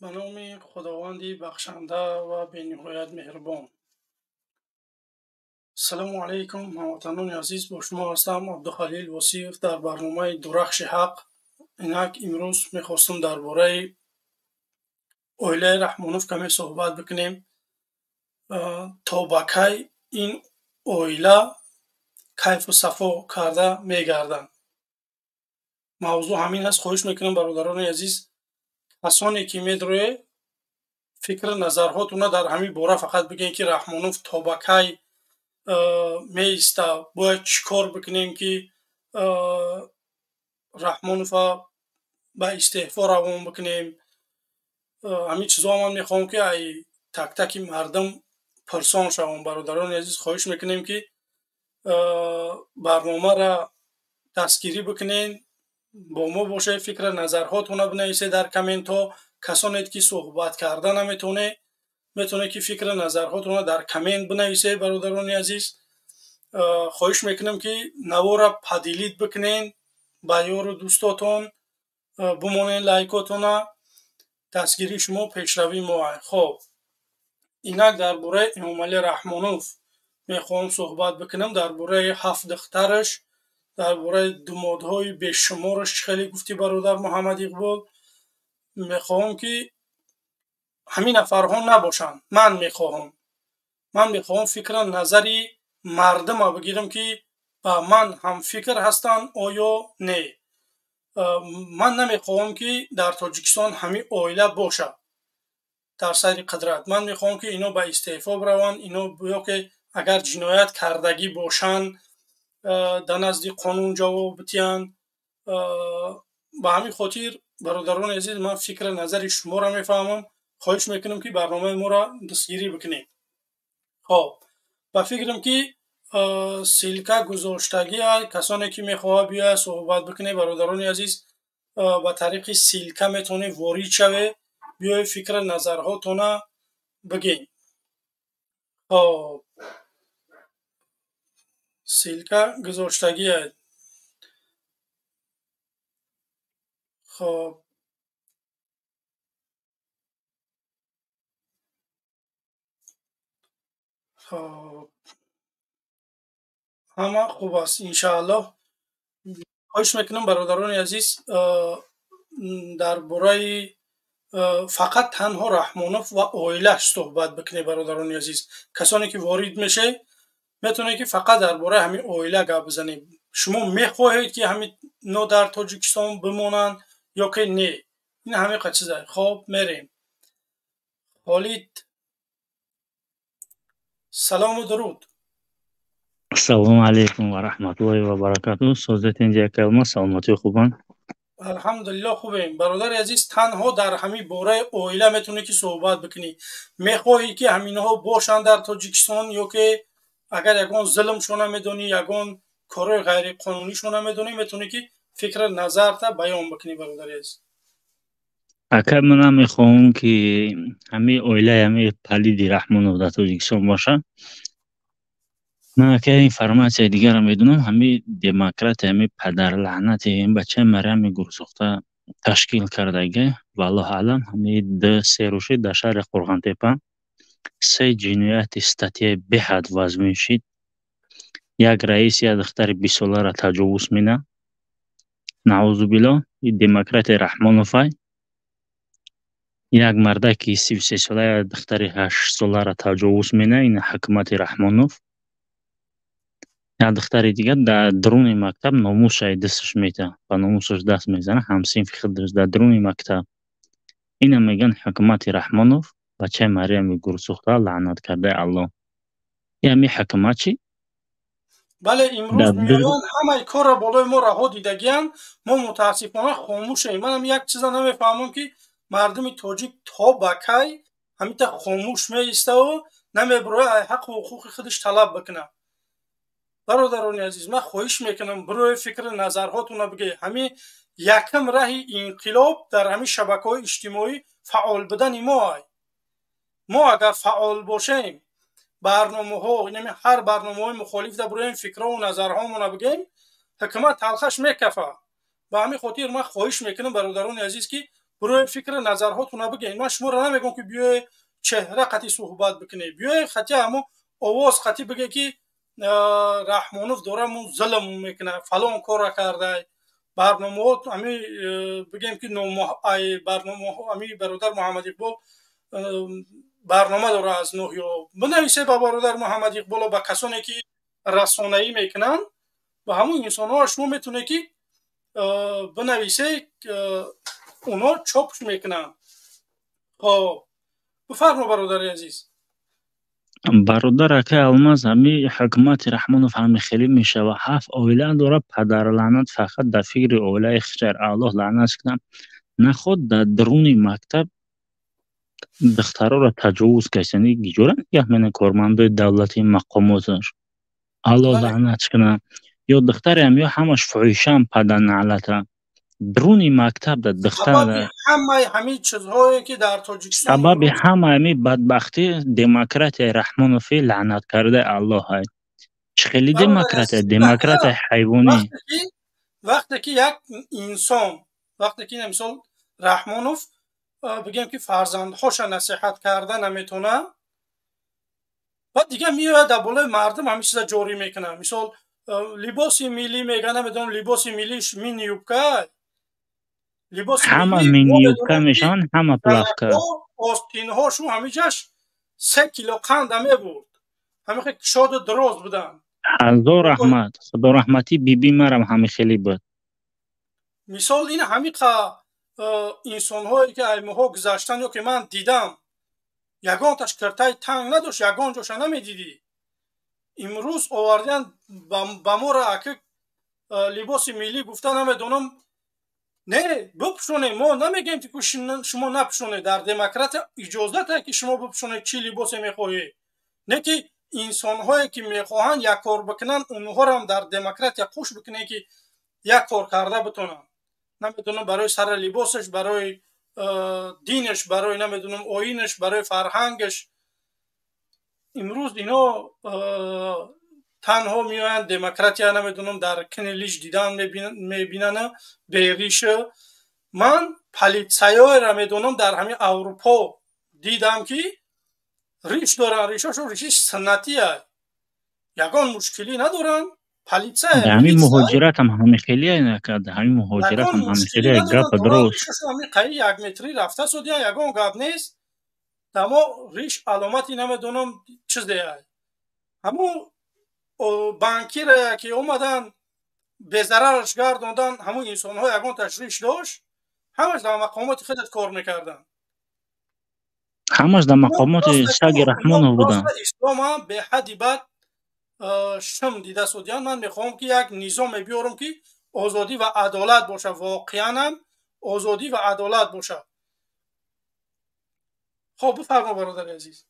به نام خداوندی بخشنده و بینهایت مهربان. سلام علیکم هموطنان عزیز، با شما هستم عبدالخلیل وصیف در برنامه درخش حق. اینک امروز میخواستم درباره اویله رحمانوف کمی صحبت بکنیم. تا با کی این اویله کیف و صفا کرده میگردند. موضوع همین است. خواهش میکنم برادران عزیز، کسانی که میدروه فکر نظرهاتون در همین باره فقط بگین که رحمانوف تا با کی میسته، باید چیکار بکنیم که رحمانوف به استعفا روان بکنیم. همین چیزا من میخوام که ای تک تک مردم پرسان شوم. برادران عزیز خواهش میکنیم که برنامه را دستگیری بکنین، با ما باشه، فکر نظرهاتون بنویسید در کامنت ها. کسانی که صحبت کردن نمیتونه که فکر نظرهاتون در کامنت بنویسید. برادران عزیز خواهش میکنم که نوارا پدیلیت بکنین، با یار و دوستاتون بمونین، لایکاتون دستگیری شما پیشروی ما. خب اینک درباره امامعلی رحمانوف میخوام صحبت بکنم، درباره 7 دخترش، درباره دامادهای بیشمارش خیلی گفتی برادر محمد اقبال. میخوام که همین نفرها نباشن. من میخوام فکر نظری مردم بگیرم که با من هم فکر هستن آیا نه. من نمیخوام که در تاجیکستان همین اویله باشه در سر قدرت. من میخوام که اینا به استعفا بروند. اینا یا که اگر جنایت کردگی باشن در نزد قانون جواب بتین. به همین خاطر برادران عزیز من فکر نظر شما را میفهمم. خواهش میکنم که برنامه ما را دستگیری بکنید. خب با فکرم که سیلکه گذاشتگی های کسانی که میخواه بیا صحبت بکنه، برادران عزیز با طریق سیلکه میتونه وارد شوه، بیای فکر نظرهاتون بگین. خب سیلکه گذاشتگی های. خب همه خوب است انشاءالله. خواهش میکنم برادران عزیز درباره فقط تنها رحمانوف و اویلش صحبت بکنه. برادران عزیز کسانی که وارد میشه میتونه که فقط درباره همین اویله گپ بزنیم. شما میخواهید که همین نو در تاجیکستان بمونن یا که نه؟ این همین قصه. خب میریم. خالد سلام و درود. السلام علیکم و رحمت الله و برکاته. سوزت اینجا کلمه سلامتی خوبان؟ الحمدلله خوبیم. برادر عزیز تنها در همین باره اویله میتونه که صحبت بکنی. میخواهی که همینها باشن در تاجیکستان یا که اگر یگان ظلم شونه میدونی، یگان کار غیر قانونی شونه میدونی، میتونه که فکر نظر تا بیان بکنی. برادر عزیز اکر من میخوام که همه اویله همه پلیدی رحمانوف در تاجیکستان باشه. من که اینفرماسیای دیگر را میدونم همه دموکرات همه پدر لعنت این بچه مریم گرسخته تشکیل کردگی والله علم همه ده سه روشه در شهر قرغان تپه 3 جنایت استاتیای به حد وضع میشید. یک رئیس یک دختر 20 ساله را تجاوز مینه. نعوذ بالله. این دموکرات رحمانوف یک مرده که 33 ساله دختر 8 ساله را تجاوز مینه. این حکومت رحمانوف. یک دختر دیگه در درون مکتب ناموسش دستش میته، با ناموسش دست میزنه، همسین خودش در درون مکتب. این میگن حکومت رحمانوف بچه مریم گرسخته لعنت کرده الله. یعنی حکومت چی؟ بله امروز میان همه کار بالای ما رها دیدگیان. ما متاسفانه خاموشیم. منم یک چیزا نمیفهمم که مردم تاجیک تا بکی همیتا خاموش میسته و نمیبروه حق و حقوق خودش طلب بکنه. برادران عزیز من خواهش میکنم بروی فکر نظرهاتون بگی. همین یکم راه انقلاب در همین شبکه‌های اجتماعی فعال بدن ما اگر فعال باشیم، برنامه‌ها یعنی هر برنامه‌های مخالف در بروی فکرها و نظرهامون بگیم، حکومت تلخش میکفه. و همین خاطر من خواهش میکنم برادران عزیز که برای فکر نظرهاتون بگین. من شما را نمیگم که بیای چهره قطعی صحبت بکنی، بیای خطی همو آواز قطعی بگه که رحمانوف داره مون ظلم میکنه، فلان کار کرده. برنامه همی بگیم که برنامه همی برادر محمد اقبال برنامه داره از نوح، یا بنویسه با برادر محمد اقبال و با کسانی که رسانه‌ای میکنن و همون انسان ها شما میتونه که بنویسه اونا چاپش میکنن. خب بفرما برادر عزیز. برادر اکه الماز همی حکمت رحمانوف همی خیلی میشه و 7 اویله داره. پدر لعنت فقط در فکر اویله خیر الله لعنت کنم، نه خود در درون مکتب دخترها را تجاوز کشنی گیجورن که من کارمندای دولتی مقاماتش الله لعنت کنم، یا دختر هم یا همش فحیشم پدر نعلته درون مکتب در دختر سبب همه چیزهایی که در تاجیکستان سبب همه بدبختی دموکرات رحمانوفی لعنت کرده الله های. چه خیلی دموکرات حیوانی. وقتی که یک انسان، وقتی که مثلا رحمانوف بگیم که فرزندهاش نصیحت کردن نمیتونه، بعد دیگه میاد در بالای مردم همه چیز جاری میکنه. مثال لباس ملی میگه نمیدونم لباس ملیش مینی یوبکه، لباس همه مینی یوبکه میشن، همه پلافکه، آستین هاشون همه جاش 3 کیلو قند همه بود، همه خیلی شاد و دراز بودن. هزار رحمت، خدا رحمتی بی مرم همه خیلی بود. مثال این همه انسان هایی که ایمه ها گذاشتن یا که من دیدم یگان تاش کرتای تنگ نداشت، یگان جاش نمیدیدی. امروز آوردن با ما را اکه لباس ملی گفتن نمیدونم نه بپوشونه، ما نمیگیم که شما نپوشونه، در دموکرات اجازه ده که شما بپوشونه چی لباس میخواهی، نه که انسان هایی که میخواهن یک کار بکنن اونها را هم در دموکرات یک خوش بکنه که یک کار کرده بتونن، نمیدونم برای سر لباسش، برای دینش، برای نمیدونم آیینش، برای فرهنگش. امروز اینا تنها میاین دموکراتیا نمیدونم در کنلیش دیدن میبینن به ریشه. من پلیتسایای را میدونم در همین اروپا دیدم که ریش دارن، ریشاشو ریش سنتیه، یگان مشکلی ندارن. پلیتسای همین مهاجرت هم همین خیلی نکرده، همین مهاجرت هم همین خیلی گپ درست. ریشاشو همین قایی 1 متری رفته سودیا، یگان گپ نیست. اما ریش علامتی نمیدونم چیز دیگه. همون بانکی را که اومدن به ضررش گردوندن، همون انسان ها یگان تشریش داشت، همش در مقامات خودت کار میکردن، همش در مقامات سگ رحمانوف بودن. اسلام هم به حدی بد شم دیده سودیان. من میخوام که یک نظام بیارم که آزادی و عدالت باشه، واقعا هم آزادی و عدالت باشه. خب بفرما برادر عزیز.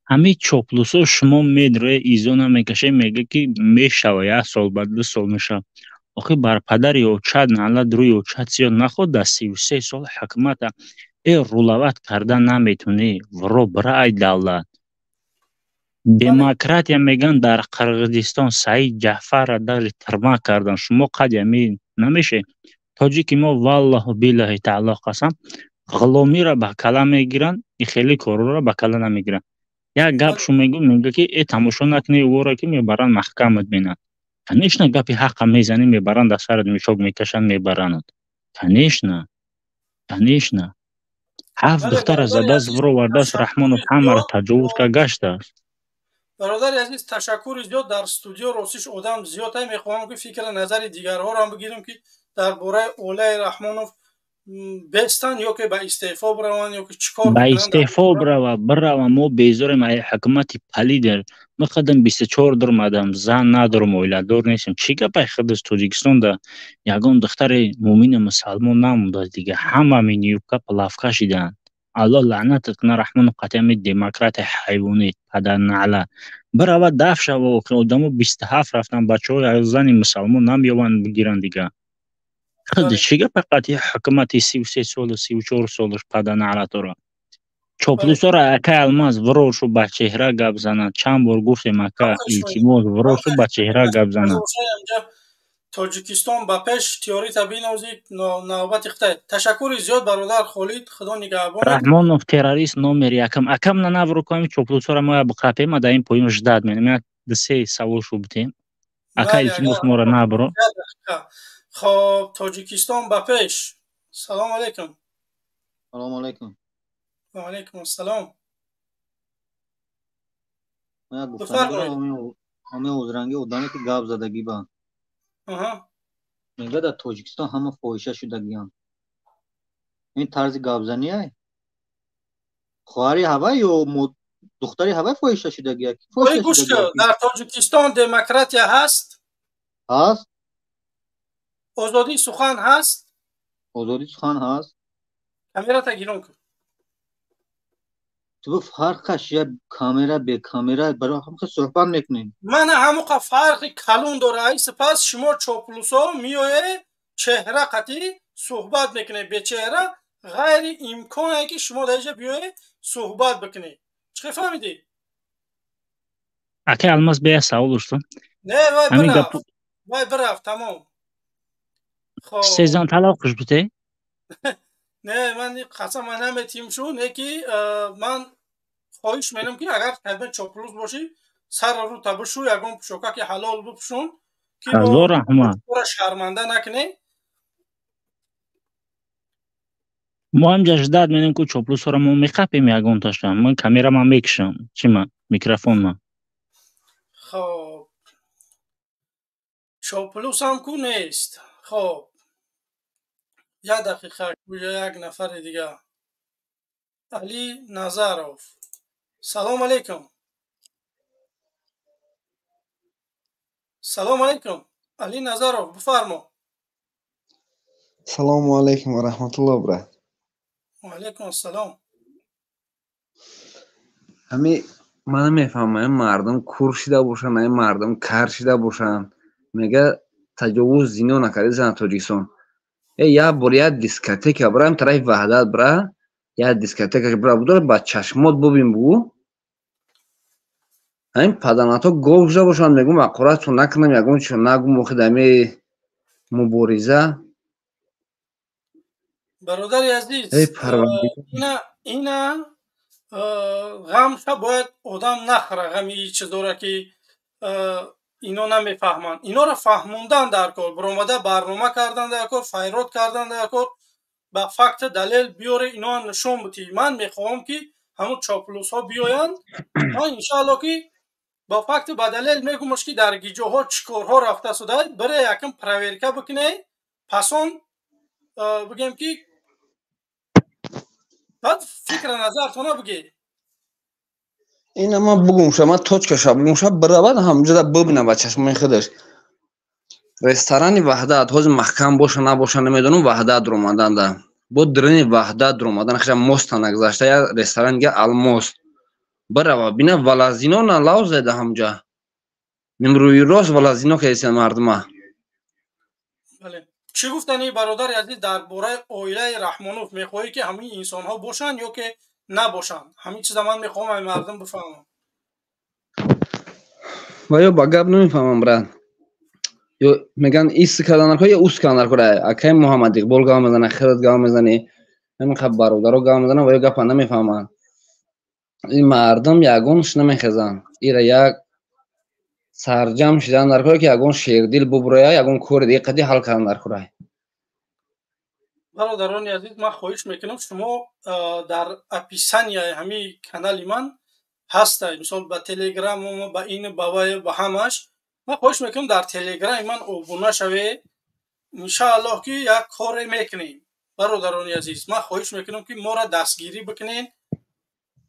همین چاپلوسا شما میدره ایزون میکشه میگه که میشوه 1 سال بعد 2 سال میشه. آخه بر پدر یا چد نعلت روی یا چد زیاد نخود در 33 سال حکمت ای رولوت کردن نمیتونی ورو برای دولت. دموکراتیا میگن در قرغیزستان سعید جعفر را در ترما کردن، شما قدیمی نمیشه. تاجیکی ما والله و بالله تعالی قسم غلامی را به کلا میگیرن، این خیلی کارو را به کلا نمیگیرن. یک گپ شو میگه که ای تماشا نکنی او را که میبرن محکمت بینن، کنیشنا گپی حق میزنی میبرن در سرت میشوک میکشن میبرند. کنیشنا 7 دختر از دست ورو وردست رحمانوف همه را تجاوز که گشت است. برادر عزیز تشکر زیاد. در استودیو راستش آدم زیاد هم میخوام که فکر نظر دیگرها را هم بگیریم که درباره اوله رحمانوف بستن یا که به استعفا بروند یا که چیکار به استعفا برو ما بیزاریم ای حکومت پلیدر. ما خودم 24 درمدم، زن ندارم، اولادار نیستم، چی گپ خود از تاجیکستان ده یگان دختر مومن مسلمان نمونده دیگه، همه مینیوبکا پلافکا شدن. الله لعنتت کنه رحمان قطعی دموکرات حیوانی پدر نعله. برو دف شو و آدمو 27 رفتن بچه‌های زن مسلمان نمیابن بگیرن دیگه. خود چی گپ قطعی حکومت 33 سال و 34 سالش پدر نعله تو را چاپلوسا را اکه الماز وروشو به چهره گپ زنن. چند بار گفتیم اکه التماس وروشو به چهره گپ زنن. тоҷикистон ба пеш тиёрита бинозик навбати хитай. Ташаккури зиёд бародар Холид, худо нигаҳбонед. Раҳмонов террорист номери якам. Акам на навруками чоплусора моя бухапем ада ин поюм ждад менем. Як се савол шубтем. Ака Бале, илтимос моро набро. хоб тоҷикистон ба пеш. Салом алейкум. Салом алейкум. Ва алейкум ассалом. Мая гуфтани дорам ҳамин узранги одаме ки гап задагӣ ба. Мега дар Тоҷикистон ҳама фоҳиша шудагиянд. Ин тарзи гапзанияй? хоҳари ҳавай ё духтари ҳавай фоҳиша шудагия? Ой гӯш кӯ, дар Тоҷикистон демократия ҳаст? Ҳаст? Озодии сухан ҳаст? Озодии сухан ҳаст? Камерата гирон кӯ. ту фарқаш я камера бе камера барои ҳамқа суҳбат мекунем. Мана ҳамуқа фарқи калон дора. Ай сипас шумо чоплусо миёе чеҳра қатӣ суҳбат мекунед. Бечеҳра ғайри имконе ки шумо дар инҷа биёе суҳбат бикунед. Чӣ фаҳмидӣ? Ака алмаз бея савол дошта. Не, вай бирафт тамом. Сезан талаб қиш бите? Не, ман қасама наметим шу, не ки ман хоҳиш менам ки агар кадме чоплус бошӣ сара рӯ табушу ягон пӯшокаки ҳалол бипӯшон ки ҳазор раҳмат. шарманда накунӣ. мо ҳамҷа ждад менем ку чоплусора мо меқапем ягонташон. Ман камерама мекишам. Чима? Микрофонма. Хоб. Чоплусам ку нест. Хоб. Я дақиқа куҷа як нафари дига. Али Назаров. Салом алейкум. Салом алейкум. Али Назаров, бифармо. Салому алейкум ва раҳматуллоҳи брат. Ва алейкум ассалом. Ҳами ман намефаҳмам ин мардум кур шида бошанд, ин мардум кар шида бошанд. Мега таҷовуз зино накардизан Тоҷикистон. Я бор як дискотека бра, ин тарафи Ваҳдат бра, як дискотека бра будор ба чашмот бубин бугу. Ин паданато гов шида бошанд, мегум ақоратшон накунам, ягон чиро нагум охидами мубориза. Бародари азиз, ина ғамша бояд одам нахӯра, ғами чизора ки ино намефаҳманд. Инора фаҳмондан дар кор, биромада барнома кардан дар кор, файрод кардан дар кор, ба факт далел биёре ино нишон битӣ. Ман мехоҳам ки ҳамун чоплусҳо биёянд. Ман иншаалло ки ба факт ба далел мегумаш ки дар гиҷоҳо чӣ корҳо рафта шудаанд, бире якм проверка бикунед, пасон бигем ки баъд фикра назартона бигед. Ина ман бугумша, ман точкаша бугумша биравад ҳамҷода бибина ба чашмони худаш. Ресторани Ваҳдат ҳозир маҳкам боша набоша намедонам, Ваҳдат омаданда. Бо дирини Ваҳдат омадан хиша мостан нагзашта я ресторанга Алмос. Бирава бина валазино на лавзеда ҳамҷа. Нимрӯи рост валазино кайсан мардума. Бале. Чӣ гуфтани бародари азиз дар бораи оилаи Раҳмонов мехоҳӣ ки ҳамин инсонҳо бошанд ё ки набошанд? Ҳамин чиза ман мехоҳам ай мардум бифаҳмам. Ва ё ба гап намефаҳмам брат. Ё меган ист кардан ко ё уст кардан ко акай Муҳаммад Иқбол гап мезана, Хират гап мезани. Ҳамин хаб бародаро гап мезана ва ё гапа намефаҳманд. Ин мардум ягонш намехезан. Ира як сарҷам шидан дар кор ки ягон шердил буброя, ягон кори дига қади ҳал кардан дар кора. Бародарони азиз, ман хоҳиш мекунам шумо дар описанияи ҳамин канали ман ҳастай, мисол ба телеграму, ба ин ба вай ба ҳамаш. Ман хоҳиш мекунам дар телеграми ман обуна шаве. Иншааллоҳ ки як коре мекунем. Бародарони азиз, ман хоҳиш мекунам ки моро дастгирӣ бикунен.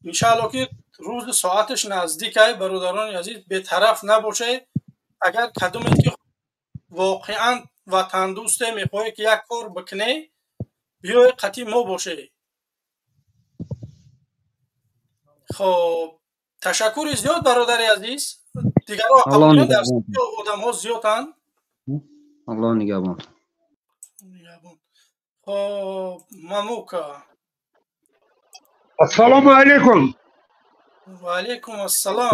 Иншааллоҳ ки рӯзи соаташ наздик ай, бародарони азиз, бетараф набошед. Агар кадуме ки воқеан ватандӯсте мехоҳед ки як кор бикунед, биёед қатъи мо бошед. хоб, ташаккури зиёд бародари азиз. Дигарро қабулён дар студио одамҳо зиёданд. Аллоҳ нигаҳбон. хоб, мамука. Ассалому алейкум. Ва алейкум ассалом.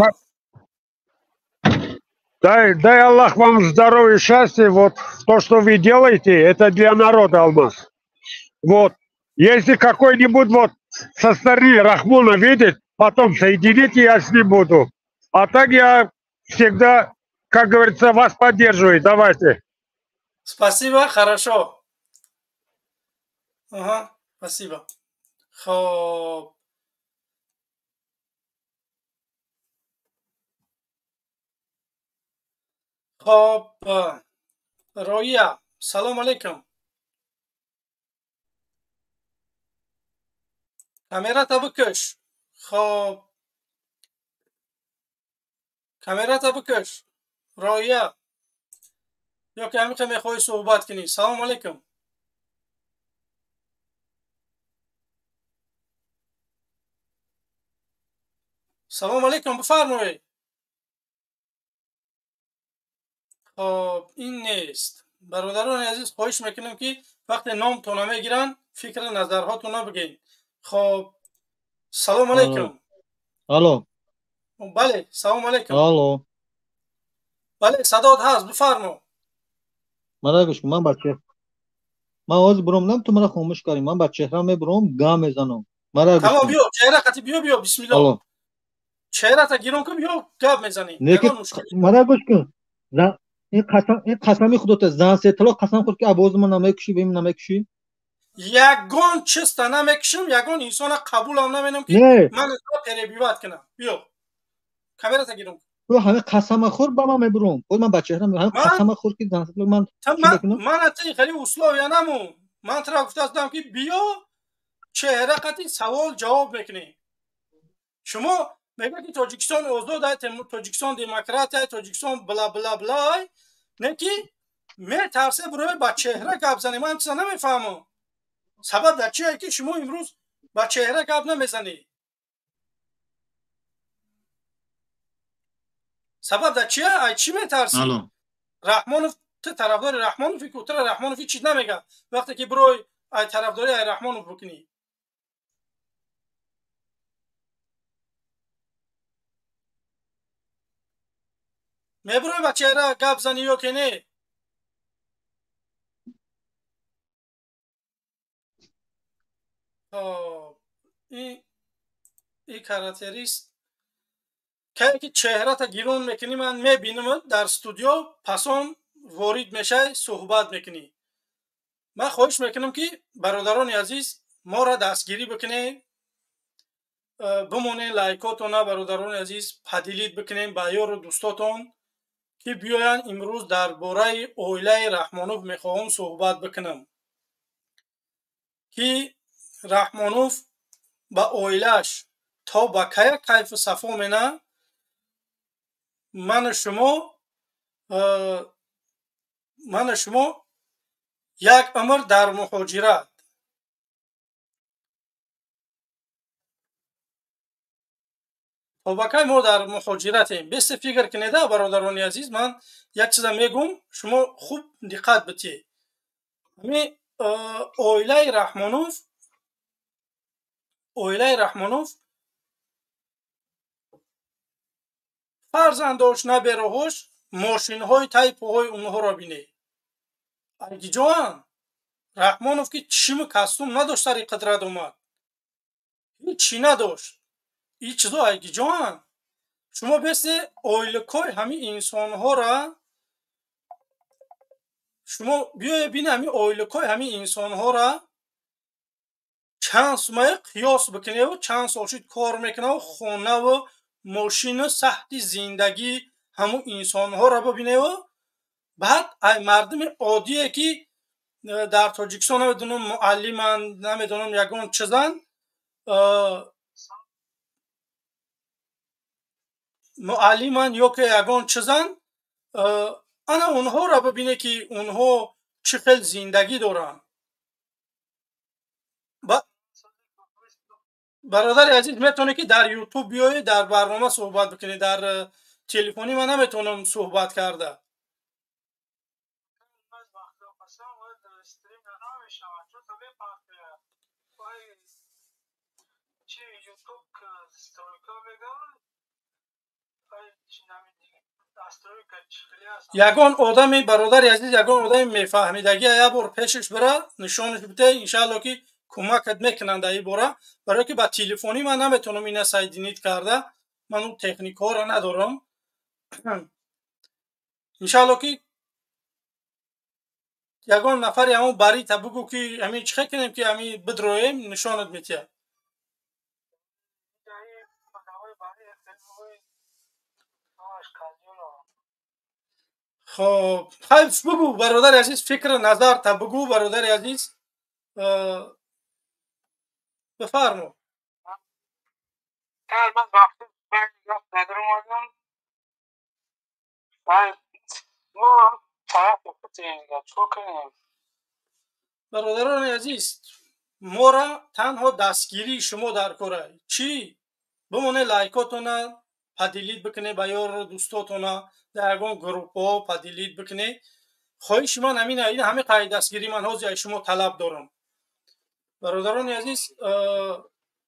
Дай Аллах вам здоровья и счастья. Вот то, что вы делаете, это для народа, Алмаз. Вот. Если какой-нибудь вот со стороны Рахмона видит, потом соедините, я с ним буду. А так я всегда, как говорится, вас поддерживаю. Давайте. Спасибо, хорошо. Ага, спасибо. خب خب رویا سلام علیکم. کامرا تا بکش. خب کامرا تا بکش رویا، یا که همیشه میخوای صحبت کنی. سلام علیکم. سلام علیکم، بفرمایید. خب این نیست. برادران عزیز خواهش میکنم که وقتی نامتون میگیرن فکر نظرهاتون رو بگین. خب سلام علیکم. الو. بله سلام علیکم. الو. بله صدات هست، بفرما. مرا گوش کن. من آواز برام تو مرا خاموش کردی. من با چهرم میبرم گام میزنم. مرا گوش تمام کن. بیا چهره قطی بیا بسم الله. الو. چهره تا گیرون که بیا گپ میزنی. لیکن یگان مشکل مرا گوش کن. این قسمی خودت زن سه طلاق قسم خورد که آواز من نمیکشی بهم نمیکشی. یگان چست نمیکشم، یگان انسان قبول هم نمینم که نه من از پره بیوت کنم. بیا کامرا تا گیرون. تو همه قسم خور با من میبرم. خود من با چهرم همه من قسم خور که زن سه طلاق من چی من بکنم. من اتی خیلی اصلاح یا نمون. من ترا گفته هستم که بیا چهره قطی سوال جواب میکنی. شما میگه که تاجیکستان آزاد، تاجیکستان دموکرات، تاجیکستان بلا بلا بلا، نه که میترسه برای با چهره گپ زنی. من چیزا نمیفهمم. سبب در چیه که شما امروز با چهره گپ نمیزنی؟ سبب در چیه؟ ای چی میترسی؟ رحمانوف تو طرفدار رحمانوفی که تو رحمانوفی چیز نمیگه وقتی که برای ای طرفداری ای رحمانوف بکنی. میبروی با چهره گپ زنی یا که نه؟ این کاراکتریست که چهره تا گیرون میکنی من میبینم در استودیو، پسون وارد میشه صحبت میکنی. من خواهش میکنم که برادران عزیز ما را دستگیری بکنین، بمونین لایکاتون برادران عزیز پدیلیت بکنین با یار و دوستاتون که بیاین امروز درباره اویله رحمانوف میخواهم صحبت بکنم که رحمانوف با اویلش تا با که کیف صفا مینه. من شما یک عمر در مهاجرت، تا با که ما در مهاجرتیم. بس فکر کنیده برادران عزیز. من یک چیز میگم شما خوب دقت بتید. همین اویله رحمانوف فرزنداش نبیرهاش ماشین های تایپ های اونها را بینه. اگه جوان رحمانوف که چیم کستوم نداشت سری قدرت اومد، هیچی نداشت. این چیزا اگه جوان شما بسته اویلکای همین انسان ها را شما بیای بینه. همین اویلکای همین انسان ها را چند سمه قیاس بکنه و چند سالشید کار میکنه و خونه و ماشین سختی زندگی همون انسان ها را ببینه و بعد ای مردم عادیه که در تاجیکستان نمیدونم معلمن، نمیدونم یگان چیزن، معلمن یا که یگان چیزن، انا اونها را ببینه که اونها چه خیل زندگی دارن. برادر عزیز میتونه که در یوتیوب بیایی در برنامه صحبت بکنی، در تلفنی من نمیتونم صحبت کرده. ягон одами бародари азиз ягон одами мефаҳмидагӣ я бор пешаш бира нишонаш биде иншаалло ки кӯмакат мекунанд дар ин бора барое ки ба телефонӣ ман наметавонам ина сайдинит карда ман он техникаҳоро надорам иншаалло ки ягон нафари ҳамон барита бугӯ ки ҳамин чихе кунем ки ҳамин бидроем нишонат метиҳад خب حیف بگو برادر عزیز فکر نظر تا بگو برادر عزیز بفرمو من وقتی گفت ندارم آدم ما طرف بکنیم چو کنیم برادران عزیز ما را تنها دستگیری شما در کاره چی؟ بمونه لایکاتونا پدیلید بکنه با یار دوستاتونا در یگان گروپ ها پدیلید بکنه خواهش من همینه این همه قید دستگیری من حاضر شما طلب دارم برادران عزیز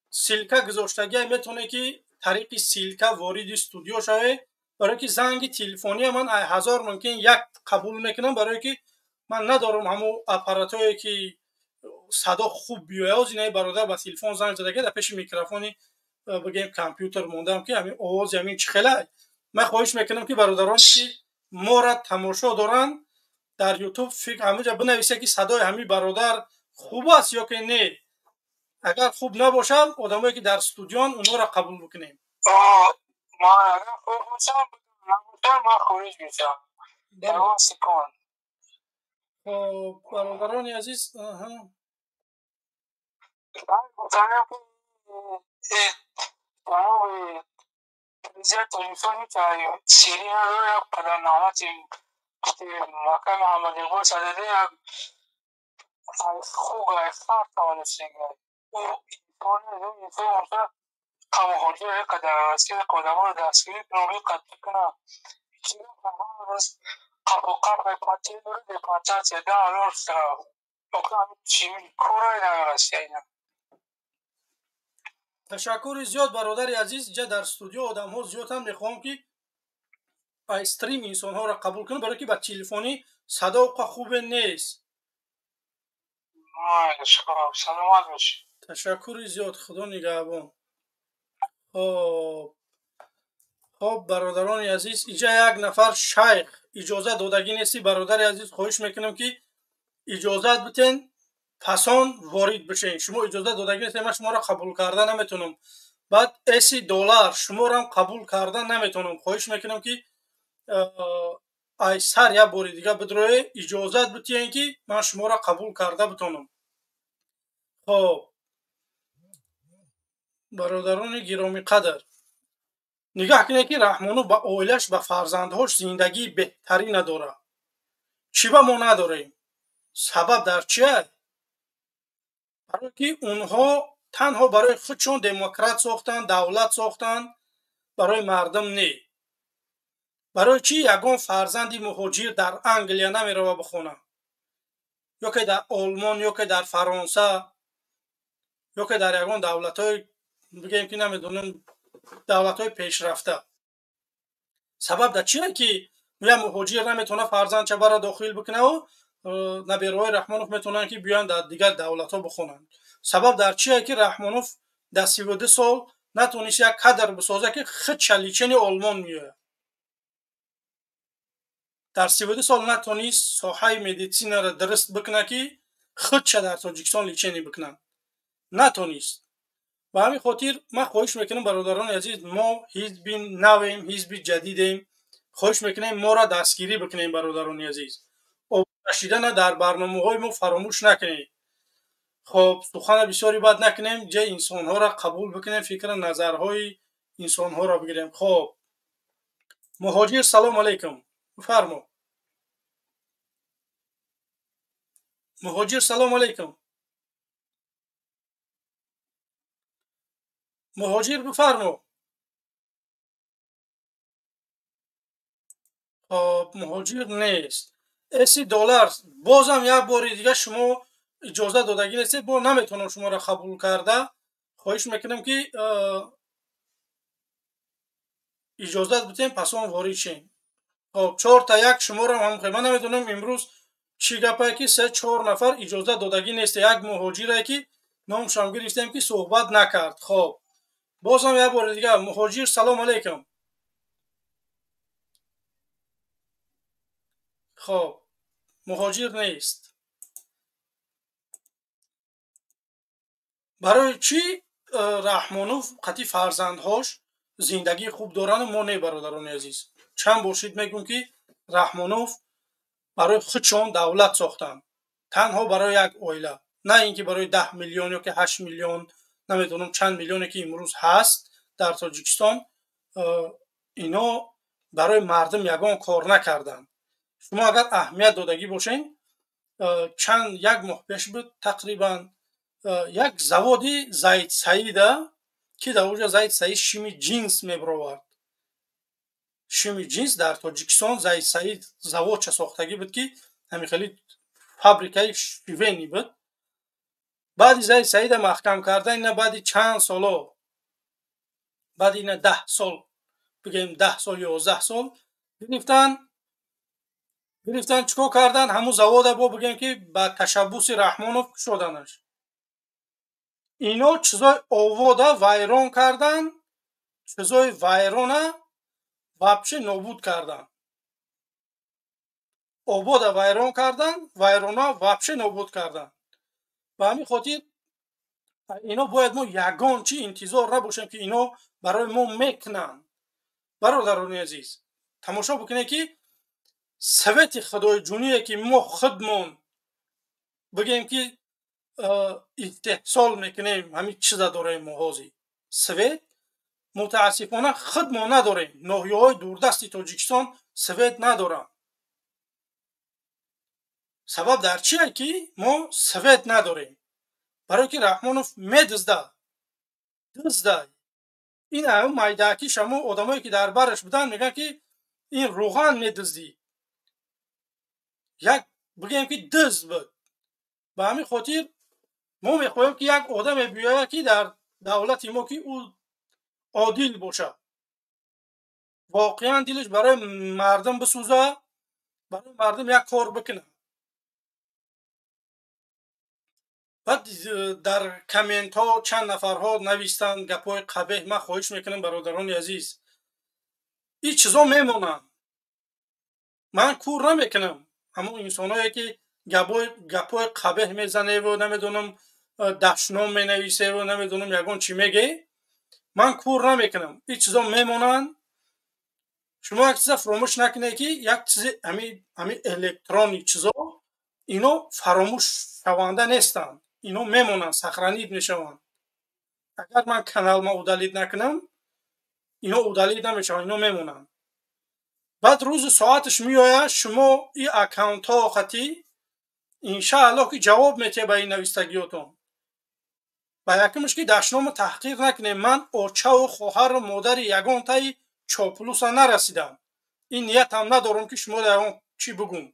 سیلکا گذاشتگی میتونه که طریق سیلکا وارد استودیو شوه برای که زنگ تلفنی من 1000 ممکن یک قبول میکنم برای که من ندارم همو اپاراتوری که صدا خوب بیاید از اینه برادر با تلفن زنگ زده که در پیش میکروفونی بگیم کامپیوتر موندم که همین آواز همین چخله من خواهش میکنم که برادران که ما را تماشا دارن در یوتیوب فکر همه جا بنویسه که صدای همین برادر خوب است یا که نه اگر خوب نباشه آدمایی که در استودیوان اونا را قبول بکنیم ما اگر خوب باشم ما خارج میشم دوام سکون برادران عزیز زیاد تلفنی که سیری نداره یک پدرنامت مکه محمد اقبال صدده یک خوب افتار توانستیم او اینطور اونجا قماخوری که در راستی قدم رو دستگیری کنوی قطعی کنه چیزی که همه روز قبل قبل پاتی داره به پاتا چیده الان سرا اکنون چیمی کورای نمیرسی اینا تشکر زیاد برادر عزیز جا در استودیو آدم ها زیاد هم میخوام که استریم انسان ها را قبول کنم برای که با تلفنی صدا خوب نیست سلامت باشی تشکر زیاد خدا نگهبان خب برادران عزیز اینجا یک نفر شیخ اجازه دادگی نیستی برادر عزیز خواهش میکنم که اجازه بتین پسان وارد بشین شما اجازه دادگی نیستی من شما را قبول کرده نمیتونم بعد $80 شما را قبول کرده نمیتونم خواهش میکنم که ایسر یا باری دیگه بدروی اجازت بتین که من شما را قبول کرده بتونم خب برادران گرامی قدر نگاه کنید که رحمانو با اویلش با فرزندهاش زندگی بهتری نداره چی با ما نداریم سبب در چیه؟ برای که اونها تنها برای خودشون دموکرات ساختن دولت ساختن برای مردم نه برای چی یگان فرزندی مهاجر در انگلیا نمیره بخونه یا که در آلمان یا که در فرانسه یا که در یگان دولت‌های بگیم که نمیدونم دولت‌های پیشرفته سبب در چیه که یه مهاجر نمیتونه فرزند چه برای داخل بکنه و نبیروهای رحمانوف میتونن که بیان در دیگر دولت‌ها بخونن سبب در چیه که رحمانوف در 32 سال نتونست یک کادر بسازه که خود شلیچن آلمان میاد در 32 سال نتونست ساحه مدیسین را درست بکنه که خودش در تاجیکستان لیچنی بکنن نتونست و همین خاطر من خواهش میکنم برادران عزیز ما حزب نویم حزب جدیدیم خواهش میکنیم ما را دستگیری بکنیم برادران عزیز آبرشیدن در برنامه‌های ما فراموش نکنید خب سخن بسیاری بد نکنیم جای انسان ها را قبول بکنیم فکر نظرهای انسان ها را بگیریم خب مهاجر سلام علیکم بفرما مهاجر سلام علیکم مهاجر بفرما خب مهاجر نیست $80 بازم یک بار دیگه شما اجازه دادگی نیست با نمیتونم شما را قبول کرده خواهش میکنم که اجازه بتیم پس اون وارد شین خب 4-1 شمارم هم خیلی. من نمیدونم امروز چی گپه که 3-4 نفر اجازه دادگی نیست. یک مهاجره که نامشان گرفتیم که صحبت نکرد. خب بازم یک بار دیگه مهاجر سلام علیکم. خب مهاجر نیست. برای چی رحمانوف قطعی فرزندهاش زندگی خوب دارن ما نه برادران عزیز؟ چند باشید میگم که رحمانوف برای خودشان دولت ساختن، تنها برای یک اویله، نه اینکه برای 10 میلیون یا که 8 میلیون نمیدونم چند میلیونی که امروز هست در تاجیکستان. اینا برای مردم یگان کار نکردن. شما اگر اهمیت دادگی باشین، یک ماه پیش بود تقریبا یک زوادی زید سعیده که در اونجا زید سعید شیمی جنس میبرورد. شیمی جنس در تاجیکستان زید سعید زواد چه ساختگی بود که همین خیلی فابریکای شیوینی بود. بعد زید سعید محکم کرده، اینا بعد چند سالا، بعد اینا 10 سال بگیم 10 سال یا 11 سال گرفتن چیکار کردن؟ همون زواد با بگیم که با تشبوس رحمانوف شدنش. اینا چیزای آواده ویران کردن، چیزای ویرانه واپشه نابود کردن. آواده ویران کردن، ویرانه واپشه نابود کردن. به همین خاطر اینا باید ما یگان چی انتظار نباشیم که اینا برای ما میکنن. برادران عزیز تماشا بکنید که سویت خدای جونیه که ما خودمون بگیم که استحصال میکنیم، همین چیزا داریم محاضی سویت متاسفانه خود ما نداریم. ناحیه های دوردست تاجیکستان سویت ندارن. سبب در چیه که ما سویت نداریم؟ برای که رحمانوف میدزده این همه مایداکی شما آدمایی که در برش بودن میگن که این روغن میدزدی، یک بگیم که دزد بود. به همین خاطر ما میخوایم که یک آدم بیاید که در دولت ما که او عادل باشه، واقعا دلش برای مردم بسوزه، برای مردم یک کار بکنه. بعد در کامنت ها چند نفرها نوشتن گپای قبیح. من خواهش میکنم برادران عزیز این چیزا میمونن، من کور نمیکنم. همون انسانایی که گپای قبیح میزنه و نمیدونم دشنام مینویسه و نمیدونم یگان چی میگه، من کور نمیکنم. این چیزا میمونن. شما یک چیز فراموش نکنه که یک چیز همین الکترونی چیزا اینا فراموش شونده نیستن، اینا میمونن، سخرانید میشون. اگر من کانال ما اودالید نکنم اینا اودالید نمیشون، اینا میمونن. بعد روز ساعتش میآید شما این اکانت ها خطی انشاءالله که جواب میده به این نویستگیاتون. با یکمش که دشنام تحقیق نکنه. من اوچه و خواهر و مادر یگان تای چاپلوس نرسیدم. این نیت هم ندارم که شما در چی بگم.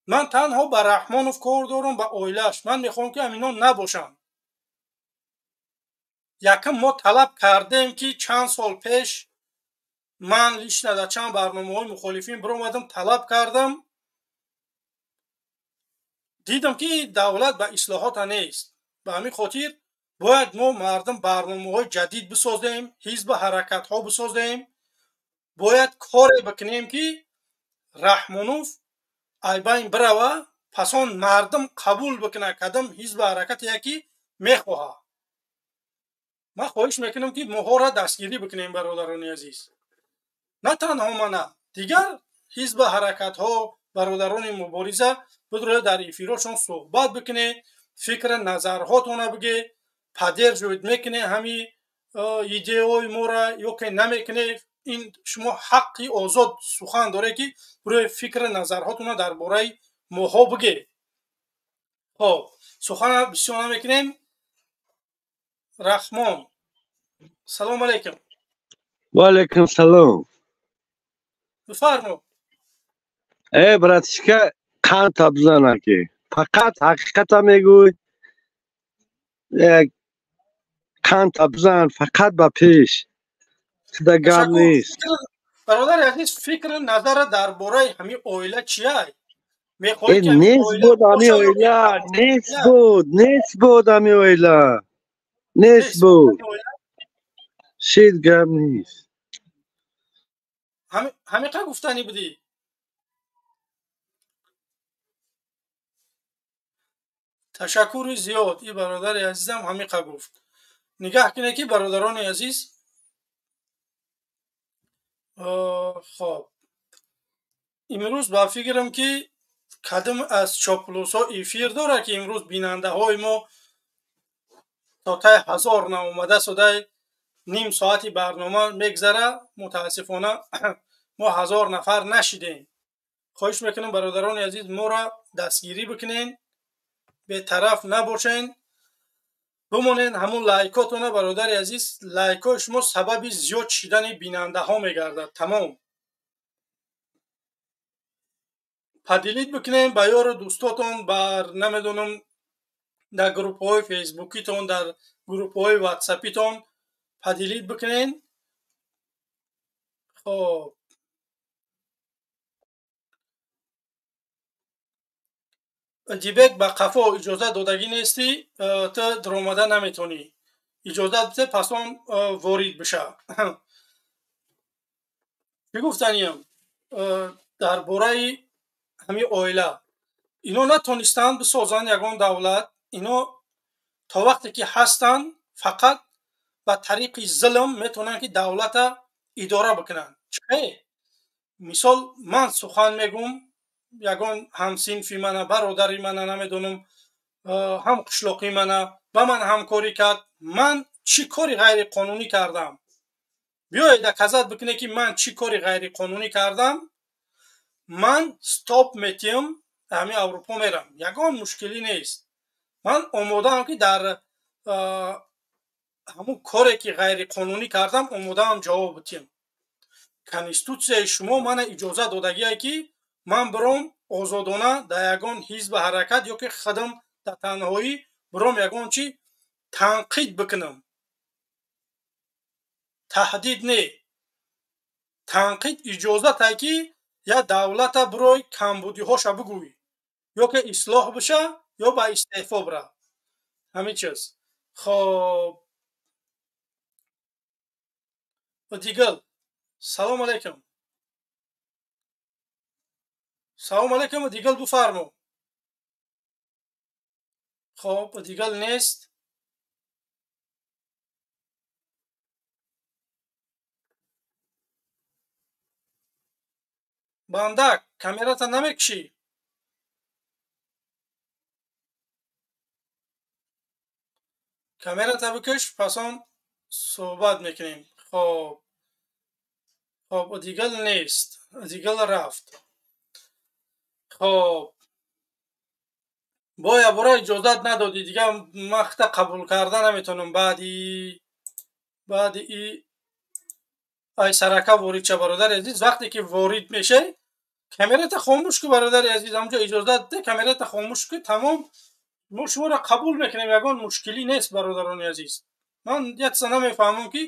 من تنها به رحمانوف کار دارم، به اویلش. من میخوام که همینا نباشن. یکم ما طلب کردیم که چند سال پیش من لیشنه در چند برنامه های مخالفین برآمدم طلب کردم، دیدم که دولت به اصلاحات نیست. به همین خاطر باید ما مردم برنامه های جدید بسازیم، حزب حرکت ها بسازیم، باید کار بکنیم که رحمانوف ایبین بروه، پس آن مردم قبول بکنه کدام حزب حرکت یکی میخواه. من خواهش میکنم که ماها را دستگیری بکنیم برادران عزیز. نه تنها من، دیگر حزب حرکت ها برادران مبارزه بدره در افیراشون صحبت بکنه، فکر نظرهاتون بگه. پدر جوید میکنه همی ایده های ما را یا که نمیکنه. این شما حقی آزاد سخن داره که برای فکر نظرهاتون درباره ماها بگه. خب سخن بسیار نمیکنیم. رحمان سلام علیکم. و علیکم سلام. بفرمو. براتشکه قند بزنه که فقط حقیقت میگوی، قند بزن فقط به پیش چیده گم نیست. برادر عزیز فکر نظر درباره همین اویله چیه؟ میخوای این که همین نیست اویله بود همی باشه یا اویلا، نه؟ نیست بود همی اویلا، نیست نیست بود بود، همین اویله. شید گم نیست. همین که گفتنی بودی. تشکر زیاد. این برادر عزیزم همین که گفت. نگاه کنه که برادران عزیز، خب امروز با فکرم که کدام از چاپلوس ها ایفیر داره که امروز بیننده های ما تا تای 1000 نامومده سده نیم ساعتی برنامه میگذره. متاسفانه ما 1000 نفر نشیدیم. خواهش میکنم برادران عزیز ما را دستگیری بکنین، به طرف نباشین، بمونین. همون لایکاتونه برادر عزیز، لایکای شما سبب زیاد شدن بیننده ها میگردد. تمام پدیلیت بکنین با یار دوستاتون، بر نمیدونم در گروپ های فیسبوکیتون، در گروپ های واتساپیتون پدیلیت بکنین. خب دیبک با قفا اجازه دادگی نیستی، تو در اومده نمیتونی اجازه بده، پس اون وارد بشه. چی گفتنیم در باره همین اویله؟ اینا نتونستند بسازن یگان دولت. اینا تا وقتی که هستن فقط با طریق ظلم میتونن که دولت اداره بکنن. چه مثال من سخن میگم، یگان همسینفی منه، برادری منه، نمیدونم هم قشلاقی منه، با من همکاری کرد، من چی کاری غیر قانونی کردم؟ بیایید کذب بکنه که من چی کاری غیر قانونی کردم، من ستاپ میتیم، همین اروپا میرم، یگان مشکلی نیست. من آمادم که در همون کاری که غیر قانونی کردم آمادم جواب بدم. کنستیتوسیای شما من اجازه دادگیه که من برام آزادانه در یگان حزب حرکت یا که خودم در تنهایی برام یگان چی تنقید بکنم. تهدید نه، تنقید اجازه تا که یا دولت برای کمبودی هاش بگوی، یا که اصلاح بشه یا با استعفا بره، همین چیز. خب و دیگل سلام علیکم. سلام علیکم و دیگل بفرمو. خب و دیگل نیست. بنده کامیرا تا نمیکشی. کامیرا تا بکش، پس آن صحبت میکنیم. خب و دیگل نیست، دیگل رفت. خب باید برای اجازت ندادی دیگه، مخت قبول کرده نمیتونم. بعد ای سرکه وارد چه برادر عزیز، وقتی که وارد میشه کامیرات خاموش که برادر عزیز، همونجا اجازت ده کامیرات خاموش که تمام ما شما را قبول میکنیم، یگان مشکلی نیست برادران عزیز. من یک سنه میفهمم که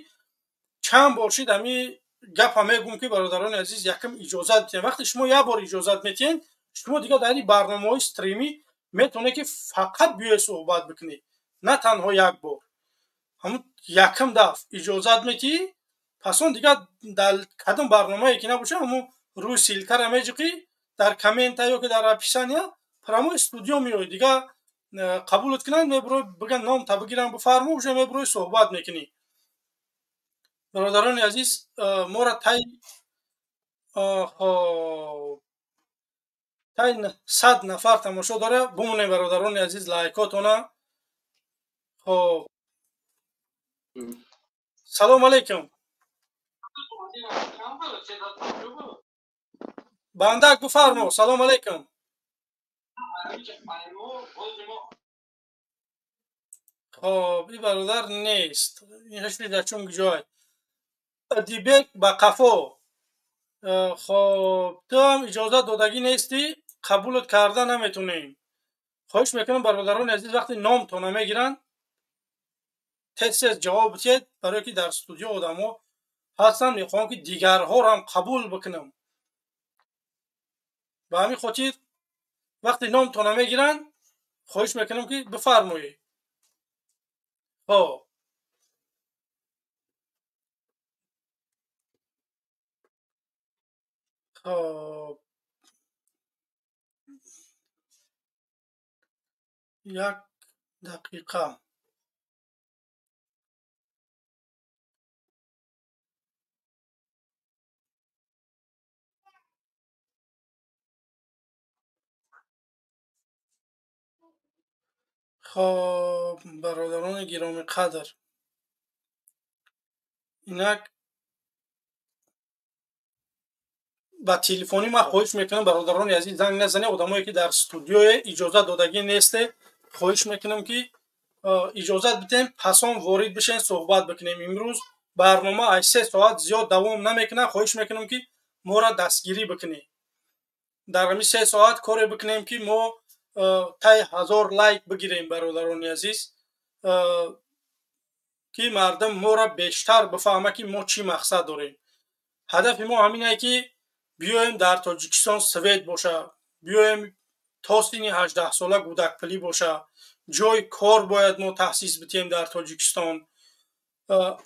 چند باشید همی گپ همه گم که برادران عزیز یکم اجازت بدین. وقتی شما یک بار اجازت میتین، شما دیگه در این برنامه های استریمی میتونه که فقط بیای صحبت بکنی، نه تنها یک بار. همون یکم دفع اجازت میتی، پس اون دیگه در کدام برنامه‌ای که نباشه همون روی سیلکر همیجی در کامنت یا که در اپیشنیا پرامو استودیو میوی دیگه قبولت کنن، میبرو بگن نام تا بگیرن بفرمو بشه، میبروی صحبت میکنی. برادران عزیز ما را تای 100 نفر تماشا داره، بمونه برادران عزیز لایکاتونه. خب سلام علیکم. بندک بفرمو. سلام علیکم. خب این برادر نیست، این هشتی در چون جای دیبک با قفا. خب تو هم اجازه دادگی نیستی، قبولت کرده نمیتونیم. خواهش میکنم برادران عزیز وقتی نام تو نمیگیرن تست جواب بدید، برای که در استودیو آدمو ҳастам, мехоҳам ки дигарҳоро ҳам қабул бикунам. ба ҳамин хотир вақте номтона мегиранд, хоҳиш мекунам ки бифармоед. خب یک دقیقه. خب برادران گرامی قدر، اینک با تلفنی ما خواهش میکنم برادران عزیز زنگ نزنه، آدمایی که در استودیو اجازه دادگی نیسته، خواهش میکنم که اجازه بدیم پسان وارد بشین صحبت بکنیم. امروز برنامه از 3 ساعت زیاد دوام نمیکنه، خواهش میکنم که ما را دستگیری بکنیم. در همین 3 ساعت کار بکنیم که ما تای 1000 لایک بگیریم برادران عزیز، که مردم ما را بیشتر بفهمه که ما چی مقصد داریم. هدف ما همینه که بیایم در تاجیکستان سوید باشه، بیایم تا سن 18 ساله گودکپلی باشه، جای کار باید ما تأسیس بدیم در تاجیکستان.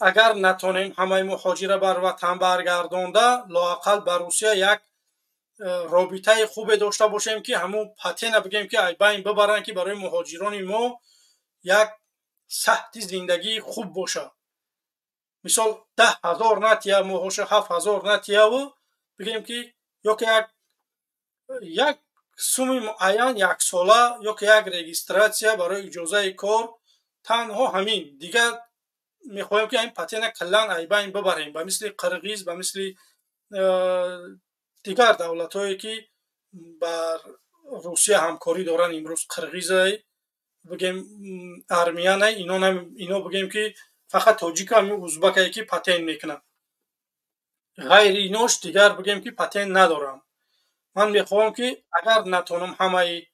اگر نتونیم همه مهاجر بر وطن برگردانده، لااقل بر روسیه یک رابطه خوب داشته باشیم که همون پتن بگیم که ای بین ببرن که برای مهاجران ما یک سطح زندگی خوب باشه. مثال 10,000 نتیه ماهوش 7,000 نتیه و بگیم که یک سوم معین یک ساله یا که یک رجیستراسیون برای اجازه کار، تنها همین دیگر میخوایم که این پتن کلان ای بین ببریم، به مثل قرقیز، به مثل دیگر دولت هایی که بر روسیه همکاری دارن. امروز قرقیز بگیم ارمیان اینا بگیم که فقط تاجیک هم ازبک که پتن میکنن، غیر ایناش دیگر بگیم که پتن ندارن. من میخوام که اگر نتونم همه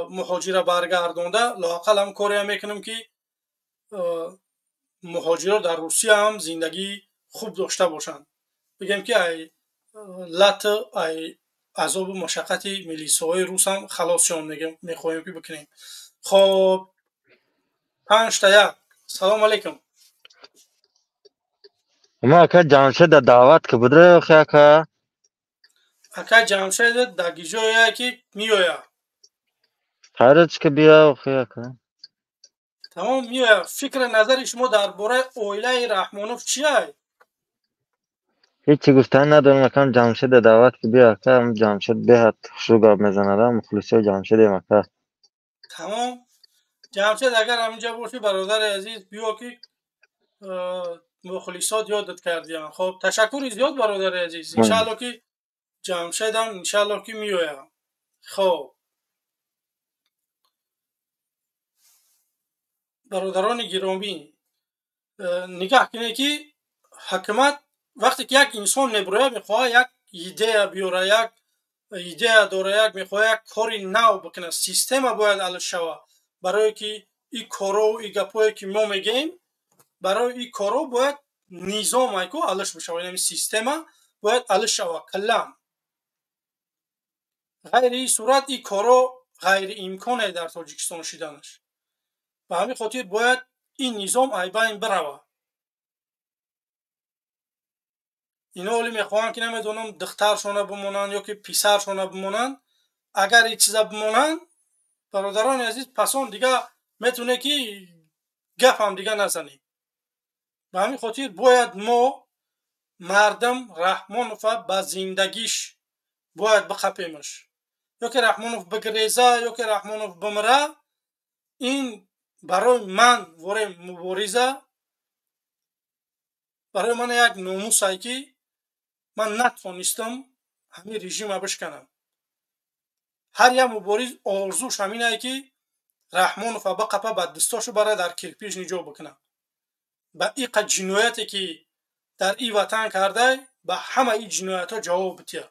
مهاجر برگردانده، لااقل هم کاری میکنم که مهاجران در روسیه هم زندگی خوب داشته باشن. بگیم که ای لط ای عذاب مشقت میلیساهای روس هم خلاصشان میخوایم که بکنیم. خب 5 تا 1. سلام علیکم. ما اکا جمشید دعوت که بدره خیلی اکا جمشید در گیجایه که میویا خیرت که بیا خیلی تمام میویا. فکر نظر شما درباره اویله رحمانوف چیه؟ هیچی گفتن ندارم. اکا جمشید دعوت که بیا اکا جمشید بیاد شروع میزنه دا مخلصی جمشید اکا. تمام. جمشید اگر همینجا باشی برادر عزیز بیا که مخلصات یادت کردیم. خب تشکر زیاد برادر عزیز. انشالله که جمشید هم انشالله که میویا. خب برادران گرامی، نگاه کنید که حکومت وقتی که یک انسان میبره میخواه یک ایده بیاره، یک ایده داره، یک میخواه یک کاری نو بکنه، سیستم باید حل شود. برای که این کارو و این گپایی که ما میگیم، برای این کارو باید نظام ایکو حلش بشه، یعنی سیستم باید حل شود کلان. غیر این صورت این کارو غیر امکانه در تاجیکستان شدنش. به همین خاطر باید این نظام ای بین بروه. اینا ولی میخوان که نمیدونم دخترشونه بمونن یا که پسرشونه بمونن. اگر این چیزا بمونن برادران عزیز پسان دیگه میتونه که گپ هم دیگه نزنیم. به همین خاطر باید ما مردم رحمانوف به زندگیش باید بخپیمش، یا که رحمانوف بگریزه یا که رحمانوف بمره. این برای من وره مبارزه، برای من یک ناموسه که من نتونستم همین رژیم بشکنم. هر یک مبارز آرزوش همینه که رحمانوف بقپه به دستاشو بره در کرپیش نجا بکنه. به این قد جنایتی که در این وطن کرده به همه این جنایت ها جواب بتیه.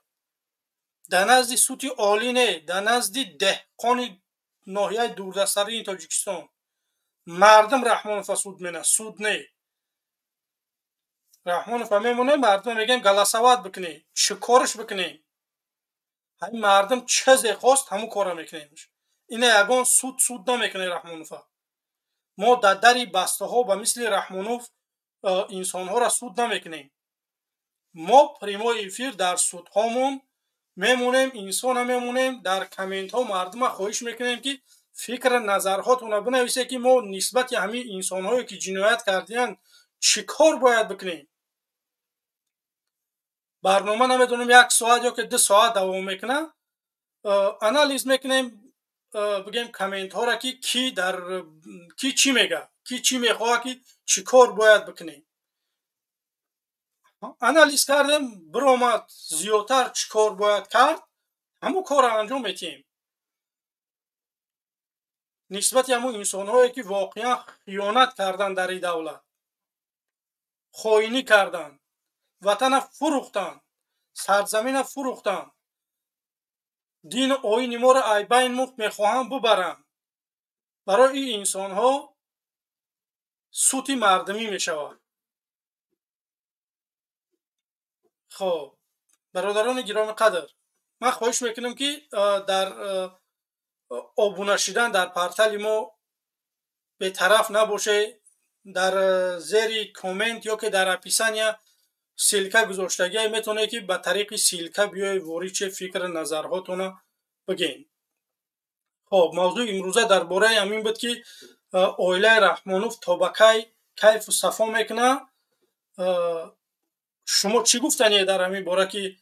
در نزد سوتی عالی نه، در نزد دهقان ناحیه دوردستری این تاجیکستان مردم رحمانوف سود منه، سود نه. رحمانوف میمونه مردم میگن گلاسوات بکنی چه کارش بکنی همین مردم چه خواست همون کارا میکنه اینه یگان سود نمیکنه رحمانوف ما در دری بسته ها به مثل رحمانوف انسان ها را سود نمیکنیم ما پریمو افیر در سود هامون میمونیم انسان میمونیم در کامنت ها مردم خواهش میکنیم که فکر نظرهاتون بنویسه که ما نسبت همین انسان هایی که جنایت کردین چی کار باید بکنیم برنامه نمیدونم 1 ساعت یا که 2 ساعت دوام میکنه انالیز میکنیم بگیم کامنت ها را که کی چی میگه کی چی میخواه که چی کار باید بکنیم انالیز کردیم برآمد زیادتر چی کار باید کرد همون کار را انجام میدیم نسبت همون انسان هایی که واقعا خیانت کردن در این دولت خائنی کردن وطن فروختن سرزمین فروختن دین آیین ما را بین مفت میخواهم ببرن برای این انسان ها سوتی مردمی میشود خب برادران گرامی قدر من خواهش میکنم که در آبونه شدن در پرتل ما به طرف نباشه در زیر کامنت یا که در اپیسانیا سیلکه گذاشتگی میتونه که به طریق سیلکه بیای وارد چه فکر نظرهاتون بگین خب موضوع امروزه درباره همین بود که اویله رحمانوف تا بکی کیف و صفا میکنه شما چی گفتنیه در همین باره که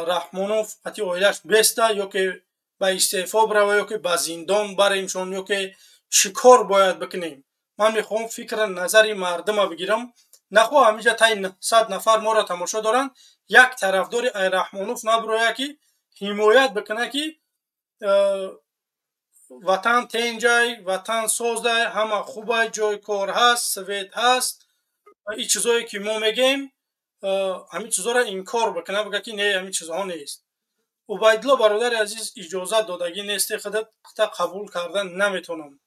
رحمانوف حتی اویلش بسته یا که به استعفا بروه یا که به زندان بریمشون یا که چی کار باید بکنیم من میخوام فکر نظری مردم بگیرم نخواه همینجا تای 100 نفر ما را تماشا دارن یک طرفدار ای رحمانوف نبروه که حمایت بکنه که وطن تنجای وطن سازده همه خوبه جای کار هست سویت هست این چیزایی که ما میگیم همین چیزا را انکار بکنه بگه که نه همین چیزها نیست عبیدالله برادر عزیز اجازت دادگی نیست خودت قبول کردن نمیتونم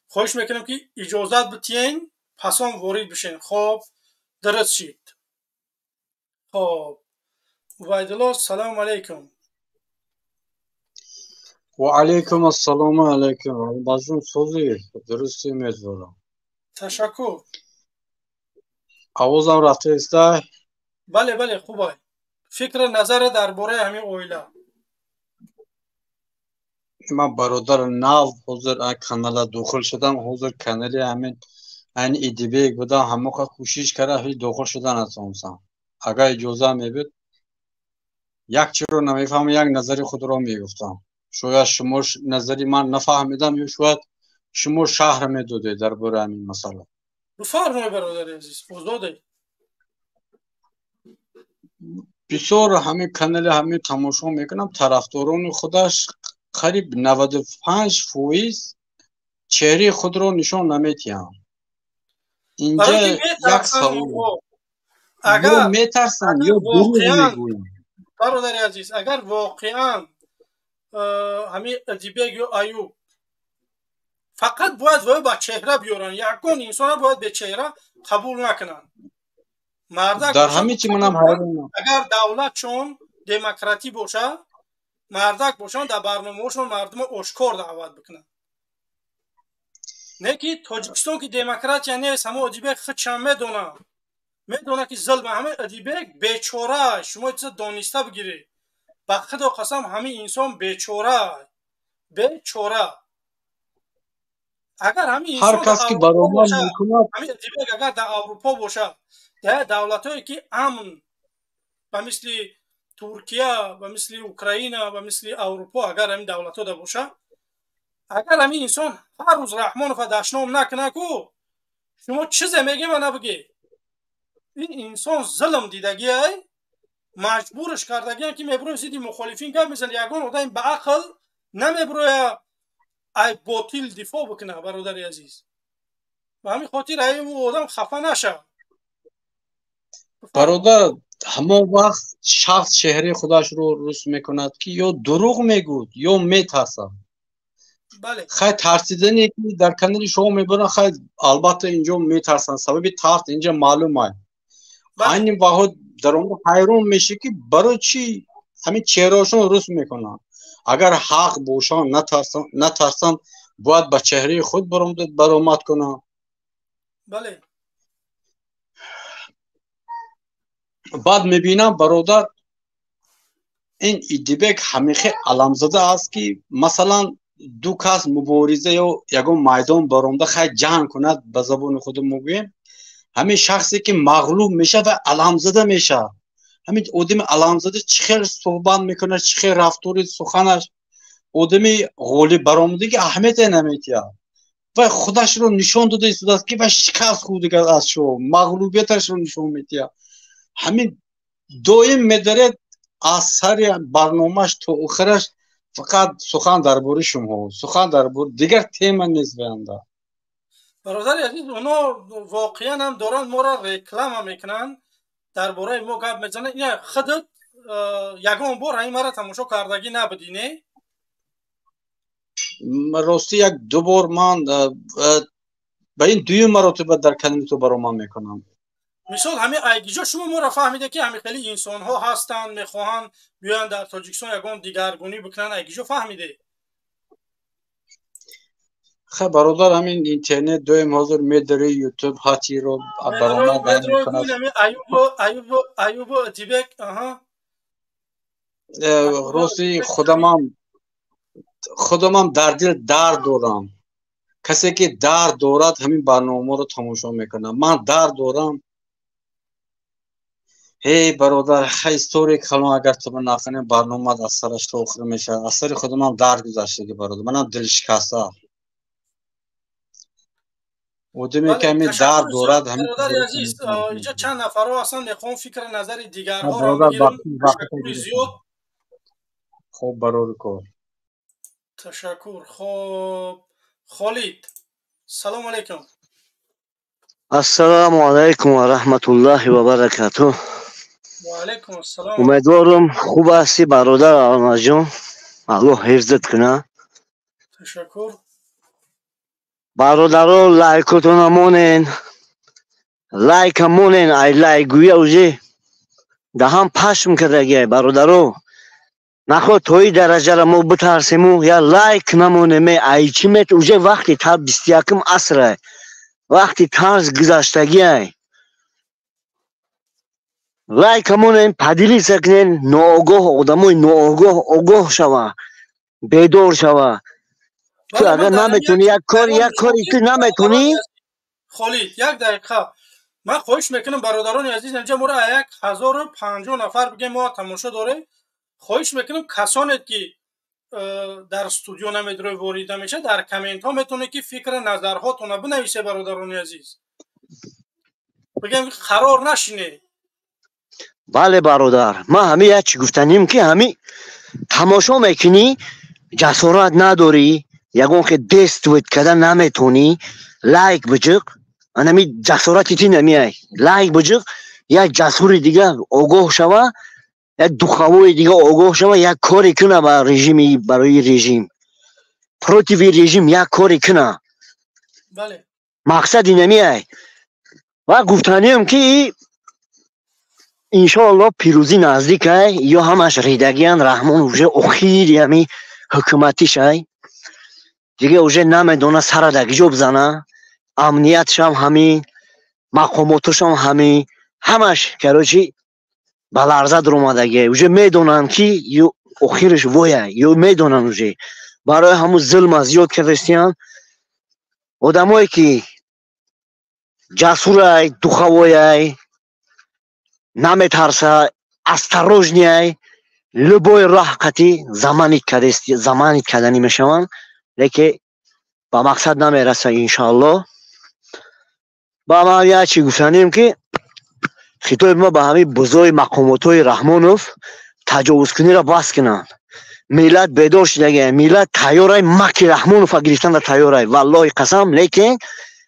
خواهش میکنم که اجازت بتین پسان وارد بشین خب درست شد خب عبیدالله سلام علیکم و علیکم السلام علیکم بازم سوزی درستی میدونم تشکر آوازم رفته است بله خوبه فکر نظر درباره همین اویله من برادر ناو حضور کانال داخل شدم حضور کانالی همین این ایدیبی بودم همه که کوشش کرده هیچ داخل شدن نتونستم اگر اجازه میبود یک چیز رو نمیفهم یک نظری خود رو میگفتم شاید شما نظری من نفهمیدم یا شاید شما شهر میدوده درباره همین مسئله بفرمایید برادر عزیز فوزاده بسیار همین کانال همین تماشا میکنم طرفداران خودش قریب 95% چهره خود رو نشان نمیدیم اینجا یک سوال اگر میترسن یا دروغ میگوین برادر عزیز اگر واقعا همین ادیبه یا ایوب فقط باید با چهره بیارن یکون انسان باید به چهره قبول نکنن مردک در همین چی منم حیرانم اگر دولت چون دموکراتی باشه مردک باشن در برنامه‌شون مردم آشکار دعوت بکنن نه که تاجیکستان که دموکراتی نیست همه ادیبه خودشان میدونه که ظلم همه ادیبه بیچاره شما چیز دانسته بگیری با خدا قسم همه انسان بیچاره اگر همه انسان هر کس که برنامه میکنه همه ادیبه اگر در اروپا باشه در دولتایی که امن به مثل ترکیه و مثل اوکراین و مثل اروپا اگر همین دولت‌ها دا باشه اگر همین انسان هر روز رحمانوف دشنام نکنه کو شما چیزی میگی و نبگی این انسان ظلم دیدگی ای مجبورش کردگی که میبروی سیدی مخالفین که مثل یگان آدم به عقل نمیبروی ای باطل دفاع بکنه برادر عزیز و همین خاطر ای او آدم خفه نشه برادر همه وقت شخص شهری خودش رو رسم میکند که یا دروغ میگوید یا میترسه بله خیلی ترسیدنی که در کانال شما میبرن خیلی البته اینجا میترسن سبب ترس اینجا معلومه همین واحد در اون حیران میشه که برای چی همین چهرهاشون رسم میکنن. اگر حق بوشان نترسن باید به چهره خود برآمد کنن. بله. بعد میبینم برادر این ایدیبک همیشه علامزده است که مثلا دو کس مبارزه یا یکم میدان برآمده خیلی جنگ کند، به زبان خود میگویم همین شخصی که مغلوب میشه و علامزده میشه، همین آدم علامزده چخیر صحبت میکنه، چخیر رفتار سخنش آدمی غولی برآمده که اهمیت نمیده و خودش رو نشان داده است که و شکست خود از شو مغلوبیتش رو نشون میده. همین دویم میداره از سر برنامهش تا آخرش فقط سخن درباره شما، سخن درباره دیگر تیمه نیست بنده. برادر عزیز اونا واقعا هم دارن ما را رکلام میکنن، درباره ما گپ میزنن. یا خودت یگان بار این مرا تماشا کردگی نبودی نه؟ راستی یک دو بار من به این دوی مراتب در کلمه تو برام میکنم. مثال همین ایگیجا شما ما را فهمیده که همین خیلی انسان ها هستن میخواهن بیان در تاجیکستان یگان دیگرگونی بکنن، ایگیجا فهمیده؟ خب برادر همین اینترنت دویم حاضر میداره یوتیوب هاتی رو برام میکنه. ایوب اتیبک راستی خودم در دل درد دارم. کسی که درد دارد همین برنامه رو تماشا میکنه. من درد دارم. هی برادر خیلی کلام اگر تو نکنه برنامه از سرش تو آخر میشه. از سر خودم هم درد گذشته که برادر منم دل شکسته. آدمی که همین درد دارد همین برادر عزیز اینجا چند نفر ها اصلا میخوام فکر نظر دیگرها رو بگیرم. تشکر زیاد. خوب برادر کار. تشکر. خوب خالد سلام علیکم. السلام علیکم و رحمت الله و برکاته. و علیکم السلام. امیدوارم خوب هستی برادر آرمز جان. الله حفظت کنه. تشکر. برادران لایکتون مونین، لایک مونین، ای لایک گویه اوزی دهم پشم کردگی برادران. نخواد توی درجه را ما بترسیمو یا لایک نمونه می ای چی میت اوزی وقتی تا 21 عصره وقتی طرز گذشتگی ای لایک مونین پدیلی سکنین ناآگاه آدمای ناآگاه آگاه شوه بیدار شوه. تو اگر نمیتونی یک کاری تو نمیتونی. خالد یک دقیقه من خواهش میکنم برادران عزیز اینجا ما را 1050 نفر بگیم ما تماشا داره. خواهش میکنم کسانی که در استودیو نمیدونه وارد میشه در کامنت ها میتونه که فکر نظرهاتون بنویسه برادران عزیز. بگم قرار نشینه. بله برادر ما همه یک چی گفتنیم که همه تماشا میکنی جسارت نداری یگون که دست وید کردن نمیتونی لایک بجق انمی جسارتی تی نمیای لایک بجق یک جسوری دیگه آگاه شوه یک دخوای دیگه آگاه شوه یک کاری کنه برای رژیم پروتیوی رژیم یک کاری کنه. بله مقصدی نمیای و گفتنیم که انشاءالله پیروزی نزدیک ای یا همش ریدگیان رحمان اوجه اخیر همی حکومتیش ای دیگه اوجه نمیدونه سر دگجو بزنه امنیتش هم همین مقاماتش هم همین همش کروچی بلرزه در اومدگی اوجه میدونن که یو اخیرش وایه یو میدونن اوجه برای همون ظلم از یاد کردستیان آدمایی که جسور ای دخوای ای نمیترسه осторожней ای любой راه قطی زمانی کردنی میشون لیکن با مقصد نمیرسه انشاءالله. با ما یه چی گفتنیم که خطاب ما به همین بزرگ مقامات های رحمانوف تجاوز کنی را بس کنن. ملت بیدار شده ملت تیاره مکی رحمانوف گرفتن در تیاره والله قسم لیکن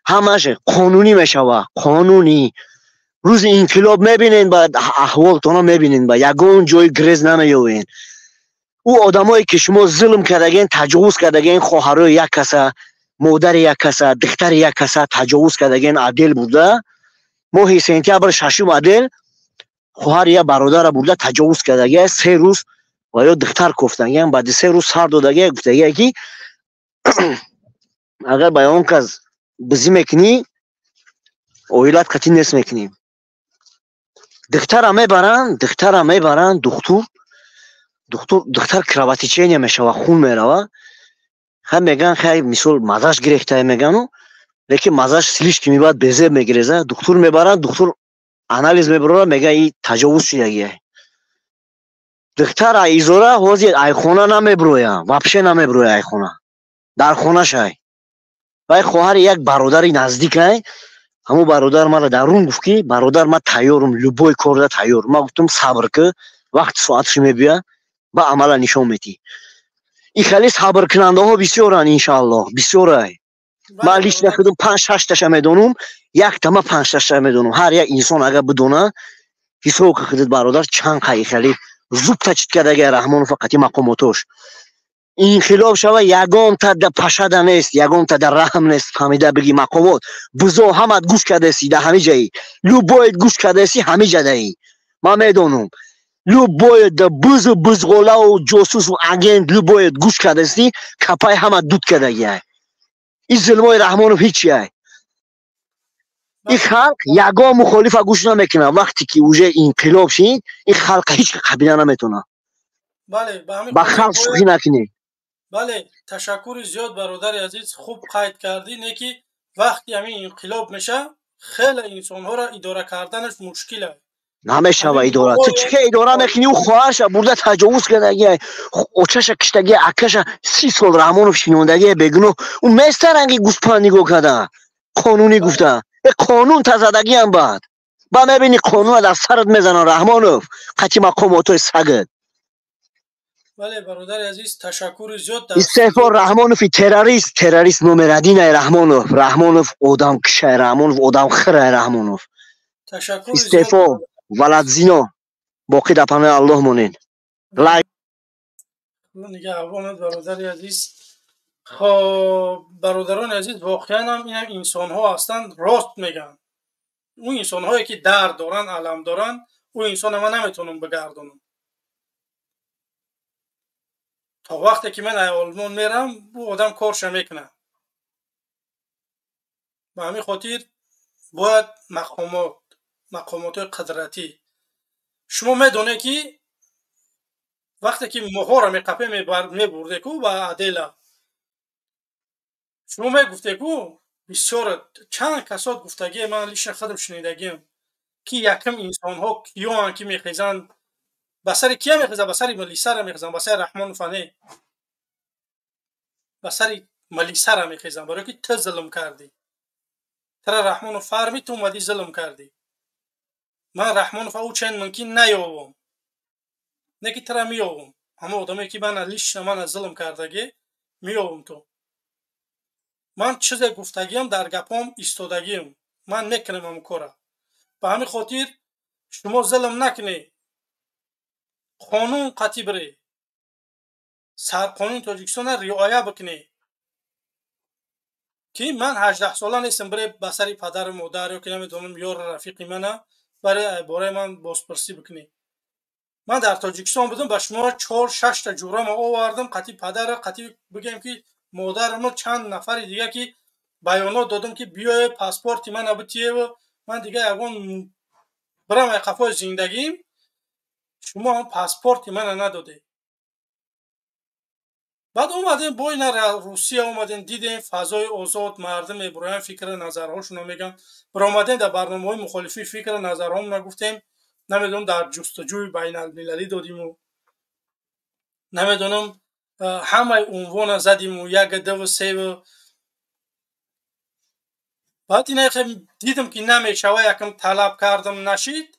همش قانونی میشوه قانونی. روز انقلاب میبینین بعد احوالتون میبینین با یگون جای گریز نمیوین. او آدمایی که شما ظلم کردگین تجاوز کردگین خواهرای یک کسا مادر یک کسا دختر یک کسا تجاوز کردگین عادل بوده ماهی سپتامبر 6 مدل خواهر یا برادر برده تجاوز کرده 3 روز و یا دختر کوفتن بعد 3 روز سر داده گفته که اگر بیان کس بزی میکنی اویلات قطعی نیست میکنیم دختر هم میبرن دختر کراواتیچینی میشه و خون میروه خیلی میگن خیلی مثال مزاش گرفته میگن لیکن مزاش سلیش که میباد بزه میگریزه دکتر میبرن دکتر انالیز میبره میگه این تجاوز شدگیه دختر ایزوره حوزی ایخونه نمیبرویه وابشه نمیبرویه ایخونه در خونه شای و خواهر یک برادری نزدیک های همو برادر مرا درون گفت که برادر من تیارم لبوی کرده تیار من گفتم صبر که وقت ساعتش میبیه با عمل نشون میدی این خیلی صبر کننده ها بسیارن انشالله بسیاره من لیش نخدم 5-6 تاشا میدونم یک تما 5-6 تاشا میدونم هر یک انسان اگر بدونه حساب خودت برادر چند خیلی زود تچت کرده رحمان فقط مقاماتش این خلاف شوه یگان تا در پشده نیست یگان تا در رحم نیست فهمیده بگی مقامات بزو همت گوش کرده سی در همه جایی لو باید گوش کرده سی همه جایی من میدونم لو باید بزغوله و جاسوس و اگنت لو باید گوش کرده سی کپای همت دود کرده گیه این ظلمای رحمانو هیچی های این خلق یگان مخالف گوش نمیکنه وقتی که اوجه انقلاب شید این خلق هیچ قبیله نمیتونه بله با خلق شوخی نکنی بله تشکر زیاد برادر عزیز خوب قید کردی نه که وقتی همین انقلاب میشه خیلی انسان ها را اداره کردنش مشکله نمیشه و اداره تو چه اداره میکنی او خواهرش برده تجاوز کرده اوچش کشتگی اکش 30 سال رحمانو شینوندگی بگنو اون مسترنگی گوسپندی گو کرده قانونی گفته قانون تزدگی هم بعد با میبینی قانون در سرت میزنن رحمانو قطی مقاماتوی سگت بله برادر عزیز تشکر زیاد استعفا رحمانوف تروریست نمره دینه رحمانوف آدم کشه رحمانوف آدم خره رحمانوف تشکر استعفا ولد زینا باقی در پناه الله مونین لایک نگهبانت برادر عزیز خب برادران عزیز واقعا هم این انسان ها هستند راست میگن اون انسان هایی که درد دارن علم دارن اون انسان من نمیتونم بگردونم تا وقتی که من آلمان میرم او آدم کارش میکنه به همین خاطر باید مقامات قدرتی شما میدونه که وقتی که ماها را میقپه میبرده که با عدیله شما میگفته که بسیار چند کسات گفتگی من لیش خودم شنیدگیم که یکم انسان ها کیان که میخیزن بسر کیا میخیزن بسر ملیسه را میخیزن بسر رحمان فنی بسر ملیسه را میخیزن برای که تو ظلم کردی ترا رحمان فرمی تو اومدی ظلم کردی من رحمان فاو چند ممکن نیاوم نه که ترا میاوم همه آدمی که من لیش من ظلم کردگی میاوم تو من چیز گفتگیم در گپام ایستادگیم من میکنم هم کارا به همین خاطر شما ظلم نکنی قانون قطعی بری سر قانون تاجیکستان رعایت بکنی که من 18 ساله نیستم برای بسری پدر مادر یا که نمیدونم یار رفیقی منه برای من بازپرسی بکنی من در تاجیکستان بودم به شما 4-6 تا جورم آوردم قطعی پدر قطعی بگم که مادرم چند نفر دیگه که بیانات دادم که بیای پاسپورت من ابتیه و من دیگه اون برام قفای زندگیم شما پاسپورت من نداده بعد اومدیم با این روسیه اومدیم دیدیم فضای آزاد مردم میبرن فکر نظرهاشون میگن برآمدیم در برنامه‌های مخالفی فکر نظرهامون نگفتیم نمیدونم در جستجوی بین المللی دادیم و نمیدونم همه عنوان زدیم و یک دو سه و بعد اینه دیدم که نمیشه و یکم طلب کردم نشید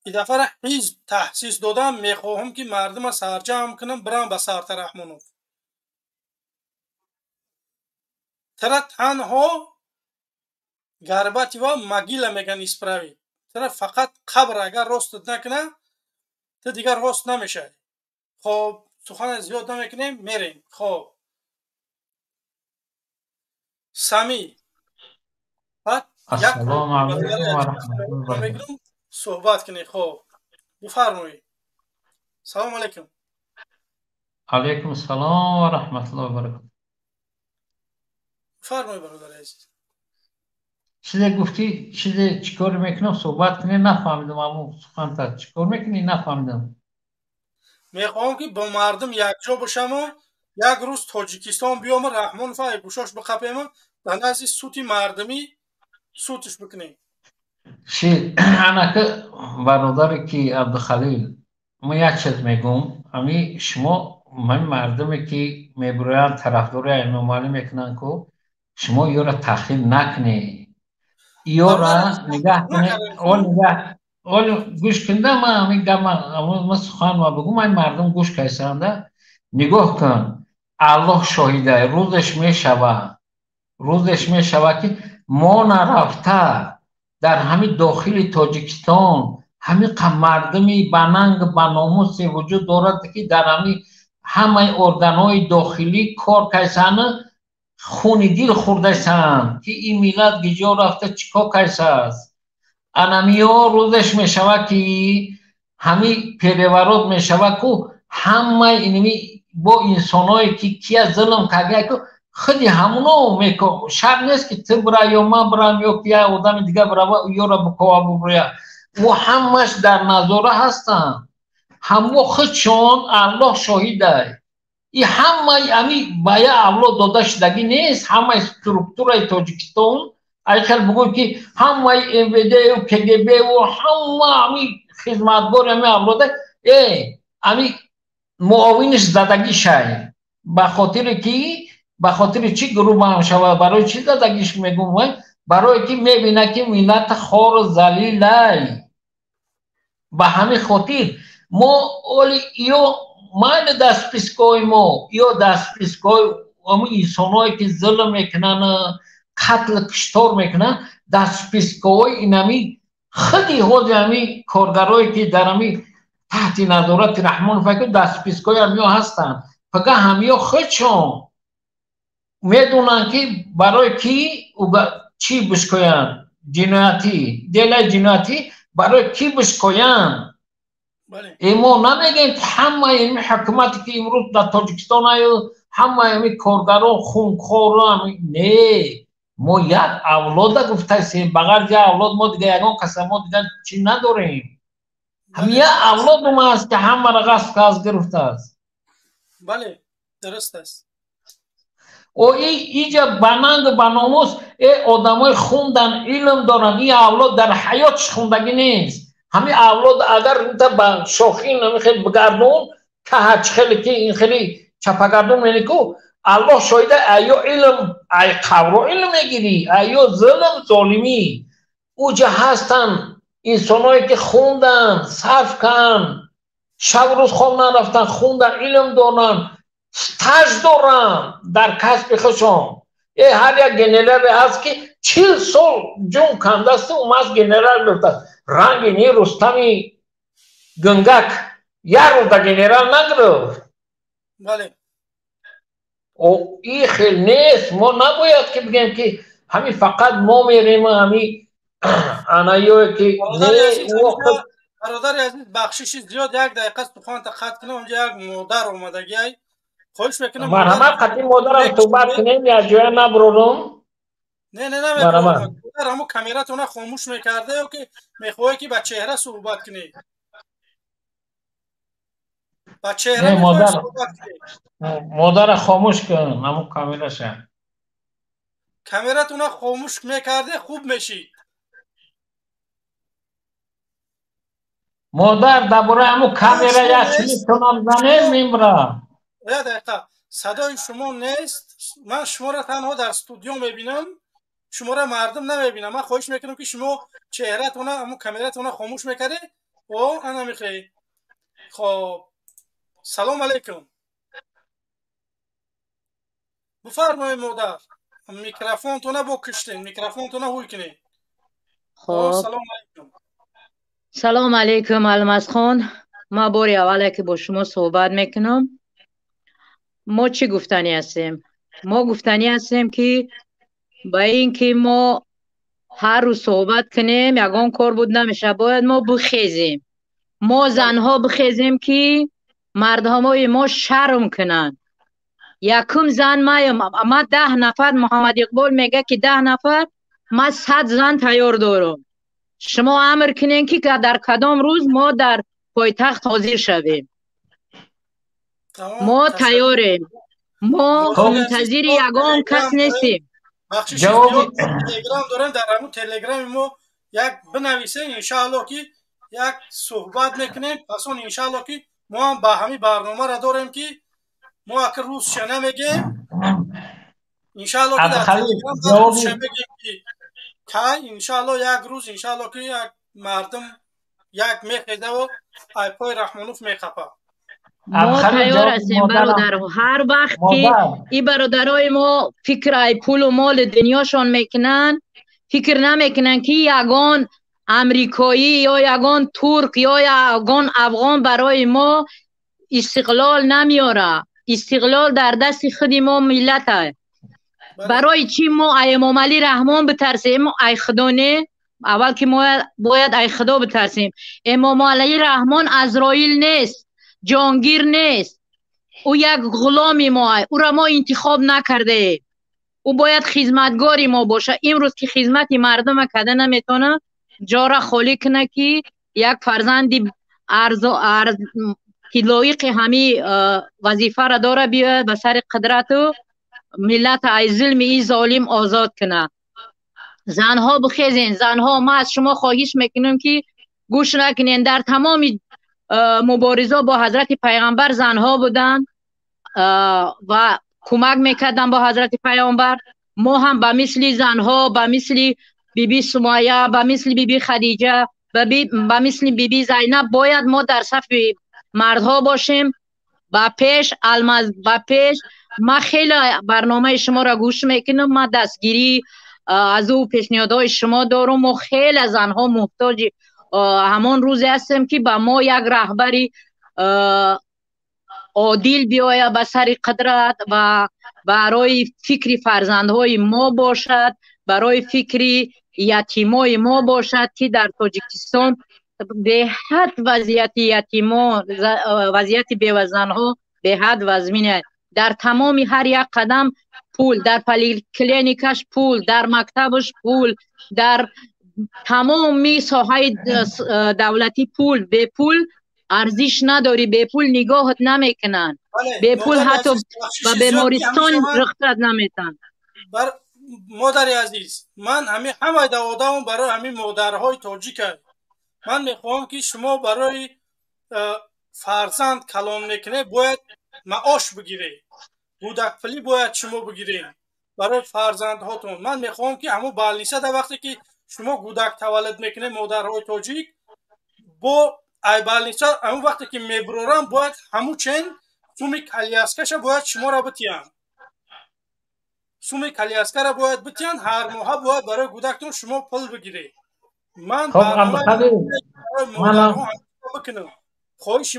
این دفعه حزب تحسیس دادم میخواهم که مردم سرجم کنم برام به سرت رحمانوف ترا تنها گربتی و مگیل میگن اسپراوی ترا فقط قبر اگر راست نکنه تو دیگر راست نمیشه خب سخن زیاد نمیکنیم میریم خب سمی بعد السلام علیکم و رحمت الله و برکاته. صحبت کنی. خب بفرمایید. سلام علیکم. علیکم السلام و رحمت الله و برکاته. بفرمایید برادر عزیز. چیزی گفتی، چیزی چیکار میکنم صحبت کنی نفهمیدم. اما سخن تا چیکار میکنی نفهمیدم. میخوام که با مردم یک جا باشم و یک روز تاجیکستان بیام رحمان فای گوشاش بخپیم و نزد صوتی مردمی صوتش بکنی. چی انا که برادر کی عبدالخلیل ما یک چیز میگم. امی شما من مردمی که میبرویان طرفدار امام علی میکنن که شما یا را تخیل نکنی، یا را نگاه کنی. اول گوش کنده ما میگم ما سخن ما بگم. من مردم گوش کیسنده نگاه کن. الله شاهده روزش میشوه که ما نرفته در همین داخل تاجیکستان همین مردمی بننگ بناموس وجود دارد که در همه ارگانهای داخلی کار کیسن خونی دل خورده سن که این ملت گجا رفته چیکار کیسه است. انمیا روزش میشوه که همین پیرورات میشوه که همه اینمی با انسانایی که کیا ظلم کرده که خودی همونو میکنه. شر نیست که تو برای یا من برم یا که آدم دیگه برای یا را بکوه ببریا و همش در نظاره هستن. همو خودشون الله شاهده. این همه امی باید اولاد داده شدگی نیست. همه استرکتورای تاجیکستان ایخل بگوی که همه MVD و KGB و همه امی خدمتگار امی اولاد امی معاونش زدگی شای. بخاطر چی گروه هم شود؟ برای چی زدگیش میگم؟ برای که میبینه که ملت خار و ذلیله. به همین خاطر ما یا مایل دست پیسکای ما یا دست پیسکای امی انسانایی که ظلم میکنن قتل کشتار میکنن دست پیسکای اینمی خودی خود همی کارگرایی که در همی تحت نظارت رحمان فکر دست پیسکای همیا هستن. فقط همیا خودشون میدونن که برای کی چی بشکوین جنایتی دل جنایتی برای کی بشکوین. ایما نمیگن که همه این حکومتی که امروز در تاجیکستان همه این کارگران خونخوار نه. ما یک اولاد گفته سیم بغیر یک اولاد ما دیگه یگان کسی ما دیگه چی نداریم. همین یک اولاد ما است که همه را غصب گرفته است. بله درست است. و اینجا بننگ بناموس آدمای خوندن علم دارن. این اولاد در حیاتش خوندگی نیست. همین اولاد اگر با شاخین نمیخواد بگردون که هچ خیلی که این خیلی چپگردون مینیکو الله شایده ایا علم ای قبر علم میگیری ایا ظلم ظالمی اوجا هستن انسانایی که خوندن صرف کن شب روز خواب نرفتن خوندن علم دارن استاج دارن در کسب خودشون. هر یک گنرال هست که 40 سال جون کنده است و از گنرال گرفته. رنگ نی رستمی گنگک یک رو در گنرال نگرفت. بله. او این خیلی نیست. ما نباید که بگیم که همین فقط ما میریم همین انایوی که برادر عزیز بخشش زیاد یک دقیقه سخن تا خط کنم. اونجا یک مادر اومدگی خواهش میکنم مرحمت خطی مادرم صحبت کنیم یا جویا نبرونم. نه میکنم. همون کامیراتون خاموش میکرده و که میخواه که با چهره صحبت کنی. با چهره میخواه صحبت کنی. مادر خاموش کن همون کامیراشم. کامیراتون خاموش میکرده خوب میشید. مادر درباره همون کامیرا یک چیزی تونم زنه میمرم. یه دقیقه صدای شما نیست. من شما را تنها در استودیو میبینم. شما را مردم نمیبینم. من خواهش میکنم که شما چهرهتون همون کامیراتون خاموش میکرده و انا میخوای. خب سلام علیکم. بفرمایید مادر. میکروفونتون بکشتین. میکروفونتون هوی کنین. خب سلام علیکم. سلام علیکم الماس خان. ما باری اوله که با شما صحبت میکنم. ما چی گفتنی هستیم؟ ما گفتنی هستیم که با این که ما هر روز صحبت کنیم یگان کار بود نمیشه. باید ما بخیزیم، ما زنها بخیزیم که مردهای ما شرم کنن. یکم زن ما 10 نفر، محمد اقبال میگه که 10 نفر، ما 100 زن تیار دارم. شما امر کنین که در کدام روز ما در پایتخت حاضر شویم. ما تیاریم، ما منتظر یگان کس نیستیم. جواب تلگرام دارن، در همون تلگرام ما یک بنویسین انشاءالله که یک صحبت میکنیم. پس اون انشاءالله که ما هم با همین برنامه را داریم که ما اگر روز شنه میگیم انشاءالله که در تلگرام روز شنه میگیم که انشاءالله یک روز انشاءالله که یک مردم یک میخیده و ایپای رحمانوف میخپه. ما تیار هستیم برادر. هر وقت که این برادرای ما فکر ای پول و مال دنیاشان میکنن، فکر نمیکنن که یگان امریکایی یا یگان ترک یا یگان افغان برای ما استقلال نمیاره. استقلال در دست خود ما ملت است. برای چی ما ای امام علی رحمان بترسیم؟ ای خدا نه. اول که ما باید ای خدا بترسیم. امام علی رحمان عزرائیل نیست، جانگیر نیست. او یک غلام ما، او را ما انتخاب نکرده. او باید خدمتگاری ما باشه. امروز که خدمت مردم کده نمیتونه، جا را خالی کنه که یک فرزند که لایق همی وظیفه را داره بیاید به سر قدرت و ملت از ظلم ای ظالم آزاد کنه. زنها بخیزین، زنها ما از شما خواهش میکنیم که گوش نکنین. در تمام مبارزه با حضرت پیغمبر زنها بودن و کمک میکردن با حضرت پیغمبر. ما هم به مثل زنها، به مثل بیبی سمیه، به مثل بیبی خدیجه، به مثل بیبی زینب باید ما در صف مردها باشیم. با پیش ما خیلی برنامه شما را گوش میکنم. ما دستگیری از او پیشنهادهای شما دارم و خیلی زنها محتاج همان روزی هستیم که با ما یک رهبری عادل بیاید به سر قدرت و برای فکر فرزندهای ما باشد، برای فکر یتیمای ما باشد که در تاجیکستان به حد وضعیت یتیما، وضعیت بیوزنها به حد وزمینه. در تمام هر یک قدم پول، در کلینیکش پول، در مکتبش پول، در تمام ساحه دولتی پول. به پول ارزش نداری، به پول نگاهت نمیکنن، به پول حتی و بیمارستان رخصت نمیتن. مادر عزیز، من همه دوادام برای همین مادرهای تاجیک، من میخوام که شما برای فرزند کلام میکنه باید معاش بگیره، کودک پلی باید شما بگیره برای فرزندهاتون. من میخوام که همون بالنیسه در وقتی که شما کودک تولد میکنه مادرهای تاجیک، با ای بالنیسه همون وقتی که میبرورن باید همون چند سومی کلیاسکش باید شما را بتیان، سومی کلیاسکه را باید بتیان. هر ماه باید برای کودکتون شما پول بگیره. من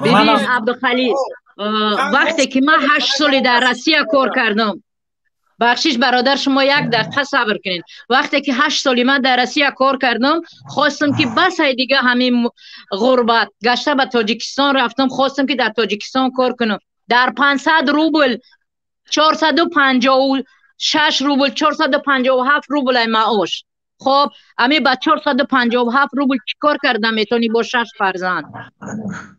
ببین عبدالخلیق، وقتی که من 8 سال در روسیه کار کردم، بخشش برادر شما یک دقیقه صبر کنین. وقتی که 8 سال من در روسیه کار کردم، خواستم که بس دیگه همین غربت گشته به تاجیکستان رفتم، خواستم که در تاجیکستان کار کنم. در 500 روبل 456 روبل 457 روبل معاش. خب امی با 457 روبل چیکار کردم میتونی با 6 فرزند؟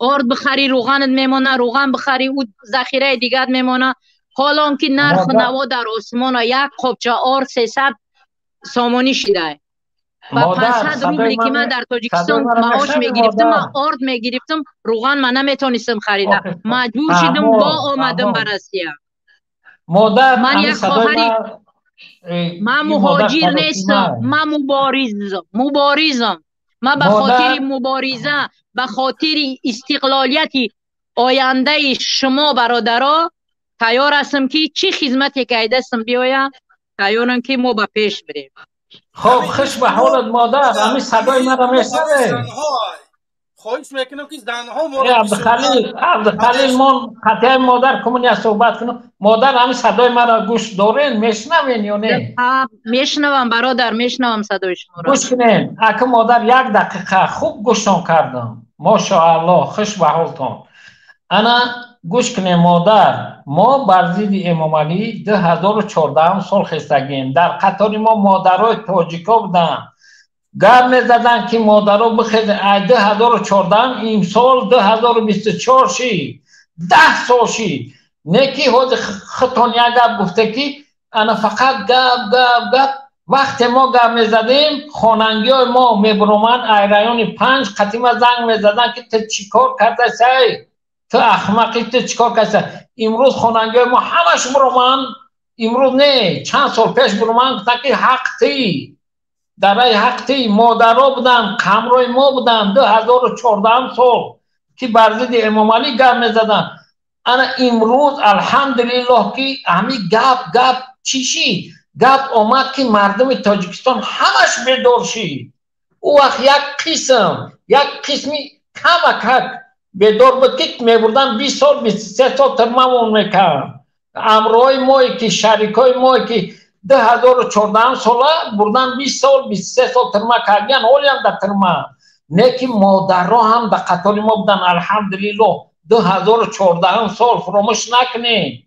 آرد بخری روغنت میمونه، روغن بخری او ذخیره دیگر میمونه. حالا که نرخ نوا در آسمان یک قبچه آرد 300 سامانی شده. با 500 روبلی که من در تاجیکستان معاش میگرفتم، من آرد میگرفتم، روغن من نمیتونستم خریدم، مجبور شدم با آمدم به روسیه. من یک خواهری، من مهاجر نیستم، من مبارزم. من به خاطر مبارزه، به خاطر استقلالیت آینده شما برادرها تیار هستم که چی خدمتی که دستم بیاید، تیارم که ما به پیش بریم. خب خوش به حالت مادر، همین صدای من را میشنوه. خواهش میکنم که زنها ما عبدالخلیل ما قطعه مادر کمونی صحبت کنم. مادر همین صدای مرا گوش دارین میشنوین یا نه؟ میشنوم برادر، میشنوم صدای شما را. گوش کنین. اگه مادر 1 دقیقه خوب گوشتون کردم. ماشاءالله خوش به حالتون. انا گوش کنین مادر، ما بر ضد امام علی 2014 سال خستگیم. در قطار ما مادرای تاجیکا بودن، گرم میزدن که مادرها بخیزن. 2014 این سال 2024 شی 10 سال شی نکی خود خطان یک گپ گفته که انا فقط گپ وقت ما گپ میزدیم خواننگی های ما میبرومن ایرایان 5 قطیمه زنگ میزدن که تو چی کار کرده سای، تو احمقی، تو چی کار کرده. امروز خواننگی های ما همش برومن، امروز نه چند سال پیش برومن که حق تی در ای حقی مادرها بودن، کمرای ما بودن 2014 سال که بر ضد امام علی گپ میزدن. انا امروز الحمدلله که همین گپ چی شی؟ گپ آمد که مردم تاجیکستان همش بیدار شی. او وقت یک قسمی کمک بیدار بود که میبردن 20 سال 23 سال ترممون میکرد. امرای مایی که شریکای مایی که 2014 ساله بردن 20 سال 23 سال ترمه کردن، اولی هم در ترمه. نه که مادرها هم در قطار ما بودن. الحمدلله 2014 سال فراموش نکنین.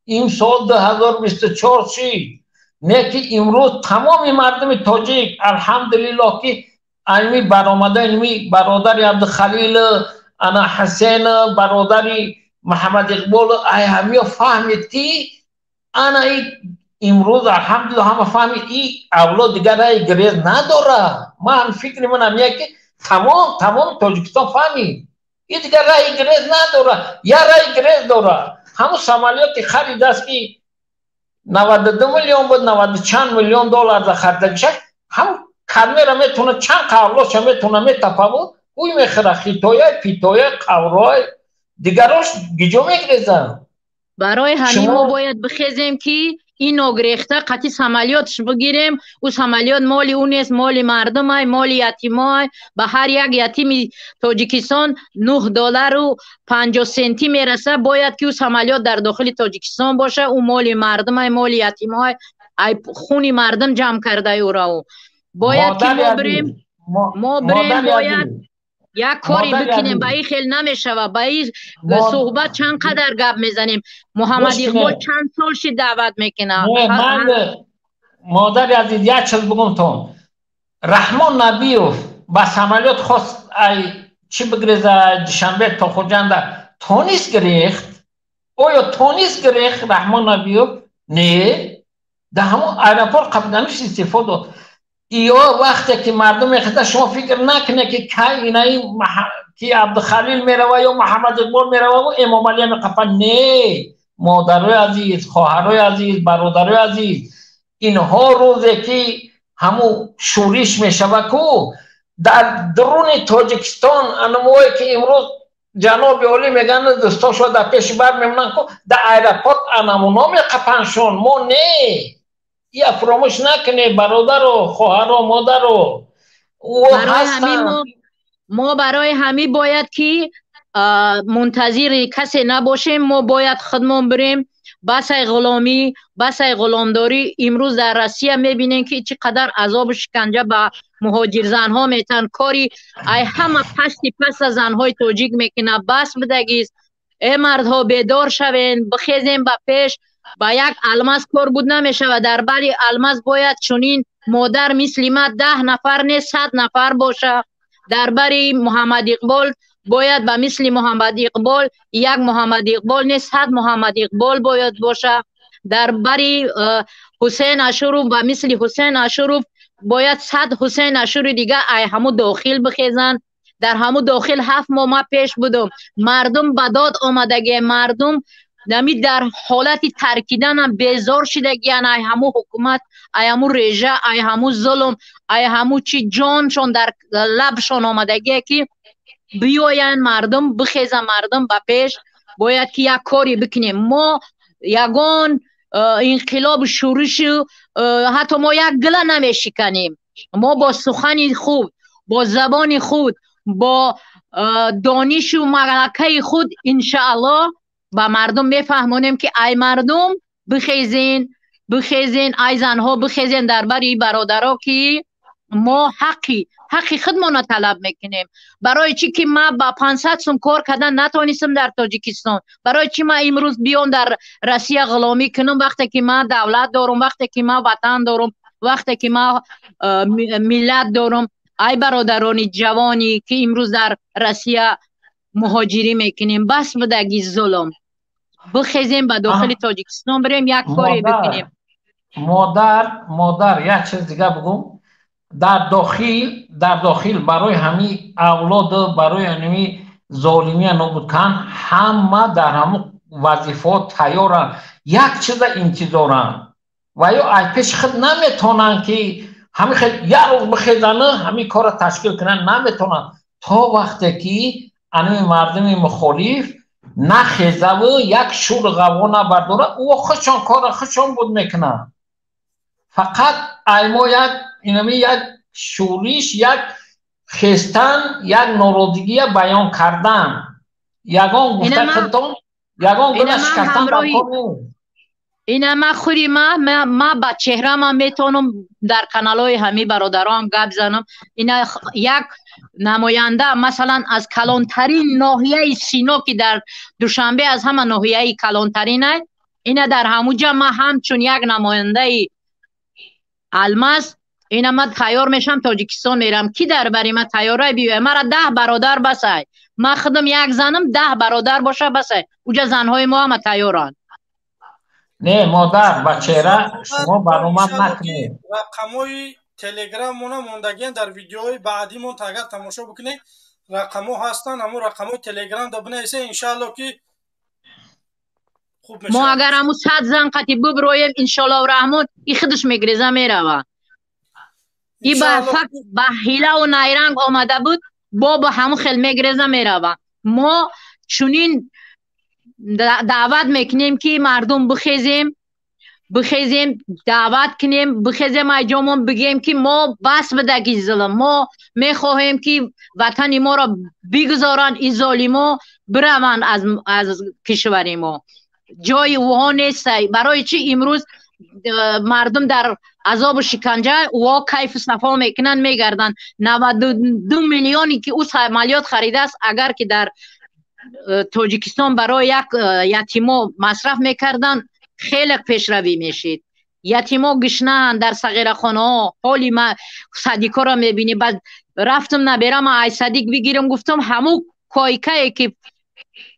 این سال 2024 شی. نه که امروز تمام مردم تاجیک الحمدلله که علمی برآمده، علمی برادر عبدالخلیل، انا حسین، برادر محمد اقبال، همه فهمید که انا امروز الحمدلله همه فهمید این اولاد دیگر رای گریز نداره. من فکر منم که تمام تاجیکستان فهمید این دیگر رای گریز نداره، یا رای گریز داره. همون سامالیات خرید است که 92 میلیون بود، 90 چند میلیون دلار در خرید شد. هم کلمه را میتونه چند قبلش میتونه میتفاوت اوی میخره خیتوی پیتوی قورای دیگراش گیجو میگریزن. برای همین ما باید بخیزیم که این ناگریخته قطعی سمالیاتش بگیریم. او سمالیات مالی اون نیست، مالی مردم های، مالی یتیم های. به هر یک یتیم تاجیکستان $9.50 میرسه. باید که او سمالیات در داخل تاجیکستان باشه. او مالی مردم های، مالی یتیم های، خونی مردم جمع کرده او را. باید که ما بریم باید یک کاری بکنیم. به این خیلی نمیشه. به این صحبت چند قدر گپ میزنیم. محمد اقبال چند سال شد دعوت میکنه. من مادر عزیز یک چیز بگم تون. رحمان نبیوف با سمالیات خواست چی بگریزه دوشنبه تا خوجنده تونیس گریخت. یا تونیس گریخت رحمان نبیوف؟ نه، در همون ایرپورت قبلنش استفاده. یا وقتی که مردم میخواد شما فکر نکنه که اینایی که عبدالخلیل میروه یا محمد اقبال میروه و امام علی میقفن. نه، مادرای عزیز، خواهرای عزیز، برادرای عزیز، اینها روزی که همو شورش میشوه کو در درون تاجیکستان انموی که امروز جناب عالی میگن دوستاشو در پیش بر میمونن کو در ایرپورت انمونا میقفنشون. ما نه، یا فراموش نکنه برادر و خواهر و مادر و ما برای همین باید که منتظر کسی نباشیم. ما باید خودمون بریم. بس غلامی، بس غلامداری. امروز در روسیه میبینین که چقدر عذاب شکنجه به مهاجر زنها میتن. کاری ای همه پس زنهای تاجیک میکنه. بس بدگیست. ای مردها بیدار شوین، بخیزیم به پیش. با یک الماس کار بود نمیشه و در بری الماس باید چونین مادر مثل ما 10 نفر نه 100 نفر باشه. در بری محمد اقبال باید به مثل محمد اقبال یک محمد اقبال نه 100 محمد اقبال باید باشه. در بری حسین اشرف به مثل حسین اشرف باید 100 حسین اشرف دیگه ای همو داخل بخیزن. در همو داخل 7 ماه ما پیش بودم. مردم بداد آمدگی مردم نمی در حالت ترکیدن هم بیزار شدگیان. ای همو حکومت، ای همو رژه، ای همو ظلم، ای همو چی جانشون در لبشون آمدگی که بیاین مردم بخیزن. مردم به پیش باید که یک کاری بکنیم. ما یگان انقلاب شورش حتی ما یک گله نمی شکنیم. ما با سخن خود، با زبان خود، با دانش و ملکه خود انشاءالله به مردم میفهمونیم که ای مردم بخیزین ای زنها بخیزین در بری برادرها که ما حقی خودمون طلب میکنیم. برای چی که ما با 500 سوم کار کردن نتونستم در تاجیکستان، برای چی ما امروز بیام در روسیه غلامی کنم وقتی که ما دولت دارم، وقتی که ما وطن دارم، وقتی که ما ملت دارم. ای برادران جوانی که امروز در روسیه مهاجری میکنیم، بس بدگی ظلم، بخیزیم به داخل تاجیکستان بریم یک کاری بکنیم. مادر یک چیز دیگه بگم، در داخل برای همین اولاد، برای همین ظالمی نابود کن، همه در همون وظیفات تیارن، یک چیز انتظارن و یا ای پیش خود نمیتونن که همین خیلی یک روز بخیزنه همین کار تشکیل کنن، نمیتونن تا وقتی که همین مردم مخالف نخیزه و یک شور غوا نبرداره او خودشان کار خودشان بود میکنن. فقط ایما یک شوریش، یک خیستن، یک نارودگی بیان کردن، یگان گفته خودتون، یگان گفته شکستن در کار. اینا ما خوری ما با چهره ما میتونم در کانال های همی برادرام گپ زنم. اینا یک نماینده مثلا از کلانترین ناحیه سینا که در دوشنبه از همه ناحیه کلانترینه، اینا در همونجا ما همچون یک نماینده الماس اینا ما تیار میشم تاجیکستان میرم. کی در بری ما تیاره بیوه؟ مرا 10 برادر بسه، ما خودم یک زنم 10 برادر باشه بسه، اوجا زنهای ما هم تیارن. نه مادر بچه‌ره شما برنامه نکنید. رقمای تلگرام مون موندگین در ویدیوهای بعدی مون اگر تماشا بکنید رقم‌ها هستن، همون رقمای تلگرام دبنه ایسه انشالله که خوب میشه. ما اگر همون 100 زن قطی ببرویم انشالله و رحمون ای خودش میگریزه میروه. ای با حیله و نیرنگ آمده بود با همون خیل میگریزه میروه. ما چونین دعوت میکنیم که مردم بخیزیم دعوت کنیم، بخیزیم ایجامون بگیم که ما بس بدگی ظلم، ما میخواهیم که وطن ما را بگذارن، ای ظالما برون از کشور ما، جای اوها نیست. برای چی امروز مردم در عذاب و شکنجه اوها کیف صفا میکنن میگردن. 92 میلیونی که او عملیات خریده است اگر که در تاجیکستان برای یک یتیما مصرف میکردن خیلی پیشروی میشید. یتیما گشنه در صغیر خانه ها، حالی ما صدیقا را میبینی. بعد رفتم نبیرم ای صدیق بگیرم، گفتم همو کایکه که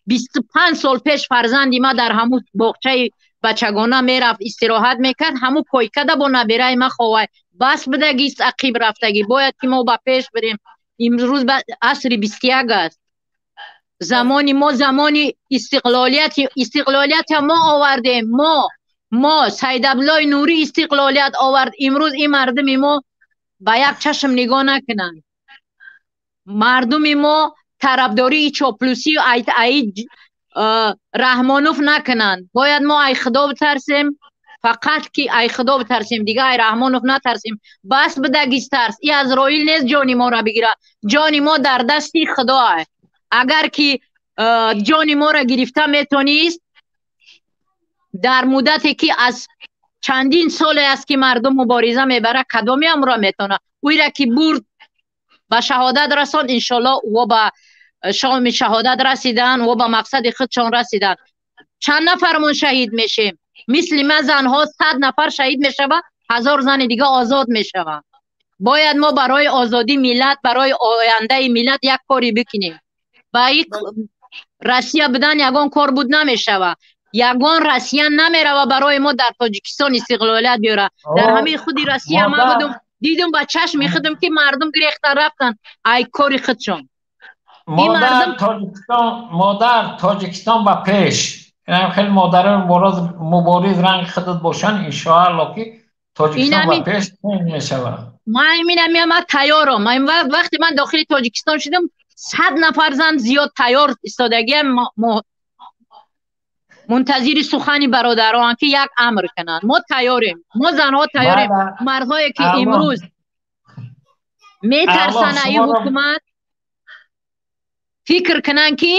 25 سال پیش فرزندی ما در همو باغچه بچگانه میرفت استراحت میکرد، همو کایکه دا با نبیره ما خواه بس بدگیست عقیب رفتگی. باید که ما با پیش بریم. امروز عصر 21 است، زمانی ما زمانی استقلالیت ما آوردیم. ما سید عبدالله نوری استقلالیت آورد. امروز این مردم ما با یک چشم نگاه نکنن. مردم ما طرفداری چاپلوسی و رحمانوف نکنن. باید ما ای خدا بترسیم، فقط که ای خدا بترسیم، دیگه ای رحمانوف نترسیم. بس بدگیست ترس. ای عزرائیل نیست جانی ما را بگیره، جانی ما در دستی خدا ہے. اگر که جانی ما را گرفته میتونیست در مدتی که از چندین سال است که مردم مبارزه میبره کدامی هم را میتونه اوی را که برد به شهادت رسان. انشالله و به شام شهادت رسیدن و به مقصد خودشان رسیدن. چند نفرمون شهید میشیم؟ مثل ما زنها 100 نفر شهید میشوه، 1000 زن دیگه آزاد میشوه. باید ما برای آزادی ملت، برای آینده ملت یک کاری بکنیم. با یک روسیه بدن یگان کار بود نمیشوه. یگان روسیه نمیره و برای ما در تاجیکستان استقلالیت بیاره. در همه خودی روسیه ما بودم دیدم با چشم خودم که مردم گریخته رفتن ای کاری خودشون. مادر تاجیکستان با پیش خیلی مادر مبارز رنگ خودت باشن انشاءالله که تاجیکستان با پیش میشوه. من تیارم. وقتی من داخل تاجیکستان شدم 100 نفر زن زیاد تیار استادگی منتظر سخنی برادران که یک امر کنند. ما تیاریم، ما زنها تیاریم. مردهایی که امروز میترسن ای حکومت، فکر کنن که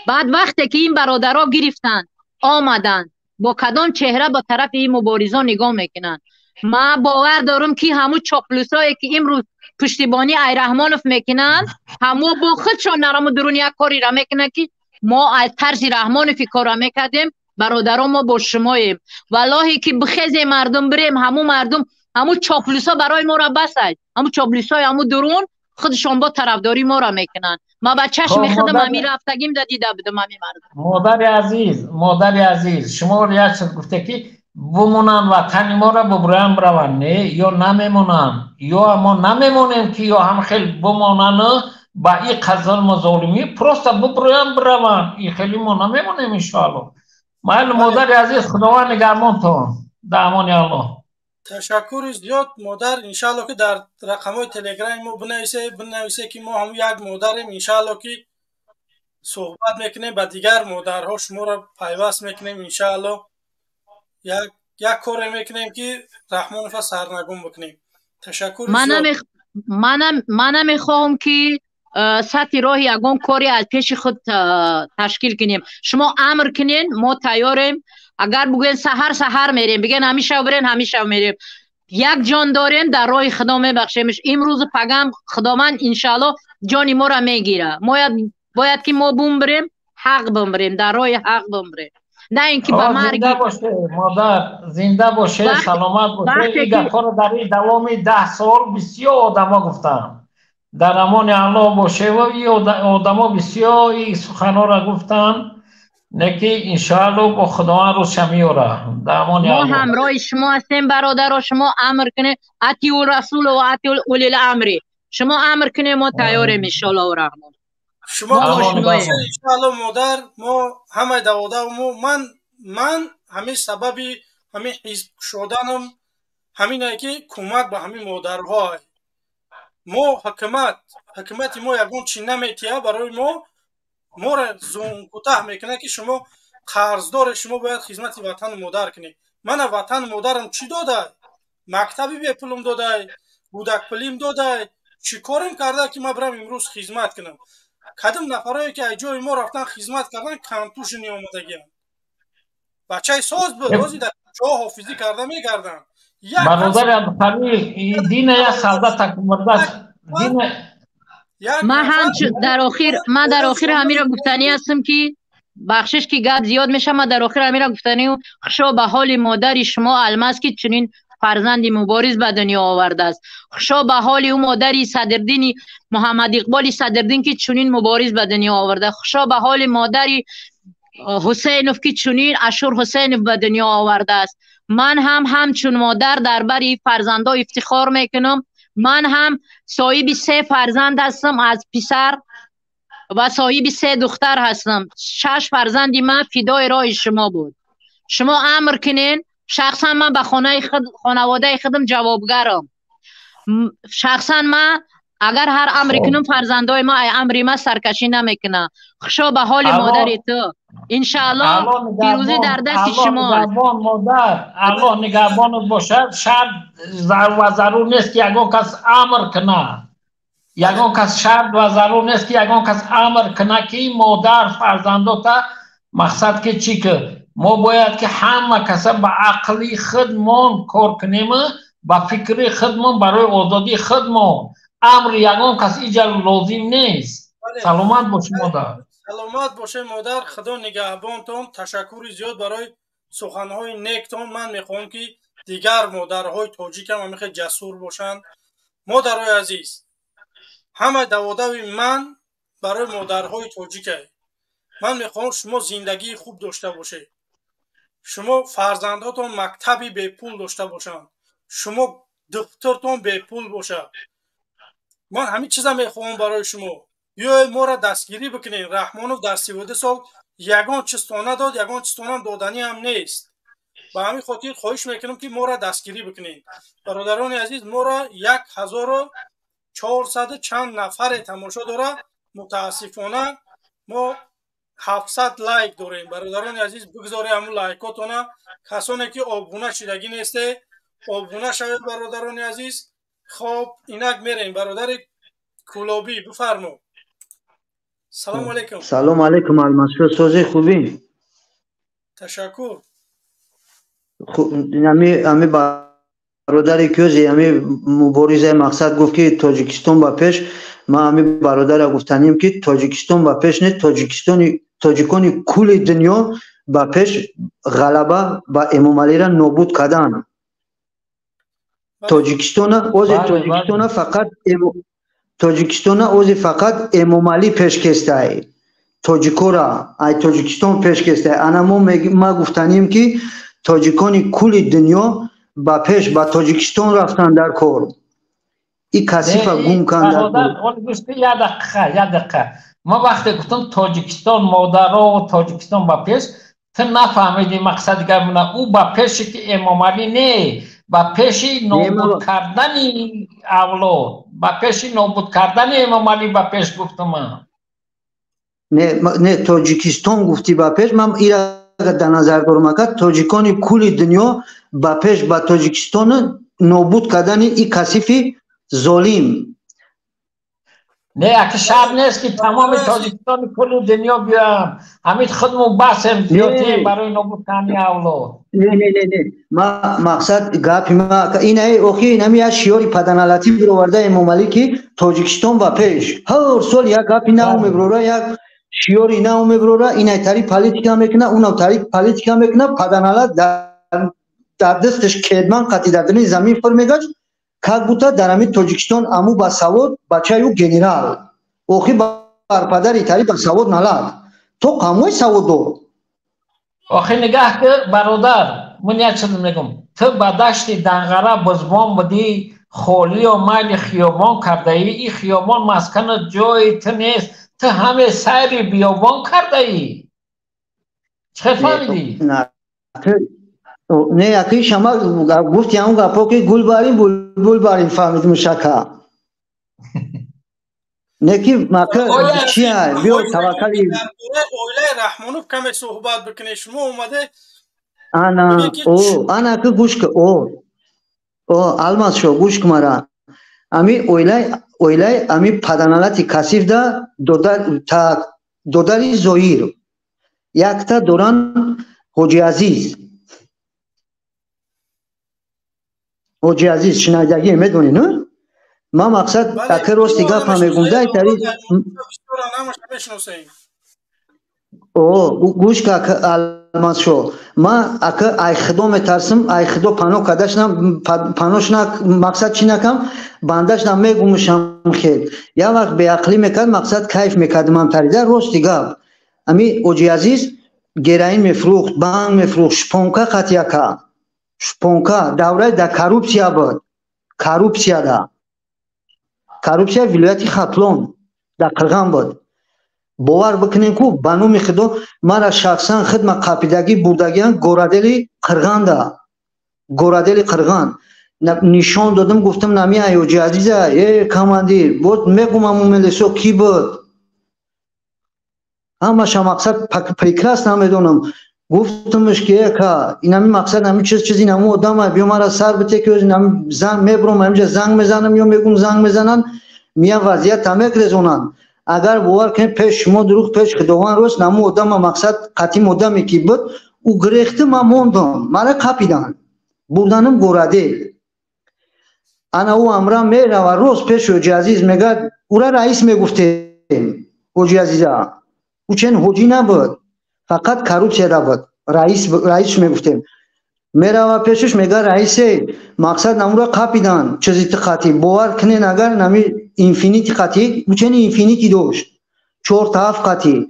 بعد وقتی که این برادرها گرفتن آمدن با کدام چهره به طرف این مبارزان نگاه میکنن. ما باور دارم که همو چاپلوسایی که امروز پشتیبانی ای رحمانوف میکنن همو با خودشان نرم درون یک کاری را میکنن که ما از طرز رحمانوف کار را میکردیم. برادرها ما با شماییم والله که بخیز مردم بریم همو مردم همو چاپلوسا برای ما را بسید. همو چاپلوسای همو درون خودشان با طرفداری ما را میکنن. ما با چشم خودم همی رفتگیم دیده بودم همی مردم. مادر عزیز شما ریاض شد گفته که بمونن وطن ما را ببرن برون نه یا نمیمونن یا ما نمیمونیم که یا هم خیلی بمونن با این قضل مظالمی پروستا ببرن برون این خیلی ما نمیمونیم انشاءالله. مادر عزیز خداوند نگهبانتون در امان الله. تشکر زیاد مادر. انشالله که در رقم‌های تلگرام ما بنویسه که ما هم یک مادریم. انشالله که صحبت میکنیم با دیگر مادرها شما را پیوست میکنیم. انشالله یک کار میکنیم که رحمانوف سرنگون بکنیم. تشکر زیاد. من نمیخواهم که سطح راه یگان کاری از پیش خود تشکیل کنیم. شما امر کنین ما تیاریم. اگر بگوین سحر میریم بگین همیشه برین همیشه میریم. یک جان دارین در راه خدا میبخشیمش. امروز پگم خداوند انشالله جانی ما را میگیره. باید که ما بریم حق بریم در راه حق بریم نه اینکه به مرگ. زنده باشه مادر زنده باشه سلامت باشه. این گفت در این دوام 10 سال بسیار آدما گفتن در امان الله باشه و این آدما بسیار این سخنا را گفتن نکی انشاءالله با خداوند رو شمیاره در امان الله. ما همراه شما هستیم برادر. شما امر کنه اطیعوا الرسول و اطیعوا اولی الامر. شما امر کنه ما تیاریم انشاءالله و رحمان. شما انشاءالله مادر. ما همه دواده و من همین سببی همین حزب شدنم همینه که کمک به همین مادرها. ما حکمت ما یگون چی نمیتیه برای ما را زون کوتاه میکنه که شما قرضدار شما باید خدمت وطن مادر کنی. من وطن مادرم چی داده؟ مکتبی به پولم داده، بودک پولیم داده، چی کارم کرده که ما برم امروز خدمت کنم؟ کدام نفرایی که جای ما رفتن خدمت کردن کانتوش نیامدگی بچه ساز بود روزی در جا حافظی کرده میگردن. برادر عبدالقوی دین یا سازه تکمرده دین. من در آخر همین را گفتنی هستم که بخشش که گپ زیاد میشه. من در آخر همین را گفتنی خشا به حال مادر شما الماس که چنین فرزند مبارز به دنیا آورده است. خشا به حال او مادری صدردین محمد اقبال صدردین که چنین مبارز به دنیا آورده. خشا به حال مادری حسینوف که چنین اشور حسینوف به دنیا آورده است. من همچون مادر در بری فرزندا افتخار میکنم. من هم صاحب 3 فرزند هستم از پسر و صاحب 3 دختر هستم. 6 فرزندی من فدای راه شما بود. شما امر کنین. شخصا من به خانواده خودم جوابگرم. شخصا من اگر هر امر کنم فرزندای ما امر ما سرکشی نمیکنه. خشا به حال مادر تو انشاءالله پیروزی در دست شما. الله نگهبان باشد. شرط و ضرور نیست که یگان کس امر کنه. یگان کس شرط و ضرور نیست که یگان کس امر کنه که مادر فرزنداتا مقصد که چی که ما باید که همه کسا با عقلی خودمان کار کنیم با فکری خودمان برای آزادی خودمان. امر یگان کس اینجا لازم نیست. سلامت باشه مادر. سلامت باشه مادر. خدا نگهبانتون. تشکر زیاد برای سخنهای نیکتون. من میخوام که دیگر مادرهای تاجیک هم خیلی جسور باشند. مادرهای عزیز همه دواده من برای مادرهای تاجیکه. من میخوام شما زندگی خوب داشته باشه. شما فرزنداتون مکتبی به پول داشته باشن. شما دخترتون به پول باشه. من همین چیزا میخوام برای شما. یا ما را دستگیری بکنین. رحمانوف در 32 سال یگان چستانه داد، یگان چستانه دادنی هم نیست. با همین خاطر خواهش میکنم که ما را دستگیری بکنین. برادران عزیز ما را 1400 چند نفر تماشا داره. متاسفانه ما 700 لایک داریم. برادران عزیز بگذارید همون لایکاتونه. کسانی که آبگونه شدگی نیسته آبگونه شوید برادران عزیز. خب اینک میریم. برادر کلابی بفرمو. سلام علیکم. سلام علیکم المسعود سوزی خوبی؟ تشکر. امی برادر کیوزی امی مبارزه مقصد گفت که تاجیکستان با پیش. ما امی برادر گفتنیم که تاجیکستان با پیش نه، تاجیکانی کل دنیا با پیش غلبه با امام علی را نابود کردن. تاجیکستان فقط امام علی پیش کشته. تاجیکورا ای تاجیکستان پیش کشته. انا ما گفتنیم که تاجیکانی کل دنیا با پیش با تاجیکستان رفتن در کار. این کثیف گم کردن. یه دقیقه ما وقتی گفتم تاجیکستان مادرها و تاجیکستان با پیش، تو نفهمیدی مقصد گفتم او با پیش که امام علی نه، با پیش نابود کردن اولاد، با پیش نابود کردن امام علی با پیش گفتم. نه تاجیکستان گفتی با پیش. من ایرا در نظر دارم که تاجیکانی کل دنیا با پیش با تاجیکستان نابود کردن این کثیف ظالم. نه اگه شب نیست که تمام تاجیکستان کل دنیا بیان همین خودمون بحثم زیادیم برای نابود کردن اولاد. نه ما مقصد گپ ما اینه اوکی نمی شیاری پدنالاتی برآورده امام علی که تاجیکستان با پیش هر سال یک گپی نام برورا یک شیاری نام برورا اینه تاری پالیتیکا میکنه اونم تاری پالیتیکا میکنه پدنالات در دستش کدمان قطعی در دنی زمین پر میگاش как будто در همین تاجیکستان امو با سواد بچه یو گنرال اوخی بر پدری تاری با سواد نلاد تو قاموی سواد دو آخه نگاه که برادر من یک چیز میگم تو با دشت دنغره بزبان بودی خالی و مایل خیابان کرده ای این خیابان مسکن جای تو نیست تو همه سیر بیابان کرده ای چه فهمیدی؟ نه یکی شما گفتی همون گپا که گل باریم بلبل باریم فهمیدیم شکا نه که مکه چیه بیو توکلی اوله رحمانوف کمی صحبت بکنه شما اومده انا که گوش که الماس شو گوش که مرا امی اوله امی پدنالاتی کسیف ده دوداری زویر یک تا دوران حاجی عزیز حاجی عزیز شنیدگی میدونی نه؟ ما مقصد اکر راستی گپ میگم ده تاری گوش که الماس شو ما اکر ای خدا میترسم ای خدا پناه کدشنم پناهش مقصد چی نکم بندش نمیگمشم خیل یا وقت به عقلی میکرد مقصد کیف میکرد من تریده راستی گپ امی حاجی عزیز گراین میفروخت بانک میفروخت شپونکا قطیاکا شپونکا دوره در کروپسیا بود کروپسیا ده کروپسیا ولایت خپلون در قرغان بود باور بکنین کو بانو خدا مرا شخصا خدمت قاپیدگی بودگیان گورادلی قرغان ده گورادلی قرغان نشان دادم گفتم نمی حاجی عزیزه ای کماندیر بود میگم ملسو کی بود اما شما مقصد پیکراست نمیدونم گفتمش که اینمی مقصد همین چیزی نمو آدم بیو مرا سر بته که زنگ میبرم همینجا زنگ میزنم یا میگم زنگ میزنن میان وضعیت تمیک رزونن اگر باور کنید پیش شما دروغ پیش خداوند روز نمو آدم مقصد قطعی مدامی که بود او گریخته ما موندم مرا کپیدن بردنم گوراده انا او امرم میره و روز پیش حاجی عزیز میگه او را رئیس میگفتیم حاجی عزیزه او چند حاجی نبود فقط کروپسیا بود رئیس میگفتیم میره و پیشش میگه رئیسه مقصد نمو را کپیدن چیزی قطعی باور کنین اگر نمی اینفینیتی قطعی او چند اینفینیتی داشت 4 تا 7 قطعی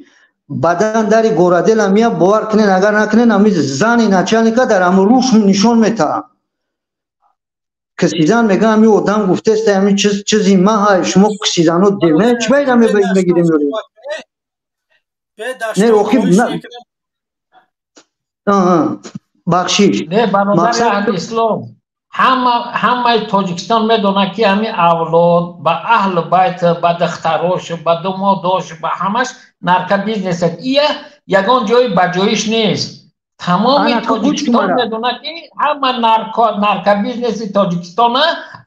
بدن در گورادل همیا باور کنین اگر نکنین همی زنی نچلنکا در همون روش نشان میتا کسی زن میگه همی آدم گفته است همی چیزی ما های شما کسی زنو دیمه چه باید همی بگیریم نه اوکی بخشیش نه برادر اهل اسلام همه تاجیکستان میدونه که همین اولاد با اهل بیت با دختراش با داماداش با همش نرکه بیزنس یگان جای بجایش نیست تمام تاجیکستان میدونه که همه نرکه بیزنس تاجیکستان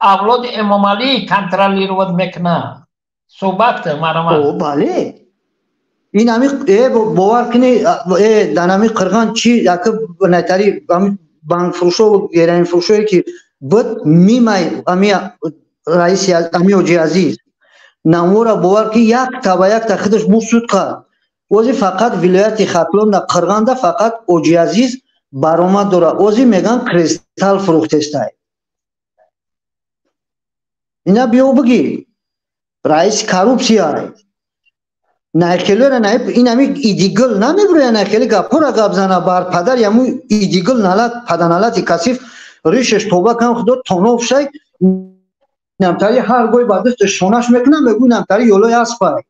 اولاد امام علی کنترلی رو میکنه صحبت که مرمه بله این همی باور کنی دنمی قرغان چی یک نتاری همی بانک فروشو و گرین فروشوی که بود میمای همی رئیس همی اوجی عزیز نمورا باور که یک تا یک تخیدش مو سود که وزی فقط ولایت ختلون در قرغان ده فقط اوجی عزیز برآمد داره وزی میگن کریستال فروخته است اینا بیو بگی رئیس کاروپسیاره نایخیلی را نایب این همی ایدیگل نمیبره نایخیلی گپورا گبزنه بر پدر یمو ایدیگل نالت پدنالتی کسیف ریشش توبه کن خدا تونوف شای نمتاری هر گوی بعدش شونش میکنم بگو نمتاری یولوی هست پای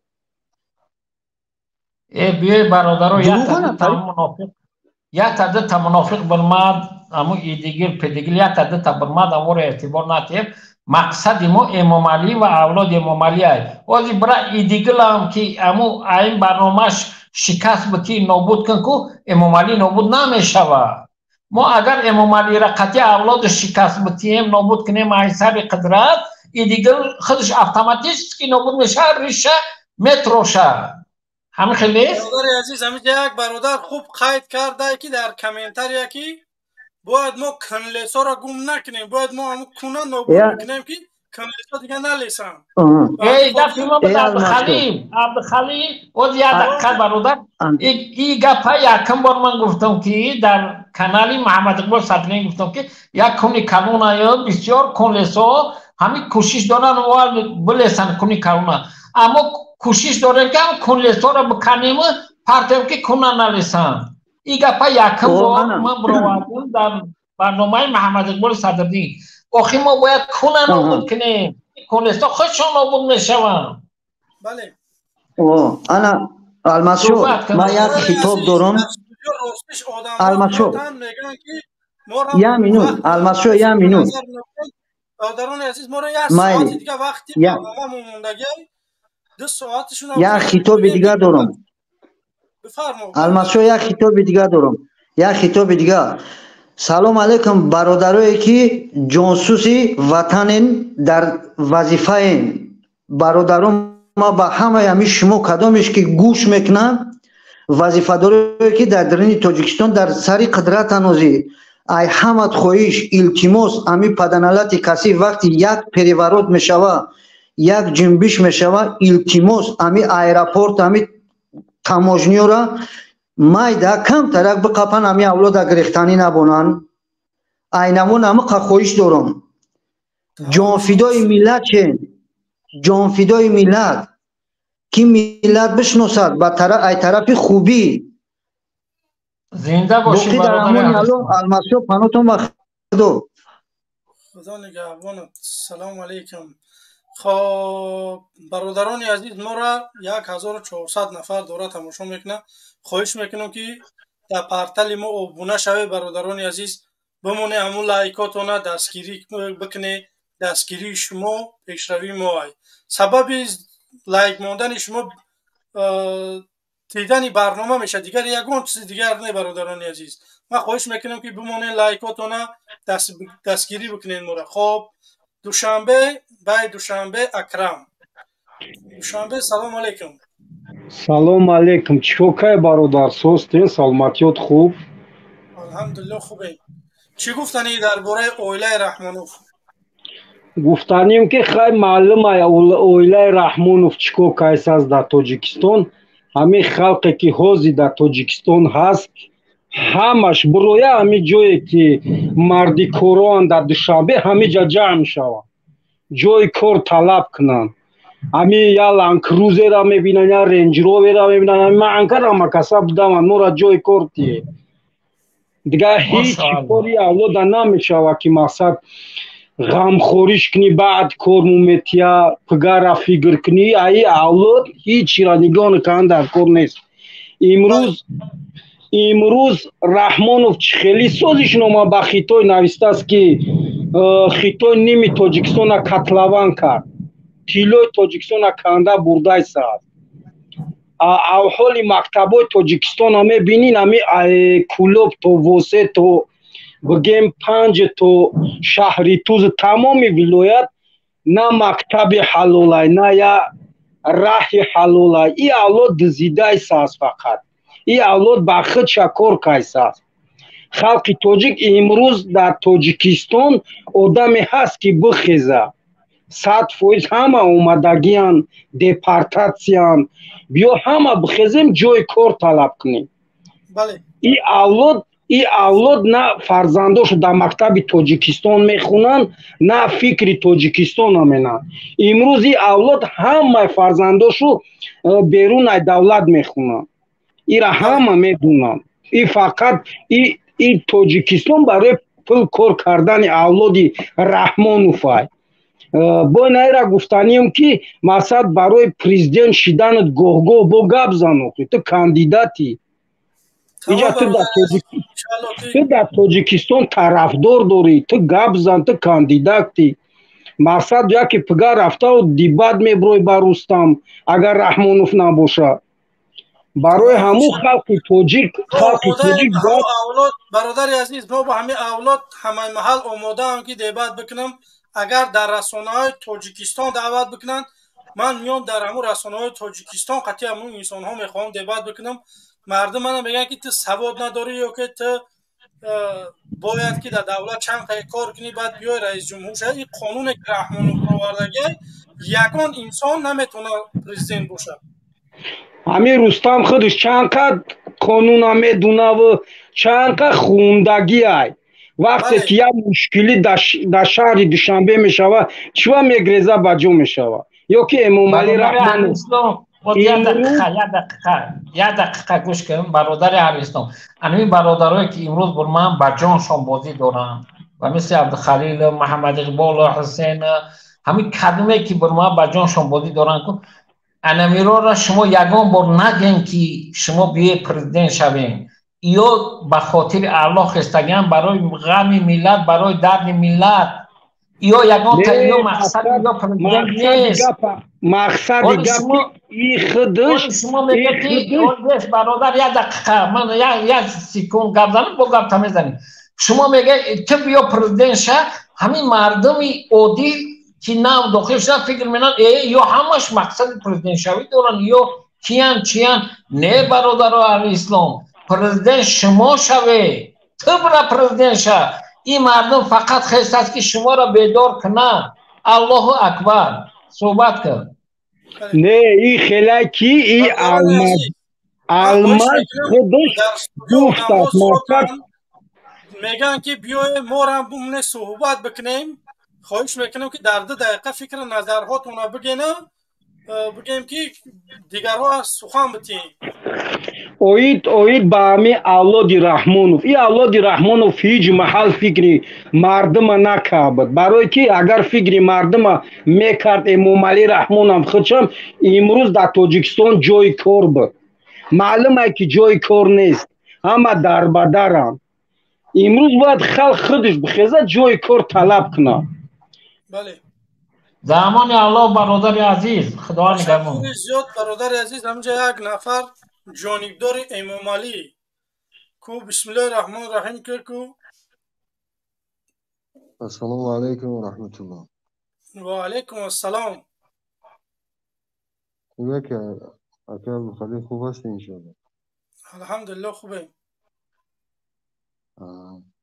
بیای برادرو یک تعداد تا منافق برماد امو ایدیگل پدیگل یک تعداد تا برماد امور اعتبار نتیب مقصد ما امام علی و اولاد امام علی های وزی برای ایدیگل هم که امو این برنامهش شکست بتی نابود کن که امام علی نابود نمیشوه ما اگر امام علی را قطعی اولاد شکست بتیم نابود کنیم این سر قدرت ایدیگل خودش اتوماتیک که نابود میشه ریشه متروشه همین خیلی است؟ برادر عزیز همینجا یک برادر خوب قید کرده که در کامنتر یکی باید ما کنلیسا را گم نکنیم باید ما همون کنه نابود کنیم که کنلیسا دیگه نلیسن ای گفتی ما بود عبدالخلیل وزی یک دقیقه برادر ای گفت یکم بار من گفتم که در کانالی محمد اقبال صدرین گفتم که یک کنی کلون ها بسیار کنلیسا همین کوشش دارن و بلیسن کنی کلون اما کوشش دارن که هم کنلیسا را بکنیم پرتیم که کنه نلیسن ای گفت یکم بار من برواردم در برنامه محمد اقبال صدرین آخی ما باید کنه نابود کنیم کنلیسا خودشون نابود میشون بله انا المسو ما یک خطاب دارم المسو یا مینو المسو یا مینو برادران عزیز ما را یک ساعت دیگه وقتی برنامه موندگی 2 ساعتشون یک خطاب دیگه دارم المسو یک خطاب دیگه دارم یک خطاب دیگه سلام علیکم برادرایی که جاسوسی وطن در وظیفه برادران ما با همه همی شما کدامش که گوش میکنن وظیفه داری که در درون تاجیکستان در سری قدرت انوزی ای حمد خویش التماس امی پدنالت کسی وقتی یک پریورود میشوه یک جنبش میشوه التماس امی ایرپورت امی تماجنیو را مایده کم ترک بقپن امی اولاد گرفتانی نبونن اینمون اما خویش دارم جانفیدای ملت چه جانفیدای ملت که ملت بشناسد با طرف خوبی زنده باشی برادر المسیح پنوتون بخدو خدا نگهبانت سلام علیکم خب برادران عزیز ما را 1400 نفر داره تماشا میکنه خواهش میکنم که در پرتل ما ابونه شوه برادران عزیز بمونه همون لایکاتونه دستگیری بکنه دستگیری شما پیشروی ما های سبب لایک موندن شما دیدن برنامه میشه دیگر یگان چیز دیگر نه برادران عزیز من خواهش میکنم که بمونه لایکاتونه دستگیری بکنین ما. خب دوشنبه بعد دوشنبه اکرم دوشنبه سلام علیکم سلام علیکم چوکای برادر سوستین سلامتیت خوب الحمدلله خوبه چی گفتنی درباره اویله رحمانوف گفتنیم که خیلی معلومه اویله رحمانوف چیکو کیس است در تاجیکستان همین خلقی که حاضی در تاجیکستان هست همش برویه همین جایی که مردی کوران در دوشنبه همین جا جمع شوه جای کار طلب کنن همین یا لانکروزر را میبینن یا رنج روور را میبینن همین من انکر هم کسب بودم نورا جای کار تیه دیگه هیچ کاری اولاد نمیشوه که مقصد غم خوریش کنی بعد کار مومتیا پگاه را فکر کنی ای اولاد هیچ را نگاه نکنن در کار نیست امروز رحمانوف خیلی سازش نامه با خیتای نوشته است که خیتای نیمی تاجیکستان کتلوان کرد تیلوی تاجیکستان کنده برده است حالی مکتبای تاجیکستان همه بینین همه کلوب تو وسه تو بگیم 5 تو شهری توز تمامی ولایت نه مکتب حلالای نه یا راح حلولا ای اولاد دزیده ایساس فقط ای اولاد با خود شکر کایساس خلق توجیک امروز در توجیکستان آدمی هست که بخیزه 100% همه اومدگیان دپارتاسیان بیا همه بخیزیم جای کار طلب کنیم ای اولاد نه فرزنداشو در مکتب توجیکستان میخونن نه فکر توجیکستان همینن امروز ای اولاد همه فرزنداشو بیرون دولت میخونن ایره همه میدونن ای فقط ای توجیکستان برای پول کار کردن اولادی رحمانوف با نیره گفتانیم که مقصد برای پریزیدنت شدنت گوه با گپ زنو تو کاندیداتی اینجا تو در توجیکستان طرفدار داری تو گپ زن تو کاندیداتی مقصد یکی پگاه رفته و دیباد میبروی باروستم اگر رحمانوف نباشه برای همون خلق توجیک اولاد برادر عزیز ما با همین اولاد همه محل آماده هم که دیباد بکنم اگر در رسانه های توجیکستان دعوت بکنن من میام در همون رسانه های توجیکستان قطعی همون انسان ها میخوام دیباد بکنم مردم من میگن که تو سواد نداری یا که تو باید که در دولت چند کار کنی بعد بیای رئیس جمهور شد این قانون رحمانوف آوردگی یگان انسان نمیتونه پرزیدنت باشه همین رستم خودش چند قد قانون هم میدونه و چند قد خوندگی های وقتی که یک مشکلی در شهر دوشنبه میشوه چوا میگریزه بجا میشوه یا که امام علی رحمانوف یک دقیقه گوش کنیم برادر علیسلام همین برادرایی که امروز بر من بجانشان بازی دارن و مثل عبدالخلیل محمد اقبال حسین همین کدومه که بر من بجانشان بازی دارن انمیرا را شما یگان بار نگین که شما بیه پرزیدنت شوین یا به خاطر الله خستگان برای غم ملت برای درد ملت یا یگان تا مقصد یا پرزیدنت نیست مقصد گپ ای خودش شما میگی برادر یک دقیقه من یک سکون گپ زنم با گپ تمیزنیم شما میگه که بیا پرزیدنت شه همین مردمی عادی که نام داخل شدن فکر میکنن یا همش مقصد پرزیدنت شوی دارن یا کیان چیان نه برادر اسلام پرزیدنت شما شوی تو برا پرزیدنت شه این مردم فقط خیست است که شما را بیدار کنه الله اکبر صحبت کن نه این خیلی کی این علمت خودش گفت است میگن که بیای ما را بمونه صحبت بکنیم خواهش میکنم که در 2 دقیقه فکر نظرهاتون رو بگیم که دیگرها سخن بتیم اوید با همین اولاد رحمانوف این اولاد رحمانوف هیچ محل فکری مردم نکرد برای که اگر فکری مردم میکرد امام علی رحمانوف خودشم امروز در توجیکستان جای کار بود معلومه که جای کار نیست همه در بدرم امروز باید خلق خودش بخیزه جای کار طلب کنه بله زمان الله برادر عزیز خدا نگهدار زیاد برادر عزیز همینجا یک نفر جانبدار امام علی کو بسم الله الرحمن الرحیم کو السلام علیکم و رحمت الله و علیکم السلام خوبه که اکرم خالی خوب هست انشاءالله الحمدلله خوبه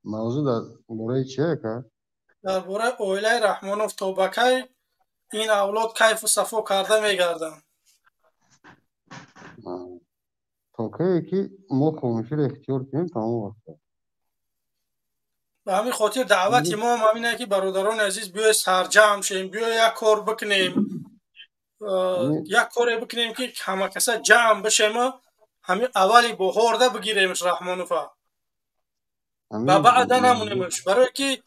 موضوع در باره چیه که در باره اویله رحمانوف توبکی این اولاد کیف و صفا کرده میگردن تا که ما خاموشی رو اختیار کنیم تمام وقت به همین خاطر دعوت ما هم همینه که برادران عزیز بیای سرجم شیم بیای یک کار بکنیم یک کاری بکنیم که همه کسا جمع بشیم همین اولی بخورده بگیریمش رحمانوف و بعدا نمونیمش برای که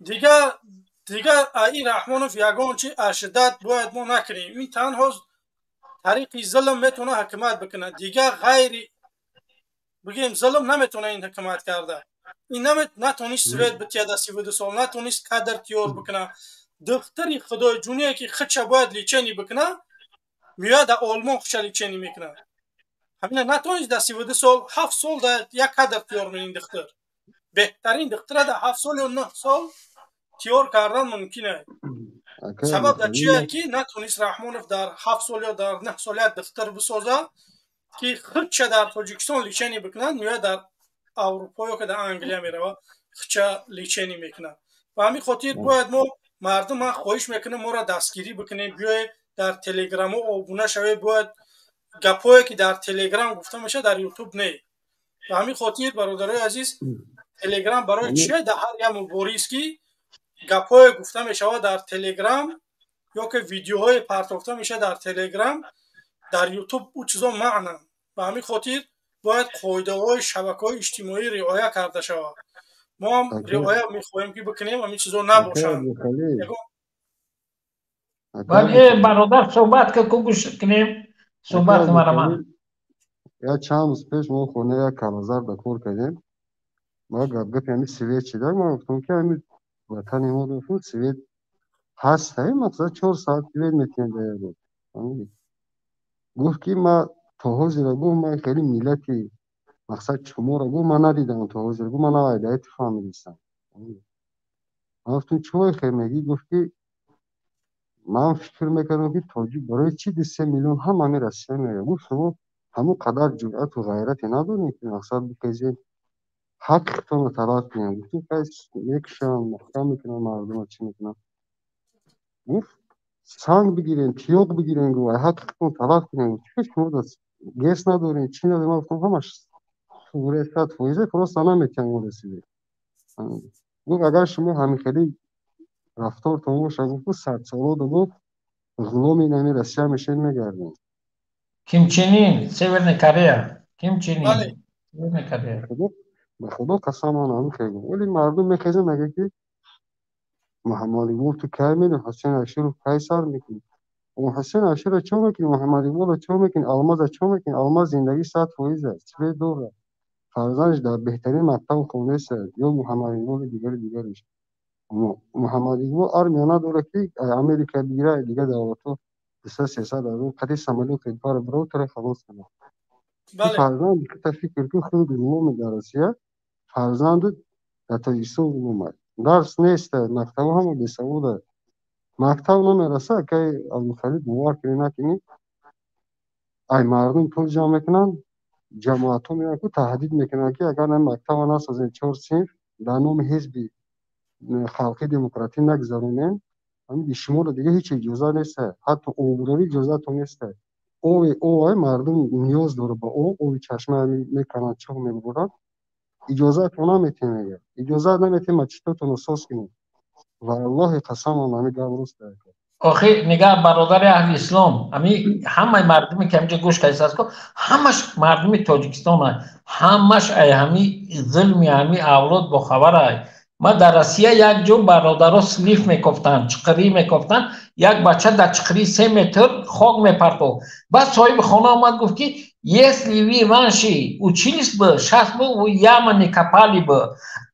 دیگه این رحمانوف یگان چی اشدت باید ما نکنیم این تنها طریقی ظلم میتونه حکمت بکنه دیگه غیری بگیم ظلم نمیتونه این حکمت کرده این نتونیست سوید بتیه در 32 سال نتونیست قدر تیار بکنه دختری خدای جونیه که خودشه باید لیچنی بکنه میاد در آلمان خودشه لیچنی میکنه همینه نتونیست در 32 سال 7 سال در یک قدر تیار من این دختر بهترین دختره در 7 سال یا 9 سال تیار کردن ممکنه сабаб дар чие ки натонист Раҳмонов дар 7 сол ё дар 9 сол як дифтар бисоза ки худча дар Тоҷикистон личени бикунад, меояд дар Аврупо ё ки дар Англия мерава худча личени мекунад. Ба ҳамин хотир бояд мо мардум ман хоҳиш мекунам моро дастгирӣ бикунем, биёед дар телеграммо обуна шавед, бояд гапое ки дар телеграм гуфта мешавад дар ютуб не. Ба ҳамин хотир бародарои азиз, телеграм барои чие? Дар ҳар як мубориз ки гапое гуфта мешавад дар телеграм ё ки видеоҳое партофта мешавад дар телеграм, дар ютуб ӯ чизо маънанд. Ба ҳамин хотир бояд қоидаҳои шабакаҳои иҷтимоӣ риоя карда шавад. мо ҳам риоя мехоҳем ки бикунем, ҳамин чизо набошанд. бале бародар суҳбат ка ку гӯш кунем суҳбат мараман. Я чанд рӯз пеш мо хона як калозар ба кор кардем. ма гапи ҳамин свет чида ма гуфтам ки ҳамин ватани мо гуфтам свет ҳаст, мақсад 4 соат свет метавонем ба як рӯз. гуфт ки ма то ҳозира гуфт ма хеле миллати мақсад шуморо гуфт ма надидам то ҳозира, гуфт ма навайдаити фаҳмидистам. ма гуфтам чӣ хел мегӣ? гуфт ки ман фикр мекардам ки тоҷик барои чӣ 2-3 миллион ҳамаи Россия меояд. гуфт шумо ҳамон қадар ҷуръату ғайрате надорем ки мақсад бихезем ҳаққитонро талаб кунем. гуфтем кайс мекушам, маҳкам мекунам мардумро, чӣ мекунам? гуфт санг бигирем, тиёқ бигирем, гуфт ҳаққитон талаб кунем. чӣ шумо гес надорем, чӣ надорем? ман гуфтам ҳамаш суре 100% просто наметавонем расидем. гуфт агар шумо ҳамин хеле рафтортон боша, гуфт 100 солода гуфт ғуломи нами Россия мешед мегардем. Ким Чен Ин, Северная Корея. Ким Чен Ин, Северная Корея. ба худо қасам ман ҳамин хел гуфтам. вале мардум мехезем мега ки Муҳаммад Иқбол ту кай меёни Ҳусейн Акширов кай сар мекунӣ? Ҳусейн Акширро чё мекунӣ? Муҳаммад Иқболро чё мекунӣ? Алмазро чё мекунӣ? Алмаз зиндагӣ 100% аст. свет дорад. фарзандаш дар беҳтарин мактаб хондаистааст ё Муҳаммад Иқболи дигариш. Муҳаммад Иқбол армия надорад ки Америка бигира дигар давлатҳо 200-300 азон қати самолёти баро биротара халос кунад. фарзанд бихатар фикр ки худ ғуломи дар Россия, фарзанду дар Тоҷикистон ғулом аст. дарс нест, мактабо ҳама бесаводанд. мактаб намераса, кай Абдухалид бовар кунӣ накунӣ, ай мардум пул ҷамъ мекунанд, ҷамоатҳо меоянд ки таҳдид мекунанд ки агар мактаба насозем 4 синф дар номи ҳизби халқи демократӣ нагзаронем, ҳамин шуморо дигар ҳеҷ иҷоза нест, ҳатто обрӯи иҷозатон нест. ой мардум ниёз дорад ба оби чашма мекананд, чоҳ мебуранд, иҷозатон наметем мегӯяд. иҷозат наметем мачитотонро соз кунем. валлоҳи қасамам ҳамин гап руст аст. охи нигоҳ бародари аҳли ислом, ҳамин ҳамаи мардуме ки ҳамҷо гӯш кардааст, ҳамаш мардуми Тоҷикистон аст. ҳамаш ай ҳамин зулми ҳамин авлод бохабар аст. ма дар Россия як ҷо бародаро слиф мекофтанд, чиқирӣ мекофтанд, як бача дар чиқирӣ 3 метр хок мепартофт. баъд соҳиби хона омад гуфт ки если вы раньше учились бы, сейчас бы вы яма не копали бы.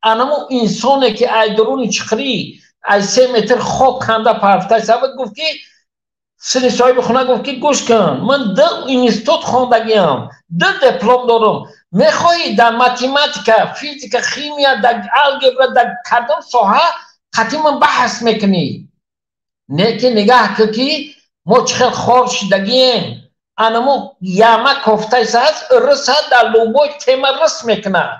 Анамо инсоне ки ай даруни чиқирӣ ай 3 метр хок канда партофт, сабаб гуфт ки сини соҳиби хона гуфт ки гӯш кун, ман 2 институт хондагиам, 2 диплом дорам. мехоҳӣ дар математика, физика, химия, дар алгебра, дар кадом соҳа қатъи ман баҳс мекунӣ. неки нигоҳ кун ки мо чӣ хел хор шудагием. анамо яма кофтаис аст, рisa дар лӯбои тема рис мекунад.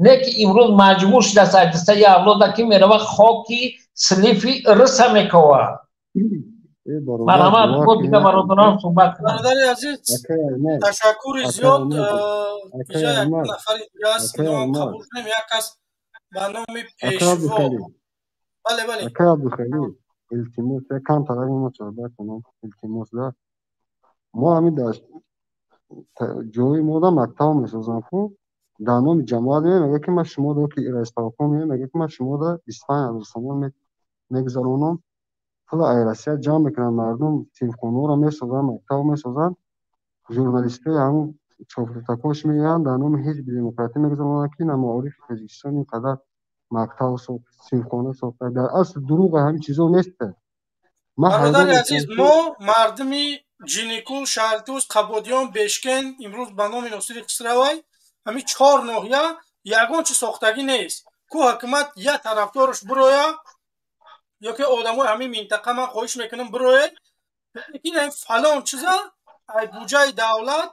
неки имрӯз маҷбур шудааст дастаи авлода ки мерава хоки слифи риса мекова. марҳамат, бо дигар бародарон суҳбат кунам. бародари азиз, ташаккури зиёд. ҷа як нафари дига аст, инам қабул кунем. як кас ба номи пешво. бале бале. ака Абдухалид, илтимос якам талаби мо суҳбат кунам. илтимос да мо ҳамин дар ҷои мо да мактаб месозам ку дар номи ҷамоат мега ки ман шумо да ки раиставқо мега ки ман шумо да 25,000 сомон мегузаронам. пула ай Россия ҷамъ мекунанд, мардум синфхонаҳоро месозанд, мактаб месозанд, журналистои ҳамн чоптакош меоянд дар номи ҳизби демократӣ мегузаронанд ки на маорифи Тоҷикистон ин қадар мактаб синфхона сохта. дар асл дурӯғ ҳамин чизо нест. бародари азиз, мо мардуми ҷиникул, шаҳритӯз, қабодиён, бешкен, имрӯз ба номи Носири Хисравай, ҳамин 4 ноҳия ягон чи сохтагӣ нест. ку ҳукумат я тарафдораш бироя یا که آدمای همین منطقه من خواهش میکنم بروید این فلان چیزا ای بودجه دولت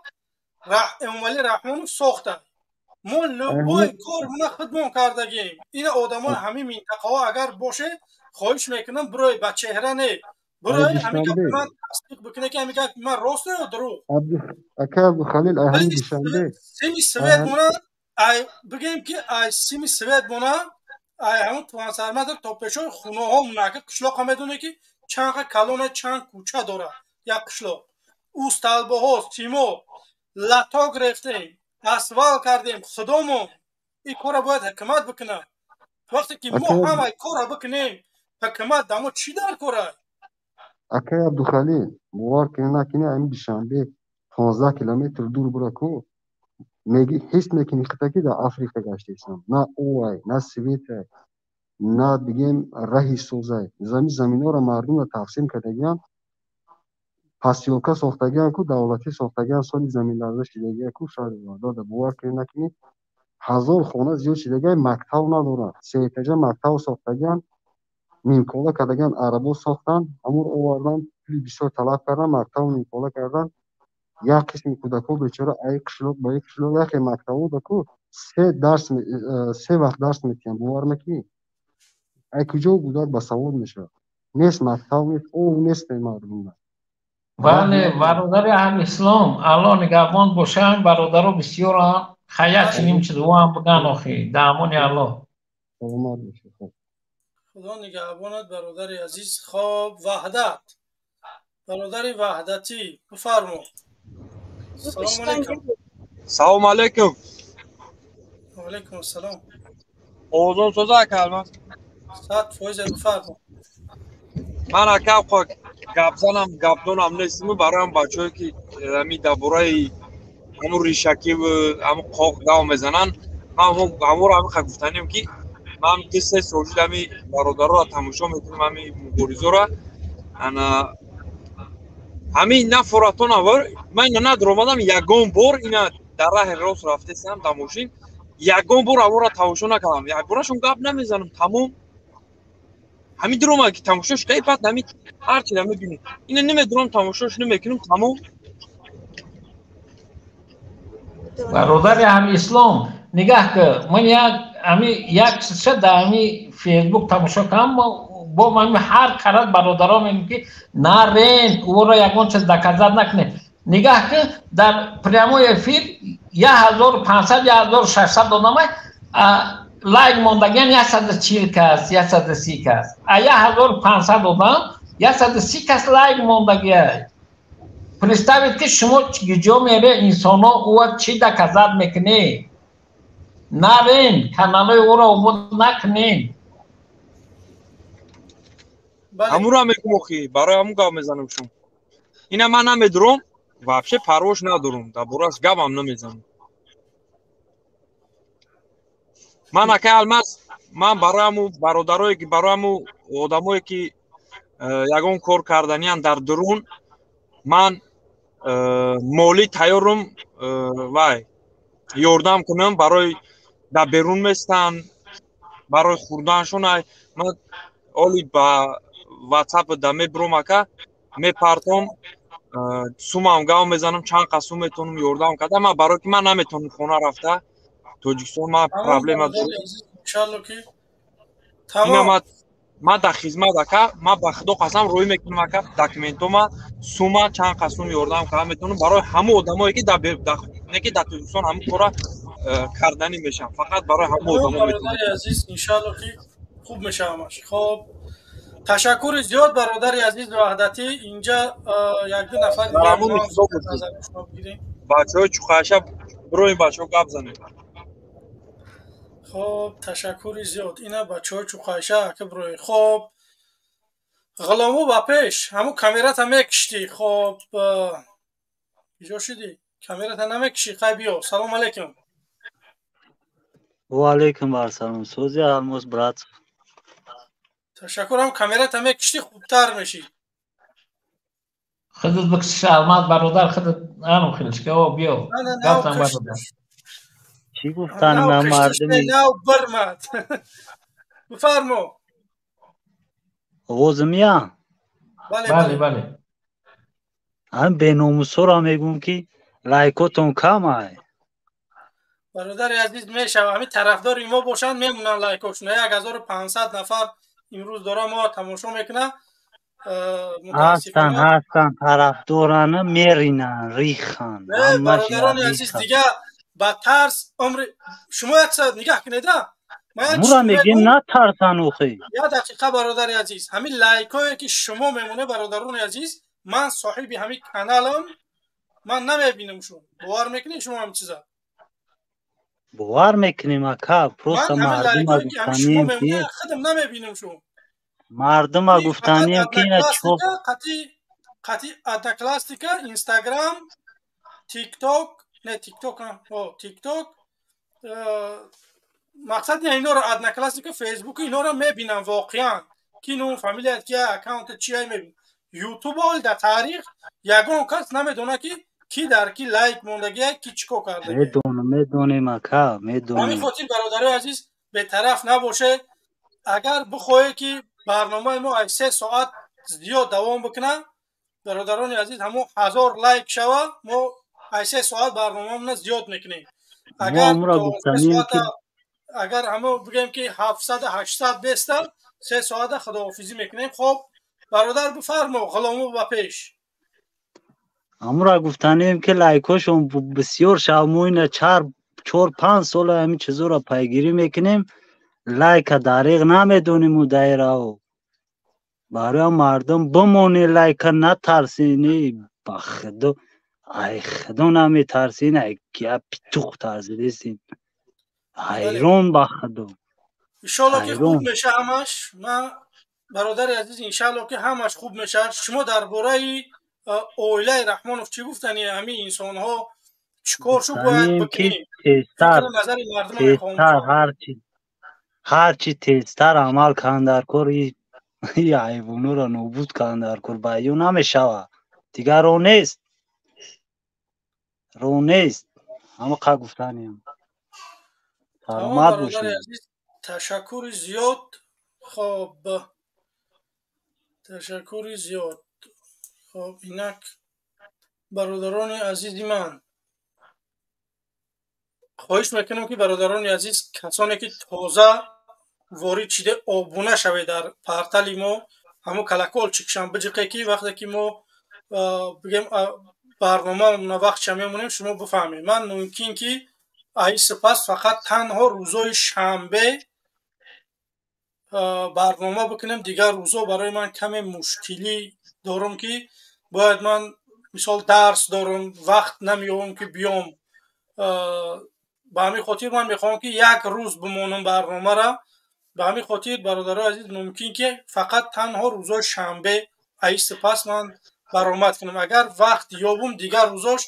ولی رحمان ساخته ما لبای کار ما خدمت کردگیم این آدمای همین منطقه ها اگر باشه خواهش میکنم بروید با چهره نه بروید همین که من تصدیق بکنه که همین که من راست یا دروغ اکا عبدالخلیل همین دوشنبه سیمی سوید مونه بگیم که ای سیمی سوید مونه ای همون ترانسفورماتور تا پیشای خونه ها مونه که قشلاق هم میدونه که چند کلونه چند کوچه داره یک قشلاق او استلبه ها سیما لتا گرفتیم اسوال کردیم خدامون این کار باید حکمت بکنه وقتی که ما همه کار بکنیم حکمت دمو چی در کاره اکا عبدالخلیل باور کنی نکنی همین دوشنبه 15 کیلومتر دور برکو میگی حس میکنی خطکی در افریقا گشتیستم نه اوای نه سویت نه بگیم رهی سوزای زمین ها را مردم را تقسیم کردگیان پاسیوکا ساختگیان کو دولتی ساختگیان سالی زمین لرزش شدگیان کو شاید داده باور کنی نکنی 1000 خانه زیاد شدگیان مکتب ندارن 3 اتاجه مکتب ساختگیان نیمکوله کردگیان عربو ساختن امور آوردن پولی بسیار طلب کردن مکتب نیمکوله کردن یک قسم کودکو بیچاره ای قشلوق با یک قشلوق یک مکتبو دکو 3 وقت درس میتین باور میکنی ای کجا کودک بسواد میشه نیست مکتب نیست او نیست مردم بله برادر هم اسلام الان نگهبان باشن برادر بسیار هم خیلی چنین چیز و هم بگن آخی درمان الله خدا نگهبانت برادر عزیز خواب وحدت برادر وحدتی بفرمو سلام علیکم سلام علیکم و علیکم السلام اوزون سوزا کلمه 100% بفرمو من اکا گپ زنم گپ دونم نیستم برایم بچه‌ای که می دبورای همون ریشکی و همون قاق داو میزنن من همون رو همین گفتنیم که من قصه سوجود همی برادر را تماشا میکنم همین مبارزه را انا همین نفراتون آور من اینا ندرومدم یگون بار اینا در راه راست رفتم تماشین یگون بار آور را تماشا نکردم یک بارشون گپ نمیزنم تمام همین درومه که تماشاش کی بعد همین هر چی نمیبینی اینا نمیدونم تماشاش نمیکنم تمام برادر هم اسلام نگاه که من یک شد همی فیسبوک تماشا کنم با من هر قرار برادران میگم که نرین او را یکون چیز دکزد نکنه نگاه که در پریاموی افیر 1500 1600 دادم لایک موندگیان 140 کس 130 کس 1500 دادم 130 کس لایک موندگیان представить که شما گجا میره انسان ها او چی دکزد میکنه نرین کانال او را عبود نکنین همون رو میگم اخی برای همون گام میزنم شما اینا من نمیدونم вообще پروش ندارم در براش گام هم نمیزنم من اکه الماس من برای همون برادرایی که برای همون آدمایی که یگان کار کردنیان در درون من مالی تیارم وای یاردم کنم برای در بیرون میستن برای خوردنشون من اولی با واتساپ دمی برومکا میپرتم سومم گام میزنم چند قسم میتونم یاردم کردم من برای که من نمیتونم خونه رفته توجیکستان ما پرابلم دارم انشالله که تمام ما در خدمت اکا ما به خدا قسم روی میکنم اکا داکیومنتوما سوما چند قسم یاردم کردم میتونم برای همه آدمایی که در توجیکستان همه کارا کردنی میشن فقط برای همه آدما میتونم عزیز انشالله که خوب میشه همش خب تشکر زیاد برادر عزیز وحدتی اینجا یک دو نفر دیگه بچه‌ها چوخاشه برو این بچه‌ها گپ زنید خب تشکر زیاد اینا بچه‌ها چوخاشه که بروی خب غلامو با پیش همون کامیرات هم میکشتی خب کجا شدی کامیرات هم نمیکشی خیلی بیا سلام علیکم و علیکم السلام سوزی الماس برات تشکر هم کامیرات هم میکشتی خوبتر میشی خودت بکش آمد برادر خودت آنو خیلیش که او بیو گفتم برادر چی گفتن من مردمی نه برمت بفرمو آوازم میاد؟ بله هم به ناموسورا میگم که لایکاتون کمه. برادر عزیز میشه همین طرفدار ما باشن میمونن لایکاشون 1500 نفر امروز داره ما تماشا میکنه. هستن طرفدارانه میرینن ریخن نه برادران عزیز دیگه با ترس عمر شما یک ساعت نگاه کنید مرا میگیم نه ترسن اوخی. یا دقیقه برادر عزیز همین لایکایی که شما میمونه برادران عزیز من صاحب همین کانالم من نمیبینم شون باور میکنین شما هم چیزا باور میکنیم اکا پروستا مردم گفتنیم که خودم نمیبینم شون مردم گفتنیم که اینا چوب قطعی ادکلاستیکا اینستاگرام تیک توک نه تیک توک مقصد اینا رو ادکلاستیکا فیسبوک اینا رو میبینم واقعا که اینو فامیلیت که اکانت چیه میبینم یوتیوب اول در تاریخ یگان کس نمیدونه که کی در کی لایک موندگیه کی چیکو کرده میدونیم اکا میدونیم. همین خاطر برادر عزیز به طرف نباشه اگر بخواه که برنامه ما 3 ساعت زیاد دوام بکنه برادران عزیز همون 1000 لایک شوه ما 3 ساعت برنامه ما زیاد میکنیم. اگر همه بگیم که 700 800 بیسته 3 ساعت خداحافظی میکنیم. خب برادر بفرما غلامو با پیش. امرا گفتنیم که لایکاشون بسیار شاموینه 4-5 سال همین چیزا را پیگیری میکنیم لایک دریغ نمیدونیم و دایره برای مردم بمونی لایک نترسینی بخدا ای خدا نمیترسین ای گپ توخ ترسیدین حیران بخدا انشالله که خوب میشه همش. من برادر عزیز انشالله که همش خوب میشه. شما درباره اویله رحمانوف چی گفتنی همین انسان ها چیکار شو باید بکنیم؟ هرچی تیزتر عمل کن در کار ای حیوانو را نابود کن در کار بایو نمیشوه دیگر رو نیست همه قد گفتنیم. سلامت باشید. تشکر زیاد. خب تشکر زیاد. خب اینک برادران عزیزی من خواهش میکنم که برادران عزیز کسانی که تازه وارد شده آبونه شوه در پرتل ما همو کلکال چکشن بجقه که وقتی که ما بگیم برنامه وقت چه میمونیم شما بفهمید. من ممکن که ای سپس فقط تنها روزای شنبه برنامه بکنم دیگر روزا برای من کمی مشکلی دارم که باید من مثال درس دارم وقت نمیام که بیام. به همین خاطر من میخوام که یک روز بمونم برنامه را. به همین خاطر برادران عزیز ممکن که فقط تنها روزای شنبه ای سپس من برآمد کنم. اگر وقت یابم دیگر روزاش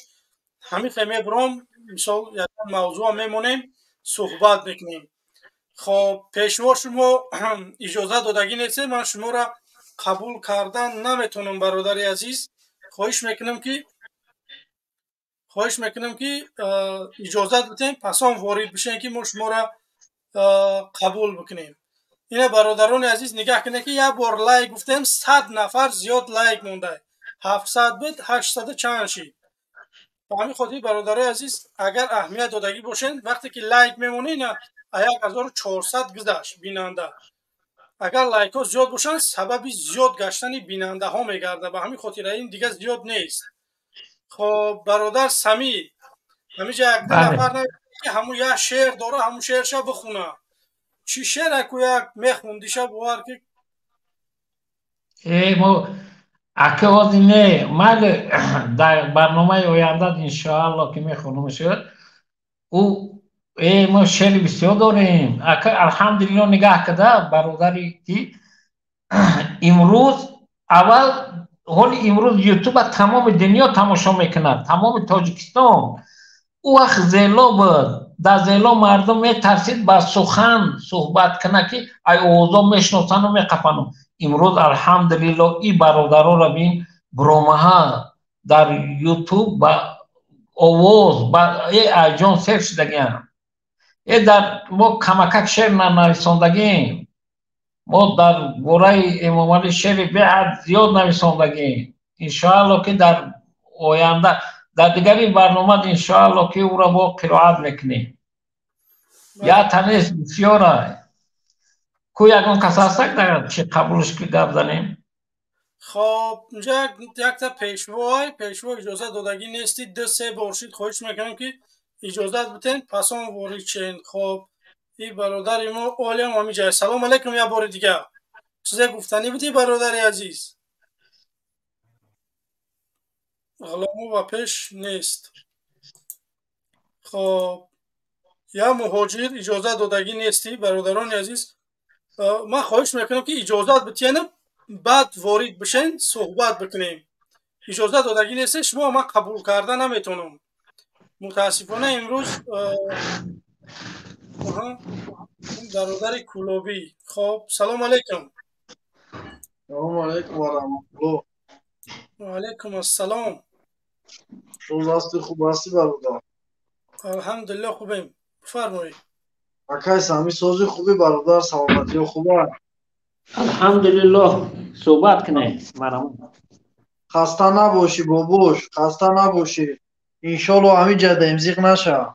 همین خیمه برام مثال یک موضوع میمونیم صحبت میکنیم. خب پیشوا شما اجازه دادگی نیست من شما را قبول کردن نمیتونم برادر عزیز. خواهش میکنم که اجازه بدین پسان وارد بشین که ما شما را قبول بکنیم. اینه برادران عزیز نگاه کنه که یک بار لایک گفتیم 100 نفر زیاد لایک مونده 700 بود 800 چند شید. به همین خاطر برادران عزیز اگر اهمیت دادگی باشین وقتی که لایک میمونه نه 1400 گذشت بیننده. اگر لایک ها زیاد باشن سبب زیاد گشتن بیننده ها میگرده. به همین خاطر این دیگه زیاد نیست. خب برادر سمی همیشه یک نفر که همون یک شعر داره همون شعرش بخونه. چی شعر اکو یک میخوندیشه بوار که ما اکواز نه من در برنامه آینده انشاءالله که میخونم شد او ما شعر بسیار داریم. الحمدلله نگاه کده برادری که امروز اول حال امروز یوتیوب تمام دنیا تماشا میکنند تمام تاجیکستان. او وقت زیلا بود در زیلا مردم میترسید با سخن صحبت کنه که ای اوضاع میشناسن و میقفنم. امروز الحمدلله این برادران را بین برامه ها در یوتیوب با آواز با ای ایجان سیف شدگیم. ای در ما کمکک شعر نرساندگیم ما در باره امام علی شعر بیعت زیاد نویساندگیم. انشاءالله که در آینده در دیگری برنامه انشاءالله که او را با قرائت میکنیم. یا تنیس بسیاره کو یکان کس هست که چی قبولش که گفت زنیم؟ خب اینجا یک تا پیشوا اجازه دادگی نیستی 2-3 بارشید خواهش میکنم که اجازت بتین پس هم وارد چین. خب این برادر ما اولی هم همی جای سلام علیکم. یا بار دیگه چیزی گفتنی بودی برادر عزیز؟ غلامو و پیش نیست. خب یا مهاجر اجازه دادگی نیستی برادران عزیز. من خواهش میکنم که اجازت بتین بعد وارد بشین صحبت بکنیم. اجازه دادگی نیست شما من قبول کرده نمیتونم متاسفانه. امروز برادر کلوبی. خب سلام علیکم. سلام علیکم و رحمت الله. و علیکم السلام. روز هستی خوب هستی برادر؟ الحمدلله خوبیم. بفرمایید. اکای سامی سوزی خوبی برادر؟ سلامتی و خوبه؟ الحمدلله. صحبت کنه مرحبا. خسته نباشی بابوش، خسته نباشی. انشالله همین جده امزیق نشه.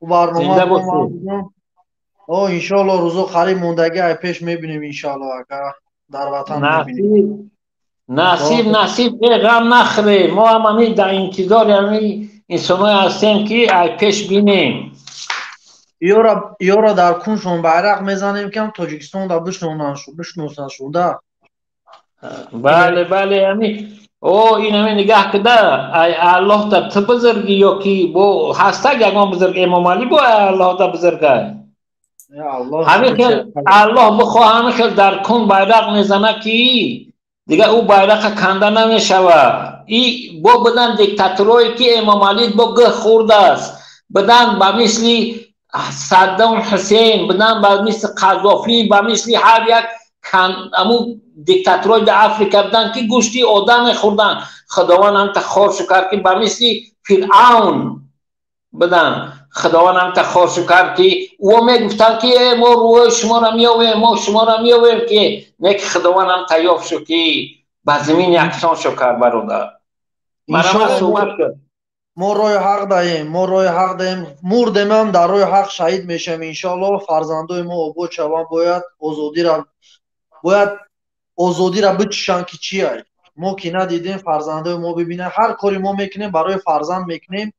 برنامه بودم انشالله روزو خرید موندگی ای پیش میبینیم انشالله اگر در وطن میبینیم. نصیب غم نخوری. ما هم همین در انتظار همین انسانای هستیم که ای پیش بینیم. یورا در کنشون بیرق میزنیم که هم تاجیکستان در بشنوسن شده. بله همین این همین نگاه کده ای الله تا تو بزرگی یا کی بو هسته یگان بزرگ امام علی بو الله تا بزرگه همین که الله بخواه همین که در کن بیرق میزنه کی دیگه او بیرق کنده نمیشوه. ای بو بدن دیکتاتوری که امام علی بو گه خورده است بدن با مثلی صدام حسین بدن با مثل قذافی با مثلی هر یک امو دیکتاتورای در افریقا بدن که گوشتی آدم خوردن. خداوند هم تخوار شکر که با مثلی فرعون بدن. خداوند هم تخوار شکر که او میگفتن که ما روی شما را میاویم ما شما را میاویم که نیک خداوند هم تیاف شد که با زمین یکسان شکر برادر. مرحبا صحبت کرد. ما روی حق دهیم مردم هم در روی حق شهید میشیم انشالله. فرزندای ما آباد شوند باید آزادی را بچشن که چیه. ما که ندیدیم فرزندای ما ببینه هر کاری ما میکنیم برای فرزند میکنیم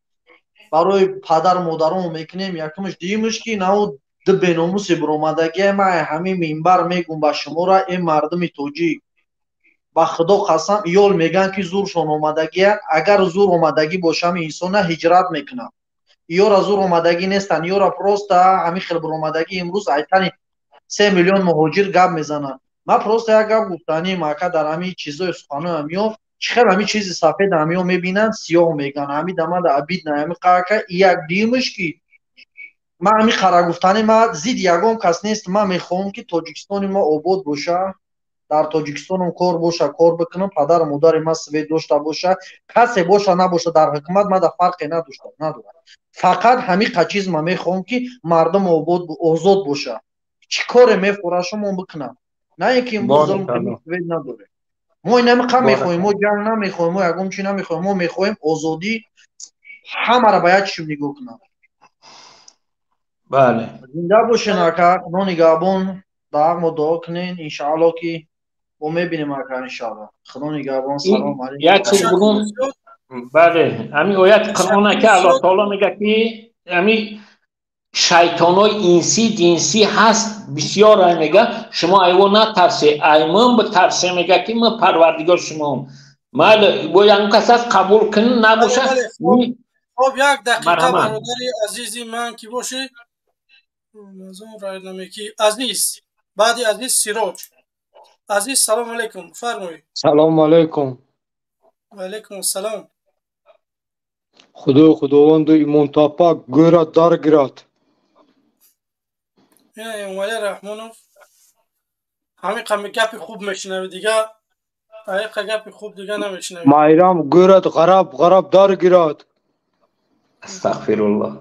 برای پدر مادرمون میکنیم. یکمش دیمش که نو د بناموس برآمدگی ما همین منبر میگم با شما را این مردم توجیه با خدا قسم یول میگن که زورشون اومدگی اگر زور اومدگی باشم انسان هجرت میکنم. یورا زور اومدگی نیستن یورا پروست همین خیلی برآمدگی امروز ایتن 3 میلیون مهاجر گپ میزنن. ما پروست یک گپ گفتنی ما که در همین چیزای سخنه همیو چخیر همین چیز سفید همیو میبینن سیاه میگن همین دما د عبید نه همین قاکه یک دیمش کی ما همین خرا گفتنی ما زید یگام کس نیست. ما میخوام که تاجیکستان ما آباد باشه در تاجیکستان کار باشه کار بکنم پدر مادر ما سوید داشته باشه کسی باشه نباشه در حکومت ما در فرقی نداره. فقط همین چیز ما میخوام که مردم آزاد باشه. چی کار میفوره شما بکنم نه اینکه این ظلم سوید نداره. ما این نمیخوام میخوایم ما جنگ نمیخوایم ما یگام چی نمیخوایم ما میخوایم آزادی همه را باید چیم نگاه کنم. بله زنده باشین اکا خدا نگهبان در ما دعا کنین انشاءالله که ما میبینیم اکا انشاءالله. خدا نگهبان. سلام علیکم. یک چیز بگم. بله همین آیت قرآن که الله تعالی میگه که همین شیطانای انسی جنسی هست بسیار میگه شما ایو نترسی ایمون بترسی میگه که من پروردگار شما مال با یک کس قبول کن نباشه. خب یک دقیقه برادر عزیزی من کی باشه عزیز بعدی عزیز سیراج عزیز سلام علیکم فرمایید. سلام علیکم. و علیکم السلام. خداوند ایمان تاپا گورا درگرات این ولی رحمانوف همین گپی خوب میشنوی دیگه حقیقه گپی خوب دیگه نمیشنوی. مایرام گورت غرب درگرات. استغفرالله.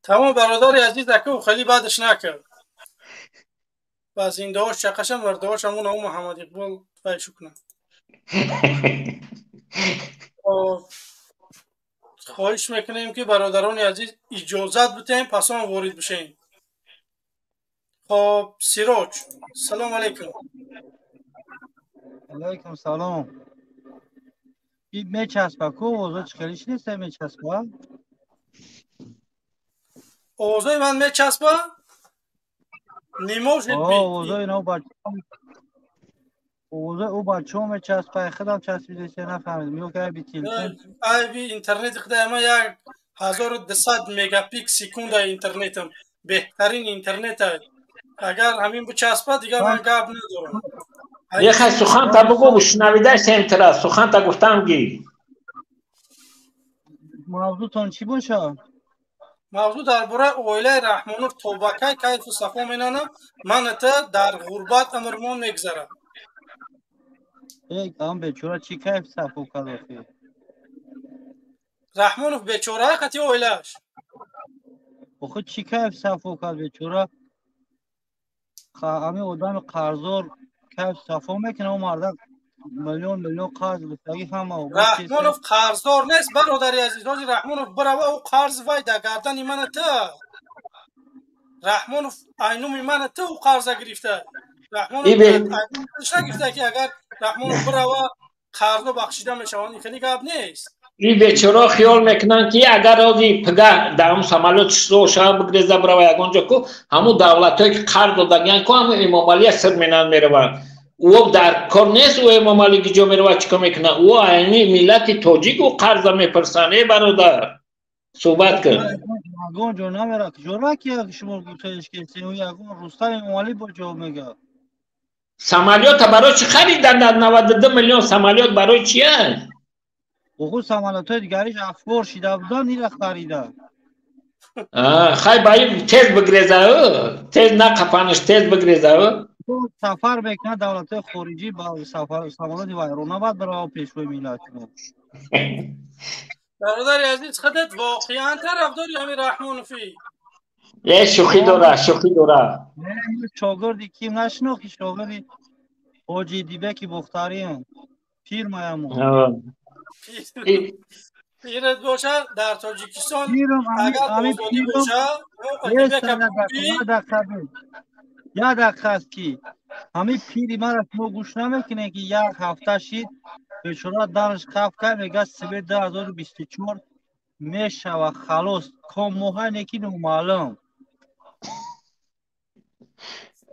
تمام برادر عزیز که خیلی بعدش نکرد. و زنده هاش چقشم مرده هاش همون همون محمد اقبال فایشو کنم. خواهش میکنیم که برادران عزیز اجازت بتیم پس هم وارد بشین. خب سراج سلام علیکم. علیکم سلام. این میچسبه کو اوضاع چکلیش نیست میچسبه؟ اوضاع من میچسبه؟ نیموش بید. اوضاع اینا اوضاع او بچه هم میچسبه خودم چسبیده چه نفهمیدم میگو که بی تلفن ای بی اینترنت خدا ما یک 1200 مگاپیک سکوند اینترنتم بهترین اینترنت است. اگر همین بچسبه دیگه من گپ ندارم. یه خیلی سخن تا بگو شنویده سمتره سخن تا گفتم گی موضوعتون چی باشه؟ موضوع درباره اویله رحمانوف توبکه کیف و صفا مینانم من تا در غربت امرمون میگذرم. یک هم بیچاره چی کیف صفا کرد رحمانوف بیچاره خطی اویلهش خود چی کیف صفا کرد بیچاره همه آدم قرضدار کیف صفا میکنه و مردم میلیون قرض بتگی همه رحمانوف قرضدار نیست برادری عزیز. رحمانوف برای او قرض وای در گردن من تا رحمانوف اینوم من تا او قرض گرفته. رحمانوف اینوم نگرفته که اگر رحمانوف برای قرض بخشیده میشوند خیلی گپ نیست. این بیچاره خیال میکنن که اگر آدی پگه در اون سمالات شو شب بگریزه برای اگونجا کو همون دولت های که قرض دادگیان که همون امام علی سر مینان میروند او در کار نیست. او امام علی که جو میروند چیکار میکنه او اینی ملت تاجیک و قرض میپرسانه برادر صحبت کرد اگونجا نمیره که جوره که شما گوتهش که اگون رستم امام علی با جو میگه سمالیات برای چی خریدن 92 میلیون سمالیات برای چیه؟ خود سمالات های دیگریش افغار شیده بودن این را خریده خیلی باید تیز بگریزه تیز نقفانش تیز بگریزه سفر میکنه دولت های خارجی با سمالات ویرونه باید برای پیشوی میلاد برادر عزیز خودت واقعا طرفداری همین رحمانوفی؟ یه شوخی دوره شاگردی کیم نشناخی شاگردی حاجی دیبکی بختاری هم پیر مایمون پیرت باشه در تاجیکستان اگر آزادی باشه یک دقیقه است که همین پیری من را تو گوش نمیکنه که یک هفته شید بیچاره دانش خف کرد میگه سبت 2024 میشوه خلاص کام موهای نکی معلوم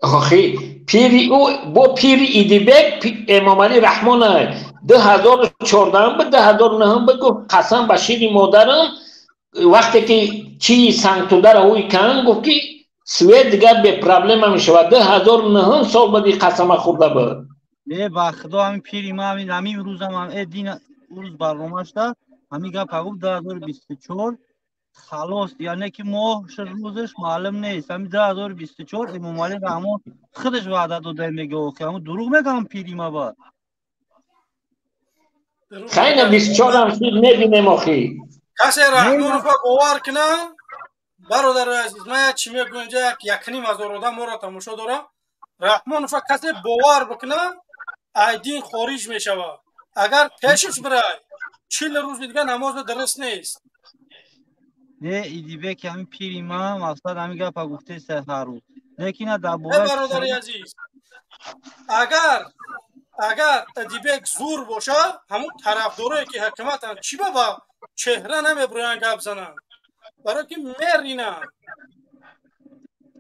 آخی پیری او با پیری ایدیبک امام علی رحمان 2014 به 2009 بگو قسم به شیر مادرم وقتی که چی سنگتودر اوی کن گفت که سوید دیگر به پرابلم میشه و 2009 سال بعدی قسم خورده بود نه با خدا همین پیری ما همین روز هم دین روز برنامه‌اش ده همین گپ گفت 2024 خلاص یعنی که ماه روزش معلوم نیست همین 2024 امام علی رحمان خودش وعده داده میگه که همون دروغ میگم پیری ما با خیلی 24 هم شد نبینیم آخی کسی رحمانوف باور کنه برادر عزیز من چی میگم یکنیم هزار آدم ما را تماشا داره رحمانوف کسی باور بکنه ایدین خارج میشوه اگر پیشش برای 40 روز دیگه نماز درست نیست نه ایدیبه که همین پیری ما مقصد همین گفت گفته سه هر روز لیکن در برادر عزیز اگر ادیبک زور باشه همون طرفدارایی که حکومت هم چی با چهره نمیبروین گپ زنن برای که میرینن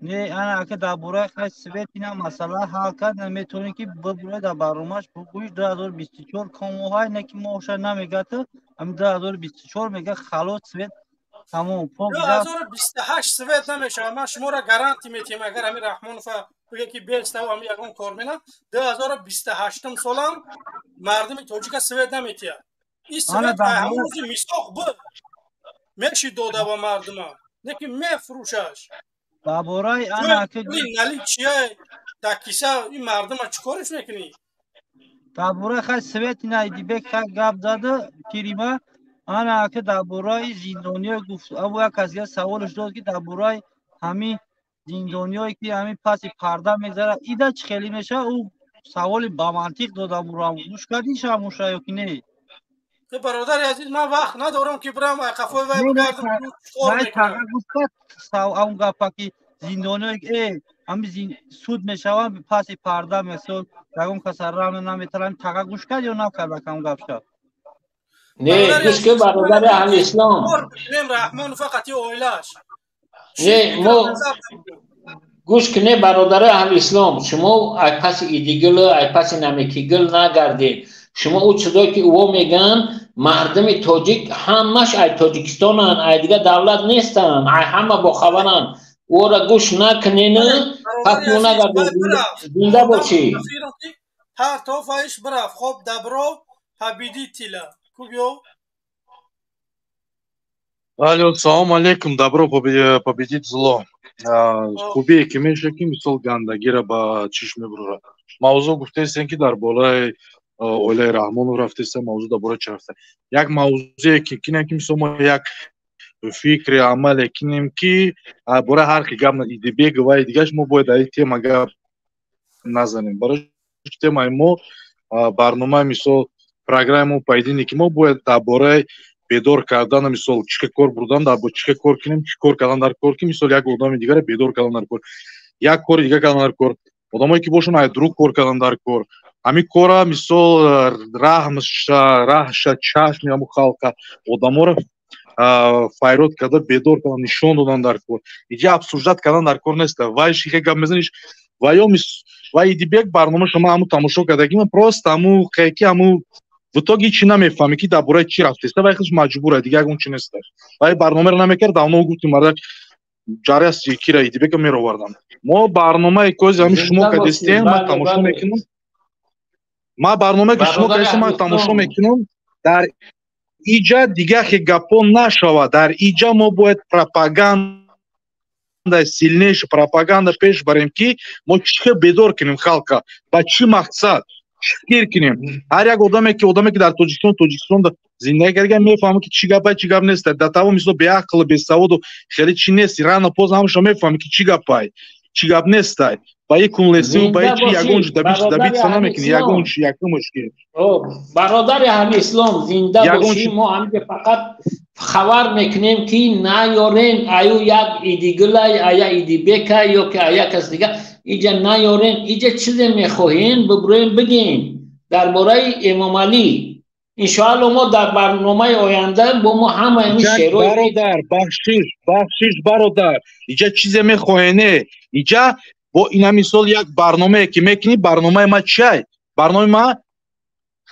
نه انا که در باره خیلی سویت اینا مسئله حل کرد نمیتونی که ببروی در برنامهش بگویش 2024 کاموهای نکی موشه نمیگه تو همین 2024 میگه خلاص سویت تمام 2028 سویت نمیشه من شما را گارانتی میتیم اگر همین رحمانوف بگه که بیسته و همین یکم کار مینه 2028 سالم مردم تاجیک سویت نمیتیه این سویت همون روزی میستاق بود میشی داده با مردم نکی میفروشش بابورای انا که نلی چیه در کیسه این مردم چیکارش میکنی بابورای خیلی سویت اینا ایدیبک خیلی گپ داده پیریما انا که در بورای زندانی گفت او یک از سوالش داد که در بورای همین زندانیایی که همین پس پرده میذاره ایده چه خیلی میشه او سوال با منطق دادم رو هم گوش کردی شموشه یا که نه برادر عزیز من وقت ندارم که برم قفای وای بگردم نه تقا گوش کرد اون گفت که زندانیایی همین سود میشون پس پرده مثل دگم کسر رام نمیترن تقا گوش کرد یا نکرد که اون گفت شد نه گوش که برادر اهل اسلام رحمان فقط یه اویلاش نه ما گوش کنه برادر اهل اسلام شما ای پس ایدیگل ای پس نمکیگل نگردین شما او چیزایی که او میگن مردم تاجیک همش ای تاجیکستانن ای دیگه دولت نیستن ای همه با خبرن او را گوش نکنین پس او نگردین زنده باشی هر توفایش برف خب دبرو حبیدی تیلا کوبیو Алло, салам алейкум, добро победить зло. Хубей кемеша ки мисол гандагира ба чишме бура. Мавзу гуфтесен ки дар болаи Ойлаи Раҳмонов рафтеса, мавзу дар бораи чӣ рафта? Як мавзӯе ки кинем ки мисол мо як фикри амале кинем ки бораи ҳар ки гап идибег ва дигаш мо бояд дар тема гап назанем. Барои темаи мо барномаи мисол программаи мо пайдине ки мо бояд дар бораи бедор кардан мисол чӣ кор бурдан дар чӣ кор кинем чӣ кор кардан дар кор ки мисол як одами дигаре бедор кардан дар кор як кори дига кардан дар кор одамое ки бошанд ай друг кор кардан дар кор ҳамин кора мисол раҳша чашми ҳамун халқа одаморо файрод карда бедор кардан нишон додан дар кор иҷа обсуждат кардан дар кор нест вай шиxe гап мезаниш ва идибек барнома шумо ҳамун тамошо кардагима просто ҳамун қеки ҳамун в итоге чӣ намефаҳме ки дар бораи чӣ рафтеста вай худш маҷбура дига ягон чӣ неста вай барномаро намекард давно гуфтим мардак ҷараси кира идибека меровардам мо барномаи кози ҳамин шумо кадистем ман тамошо мекунам ма барномае ки шумо кадистем ман тамошо мекунам дар иҷа дигаҳе гапо нашавад дар иҷа мо бояд пропаганда силнейши пропаганда пеш барем ки мо чӣ бедор кунем халқа ба чӣ мақсад фикр кинем ҳар як одаме ки дар тоҷикистон зиндаги кардаган мефаҳме ки чӣ гапа чӣ гап нест дар тавон мисло беақлу бесаводу хеле чӣ нест рано поздно ҳамаша мефаҳме ки чӣ гапай чӣ гап нестай ба ин кунлесиву ба чӣ ягон ҷо добиться намекунӣ ягон чӣ якум мушкил бародари аҳли ислом зинда бошӣ мо ҳамиҷа фақат хабар мекунем ки наёрен аю як идигилай ая идибекай ё ки ая кас дига иҷа наёрен иҷа чизе мехоҳем бибурем бигем дар бораи эмомалӣ иншоалло мо дар барномаи оянда бо мо ҳама ин шеърои бародар бахшиш бародар иҷа чизе мехоҳене иҷа бо ина мисол як барномае ки мекунӣ барномаи ма чай барномаи ма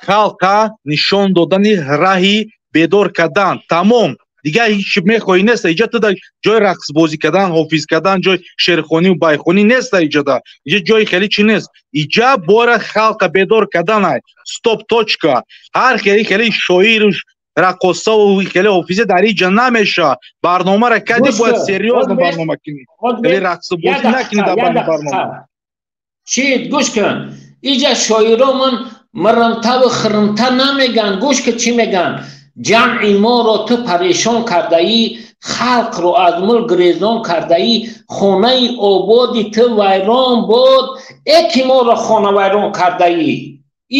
халқа нишон додани раҳи бедор кардан тамом дига ҳеҷ мехоҳӣ неста иҷа ту дар ҷои рақсбозӣ кардан ҳофиз кардан ҷои шеърхониву байхонӣ неста иҷада иҷа ҷои хеле чӣ нест иҷа бора халқа бедор карданай стоп точка ҳар хеле шоиру раққосаву хеле ҳофизе дар иҷа намеша барномаро кади бояд серьёзно барнома кунӣ хеле рақсбозӣ накунӣ дар барнома чӣ гӯш кун иҷа шоиромон миримтаву хиримта намеган гӯш ки чӣ меган ҷамъи моро ту парешон кардаӣ халқро аз мулк гирезон кардаӣ хонаи ободи ту вайрон буд эки моро хона вайрон кардаӣ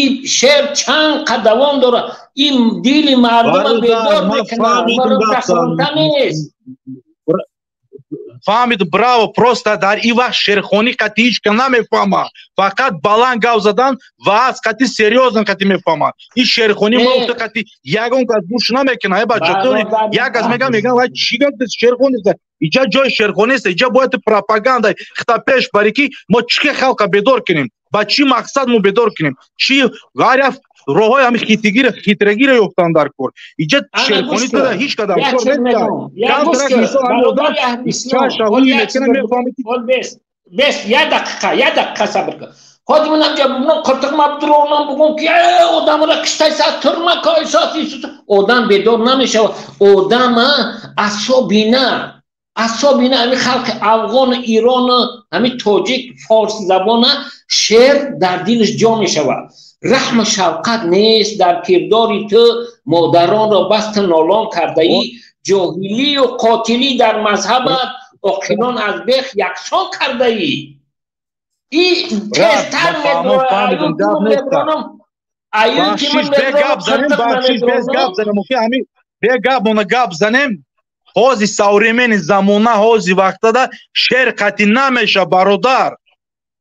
ин шеър чанд қадавон дорад ин дили мардума бедор мекунад миримта хиримта нест фаҳмид браво просто дар ин вақт шерхонӣ қати ҳичка намефаҳма фақат баланд гап задан ва аз қати серьёзно қати мефаҳма ин шерхонӣ мофта қати ягон кас гӯш намекуна бача як кас меган ва чӣ гап шерхониста иҷа ҷои шерхониста иҷа бояд пропаганда хита пеш барӣ ки мо чӣ халқа бедор кунем ба чӣ мақсад мо бедор кунем чӣ ҳар як роҳои ҳамин хитрагиро ёфтан дар кор иҷа шерхонӣ дада ҳеҷ кадам кор як дақиқа сабр кун ҳоҷи минамҷа қиртиқма дурӯғнам бугум ки одамро киштайса турма кайсаси одам бедор намешавад одама асобина ҳамин халқи афғону ирону ҳамин тоҷик форси забона шеър дар дилаш ҷо мешавад раҳму шафқат нест дар кирдори ту модаронро басту нолон кардаӣ ҷоҳилию қотилӣ дар мазҳабат اقیلون از بیخ یکسان کرده ای این брат, تستر мафаҳмон میدونه фаҳмидам, ایو гап تیمون неста. میبرانم ایو تیمون Бахшиш бе гап میبرانم занем, قطق бахшиш без гап نمیبرانم занем. Охи ҳамин бе гап мона гап занем. ҳози современи замона, ҳози вақтада шер қатӣ намеша, бародар.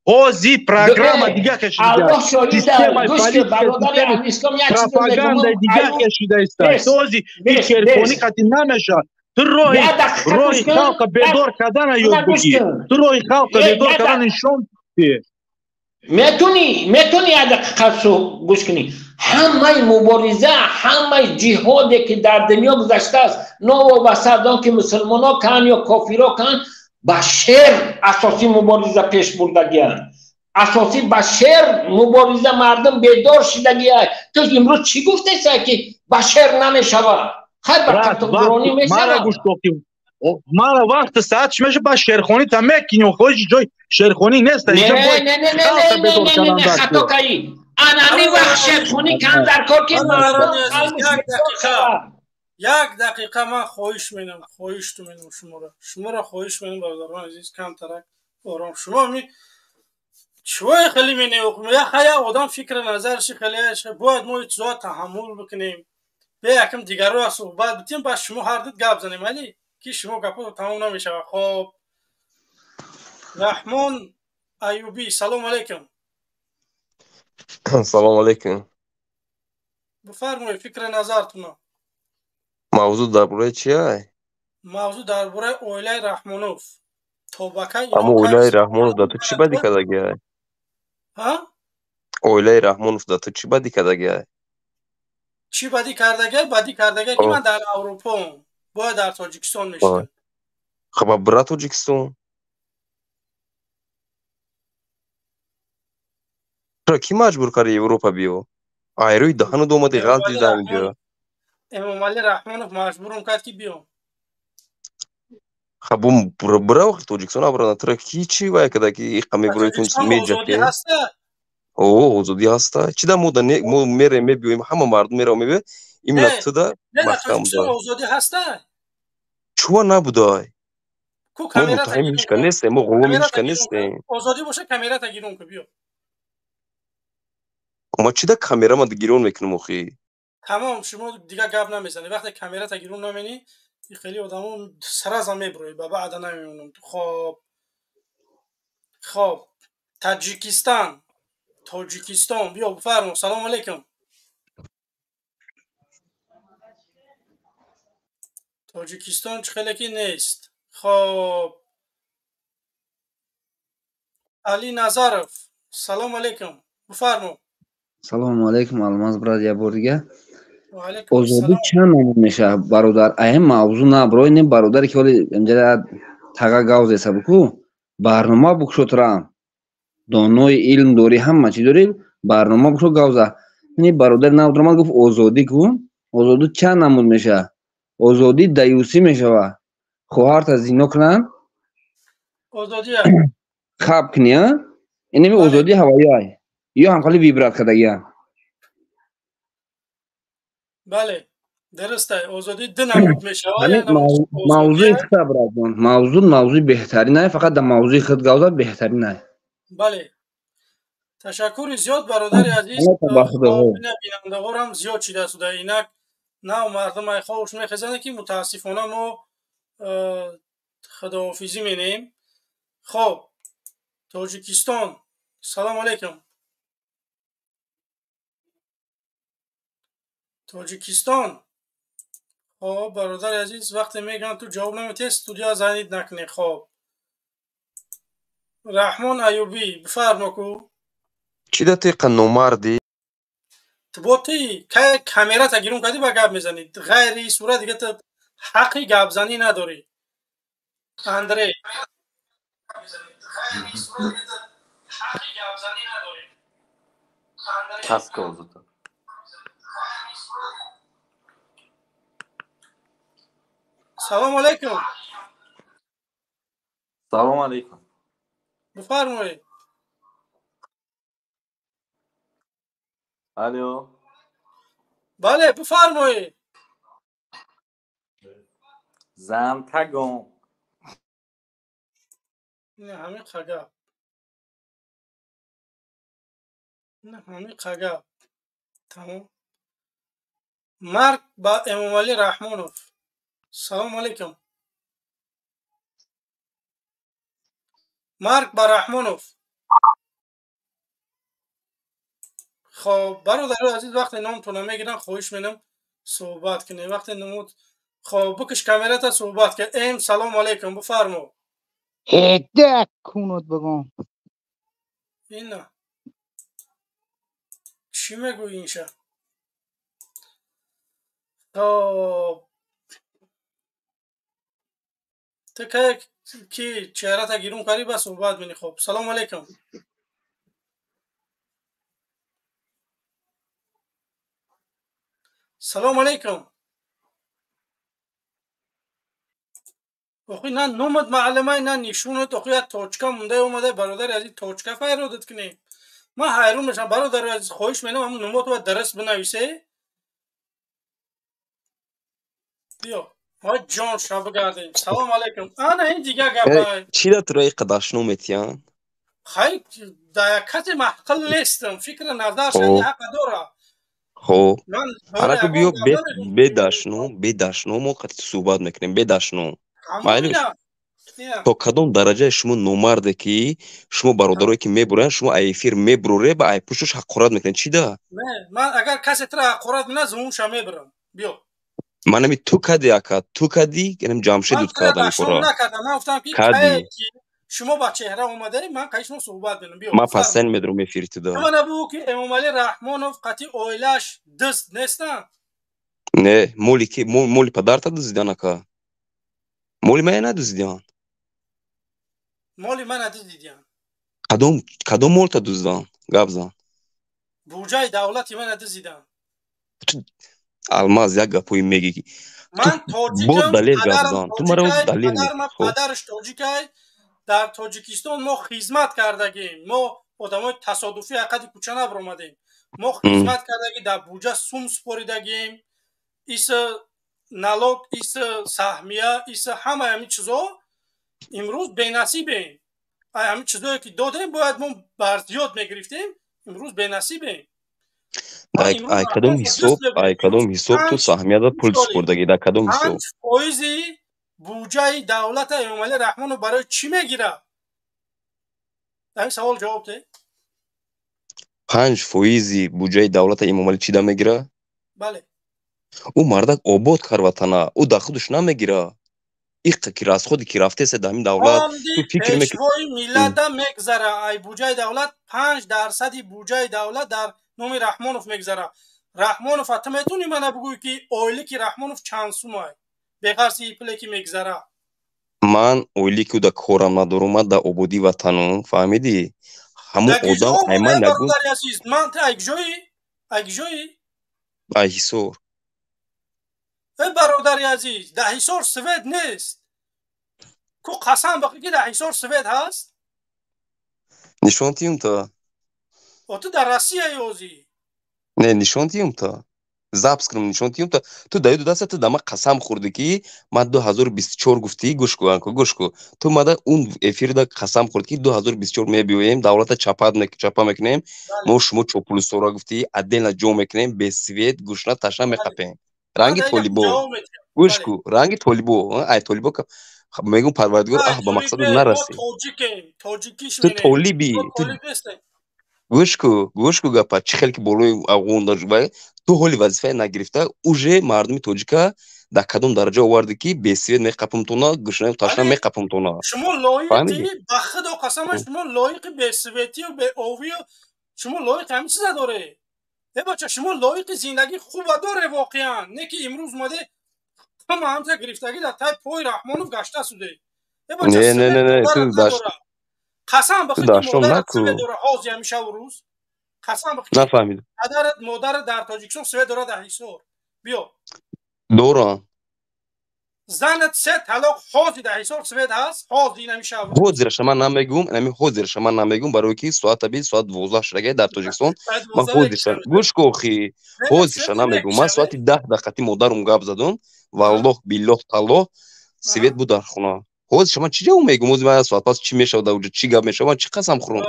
ҳози программа дига кашида. الله شاهده Системаи گوش که политика, برادر системи اسلام یک چیز میگم пропагандаи дига ایو кашида ист. بس ҳози ин بس шерхонӣ بس қатӣ намеша. Ту یک دقیقه роҳи گوش کن халқа бедор кардана ёд گوش бигир. کن Ту роҳи халқа бедор кардана нишон дӣ. میتونی یک دقیقه گوش کنی همه مبارزه همه جهادی که در دنیا گذشته است نوابسته که مسلمان ها کن یا کافر ها کن با شعر اساسی مبارزه پیش بردگیند اساسی با شعر مبارزه مردم بیدار شدگیه تو امروز چی گفته سه که با شعر نمیشود خیلی با قطعانی میشود мара вақти саатиш меша ба шерхонӣ та мекини хоҷи ҷой шерхонӣ неста не хато каи анами вақт шерхонӣ кам дар кор ки мардум як дақиқа ман хоҳиш менам хоҳишту менам шуморо хоҳиш менам бародарон азиз камтарак ором шумо ми чиҳое хеле менеоқум яхая одам фикри назарши хеле бояд мо чизоа таҳаммул бикунем бе якам дигарро суҳбат битем ба шумо ҳардид гап занем али ки шумо гапо тамом намешавад. хоб раҳмон аюбӣ салом алейкум. салом алейкум. бифармоед фикри назартуна. мавзӯъ дар бораи чия? мавзӯъ дар бораи оилаи раҳмонов. тобака ҳамун оилаи раҳмонов дар ту чӣ бадӣ кардагиай? оилаи раҳмонов дар ту чӣ бадӣ кардагиай? чӣ бадӣ кардагиай ки ман дар аврупом бояд дар тоҷикистон мешидам. хаба бира тоҷикистон? чаро ки маҷбур карди европа биё? айрӯи даҳанут омади ғалт дида инҷо. эмомалӣ раҳмонов маҷбурам кард ки биём. хабу бира вақти тоҷикистон абрана тра ки чӣ вай када ки иқаме бироитун меҷаке? озодӣ ҳаста? чида мо мерем мебиёем ҳама мардум мера мебиё имна туда маҳкам да. озодӣ ҳаста? чува набудай? мо муттаҳими ҳичка нестем, мо ғуломи ҳичка нестем. озодӣ боша камерата гирон кун биё. ма чида камерама гирон мекунам охи? тамом шумо дига гап намезанед. вақте камерата гирон намени хеле одамо сараза меброед ба баъда намемонам. хоб тоҷикистон биё бифармо. салом алейкум. тоҷикистон чӣ хеле ки нест. хоб али назаров салом алейкум бифармо. салому алейкум алмаз брат я бор дига озодӣ чанд намуд меша бародар аям мавзӯъ на брои не бародаре ки ҳоли имҷа тага гавзеса буку барнома букшотрам донои илм дорӣ ҳама чӣ дорӣ барнома букшо гавза ни бародари навдромад гуфт озодӣ кун. озодӣ чанд намуд меша? озодӣ даюсӣ мешава. хоҳарта зино кунанд озодия хаб кунӣ инами озодӣ ҳавояй ё ҳамхоли вибрат кардагия. бале дарастай озодӣ ду намуд мешава. мавзӯи худ братон мавзӯъ беҳтаринае фақат дар мавзӯи худ гавза беҳтаринае. бале ташаккури зиёд бародари азиз. бинандагорам зиёд шида суда инак нав мардумай хош мехезане ки мутаассифона мо худоҳофизӣ менем. хоб тоҷикистон салом алейкум. тоҷикистон хоб бародари азиз вақте мегӯям ту ҷавоб наметиҳи студия занид накунӣ. хоб раҳмон аюбӣ бифармо ку. чида ту иқа номардӣ? ту бо ти кай камерата гирон кардӣ ба гап мезанӣ. ғайри сурат дига ту ҳаққи гапзанӣ надорӣ. андрей салом алейкум. салом алейкум. бифармоед. алё бале бифармоед. замтагон نه همین خگاب نه همین خگاب تمام مرگ با امام علی رحمانوف. سلام علیکم. مرگ با رحمانوف. خب برادر عزیز وقتی نامتون میگیرن خواهش میکنم صحبت کنی. وقتی نمود خب بکش کامرا تا صحبت کن. ام سلام علیکم بفرمو. هده کونت بگم اینا چی میگوی اینشا؟ خب تو که چهره تا گیرون کاری با صحبت بینی. خب سلام علیکم. سلام علیکم. اخوی نه نومد معلمه نه نشونت. اخوی از توچکا مونده اومده برادر عزیز توچکا فیرودت کنی. من حیرون میشم برادر عزیز خواهش میکنم همون نومات باید درست بنویسه. بیا های جان شما بگردیم. سلام علیکم. آنه این دیگه گفت چی دا ترای قداشنو میتیان؟ خیلی در کت محقل نیستم. فکر نظر شنی حق داره. خب من انا که بیو بداشنو ما قطع صحبت میکنیم. بداشنو مایلوش تو کدوم درجه شما نومرده که شما برادرایی که میبرن شما ایفیر میبروره با ای پوشش حقورت میکنن چی ده؟ نه من اگر کسی تر حقورت منه زمون شما میبرم. بیا من همی تو کدی اکا تو کدی کنم جامشه دوت کردم پورا من نکردم. من گفتم که کدی شما با چهره اومده من که شما صحبت بینم. بیا من پسن میدرم میفیری تو ده. من ابو که امام علی رحمانوف قطعی اویلش دست نیستن. نه مولی که مولی پدر تا دزدیدن اکا مولی من ندزدیدن. مولی من ندزدیدن. کدوم مول تا دزدن گابزن بوجای دولتی من ندزدیدن. الماز یک گپوی میگی من تاجیکم. دلیل گابزن تو مرا دلیل پدرم پدرش تاجیکای. در تاجیکستان ما خدمت کردگیم. ما آدمای تصادفی حقیقت کوچه نبر اومدیم. ما خدمت کردگیم در بوجه سوم سپاریدگیم. ایس نالوگ ایس سهمیه ایس همه همین چیزا امروز بی‌نصیبیم. همین چیزایی که دادیم باید ما بردیاد میگرفتیم. امروز بی‌نصیبیم. ای کدوم حساب تو سهمیه دا پول سپردگی در کدوم حساب 5% بودجه دولت امام علی رحمانو برای چی میگیره؟ این سوال جواب ده. 5% بودجه دولت امام علی چی دا میگیره؟ بله. او مردک آباد کر وطنه او دا خودش نمیگیره. ایق که از خودی که رفته سه دامین دولت تو فکر میکنی پیشوای ملت دا میگذره. ای بودجه دولت 5% بودجه دولت در نام رحمانوف میگذره. رحمانوف حتی میتونی من بگوی که اویلی که رحمانوف چند سومه بغیر سی پلی که میگذره. من اویلی که دا کورم ندارم دا عبودی وطنم فهمیدی؟ همون آدم ایمان نگو من تا اگجوی ای حسور ای برادری عزیز ده حسور سوید نیست. کو قسم بخی که ده حسور سوید هست؟ نشون تیم تا او تو در روسیه یوزی؟ نه نشون تیم تا زابس کنم نشون تیم تا تو دایو دست تو دما قسم خورده کی ما 2024 گفتی گوش کو تو ماده اون افیر دا قسم خورد کی 2024 میبیویم دولت چپا میکنیم ما شما چوپول سورا گفتی عدل جو میکنیم به سوید گوشنا تاشنا میقپیم رنگی طالبو گوش کو رنگی طالبو ای طالبو میگم پروردگار به مقصد نرسی تو طالبی گوش کو گپا چه خیلی که بالای اون داشت تو هولی وظیفه نگرفته اوجه مردمی توجیکا در کدوم درجه آورده که به سوید میقپم تونا گوشنا تاشنا میقپم تونا شما لایقی بخدا قسم شما لایق به سویتی و به اووی شما لایق همین چیزا داره. ای بچه شما لایق زندگی خوب داره واقعا. نه که امروز اومده هم تا گرفتگی در تای پای رحمانوف گشته سوده. نه تو داشت قسم بخیر که مادرت سوید داره حاضی همیشه و روز. قسم بخیر نفهمیدم مادر در تاجیکستان سوید داره در حسار. بیا دوران زنت سه طلاق حاضی در حسار سوید هست. حاضی نمیشه حاضر شما نمیگم برای کی ساعت 20 ساعت 12 شرگه در تاجیکستان من حاضر گوش کو خی حاضر نمیگم من ساعت 10 دقیقه مادرم گاب زدم والله بالله تعالی سوید بود در خونه ҳозир шумо чӣ ҷавоб мегум? ҳозир ман соат пас чӣ мешавад аунҷо чӣ гап мешавад? Ман чӣ қасам хӯрам?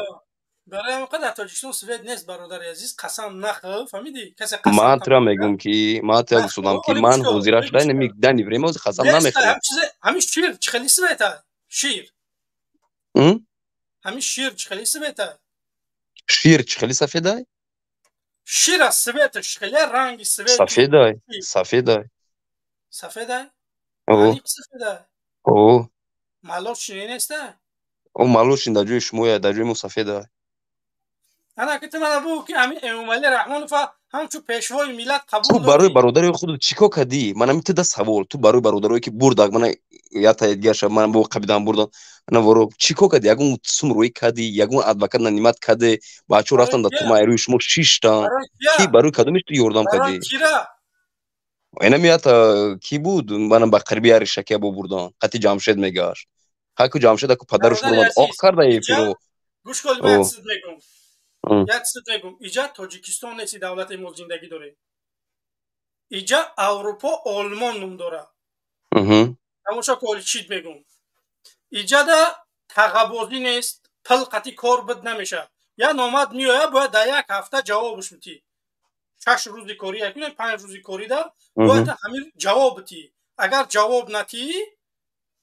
برای همین قدر تاجیکستان سوید نیست برادر عزیز قسم نخور فهمیدی کسی قسم من ترا میگم که من ترا گفتم که من حاضر شدم نمیگ دنی بریم از قسم نمیخورم همین شیر چخلی سویتا شیر همین شیر چخلی سویتا شیر چخلی سفیدای شیر از سویت چخلی رنگ سویت سفیدای سفیدای سفیدای او او مالوش نیست او مالوش در جای شما در جای مو سفیدای انا که من بگو که همین امامعلی رحمانوف همچون پیشوای ملت قبول تو برای برادری خودت چیکار کردی؟ من میته ده سوال تو برای برادرایی که برداگ من یا تا دیگه من با قبیدم بردن انا ورو چیکار کردی؟ یگون سوم روی کردی یگون ادوکات نمیمت کرده بچو رفتن در تو مایروی شما 6 تا کی برای کدومش تو یوردام کردی؟ اینا میاد کی بود؟ من با قربی ارشکه با بردن قتی جمشید میگاش حکو جمشید کو پدرش برات آخ کرده ای پیرو گوش کن من چیز میگم یک چیز میگم اینجا تاجیکستان نیست دولت امروز زندگی داره اینجا اروپا آلمان نام داره تماشا کن چیت میگم اینجا دا تقابلی نیست پل قطی کار بد نمیشه یا نامد میآید باید در یک هفته جوابش بدی 6 روزی کاری کنی 5 روزی کاری دا باید همین جواب بدی اگر جواب ندی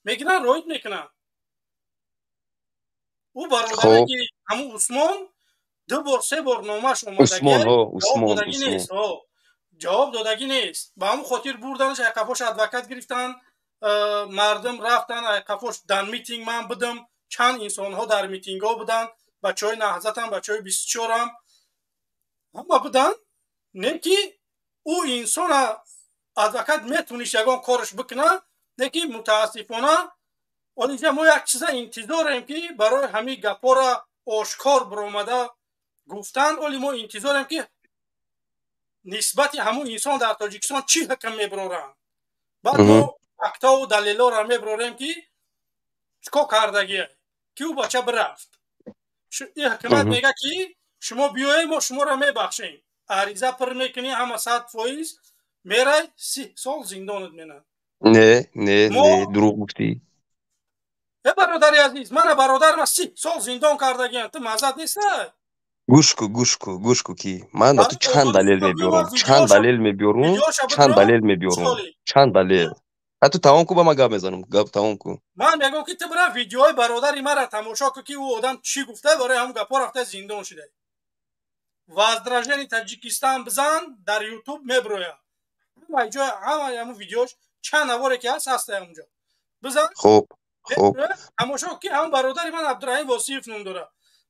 میگن رویت میکنن او برادری که همون عثمان 2 بار 3 بار نامش اومدگی جواب دادگی نیست با همون خاطر بردنش ایقافاش ادوکات گرفتن مردم رفتن ایقافاش در میتینگ من بدم چند انسان ها در میتینگ ها بودن بچه های نهضت هم بچه های 24 هم همه بودن نه که او انسان ادوکات میتونیش یگان کارش بکنه نه که متاسفانه اینجا ما یک چیز انتظاریم که برای همین گپا را آشکار برآمده گفتن ولی ما انتظاریم که نسبت همون انسان در تاجیکستان چی حکم میبرارن بعد ما فکتا و دلیلا را میبراریم که چکا کردگیه که او بچه برفت این حکمت میگه که شما بیایی ما شما را میبخشیم عریضه پر میکنی همه 100% میره 30 سال زندانت مینن نه دروغ گفتی برادری عزیز من برادرم 30 سال زندان کردگیم تو مزد نیست گوش کو کی من تو چند دلیل میبیارم چند دلیل حتی تمام کو با ما گپ میزنم تمام کو من میگم که تو برای ویدیوهای برادری مرا تماشا کن که او آدم چی گفته برای هم گپا رفته زندان شده وازدراژن تاجیکستان بزن در یوتیوب میبروه همه ویدیوش چند نواره که هست اونجا بزن خب تماشا که هم برادری من عبدالرحیم واسیف نام داره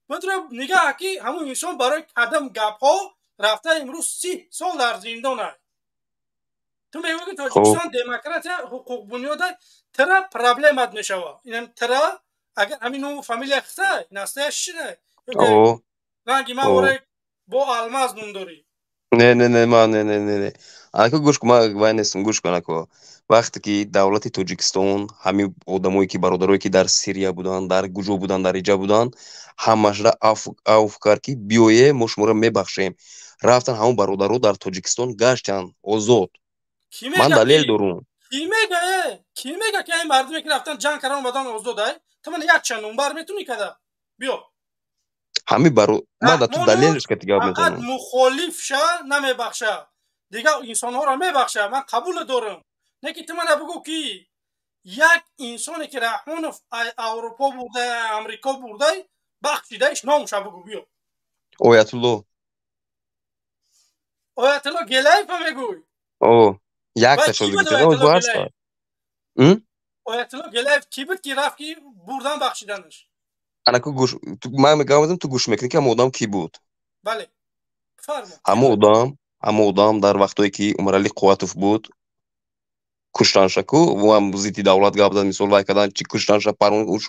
بدر نگاه که همون انسان برای کدام گپ ها رفته امروز 30 سال در زندانه تو میگی که تاجیکستان دموکراسی حقوق بنیاد ترا پرابلمات نشوا اینم ترا اگر همین نوع فامیلی خسته نستش شده رنگی ما وره با الماس نون داری نه اگه گوش کن ما وینستم گوش کن اکو وقتی که دولت تاجیکستان همین آدمایی که برادرایی که در سوریه بودن در گوجو بودن در ایجا بودن همش را عفو کرد که بیایه ما شما را میبخشیم رفتن همون برادرها در تاجیکستان گشتن آزاد من دلیل دارم کی میگه که این مردمی که رفتن جنگ کردن اومدن آزاد تو من یک چند نمبر میتونی کده بیا همین من تو دلیلش که دیگه میزنم مخالف شه نمیبخشه دیگه انسان ها را میبخشه من قبول دارم نه که تو من بگو که یک انسانی که رحمانوف اروپا بوده امریکا بوده بخشیدهش نامش بگو بیا آیت الله گلیف هم میگوی یک تشو بگید آیت الله گلیف کی بود که رفت که بردن بخشیدنش انا که گوش من میگم تو گوش میکنی که همون کی بود بله فرما همون آدم در وقتی که عمرعلی قواتوف بود کشتن شکو و هم زیتی دولت گاب داد مثال وای کردن چی کشتن شد پرون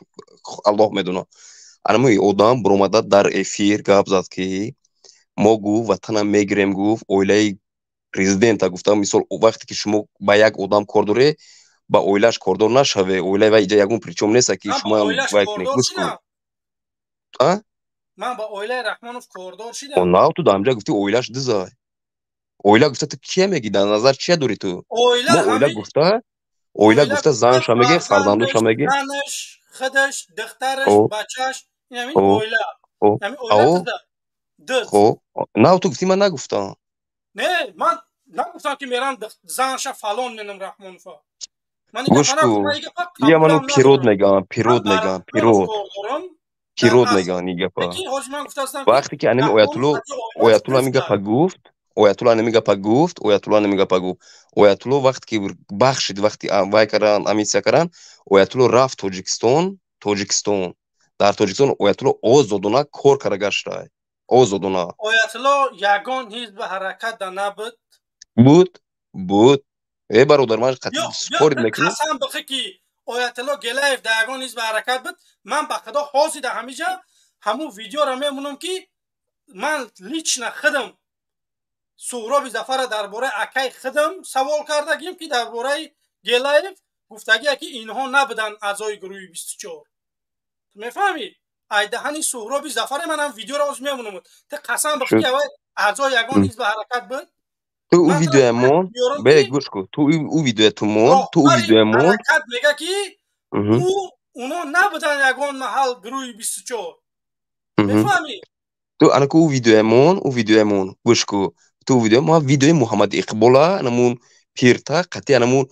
الله میدونه اما آدم برآمده در افیر گاب زد که ما گو وطنم میگیریم گفت اویلای پرزیدنت گفتم مثال وقتی که شما با یک آدم کار داره با اویلاش کاردار نشوه اویلای و اینجا یگون پریچم نیست که شما وای کنید من با اویلای رحمانوف کاردار شدم نه تو دامجا گفتی اویلاش دزای اویلا گفته تو کیه میگی در نظر چیه داری تو اویلا گفته اویلا گفته زنش میگه فرزندش فرزندش میگه. زنش خودش دخترش خب بچهش این همین خب اویلا خب همین اویلا او دد خب نه تو گفتی من نگفتم. نه من نگفتم که میرم زنش فلان منم رحمان فا من این گوش گفت نگفتم من کو این گفت یا منو قبولم پیرود ندارم میگم من پیرود بر میگم رحمان پیرود کار دارم در پیرود اصل میگم این گپا. یکی حاج من گفتم که وقتی که انمی رحمان اویاتولو خطی آیات میگه گفته پا گفت اویاتولو انمی گپا گفت اویاتولو نمیگه پا گفت اویاتولو وقتی که بخشید وقتی وای کردن امیسیا کردن اویاتولو رفت توجیکستان در توجیکستان اویاتولو آزادانه کار کرده گشته آزادانه آیت الله یگان حزب حرکت در نبود بود ای برادر من قطعی یا سپورت میکنی قسم بخی که آیت الله گلیف در یگان حزب حرکت بود من به خدا حاضر در همیجا همون ویدیو را میمونم که من لیچنا خودم سهراب ظفر درباره اکای خودم سوال کردگیم که درباره گلیف گفتگی که اینها نبودن اعضای گروه 24 میفهمی ای دهنی سهراب ظفر منم ویدیو را از میمونم ته قسم بخی که اعضای یگان حزب حرکت بود تو او من ویدیو مون میارم به که گوش کو تو او ویدیو تو مون تو او راهبر ویدیو مون حرکت میگه که اونا نبودن یگان محل گروه 24 میفهمی تو انا کو او ویدیو مون گوش کو تو ویدیو ما ویدیو محمد اقبالا انمون پیرتا قطعی انمون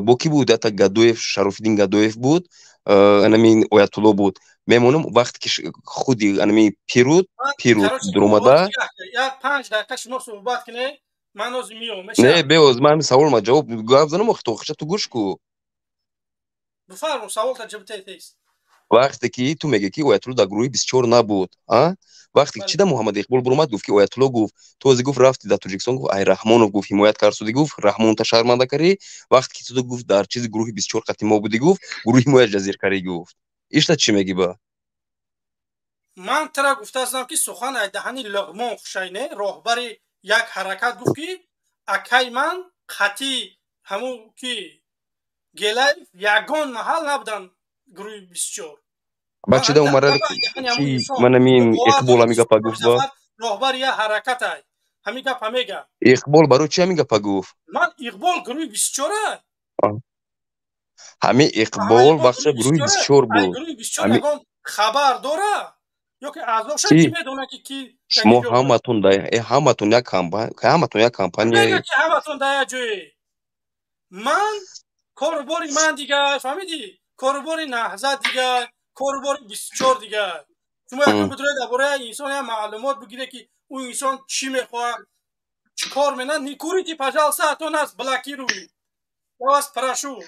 با کی بود تا گدویف شرفالدین گدویف بود انمین آیت بود میمونم وقتی که خودی انمی پیرود درومدا یک 5 دقیقه شما صحبت کنه من از میام نه بیوز من سوال ما جواب گفت زنم وقت تو گوش کو بفرمایید سوال تجربه است وقتی که تو میگی که آیت الله در گروه 24 نبود وقتی چی ده محمد اقبال برومد گفت که آیت الله گفت تو از گفت رفتی در توجیکستان گفت ای رحمانو گفت حمایت کرد سودی گفت رحمان تا شرمنده کردی وقتی که تو گفت در چیز گروه 24 قطعی ما بودی گفت گروه حمایت جزیر کردی گفت ایشتا چی میگی با من ترا گفته هستم که سخن ای دهنی لغمان خوشینه راهبر یک حرکت گفت که اکای من قطعی همون که گلیف یگان محل نبودن گروه 24 بچه ده عمره چی من امین اقبال میگه پا گفت با راهبر یک حرکت ای همین گپ میگه اقبال برای چی میگه پا گفت من اقبال گروه 24 همین اقبال بخش گروه 24 بود گروه 24 یگان خبر داره یا که اعضاش کی میدونه که کی شما همتون ده همتون یک کمپانی میگه که همتون ده جوی من کارباری من دیگه فهمیدی کارباری نهضت دیگه کارباری 24 دیگه شما یکم بتونه درباره انسان یا معلومات بگیره که اون انسان چی میخواد چیکار میکنه نیکوریتی پجال ساعتون است بلاکی روی واس پراشو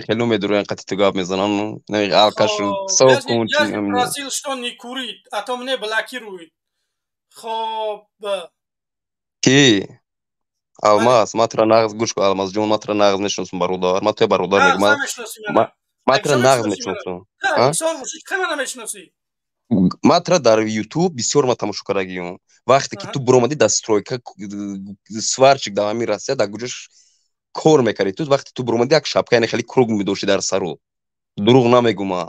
خیلی میدورن قطعی تو گاب میزنن نه آلکاشو سو کنچی یا برازیل شتون نیکورید اتمنه بلاکی روی خب کی الماس ماتر ناغز گوش کو الماس جون ماتر ناغز نشونسون برادر ما تو برادر میگم ماتر ناغز نشونسون انسان موشی که نمیشناسی ماتر در یوتیوب بسیار ما تماشا کردیم وقتی که تو برومدی در سترویکا سوارچیک دوامی راسته در گوشش کار میکردی تو وقتی تو برومدی یک شبکه خیلی کروگ میدوشی در سرو دروغ نمیگم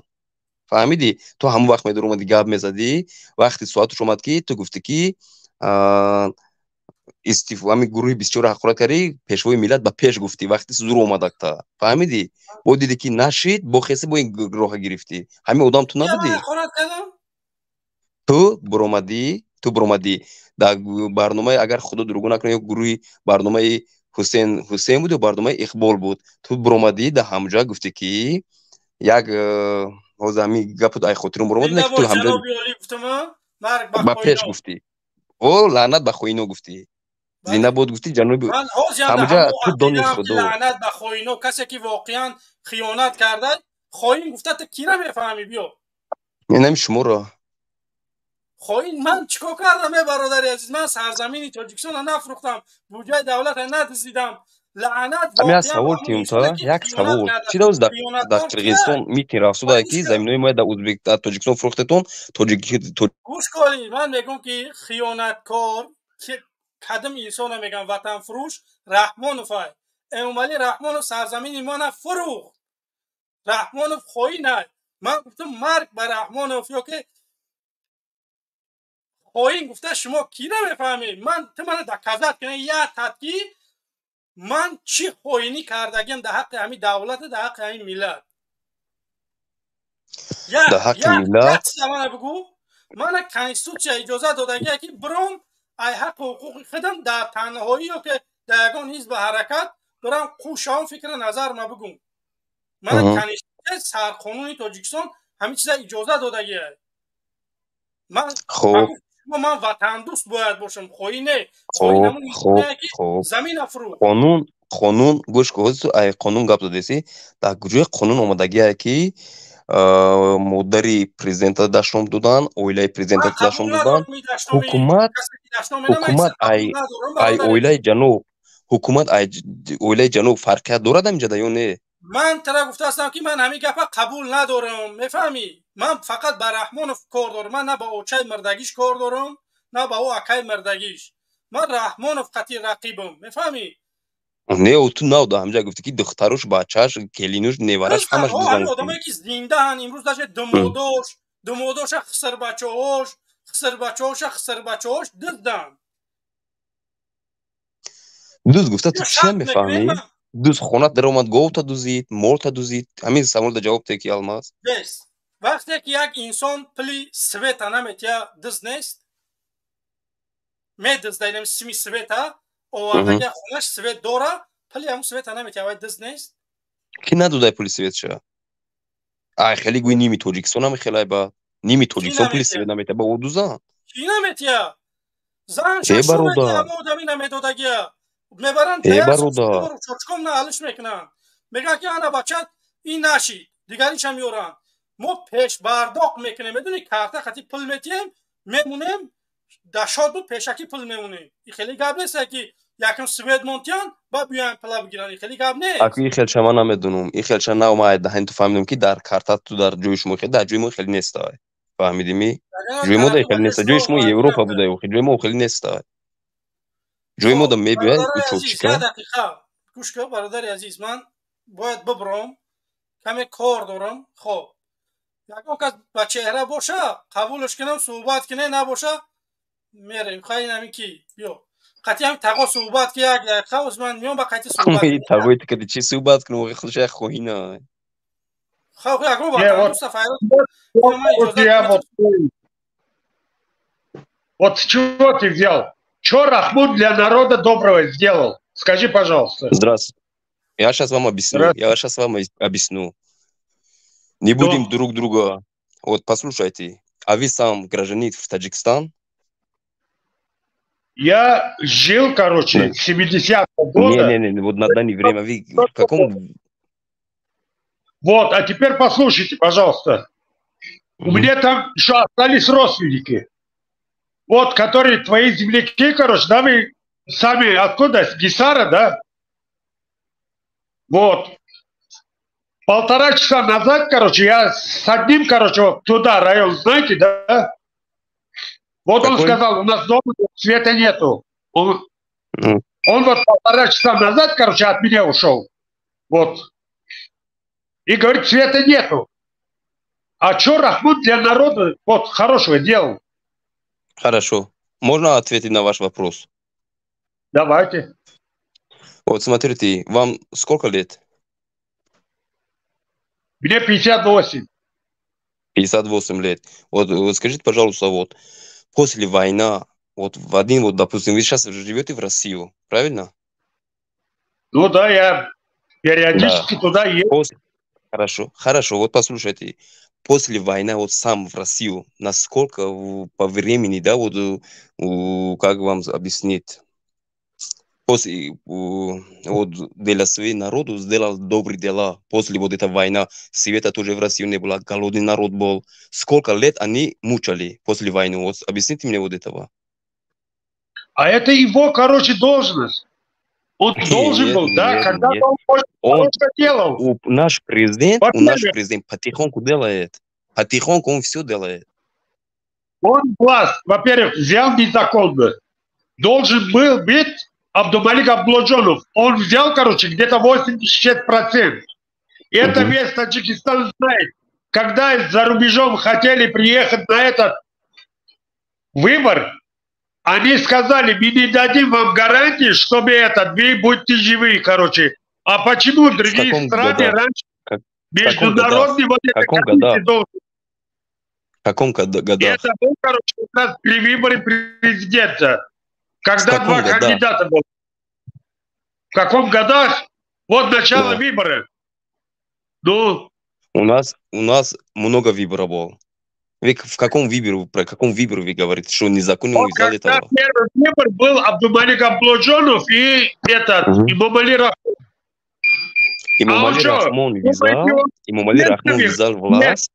فهمیدی تو همون وقت می درومدی گاب میزدی وقتی ساعتش اومد کی تو گفتی کی استیفا می گروه 24 حقوق کردی پیشوای ملت با پیش گفتی وقتی زور اومد تا فهمیدی با دیدی که نشید با خیسه با این راه گرفتی همین آدم تو نبودی تو برومدی در برنامه اگر خدا دروغ نکنه گروه برنامه حسین بود و برنامه اقبال بود تو برومدی در همجا گفتی که یک همی گپت ای خاطرم برومدی نه که تو همجا با پیش گفتی او لعنت به خوینو گفتی زینه بود گفتی جنوب همجا تو دانی خدا لعنت به خوینو کسی که واقعا خیانت کرده خوین گفته تو کی نمیفهمی بیا اینم شما را خوین من چیکار کردم برادر عزیز من سرزمین تاجیکستان نفروختم بودجه دولت ندزدیدم لعنت واقعا سوال تیم تا یک سوال چی دوز در قرقیزستان میتین راسودا کی زمینای ما در ازبک در تاجیکستان فروختتون گوش کنید من میگم که خیانتکار که قدم انسان میگم وطن فروش رحمان فای امومالی رحمان سرزمین ما نفروخت رحمان خوی نه من گفتم مرگ بر رحمان یا که خوین گفته شما کی نمیفهمید من تو من دکازت کنه یا تدکی من چی خوینی کردگیم در حق همین دولت در حق همین ملت در حق ملت زمان بگو من کنستیتوسیا اجازه دادگیه که برام ای حق حقوق خودم در تنهایی یا که در یگان حزب حرکت برام خوشام فکر نظر ما بگم من کنستیتوسیا سرقانون تاجیکستان همین چیزا اجازه دادگیه من وطن دوست باید باشم خویی نه زمین افرو قانون گوش کن تو ای قانون گپ دادی در کجای قانون اومدگیه که مادری پرزیدنت داشتم دادن اویلای پرزیدنت داشتم دادن حکومت ای اویلای جنوب حکومت ای اویلای جنوب فرقیت دارد اینجا یا نه من ترا گفته هستم که من همین گپا قبول ندارم میفهمی من فقط با رحمانوف کار دارم من نه با اوچای مردگیش کار دارم نه با او اکای مردگیش من رحمانوف قطعی رقیبم میفهمی نه او تو نو دا همجا گفتی که دختروش بچهش کلینوش نیوارش همش بزنید آدمایی که زنده هن امروز داشت دمودوش خسر بچه‌هاش دزدن دوز گفته تو چی میفهمی دوز خونت در اومد گوه تا دوزید مول تا دوزید همین سمول دا جواب تکی الماس بس وقتی که یک انسان پلی سویت نمیتیا دز نیست می دز دایم سمی سویتا اوه خونش سویت دوره پلی همون سویت نمیتیا وای دز نیست کی ندوده پلی سویت شه ای خیلی گوی نیمی توجیکستان هم خیلی با نیمی توجیکستان پلی سویت نمیتیا با او دوزن کی نمیتیا زن شش نمیتیا مودمی نمیدودگیا میبرن تیار چوچکم نه حلش میکنن میگن که انا بچت این نشید دیگریش هم میورن ما پیش برداق میکنیم میدونی کارتا خطی پل میتیم میمونیم دشاد بود پیشکی پل میمونیم این خیلی گب نیست که یکم سوید مونتیان با بیان پلا بگیرن این خیلی گب نیست اکو این خیلچه من نمیدونم این خیلچه نه اومد دهن تو فهمیدم که در کارتا تو در جوی شما خیلی در جوی ما خیلی نیست فهمیدی جوی ما در خیلی نیست جوی شما اروپا بوده جوی ما خیلی نیست جوی ما دم میبیه چوچکه گوش کن برادر عزیز من باید ببرم کمی کار دارم خب یکم کس با چهره باشه قبولش کنم صحبت کنه نباشه میریم خیلی نمی کی بیو قطعی هم تقا صحبت که یک خوز من میام با قطعی صحبت کنم تقوی تکدی چی صحبت کنم وقتی خودش خوهی نه خب یکم با دوست فایل Вот чего ты взял? Что Рахмун для народа доброго сделал? Скажи, пожалуйста. Здравствуйте. Я сейчас вам объясню. Не будем друг друга... Вот послушайте. А вы сам гражданин в Таджикистан? Я жил, короче, с 70-го года. Не, вот на данное время вы в каком... Вот, а теперь послушайте, пожалуйста. У меня там еще остались родственники. Вот, которые твои земляки, короче, да, вы сами откуда? С Гисара, да? Вот. 1,5 часа назад, короче, я с одним, короче, вот туда, район, знаете, да? Вот какой? Он сказал, у нас дома света нету. Он вот 1,5 часа назад, короче, от меня ушел. Вот. И говорит, света нету. А что Рахмун для народа вот хорошего делал? Хорошо. Можно ответить на ваш вопрос? Давайте. Вот смотрите, вам сколько лет? Мне 58. 58 лет. Вот скажите, пожалуйста, вот после войны, вот в один, вот, допустим, вы сейчас живете в Россию, правильно? Ну да, я периодически туда еду. Хорошо, вот послушайте. После войны вот сам в Россию, насколько по времени, да, вот как вам объяснить, после вот для своего народа сделал добрые дела, после вот этой войны, света тоже в России не было, голодный народ был, сколько лет они мучали после войны, вот объясните мне вот этого. А это его, короче, должность. Он должен был, да, когда он что делал. Наш президент потихоньку делает. Потихоньку он все делает. Он власть, во-первых, взял незаконно. Должен был быть Абдумалик Абдулоджонов. Он взял, короче, где-то 86%. И это весь Таджикистан знает. Когда за рубежом хотели приехать на этот выбор, Они сказали, мы не дадим вам гарантии, чтобы вы будете живы, короче. А почему другие страны раньше международные вот это гарантии должны? В каком годах? Это был, короче, у нас при выборе президента. Когда два кандидата было. В каком годах? Вот начало выборов. Ну. У нас много выборов было. Вы в каком выборе, про каком выборе вы говорите, что незаконно взяли этого? Первый выбор был Абдумалик Абдулджонов и Имомали Рахмон. Имомали Рахмон взял власть.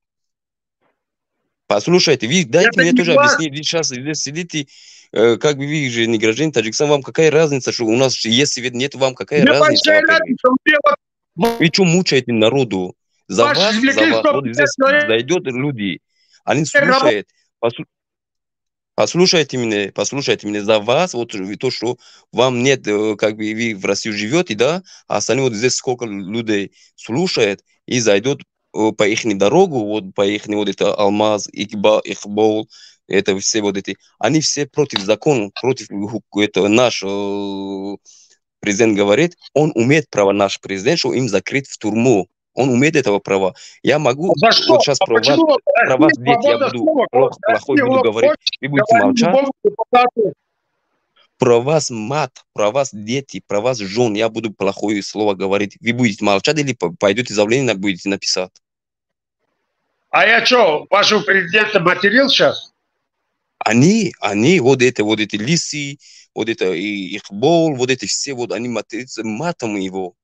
Послушайте, вы дайте мне тоже объяснить, вы сейчас сидите, как бы вы же не гражданин Таджикистана, вам какая разница, что у нас есть свет, нет, вам какая разница? Вы что мучаете народу? За вас, вот здесь зайдет люди, они слушают, послушайте меня, за вас, вот то, что вам нет, как бы вы в России живете, да, а остальные вот здесь сколько людей слушают и зайдут по их дорогу, вот по их вот это Алмаз, Икбол, это все вот эти, они все против закона, против это наш президент говорит, он имеет право, наш президент, что им закрыть в тюрьму. Он имеет этого права. Я могу вот сейчас про вас, дети, я буду плохой буду говорить, вы будете молчать. Про вас мат, про вас дети, про вас жен, я буду плохое слово говорить. Вы будете молчать или пойдете заявление будете написать? А я что, вашего президента материл сейчас? Они, вот эти лисы, вот это Икбол, вот эти все, вот они матерятся матом его.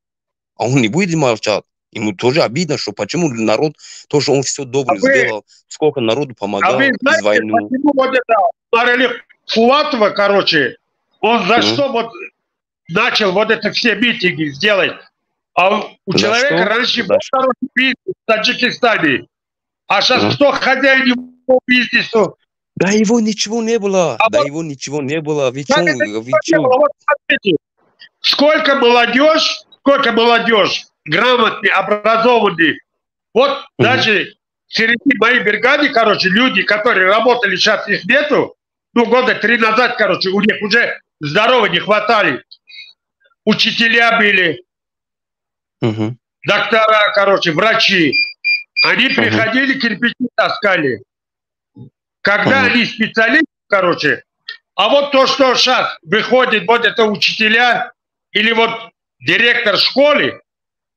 А он не будет молчать. Ему тоже обидно, что почему народ, то, что он все доброе сделал, сколько народу помогал вы знаете, из войны. Почему вот это Марали Фулатова, короче, он за что вот начал вот это все митинги сделать? А у человека раньше был хороший бизнес в Таджикистане. А сейчас кто хозяин его бизнесу? Да его ничего не было. Вы чё? Вот смотрите, сколько молодежь, грамотный, образованный. Вот даже среди моей бригады, короче, люди, которые работали, сейчас их нету, ну, года 3 назад, короче, у них уже здоровья не хватали. Учителя были, доктора, короче, врачи. Они приходили, кирпичи таскали. Когда они специалисты, короче, а вот то, что сейчас выходит, вот это учителя или вот директор школы,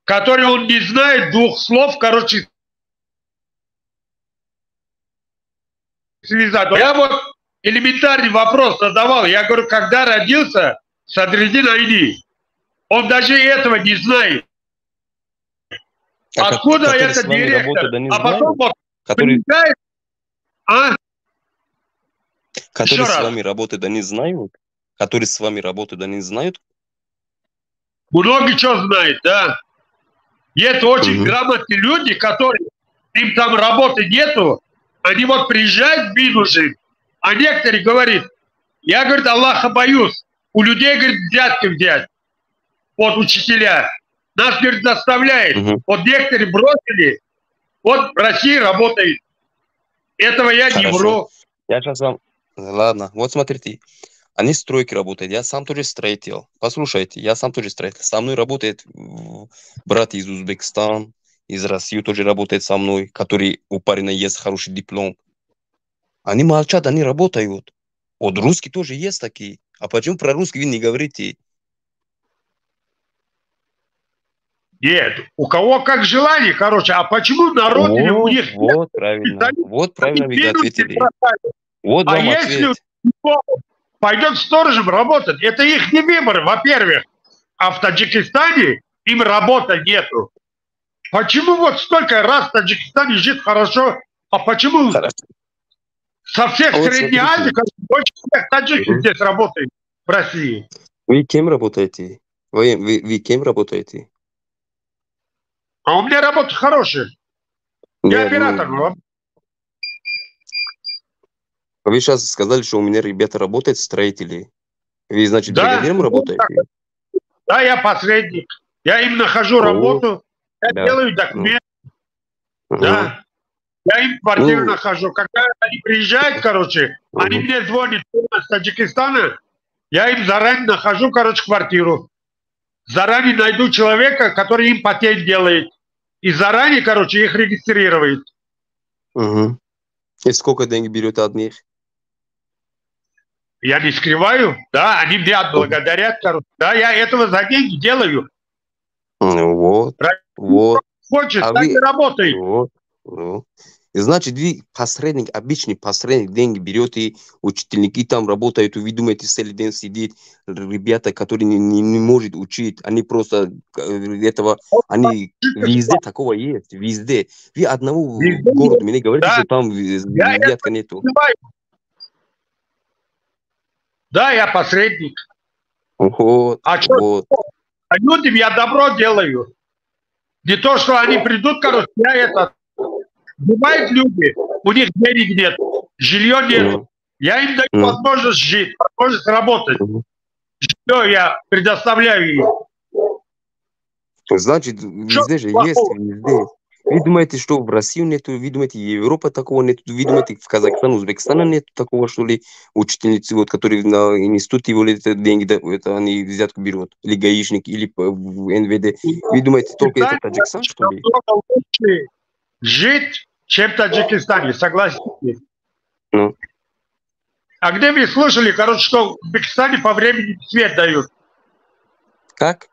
который он не знает 2 слов, короче, связать. Я вот элементарный вопрос задавал. Я говорю, когда родился Садриддин Айни? Он даже этого не знает. Откуда это директор? А потом вот приезжает, которые с вами работают, они знают? Которые с вами работают, они знают? Многие что знают, да. Есть очень грамотные люди, которые, им там работы нету, они вот приезжают в минусы, а некоторые говорят, я, говорит, Аллаха боюсь, у людей, говорит, взятки взять, вот учителя, нас, говорит, заставляет, вот некоторые бросили, вот в России работает, этого я не вру. Я сейчас вам, ладно, вот смотрите. Они в стройке работают, я сам тоже строитель. Послушайте, я сам тоже строитель. Со мной работает брат из Узбекистана, из России тоже работает со мной, который у парня есть хороший диплом. Они молчат, они работают. Вот русские тоже есть такие. А почему про русских вы не говорите? Нет, у кого как желание, короче. А почему народ или у них... Вот правильно, вы ответили. Вот вам ответ. Пойдет сторожем работать. Это их не выбор, во-первых. А в Таджикистане им работы нету. Почему вот столько раз в Таджикистане жить хорошо, а почему со всех Средней Азии больше всех таджиков здесь работает в России? Вы кем работаете? Вы кем работаете? А у меня работа хорошая. Я оператор. Вы сейчас сказали, что у меня ребята работают, строители. Вы, значит, бригадиром работаете? Да, я посредник. Я им нахожу работу, я делаю документ. Да. Я им квартиру нахожу. Когда они приезжают, короче, они мне звонят с Таджикистана, я им заранее нахожу, короче, квартиру. Заранее найду человека, который им патент делает. И заранее, короче, их регистрирует. И сколько денег берет от них? Я не скрываю, да, они меня отблагодарят, короче. Да, я этого за деньги делаю. Вот. Хочешь, А так вы- и работай. И значит, вы посредник, обычный посредник, деньги берете, учительники там работают, вы думаете, целый день сидит, ребята, которые не могут учить, они просто этого, они везде такого есть, везде. Вы одного города мне говорите, что там взятка нету. Да, я посредник. Вот, А что? А людям я добро делаю. Не то, что они придут, короче, я это... Бывают люди, у них денег нет, жилье нет. Я им даю возможность жить, возможность работать. Жилье я предоставляю им. Значит, везде же есть, везде. Вы думаете, что в России нету, вы думаете, в Европе такого нету, вы думаете, в Казахстане, Узбекистане нету такого, что ли, учительницы, вот, которые на институте вот, деньги, да, это они взятку берут, или гаишники, или в НВД. Вы думаете, только это Таджикистан, что ли? Лучше жить, чем в Таджикистане, согласитесь? А где вы слышали, короче, что в Узбекистане по времени свет дают? Как?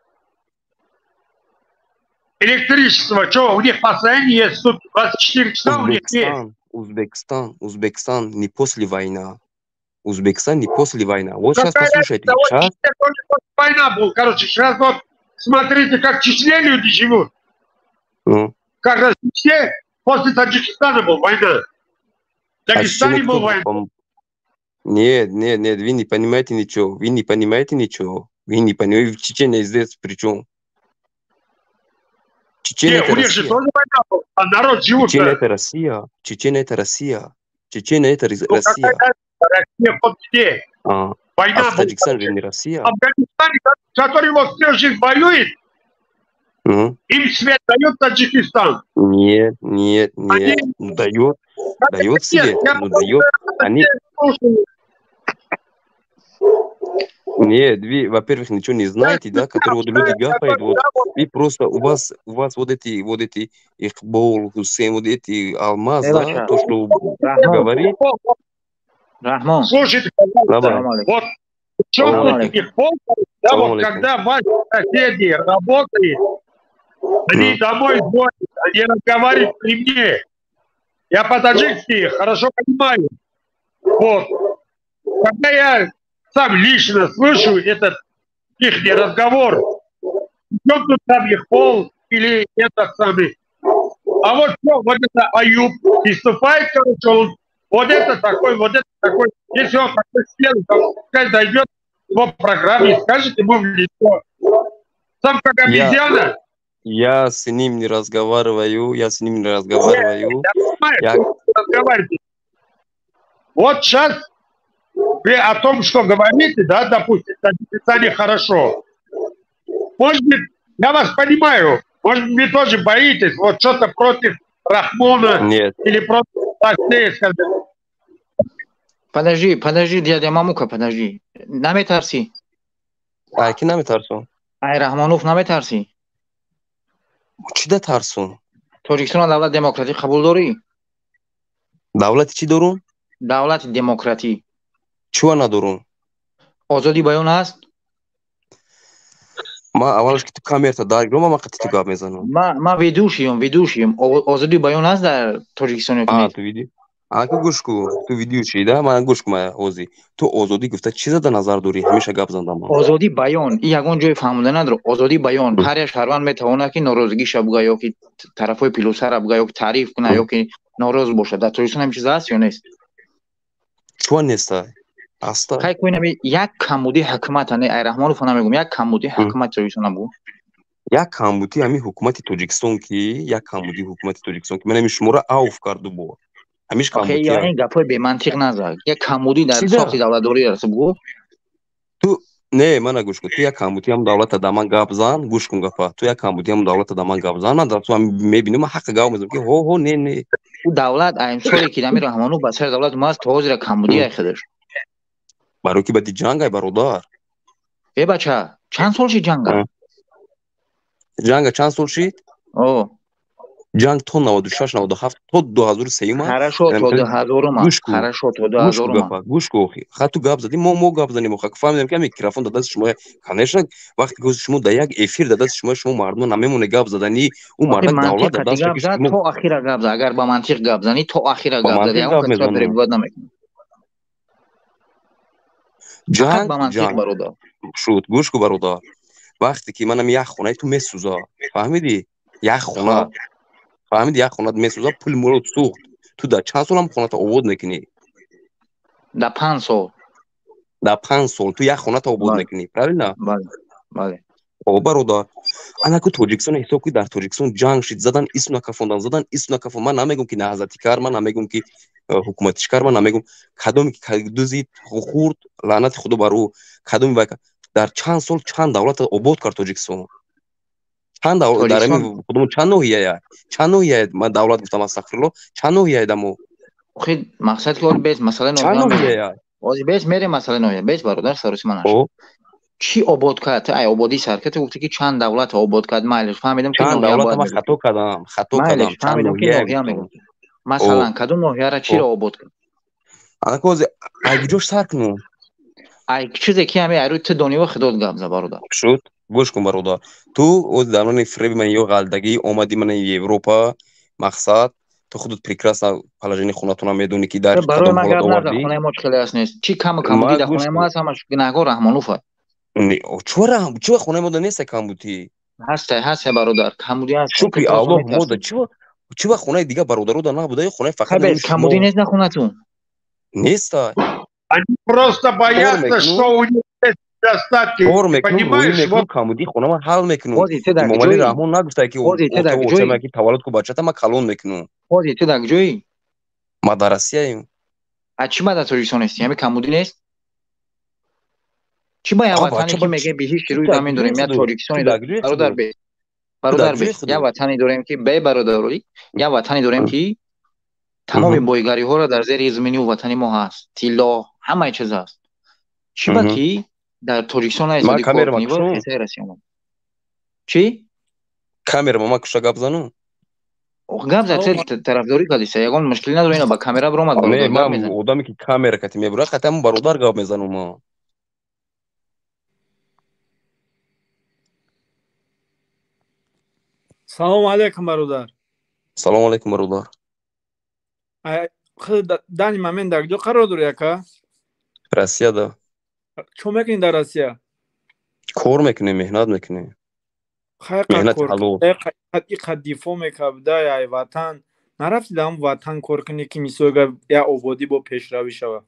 Электричество, что, у них постоянно есть, тут 24 часа у них есть. Узбекистан не после войны. Узбекистан не после войны. Вот сейчас послушайте. Сейчас... Война была, короче, сейчас вот смотрите, как в Чечне люди живут. Как раз в Чечне после Таджикистана была война. В Дагестане была война. Нет, вы не понимаете ничего. Вы не понимаете, в Чечне здесь при чем? Чечня это у них же тоже война была, а народ живут. Чечня это Россия. Чечня это Россия. Россия под где? Война в Таджикистане же не Россия. В Афганистане, который вот всю жизнь воюет, им свет дает Таджикистан. Нет. Дает свет. Дает. Они... Нет, вы, во-первых, ничего не знаете, да, которые вот люди гапают, вот, вы просто, у вас вот эти Ихбол, Хусейн, вот эти Алмаз, да, то, что говорит. Рахмон. Слушайте, вот, чувствуете Ихбол, да, вот, когда ваши соседи работают, они домой звонят, они разговаривают при мне. Я по-таджикски хорошо понимаю. Вот. Когда я сам лично слышу этот их разговор, идет тут там их пол или этот самый. А вот что, вот это Аюб приступает, короче, он вот это такой. Если он такой сделает, то пускай дойдет его в программе и скажет ему в лицо. Сам как обезьяна. Я с ним не разговариваю, Я понимаю, разговариваете. Вот сейчас вы о том, что говорите, да, допустим, в Таджикистане хорошо. Может быть, я вас понимаю, может быть, вы тоже боитесь, вот что-то против Рахмона. Нет. Или против властей, сказать. Подожди, дядя Мамука, подожди. Наметарси. Ки наметарсу? Ай Рахмонов наметарси. Чида тарсун? Тоҷикистон давлат демократӣ қабул дорӣ? Давлати чӣ дорум? Давлати демократӣ. Чува надорум? Озодӣ баён аст? Ман аввалаш ки ту камерта даргиром, ман қатъи ту гап мезанам. Ман видеошиём. Озодӣ баён аст дар Тоҷикистоне? Ту видео? Ку гӯш ку, ту видеоши, да? Ман гӯш кума ҳозир. Ту озодӣ гуфта чӣ зада назар дорӣ? Ҳамеша гап зандам ман. Озодӣ баён, ин ягон ҷои фаҳмода надорад. Озодӣ баён. Ҳар як шаҳрванд метавонад ки норозигиша бигӯяд, ё ки тарафҳои пилосара бигӯяд, ё ки таъриф кунад, ё ки нороз бошад. Дар Тоҷикистон ҳамин чиз аст ё нест? Чува неста? Аста? Кай кунем як камбудии ҳакумат, ай Раҳмонов намегум, як камбудии ҳакумати Тоҷикистон бу. Як камбудии ҳамин ҳукумати Тоҷикистон ки, ман ҳамин шумора ауф карду бо. Ҳамиш камбудӣ. Охе, ин гапҳои бемантиқ назад. Як камбудӣ дар сохти давлатдорӣ аст бу. Ту не, мана гӯш кун. Ту як камбудии ҳам давлата да ман гап зан, гӯш кун гапа. Ту як камбудии ҳам давлата да ман гап зан, ман дар ту ҳам мебинам, ман ҳаққа гап мезанам ки ҳо, не. او دولت این سالی که نمی رحمانو به سر دولت ما از توازی را کمبودی ای خودش برای که بدی جنگ ای برادر ای بچه چند سال شید جنگ چند سال شید جنگ تا 96 97 تا 2003 ما خرشو تا 2000 ما خرشو تا 2000 ما گوش کو خاطو گپ زدیم ما گپ زدیم خب فهمیدم که میکروفون دست شما کنشن وقتی که شما در یک افیر دست شما مردم نمیمونه گپ زدنی اون مرد دولت دست گپ زد تو اخیر گپ زد اگر با منطق گپ زنی تو اخیر گپ زدی اون که تو بود نمیکنه جنگ با منطق برادر شد گوش کو برادر وقتی که منم یک خونه تو میسوزا فهمیدی یک خونه فهمیدی یک خونه میسوزا پول مرد سوخت تو در چند سال هم خونه تا آباد میکنی در 5 سال در 5 سال تو یک خونه تا آباد میکنی правильно بله او برادر انا که تاجیکستان حساب که در تاجیکستان جنگ شد زدن اسم نکفوندن زدن اسم نکفون من نمیگم که نهضتی کار من نمیگم که حکومتش کار من نمیگم کدومی که دوزید خورد لعنت خدا برو کدومی وای در چند سال چند دولت آباد کرد تاجیکستان چند دولت در همین خودمون چند نوعیه من دولت گفتم استغفرالله چند نوعیه دمو خیلی مقصد که بیس مثلا نوعیه بازی بیس میره مثلا نوعیه بیس برادر سرویس من چی آباد کرد ای آبادی سرکت گفتی که چند دولت آباد کرد مایلش فهمیدم که چند دولت ما خطا کردم چند نوعیه مثلا کدوم نوعیه را چی را آباد کرد انا کوز اگه جوش سر کنم ای چیزی که همه روی تو دنیا خدات گام ز برادر شد گوش کن برادر تو او زمان فریب من یو غلطگی اومدی من اروپا مقصد تو خودت прекрасно положение خونتون میدونی که در کدوم حالت آوردی خونه ما خیلی است نیست چی کمودی در خونه ما همش گناهگار رحمانوف چرا خونه ما نیست کمودی هست برادر کمودی هست شکری الله مود چرا خونه دیگه برادر رو نبوده خونه فقط کمودی نیست در خونتون نیست просто боятся что у них достатки понимаешь вот кому خونم حل میکنم مامانی رحمان نگفته که اوچه که تولد کو بچه‌تا ما کلون میکنم بازی تو در کجایی ما در روسیه ایم چی ما در تاجیکستان هستی همین کمودی نیست چی با یه وطنی که میگه به هیچ روی زمین داریم یا تاجیکستان برادر بی یا وطنی داریم که به برادری یا وطنی داریم که تمام بایگری ها را در زیر زمینی و وطنی ما هست تیلا همه چیز هست چی با کی در تاجیکستان ازادی کار کنی و کسی رسیم چی؟ کامera ما کشا گپ زنم گپ زد طرفداری کردی یگان مشکلی نداره اینا با کامera برآمد برادر من آدمی که کامera کتی میبره خطم برادر گپ میزنم ما سلام علیکم برادر سلام علیکم برادر دانی من در کجا قرار داری اکا روسیه دا چه میکنی در روسیه کار میکنی مهنت میکنی مهنت حلال اینقدر دفاع میکرده ای وطن نرفتی در وطن کار کنی که میسوگه یا آبادی با پیشروی شوه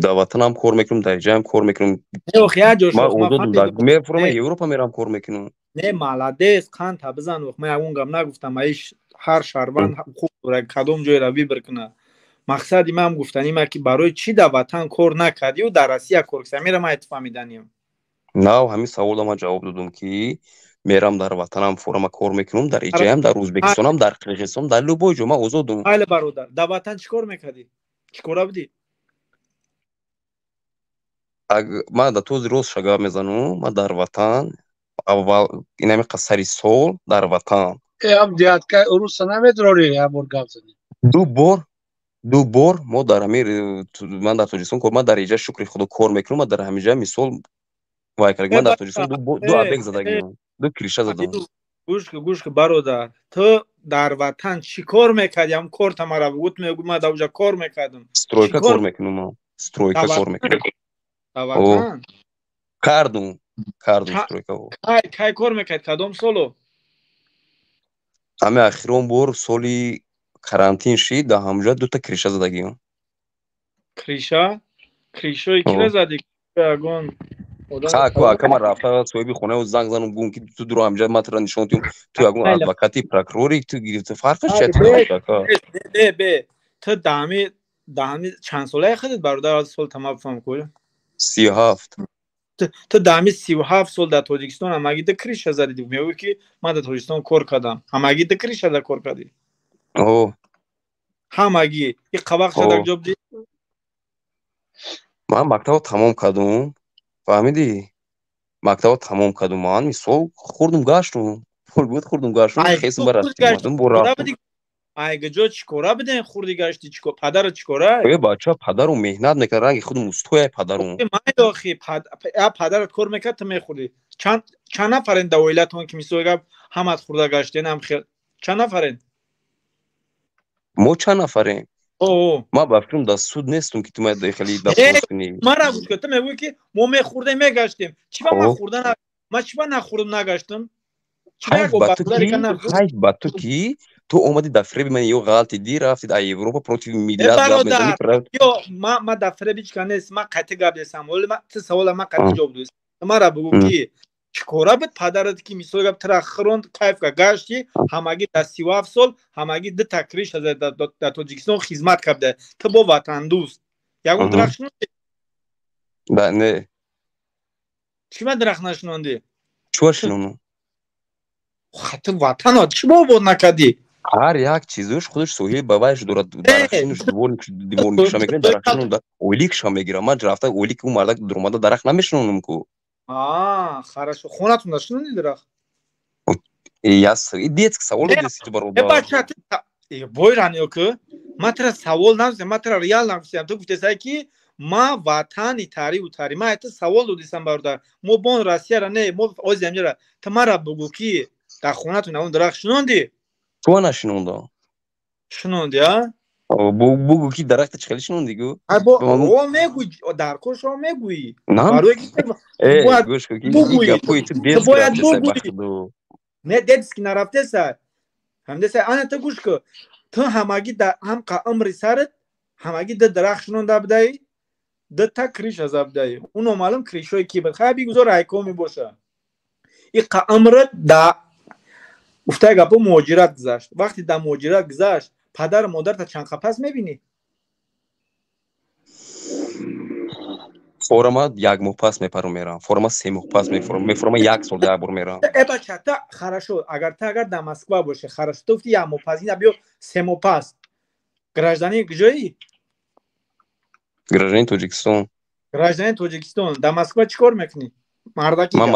در وطن هم کار میکنم در اینجا هم کار میکنم من اوضاع میفرم اروپا میرم کار میکنم نه مالادیس خان تا بزن وقت من اون گام نگفتم ایش هر شهروند خوب داره کدوم جای روی برکنه مقصد من گفتنی ما که برای چی در وطن کار نکردی و در روسیه کار کردی میرم اتفامیدنیم نه همین سوال ما جواب دادم که میرم در وطنم فورم کار میکنم در اینجا هم در ازبکستان هم در قرقیزستان در لوبای جو ما آزادم آله برادر در وطن چیکار میکردی چیکار بودی ما در توز روز شگاه میزنم ما در وطن اول این همه قصری سال در وطن هم دیاد که روز نمیدروری هم گپ زدی دو بار ما در امیر من در تاجیکستان کار من در اینجا شکر خدا کار میکنم من در همینجا مثال وای کردم من در تاجیکستان دو ابک زدم دو کلیشه زدم گوش که برادر تو در وطن چی کار میکردی هم کار تمارا بگوت میگو من در اونجا کار میکردم سترویکا کار میکنم سترویکا کار میکنم در وطن کردم سترویکا کی کار میکرد کدام سالو همه اخیرون بار سالی карантин шид да ҳамҷа дута криша задагиам кришаи кира зади ягон ку акама рафта соҳиби хонао занг занам гум ки ту дуро ҳамҷа матра нишон тиём ту ягон адвокати прокурори ту гирифта фарқаш бе ту даҳми чанд солаи худат бародар сол тамом фаҳм кӯ 37 ту даҳми 37 сол дар тоҷикистон ҳамагӣ да криша задидӣ мегӯӣ ки ман дар тоҷикистон кор кардам ҳамагӣ да криша да кор кардӣ ҳамагӣ и қавақ шадак ҷоб ди ман мактабро тамом кардум фаҳмидӣ мактабро тамом кардум ман мисол хурдум гаштум пулбуд хурдум гаштум хесум барастимадум бо рафтум айгаҷо чӣ кора бидем хурдӣ гашти падарат чӣ кора бача падару меҳнат мекард ранги худум устояй падарум майдо охи падарат кор мекард ту мехӯрдӣ чанд нафарен да оилатон ки мисол гап ҳамат хурда гаштен чанд нафарен мо чанд нафарем ман ба фикрам дар суд нестум ки ту мая дахали дастхоз кунӣ мара гӯш кӯ ту мегӯӣ ки мо мехӯрдем мегаштем чӣ ба ман хӯрда ман чӣ ба нахӯрдам нагаштам ҳайф ба ту ки ту омади дар фреби ман ё ғалати ди рафти дар Европа против миллат гап мезанӣ ман дар фреби чӣ ка нест ман қати гап нестам оли ту савола ман қати ҷавоб додам мара бигӯ ки чӣ кора буд падарат ки мисол гап тура хиронд кайфка гашти ҳамагӣ дар 37 сол ҳамагӣ ду такриш дар Тоҷикистон хизмат карда ту бо ватандӯст ягон дарахт шинонди не чӣ ба дарахт нашинондӣ чӯ шинонам ту ватанот чӣ бобод накардӣ ҳар як чизош худаш соҳиби ба вайш дорад дарахшинаш дивор киша мегирад дарахшинонда ойлӣ киша мегирам ман рафта ойлӣ ки ӯ мардак дуромада дарахт намешинонам ку хорошо хонатон нашинонди дарахт детский савол додеси бародар бойранё ку ман тура савол напурсидам ман тура реал напурсидам ту гуфтесай ки ман ватани тариву тари ман ту савол додисам бародар мо бон Россияра не мо ози амҷара ту мара бугӯ ки дар хонатон авон дарахт шинонди чуа нашинондам шинонди бугӯ ки дарахта чӣ хеле шинонди гӯ мегӯй дар кошо мегӯӣ не детски нарафтеса ҳамдеса ана ту гӯш ку ту ҳамагӣ ҳам умри сарат ҳамагӣ ду дарахт шинонда будаӣ ду та криша за будаӣ ӯ номаълум кришои ки буд хай бигузор айко мебоша и умрат да гуфтаи гапо муҳоҷират гузашт вақте дар муҳоҷират гузашт падару модарта чанд қапас мебинӣ форама 1 моҳ пас мепарам мерам форама 3 моҳ пас мефорама 1 сол як бор мерам бача та хорошо агар дар Москва боше хорошо ту гуфти 1 моҳ пас ина биё 3 моҳ пас гражданин куҷоӣ гражданин Тоҷикистон гражданин Тоҷикистон дар Москва чӣ кор мекунӣ мардаки ман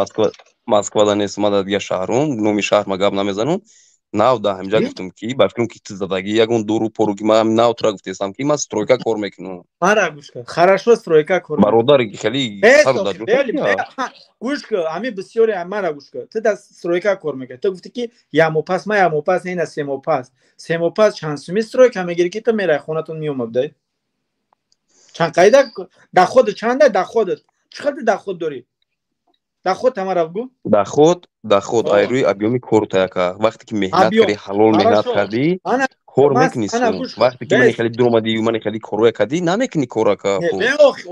Москвада нестам ман дар дигар шаҳрум номи шаҳр ма гап намезанам нав да ҳамҷа гуфтам ки ба фикрам ки ту задагӣ ягон дору пору ки ман нав тура гуфтестам ки ман стройка кор мекунам мара гӯш кун хорошо стройка кор бародари хеле сару даҷо гӯш кун ами бисёре мара гӯш кун ту дар стройка кор мекунӣ ту гуфти ки 1 моҳ пас ма 1 моҳ пас не ина 3 моҳ пас 3 моҳ пас чанд суми стройка мегирӣ ки ту мераи хонатон меомабдаи чанд қайда даход чанда даходат чӣ хеле даход дорӣ даход тамара бгӯ даход айрӯи объёми корутаяка вақте ки меҳнат кардӣ ҳалол меҳнат кардӣ кор мекунӣ вақте ки ман хеле дуромадӣ ман хеле корое кардӣ намекунӣ корака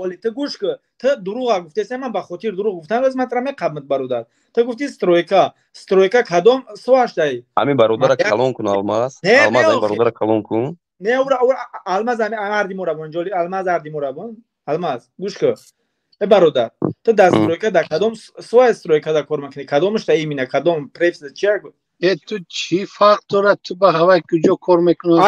оли ту гӯш кун ту дурӯға гуфтеса ман ба хотир дурӯғ гуфтам аз ман тура меқабмад бародар ту гуфти стройка кадом соаш даи ҳамин бародара калон кун алмаз ами бародара калон кун не алмаз ами арди морабон ҷоли алмаз арди морабон алмаз гӯш кун бародар ту дар стройка дар кадом соя стройка дар кор мекунӣ кадомаш да имина кадом префса чия ту чӣ фарқ дорад ту ба ҳавай куҷо кор мекунӣ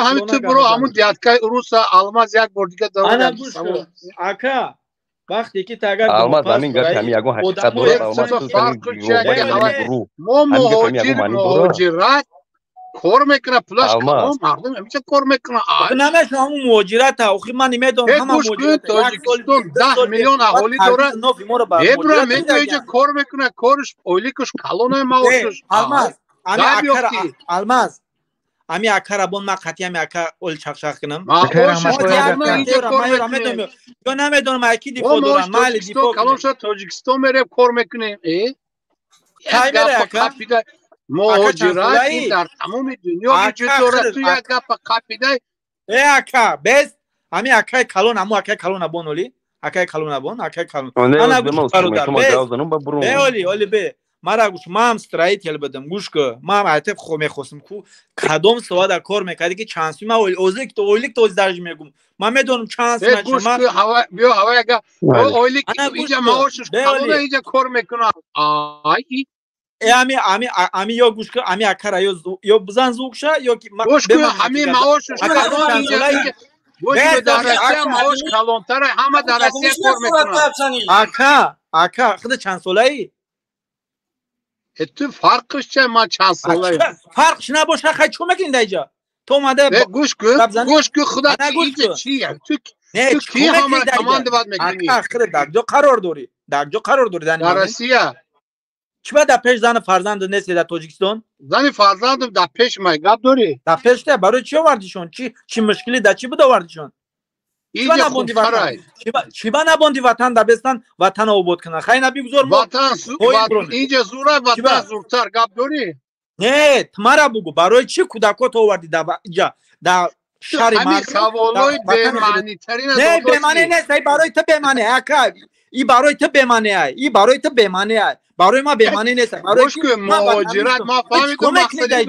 ҳамин ту биро ҳамун диаткаи уруса алмаз як бор дига ака вақте ки тагар алмаз ҳамин гап ҳамин ягон ҳақиқат дорад мо муҳоҷират кор мекунад пулаш калон мардум ҳамиша кор мекунад намешава ҳамун муҳоҷирата охи ман медонам ҳама муҳоҷират Тоҷикистон 10 миллион аҳолӣ дорад бебура меҷа кор мекунад корш ойликуш калонай маошуш алмаз ами акара бон ман қатъи ами ака оли чақчақ кунам ё намедонам аки дифоъ дорам майли дифоъ калон шуд Тоҷикистон мерем кор мекунем кай мере ака муҳоҷирати дар тамоми дунё вуҷуд дорад ту як гапа қапида ака бес ами акаи калон аму акаи калон абон оли акаи калон абон акаи калон оли бе мара гуш мам строитель будам гуш ко мам айтеб хо мехостам ку кадом савода кор мекарди ки чанс ма озик то ойлик то дарж мегум ма медонам чанс ма гуш ко хава био хавага ойлик инҷа маошш калона инҷа кор мекунам ай ами ё гуш ко ами акара ё бизан зукша ё ки гуш ко ами маошш калон инҷа гуш дар Россия маош калонтара ҳама дар Россия кор мекунад ака худа чанд солаи ту фарқш ча ма чанд солаи фарқш набоша хай чо мекунӣ даиҷа то омада гуш ко худа инҷа чия ту ки ҳамаро командовать мекунӣ ака худа дагҷо қарор дорӣ дар Россия чиба дар пеш зани фарзанду нест дар Тоҷикистон зани фарзандум дар пеш май гап дорӣ дар пешта барои чи овардишон чи мушкилӣ дар чи буд овардишон чиба набонди ватан дар бестан ватан обод кунад хай на бигузор инҷа зура ватан зуртар гап дорӣ не тмара бугу барои чи кӯдакот оварди дар шаҳри саволои бемаънитарина не бемаъне нест ай барои ту бемаъне ака и барои ту бемаъне ай и барои ту бемаъне ай барои ма бемаъне нест барои муҳоҷират ма фаҳмидум мақсади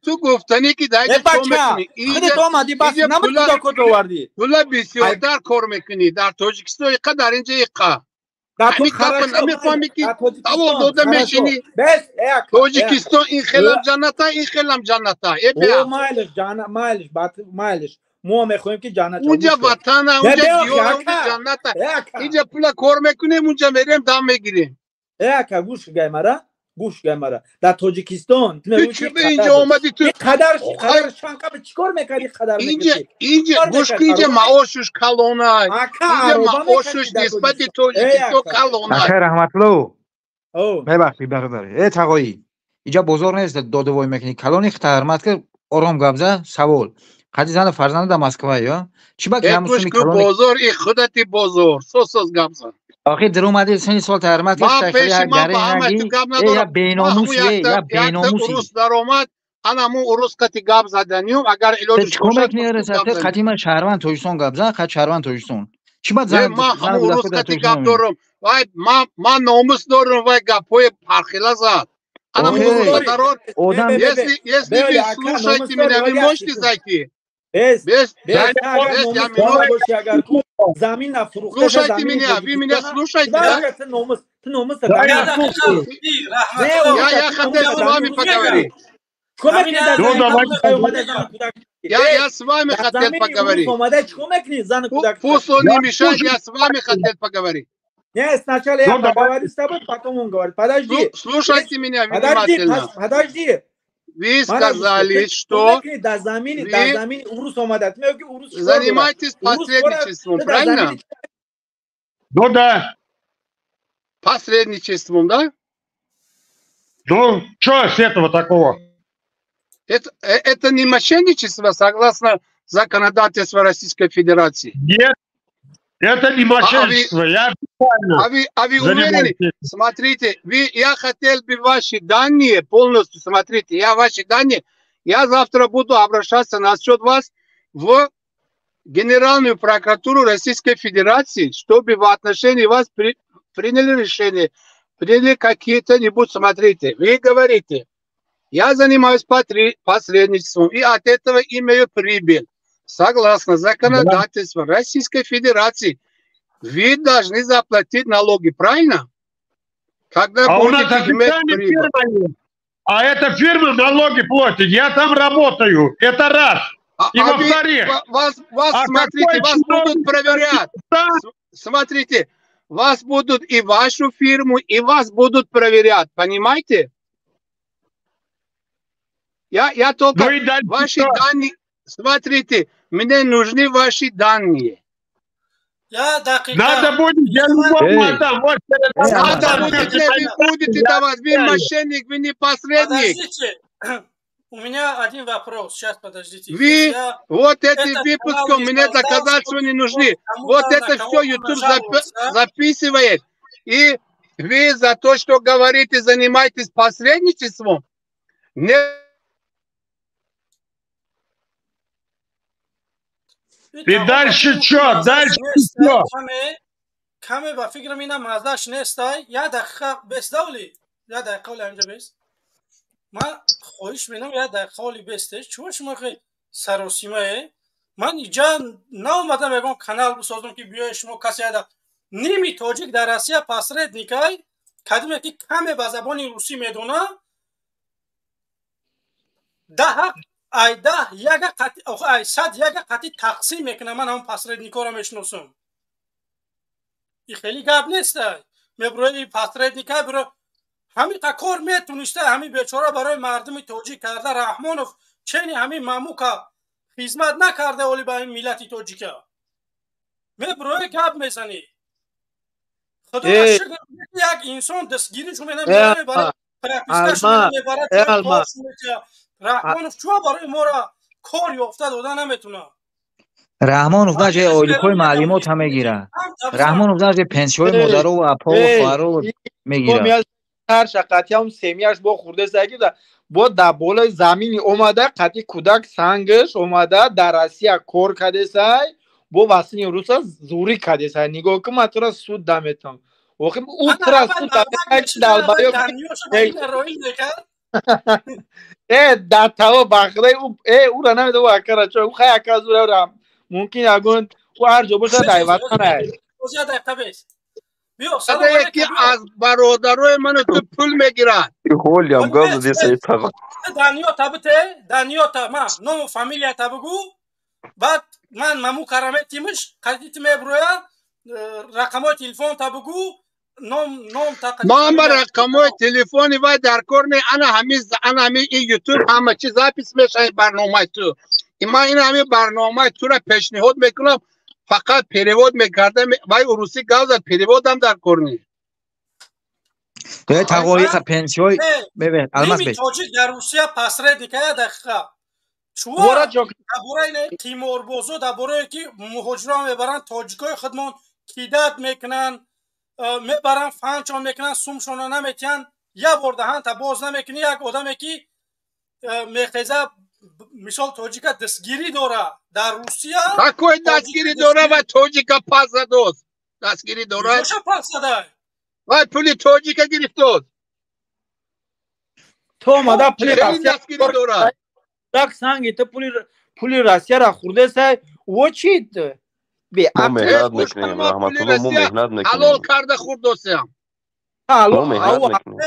ту гуфтанӣ ки даиҷа чо мекунӣ пула бисёртар кор мекунӣ дар Тоҷикистон иқа дар инҷа иқа ҳамин гапа намефаҳмӣ ки савол дода мешинӣ Тоҷикистон ин хелам ҷанната ин хелам ҷанната майлиш мо мехоҳем ки ҷаннат унҷа ватана унҷа диёра унҷа ҷанната инҷа пула кор мекунем унҷа мерем дам мегирем ака гӯш гаймара дар Тоҷикистон инҷа омади ту қадар шанқаби чикор мекардӣ қадар инҷа гӯш ки инҷа маошуш калонай инҷа маошуш нисбати Тоҷикистон калонай ака раҳматло бебахшед бародар тағоӣ инҷа бозор нест додувой мекунӣ калони хитармат ки ором гапза савол қади зани фарзанда дар Москва ё чи ба гӯш ку бозор и худати бозор сос гапза آخه در اومده سنی سال ترمت من پیش من با همه تو گپ ندارم یا بیناموسی عروس در اومد انا مو عروس کتی گپ زدنیم اگر علاجش کمک نیرسه قتی من شهروند تویستون گپ زد قد شهروند تویستون چی باید زن من همون عروس کتی گپ دارم وای من ناموس دارم وای گپای پرخیله زد انا مو عروس درون если вы слушаете меня вы можете зайти слушайте меня, вы меня слушаете, да? Я хотел с вами поговорить. Я с вами хотел поговорить. Пусть он не мешает, я с вами хотел поговорить. Нет, сначала я поговорю с тобой, потом он говорит. Подожди. Слушайте меня внимательно. Подожди. Вы сказали, что вы занимаетесь посредничеством, правильно? Ну да. Посредничеством, да? Ну, что с этого такого? Это не мошенничество, согласно законодательству Российской Федерации? Нет, это не мошенничество. А вы уверены? Смотрите, я хотел бы ваши данные полностью, смотрите, ваши данные, я завтра буду обращаться насчет вас в Генеральную прокуратуру Российской Федерации, чтобы в отношении вас приняли решение, приняли какие-то-нибудь, смотрите, вы говорите, я занимаюсь посредничеством и от этого имею прибыль. Согласно законодательству Российской Федерации, вы должны заплатить налоги, правильно? Когда у нас официальная фирма, а эта фирма налоги платит, я там работаю, это раз. И во-вторых, смотрите, вас будут проверять. Смотрите, вас будут и вашу фирму, и вас будут проверять, понимаете? Я только ваши данные, смотрите, мне нужны ваши данные. Надо будет, я любому отдам. Надо будет, вы будете давать, вы мошенник, вы не посредник. У меня один вопрос, сейчас подождите. Вы, вот эти выпуски у меня доказательства не нужны. Вот это все YouTube записывает. И вы за то, что говорите, занимаетесь посредничеством. И дальше что? Дальше что? Каме ба фикрам ина мазаш нестай, я дақиқа бесдавли. یا دقیقه حالی همینجا بیست. من خواهش میکنم یا دقیقه حالی بیستش. چون شما خیلی سراسیمه من اینجا ناومدم یکم کانال بسازم که بیای شما کسی یاد نیمی تاجیک در آسیا پاسرد نیکای کدومه که کمه به زبان روسی میدونه یک قطعی صد یک قطعی تقسیم میکنه. من هم پاسرد نیکا رو میشناسم. این خیلی گپ نیست. میبروی پاسرد نیکا برو همین کار میتونسته همین بیچاره برای مردم تاجیک کرده. رحمانوف چنین همین ماموکا خدمت نکرده ولی با این ملت تاجیکه میبروی گپ میزنی. خدا شکر یک انسان دستگیریشو میبره برای پرکتیسکشو میبره. رحمانوف چوه برای ما را کار یافته داده نمیتونه. رحمانوف در جای آیلوکای معلومات هم میگیره. رحمانوف در جای پنسیون مادر و اپا و خواهر میگیره. هر شقتی هم سمیاش با خورده سگی با در بالای زمینی اومده قطعی کودک سنگش اومده در آسیا کار کده سای با واسنی روسا زوری کده سای. نگاه که من تو را سود دمیتم وقتی او ترا سود دمیتم در باید در تاو بخده او را نمیده و اکره چون او خیلی اکره زوره را ممکن اگون او هر جا باشه دایوات کنه. یکی از برادرای من تو پول میگیرن. هولی هم گاز دیسه تاقا دانیو تا ما نوم فامیلیا تا بگو بعد من مامو کرامه تیمش قدیت میبرویا رقمای تلفن تا بگو نوم تا ما رقمای تلفنی و در کورنه انا همین این یوتیوب همه چیز زاپیس میشه برنامه تو. ما این همین برنامه تو را پیشنهاد میکنم فقط پیرواد میکردم وای روسی گاز پیرواد هم در کورنی. تو تقوی پنسیون ببین الماس بیش. تاجیک در روسیه پاسرد نکرده دقیقه. چوارا دبورای تیمور بوزو دبورایی که مهاجران میبرن تاجیکای خودمون کیدت میکنن میبرن فنچان میکنن سومشون نمیتین یا بردهن تا باز نمیکنی. یک آدمی که میخیزه مثال تاجیکا دستگیری داره در روسیه. تاکوی دستگیری داره و تاجیکا پس دوست دستگیری داره. چه پس داره؟ و پولی تاجیکا گرفتاد. تو مادا پولی دستگیری داره. دک سنگی تو پولی روسیه را خورده سای و چیت؟ ما مهنت میکنیم رحمت الله ما مهنت میکنیم. حلال کرده خورد دوستم. ما مهنت میکنیم.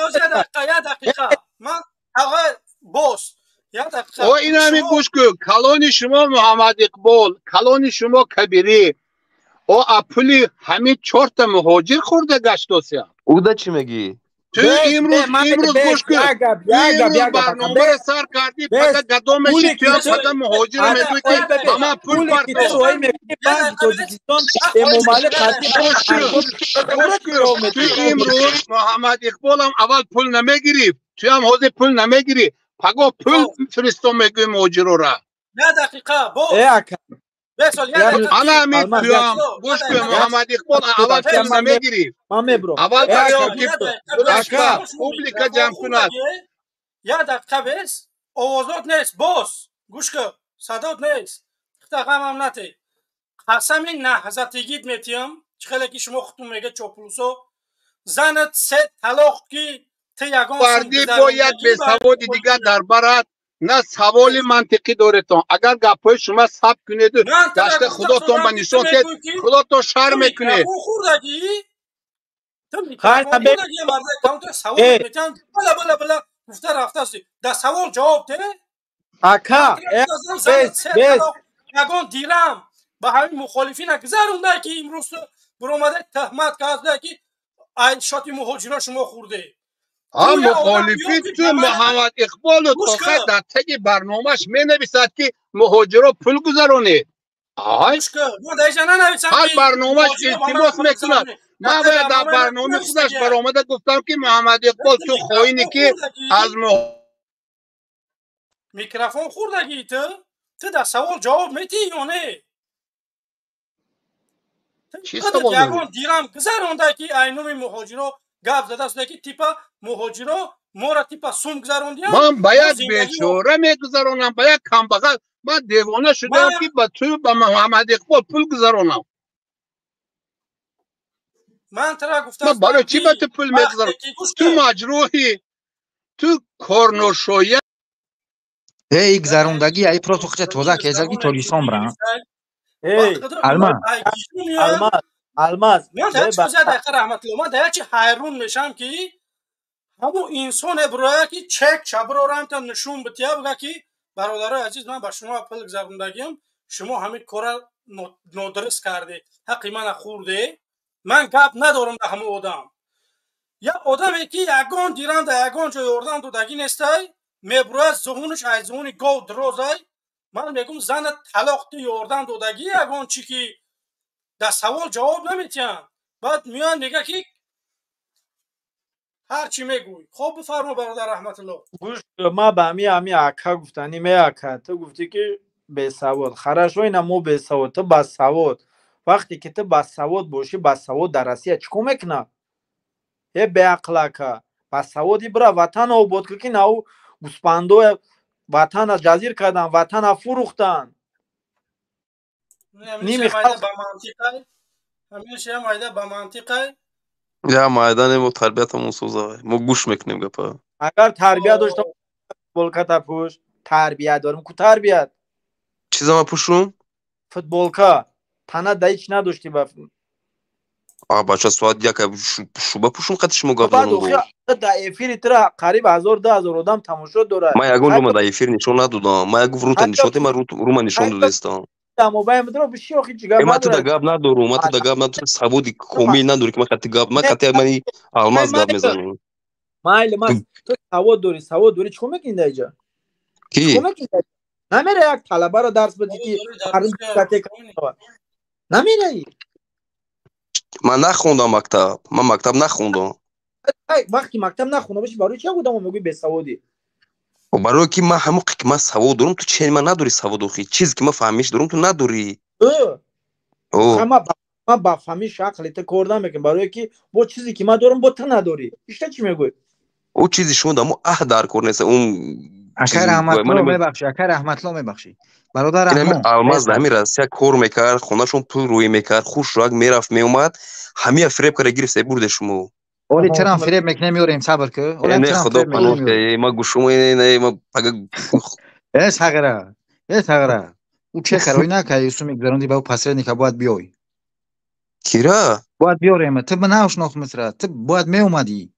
دقیقه من آقا باس او این همین گوش کن کلانی شما محمد اقبال کلانی شما کبیری او اپلی همین 4 تا مهاجر خورده گشت دوستم. او دا چی میگی؟ تو امروز گوش کن امروز برنامه را سر کردی پس گدو میشی تو هم پس مهاجر میدوی که اما پول پرتو تو امروز محمد اقبال هم اول پول نمیگیری تو هم حوض پول نمیگیری پگو پول فرستو میگوی مهاجر را. نه دقیقه با انا همین تو هم گوش کن محمد اقبال اول پول نمیگیری اول پیام که باشکا پوبلیکا جمع کند. یا دقیقه بیست آوازات نیست باز گوش کن صدات نیست اختقام هم نتی قسم این نهزتگیت میتیم چخیلی که شما خودتون میگه چوپلوسو زنت 3 طلاق کی تی یگان فردی باید به سواد دیگر در برد نه سوال منطقی دارتون اگر گپای شما ثبت کنید دست خداتون به نشان دهید خداتون شرم میکنه. بلا گفته رفته هستی در سوال جواب ده اکا یگان دیرم به همین مخالفین گذرونده که امروز برآمده تهمت کرده که این شاتی مهاجران شما خورده. مخالفی تو محمد اقبال و توخه در تگ برنامهش می نویسد که مهاجران پول گذرانه. هر برنامهش التماس میکنه. من باید در برنامه خودش برآمده گفتم که محمد اقبال تو خواهینی که از میکروفون خوردگی تو در سوال جواب میتی یا نه؟ چی سوال میتی؟ دیرم گذرانده که اینومی مهاجران گفت زده است که تیپا مهاجرا مورا تیپا سوم گذروندیم. من باید بیچاره میگذرونم باید کم بغل من دیوانه شدم که با تو با محمد اقبال پول گذرونم. من ترا گفتم برای چی به تو پول میگذارم؟ تو مجروحی، تو کورنوشویه. ای گذروندگی ای پروتوخچه توزا کیزلگی تولیسان برام. الماس من تا چه زده اخر رحمت الله من تا چه حیرون میشم که همون انسان برای که چک چبرورم تا نشون بتیا بگه که برادرای عزیز من با شما پول گذروندگیم شما همین کار نادرست کرده حقی من خورده من گپ ندارم به همون آدم یا آدمی که یگان دیران در یگان جای اردن دودگی نیستای میبروه زهونش از زهونی گو درازای من میگم زن طلاق دی اردن دودگی یگان چی که در سوال جواب نمیتین بعد میان میگه که هر چی میگوی خب بفرما برادر رحمت الله گوش ما به همی اکا گفتنی می اکا تو گفتی که به سواد خرش و اینا مو به سواد تو با سواد وقتی که تو با سواد باشی با سواد در رسیه چکو میکنه یه به اقلاکا با سوادی برا وطن او بود که نو گسپاندو وطن از جزیر کردن وطن ها فروختن نیمی خواهد با منطقه همیشه مایده با منطقه یا مایدان مو تربیت همون سوزه مو گوش میکنیم گپا اگر تربیت داشتم فوتبولکا پوش تربیت دارم کو تربیت چیزا ما پوشم فوتبولکا تنه دایچ نداشتی با بچه سواد یک شوبه پوشم قدش مو گپ زنم بعد در افیر ترا قریب 1000-2000 آدم تماشا داره ما یگون رو در افیر نشون ندادم ما یک رو نشون ما رو نشون دادم موبایل مدرو بشی آخه چیگه ما تو دا گاب ندارم ما تو دا گاب ندارم سبودی کومی نداری که ما خاطی گاب ما خاطی منی الماس گاب میزنم مایل تو سواد دوری چیکار میکنی اینجا کی نمیره یک طلبه رو درس بدی که نمیره من نخوندم مکتب نخوندم وقتی مکتب نخوندم باشی برای چی بودم میگی به سوادی و برای که ما همون که ما سواد دارم تو چه من نداری سواد اخی چیزی که ما فهمیش دارم تو نداری ما با فهمیش عقلت کردم میگم برای که با چیزی که ما دارم با تو نداری ایشته چی میگوی او چیزی شما دارم اهدار کرنه اون اکر رحمت الله میبخشی اکر رحمت الله میبخشی برادر رحمان الماس همین راستی کار میکرد خونهشون پول روی میکرد خوش راگ میرفت میومد همه فریب کرده گرفت برده شما اولی ترام فریب میکنه میوریم صبر که اولی نه خدا پناه که ما گوشم نه ما پگه اس هغره او چه کاری نکردی سو میگذروندی به پسرنی که باید بیای کیرا باید بیاریم تو بناوش نخ مصر تو باید میومدی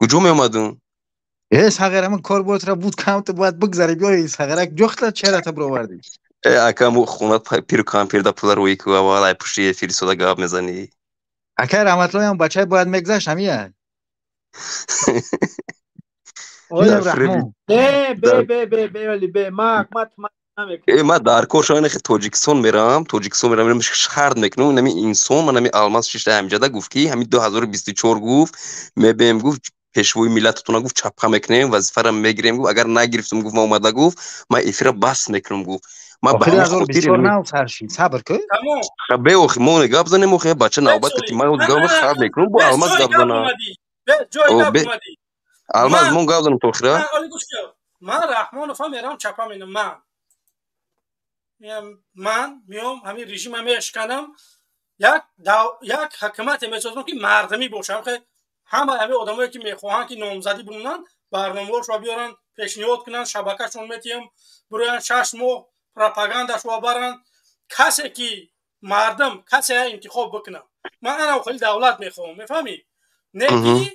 کجا میومدم اس هغره من کار بود کم تو باید بگذری بیای اس هغره جخت چرا تو بروردی اکم خونت پیر کامپیر دا پول روی کو والای پشتی فیل سودا گاب میزنی اکر رحمت الله هم بچه باید میگذشت همیه اویم رحمان به ما در کوشان تاجیکستان میرم شهر میکنم نمی انسان من نمی الماس شش همجده گفت کی همین 2024 گفت میبیم گفت پیشوی ملتتون گفت چپخه میکنیم وظیفه را میگیریم گفت اگر نگرفتم گفت ما اومده گفت ما افرا بس میکنم گفت ما به همین خاطر نه سرشین صبر کن خبه او مون گاب زنیم خو بچه نوبت که ما گاب خراب میکنم با الماس گاب زنم الماس مون گاب زنم تو خیره من رحمان فهم میرم چپا مینم من میام همین رژیم هم اشکنم یک حکومت میسازم که مردمی باشم که همه آدمایی که میخواهن که نامزدی بمونن برنامه‌اش رو بیارن پیشنهاد کنن شبکه‌شون میتیم برای 6 ماه پروپاگانداش رو برن کسی که مردم کسی انتخاب بکنه من انا خیلی دولت میخوام میفهمی نگی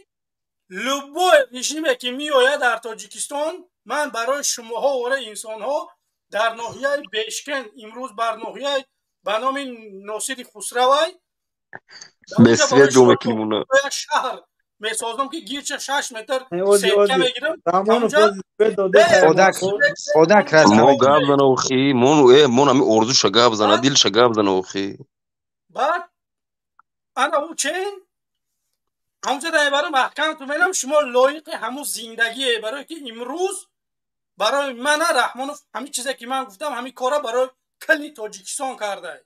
لبو رژیمی که میآید در تاجیکستان من برای شماها و انسان‌ها در ناحیه بشکن امروز بر ناحیه به نام ناصر خسروی بسیار جمعه کلیمونه شهر میسازم که گیرچه 6 متر سکه میگیرم خودک مو گاب زنو خی مون همی اردو شگاب زنه دل شگاب زنو خی بعد انا او چین همونجا در برای محکم تو میدم شما لایق همون زندگیه برای که امروز برای من رحمانوف همین چیزی که من گفتم همین کارا برای کلی تاجیکستان کرده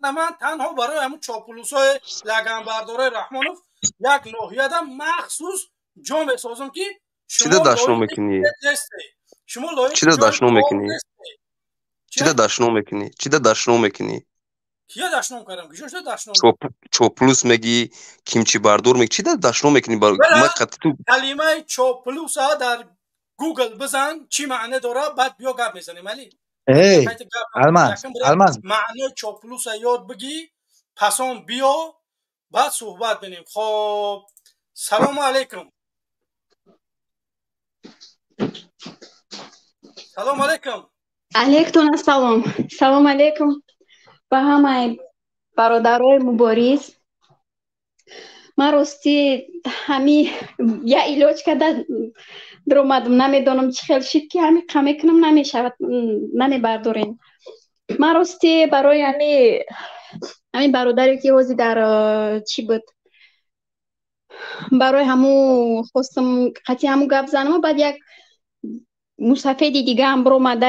من تنها برای همون چاپلوسای لگنبردارای رحمانوف یک ناحیه مخصوص جا میسازم که شما داشنو میکنی شما لایق چی داشنو میکنی چی داشنو میکنی کیا داشنام کردم کجاش داشنام چوپلوس میگی کیمچی بردور میگی چی داشنام میکنی ما قطع کلمه چوپلوس در گوگل بزن چی معنی داره بعد بیا گپ میزنیم علی الماس معنی چوپلوس یاد بگی پسون بیا بعد صحبت بینیم. خب سلام علیکم. سلام علیکم. علیکم السلام. سلام علیکم به همه برادرای مبارز. من راستی همی یا علاج کرده در اومدم نمیدونم چی خیلی شد که همی کمی کنم نمیشود نمیبردارین. من راستی برای همین برادری که حوزی در چی بود برای همو خواستم قطعی همو گپ زنم و بعد یک مسافدی دیگه هم برو اومده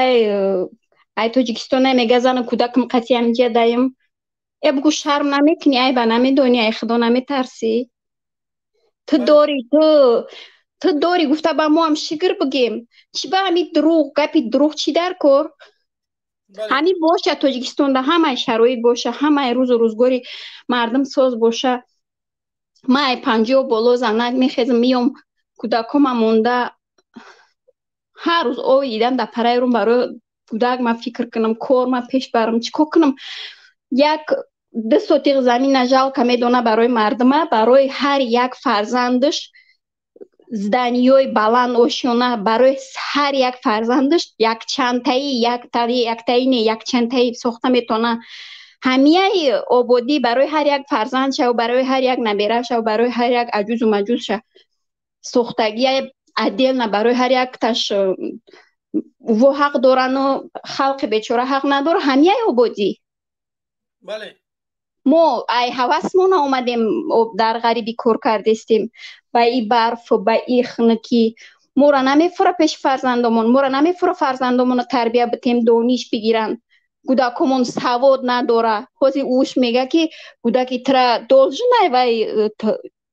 ای تاجیکستان نمیگه زن کودکم قطعی همینجا دایم ای بگو شرم نمیکنی ای به نمیدونی ای خدا نمیترسی تو داری گفته با ما هم شگر بگیم چی به همین دروغ گپی دروغ چی در کر همین باشه تاجیکستان ده همه شرایط باشه همه روز و روزگاری مردم ساز باشه ما 50 بالا زنک میخیزم میام کودکم مونده هر روز آوی دیدم در پرای روم برای کودک ما فکر کنم کار ما پیش برم چیکار کنم یک 2 سوتیق زمین نجال که میدونه برای مردم برای هر یک فرزندش زدنیوی بلند آشیانه برای هر یک فرزندش یک چندتایی یک چندتایی ساخته میتونه همیه آبادی برای هر یک فرزندش و برای هر یک نبیرش و برای هر یک عجوز و مجوزش ساختگی عدل نه برای هر یک تش و حق دارن و خلق بیچاره حق نداره همیه آبادی. بله ما ای حواسمون اومدیم در غریبی کار کردیم با ای برف و با ای خنکی ما را نمیفره پیش فرزندمون ما را نمیفره فرزندمون تربیه بتیم دانش بگیرن کودکمون سواد نداره خوزی اوش میگه که کودکی ترا دولج نه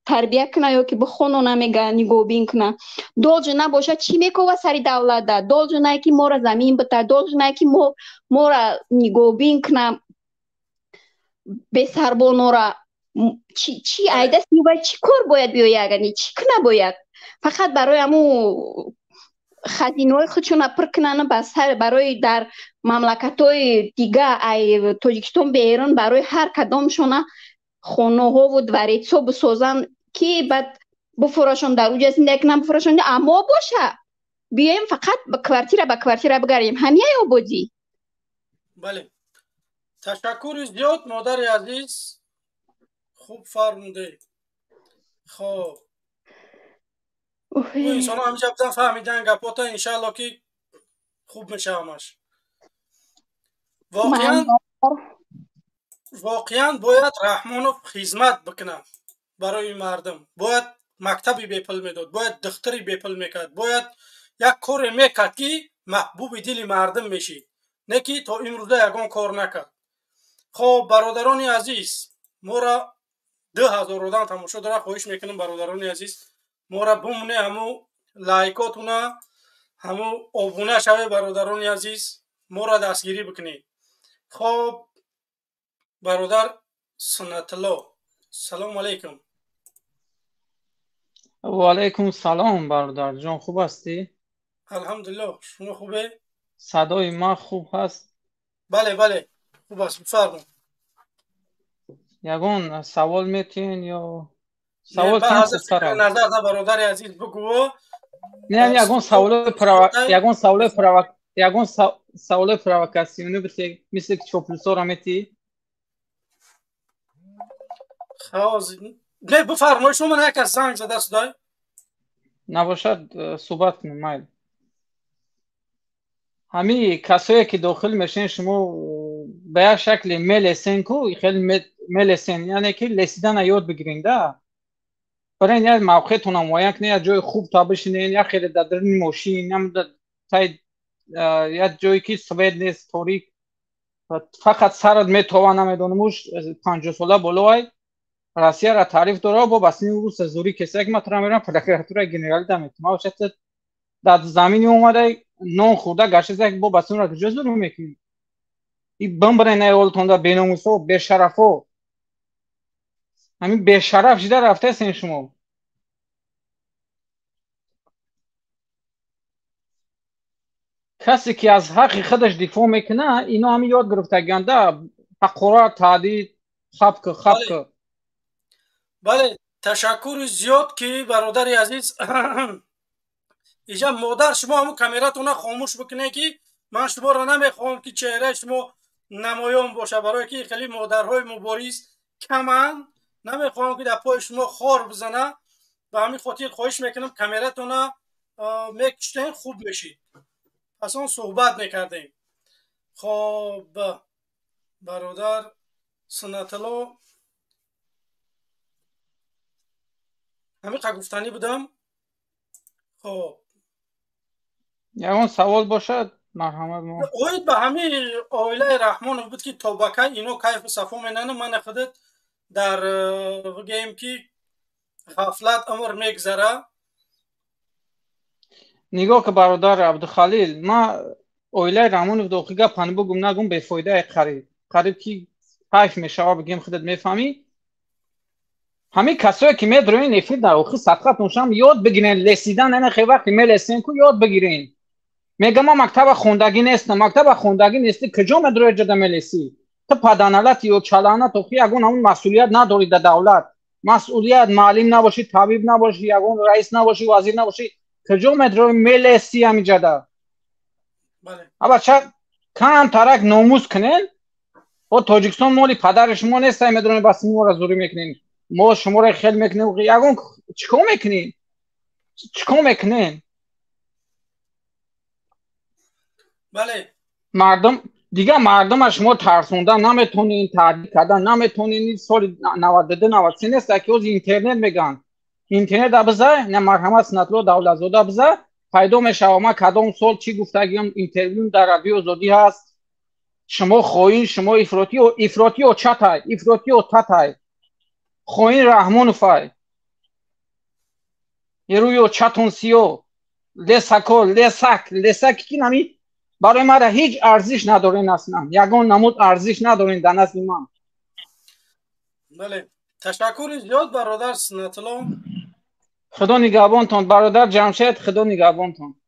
تربیه کنه یا که بخونو نمیگه نگاه بین کنه دولج نباشه چی میکوه سری دولت ده دولج نه که ما را زمین بده دولج نه که ما را نگاه بین کنه به سربانو را چی ایده باید چی کار باید بیاید چی کنه باید فقط برای همو خزینه‌های خودشون پر کنن بس برای در مملکت‌های دیگه ای تاجیکستان به ایران برای هر کدامشون خونه ها و دریچه بسازن که بعد بفروشن در اونجا زندگی کنن بفروشن اما باشه بیایم فقط به کوارتیر بگردیم همیه آبادی. بله تشکر زیاد مادر عزیز خوب فرموده. خب او انسان ها همیشه بزن فهمیدن گپاتا انشاءالله که خوب میشه همش. واقعا باید رحمانوف خدمت بکنه برای مردم باید مکتبی بیپل میداد باید دختری بیپل میکرد باید یک کار میکرد که محبوب دل مردم میشید نه که تا امروزه یگان کار نکرد. خب برادران عزیز ما را 2000 آدم تماشا داره خواهش میکنم برادران عزیز ما را بمونه همو لایکاتونه همو آبونه شوه برادران عزیز ما را دستگیری بکنید. خب برادر سنت الله سلام علیکم. و علیکم سلام برادر جان خوب هستی؟ الحمدلله شما خوبه؟ صدای ما خوب هست؟ بله بله خوب است بفرمایید. یگان سوال میتین یا سوال کم خوبتره؟ نظر نه برادر عزیز بگو. نه یگان سوال پروکاسیونی بسی مثل که چوپلوسا را میتی؟ نه بفرمایید شما من یک از زنگ زده صدای نباشد صحبت کنیم مایل. همین کسایی که داخل میشن شما به یک شکل میلسن کو خیلی میلسن یعنی که لسیدن یاد بگیرین ده برای این موقعتون هم وایک نه جای خوب تا بشینین یا خیلی در درون ماشین هم یا جایی که سوید نیست تاریک فقط سرت میتوان نمیدونموش 50 ساله بالای روسیه را تعریف داره با بسنی روز زوری کسی که مطرح میرن پرکراتور گنرال دمیت ما وشت در زمینی اومده نون خورده گشته زک با بسنی را کجا زوری میکنی این بمبرین اولتون دا بیناموسو بشرفو همین بشرف جدا رفته سین شما. کسی که از حق خودش دفاع میکنه اینا همین یاد گرفتگیان دا تقرار تعدید خبک. بله تشکر زیاد که برادر عزیز اینجا مادر شما همون کامیراتون خاموش بکنه که من شما را نمیخوام که چهره شما نمایان باشه، برای که خیلی مادرهای مبارز کمن، نمیخوام که در پای شما خار بزنه. و همین خاطر خواهش میکنم کامیراتون میکشتین خوب میشید. اصلا صحبت میکردیم. خب برادر سنت الله همین گفتنی بودم. خب یه سوال باشد مرحمت ما اوید به همین آیله رحمان بود که توبکه اینو کیف صفا منن من خودت در گیم که غفلت امر میگذره. نگاه که برادر عبدالخلیل ما آیله رحمان بود اوخیگه پنی بگم نگم به فایده قریب که کیف میشه بگیم خودت میفهمی. همین کسایی که میدروین نفیر در اوخی صدقت نوشم یاد بگیرین لسیدن این خیلی وقتی میلسین که یاد بگیرین. میگم ما مکتب خوندگی نیستم، مکتب خوندگی نیستی کجا مدروی جده میلسی تو پدانالت یا چلانت اوخی اگون همون مسئولیت نداری در دولت، مسئولیت معلم نباشی، طبیب نباشی، اگون رئیس نباشی، وزیر نباشی کجا مدروی میلسی همی جده. بله اما چه کم ترک ناموز کنین و تاجیکستان مولی پدر شما نیست مدروی بس ما را زوری میکنین. ما شما را خیلی میکنیم یکون چیکار میکنین؟ چیکار میکنین؟ بله مردم دیگه مردم از شما ترسوندن، نمیتونین تحریک کردن، نمیتونین سال 92 93 نیست که از اینترنت میگن اینترنت ابزار نه مرحمت سنتلو دولت زاده ابزار پیدا میشه. ما کدام سال چی گفتگیم اینترویو در رادیو زودی هست شما خوین شما افراطی و چتای افراطی و تتای خوین رحمان فای یه روی چتون سیو لسک کی نمی برای ما هیچ ارزش ندارین اصلا یگان نمود ارزش ندارین در نزد من. بله تشکر زیاد برادر سنت الله. خدا نگهبانتون برادر جمشید، خدا نگهبانتون.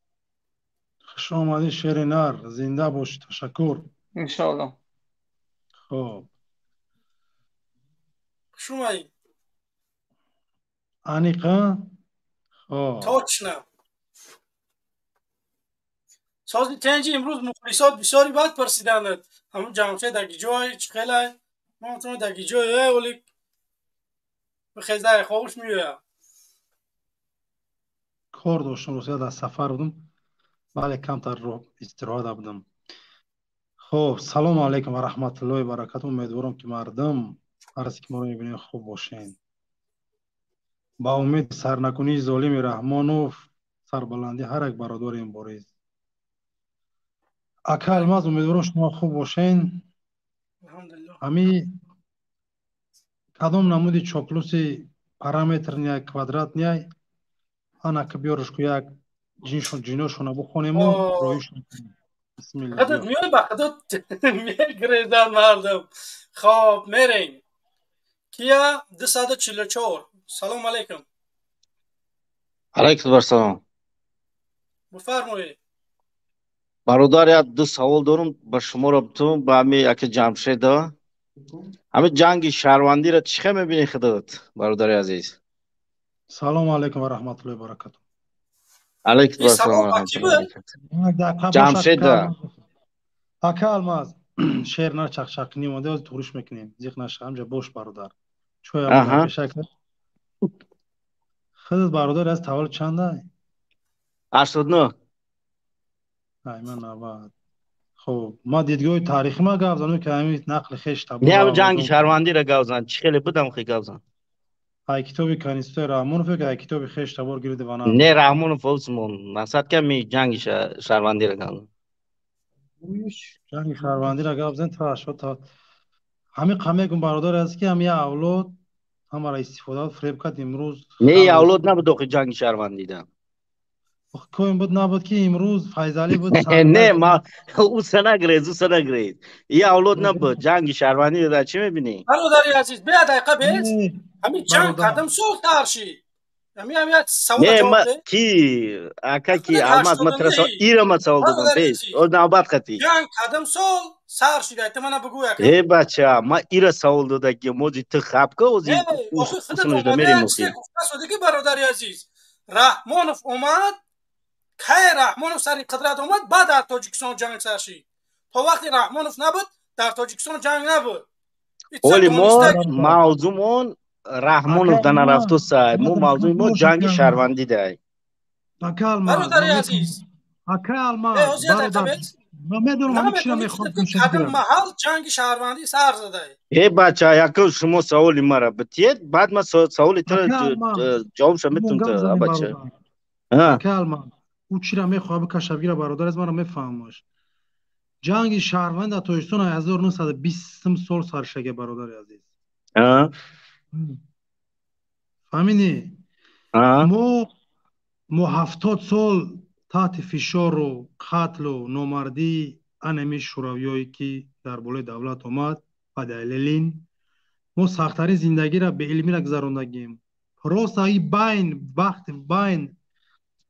خوش آمدی شیر نر، زنده باشی. تشکر انشاءالله. خب شما انیقا точно سازی تنجی امروز مخلصات بسیاری بعد پرسیدند همون جمعه دگی جای خیلی ما تو دگی جای ولی بخیزه خوش میوه کار داشتم روسیه در سفر بودم بله کمتر رو استراحت بودم. خب سلام علیکم و رحمت الله و برکاته. امیدوارم که مردم هرچی که ما رو میبینید خوب باشین. با امید سرنکنی ظالم رحمان و سربلندی هر یک برادر این بارید. اکا الماز امیدوارم شما خوب باشین. همی کدام نمودی چاپلوسی پارامتر نیای کوادرات نیای آنا که بیارش که یک جینوشون بخونیم و رویشون کنیم. بسم الله. خودت میای با خودت میگریزن مردم. خب میریم کیا 244. سلام علیکم. علیکم السلام. بفرمایید. برادر دو سوال دارم با شما رابطه با همین یک جمشید همین جنگ شهروندی را چه میبینی خودت برادر عزیز؟ سلام علیکم و رحمت الله و برکاته. علیکم السلام و رحمت الله و برکاته. جمشید اکا الماز شیر نر چخچق کنیم و توریش میکنیم زیخ نشه همجا باش برادر چوی هم بشکل خودت برادر از تولد چنده؟ 89. من 90. خب ما دیدگاه تاریخی ما گفتم که همین نقل خیش تبع نه جنگ شهروندی را گفتن چه خیلی بودم خیلی گفتن های کتابی کانیستوی رحمان فکر های کتابی خیش تبع گیرد وانا نه رحمان فوسمون مقصد که می جنگ شهروندی را گفتن جنگ شهروندی را گفتن تا شد تا همین قمه گم برادر است که همین اولاد همه را استفاده فریب کرد امروز نه اولاد نبود که جنگ شهروندی ده کوین بود نبود که امروز فیضالی بود نه ما او سنگرید ای اولاد نبود جنگ شهروندی در چی میبینی؟ برادر عزیز بیا دقیقه بیز همین جنگ قدم سول ترشی همین سوال نه جواب ما ده کی اکا کی علمات مترسا ایرا ما سوال دادم بیز او نوبت خطی جنگ قدم سول سر شده ایت منو بگو یکم ای بچه ما ایرا سوال داده که موجی تو خب که اوزی نه آخه خودت اومده اومده مخی چیه گفته شده که برادر عزیز رحمانوف اومد که رحمانوف سری قدرت اومد بعد در تاجیکستان جنگ سر شد تا وقتی رحمانوف نبود در تاجیکستان جنگ نبود ولی ما موضوعمون رحمانوف دن رفتو سای مو موضوع ما جنگ شهروندی ده برادر عزیز برادر ما میدونم همه چی را میخواد قدم محل جنگ شهروندی سر زده ای بچه یکم شما سوالی مرا بتید بعد ما سوالی تر جواب شما میتونم تا بچه کلمان او چی را میخواد کشفگیر برادر از من را میفهمش جنگ شهروند در تاجیکستان 1920 سال سرشگه برادر عزیز فهمیدی ما 70 سال تحت فشار و قتل و نامردی انمی شورویایی که در بالای دولت آمد و دلیلین ما سخت‌ترین زندگی را به علمی را گذراندگیم راست ای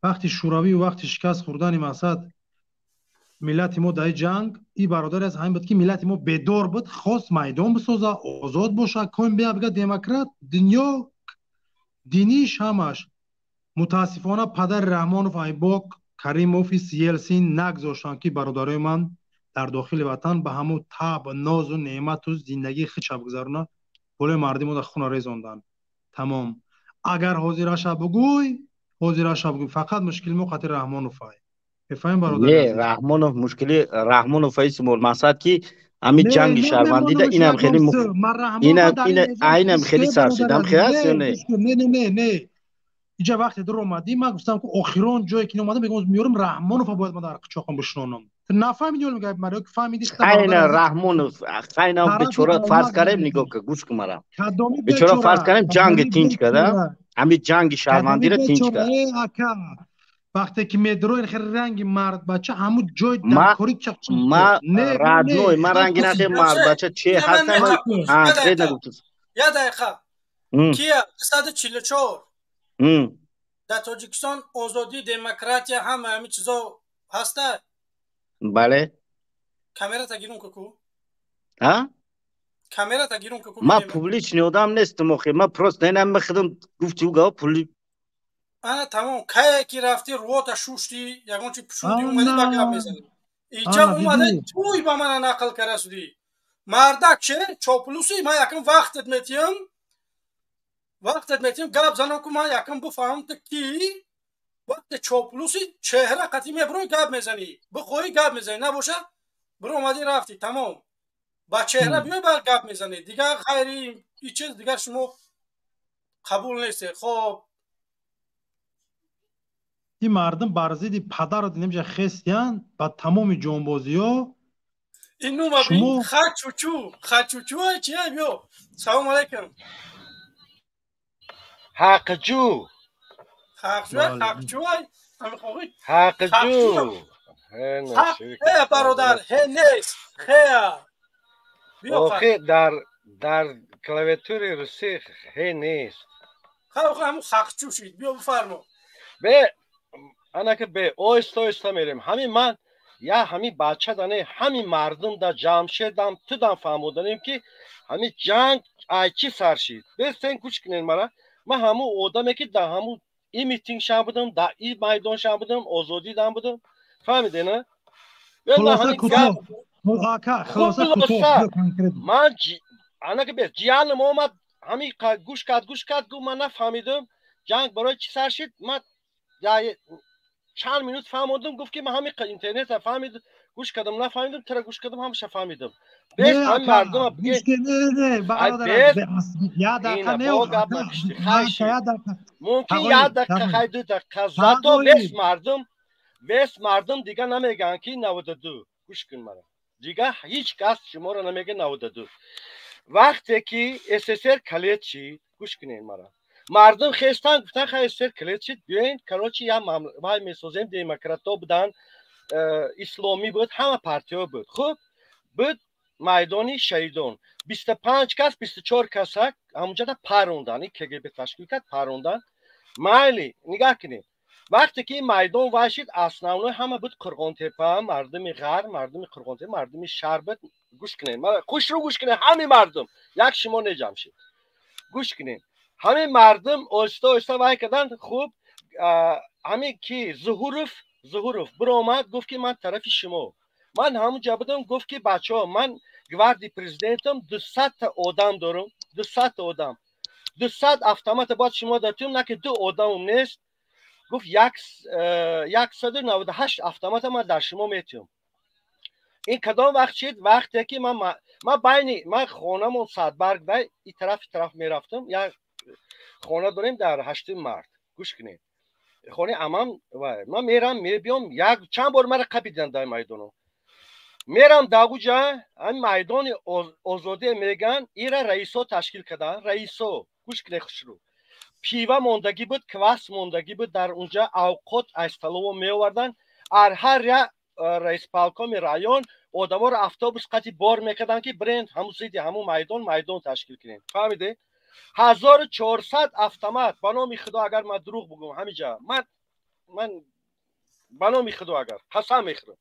وقتی شوروی و وقتی شکست خوردن مقصد ملت ما در جنگ این برادر از همین بود که ملت ما بدار بود خواست میدان بسازه آزاد باشه کوین بیا بگه دموکرات دنیا دینیش همش متاسفانه پدر رحمانوف ایباک کریموف سیلسین نگذاشتن که برادرای من در داخل وطن به همون تاب ناز و نعمت و زندگی خود شب گذرونه بله مردم رو در خونه ریزاندن تمام اگر حاضر بگوی فقط مشکل ما خاطر رحمانوف بفهم برادر نه رحمانوف مشکلی رحمانوف اسمول مقصد که همین جنگ شهروندی ده اینم خیلی اینم خیلی سرشدم خیلی نه اینجا وقتی در اومدی من گفتم که آخران جایی که اومدم بگم میارم رحمانوف باید من در قچاقم بشنونم نفهمیدی ولی میگم مرا که فهمیدی خیلی رحمانوف خیلی بیچاره فرض کردم نگاه که گوش کن مرا بیچاره فرض کردم جنگ تینج کرده همین جنگ شهروندی رو تینج کرد وقتی که میدروین خیلی رنگ مرد بچه همون جای در کاری چک ما رادنوی من رنگی نخیر مرد بچه چه هستن خیلی نگفتم یه دقیقه کیه 144 در تاجیکستان آزادی دموکراتیا همه چیزا هسته بله کامera تا گیرون کوکو ها کامera تا گیرون کوکو ما پولیچ نیودم نیستم اخی ما پروست نینم مخدم گفتی اوگا پولی انا تمام که کی رفتی رو تا شوشتی یگون چی پشودی اومدی بگم میزنی اینجا اومده توی با من نقل کرسودی مردک چه چوپلوسی ما یکم وقتت میتیم گپ زنم که ما یکم بفهم کی وقت چوپلوسی چهره قطعی میبروی گپ میزنی بخوری گپ میزنی نباشه برو اومدی رفتی تمام با چهره بیای بر گپ میزنی دیگه خیری هیچ چیز دیگه شما قبول نیسته خب این مردم برزیدی پدر رو نمیشه خستیان با تمام جانبازی ها اینو ما بین خچوچو چیه بیو سلام علیکم حقجو برادر نیست خیلی در کلاویاتور روسی خیلی نیست همون حقجو شید بیا بفرما به انا که به اوستا میریم همین من یا همین بچه دانه همین مردم در جمشیدم تو دم فهمودنیم که همین جنگ چی سرشید بستین کوچ کنین مرا من همون آدمی که در همون این میتینگ شم بودم در این میدان شم بودم آزادی دم بودم فهمیده نه خلاصه کتاب من انا که به جیان محمد همین گوش کرد گو من نفهمیدم جنگ برای چی سرشید من چند مینوت فهمیدم گفت که من همین اینترنت فهمید گوش کردم نفهمیدم ترا گوش کردم همش فهمیدم بس همین مردم گوش نه برادر ممکن یاد دقیقه خیلی 2 دقیقه زاتو بس مردم دیگه نمیگن که 92 گوش کن مرا دیگه هیچ کس شما رو نمیگه 92 وقتی که SSR کلیت چی گوش کنین مرا مردم خستن گفتن خیلی سر کلید شد بیاین کراچی یا مای میسازیم دموکراتا بودن اسلامی بود همه پارتیا بود خوب بود میدانی شهیدان 25 کس 24 کس همونجا دا پروندن که به تشکیل کرد پروندن مایلی نگاه کنید وقتی که میدان واشید اسناونه همه بود قرغان تپه مردم غر مردم قرغان تپه مردم شربت گوش کنید خوش رو گوش کنید همه مردم یک شما نجام شد گوش کنید همه مردم آستا وای کردن خوب همه کی ظهورف برآمد گفت که من طرف شما من همونجا بودم گفت که بچه‌ها من گواردی پرزیدنتم 200 آدم دارم 200 آدم 200 автомат باید شما دادیم نه که 2 آدمم نیست گفت 198 автомат من در شما میتونم این کدام وقت شد وقتی که من بین خونمون صدبرگ ده این طرف میرفتم یا خونه داریم در 8 مارد گوش کنید خونه امام و من میرم میبیام یک چند بار مرا قبیدن در میدانو میرم داگوجا این میدان آزادی میگن ایرا رئیسو تشکیل کردن رئیسو گوش کنید خوشرو پیوا موندگی بود کواس موندگی بود در اونجا اوقات استالو می آوردن هر رئیس پالکوم رایون آدما رو اتوبوس قطی بار میکردن که برند همون سیدی همون میدان تشکیل کنین فهمیده 1400 автомат به نام خدا اگر من دروغ بگم همینجا من به نام خدا اگر قسم میخورم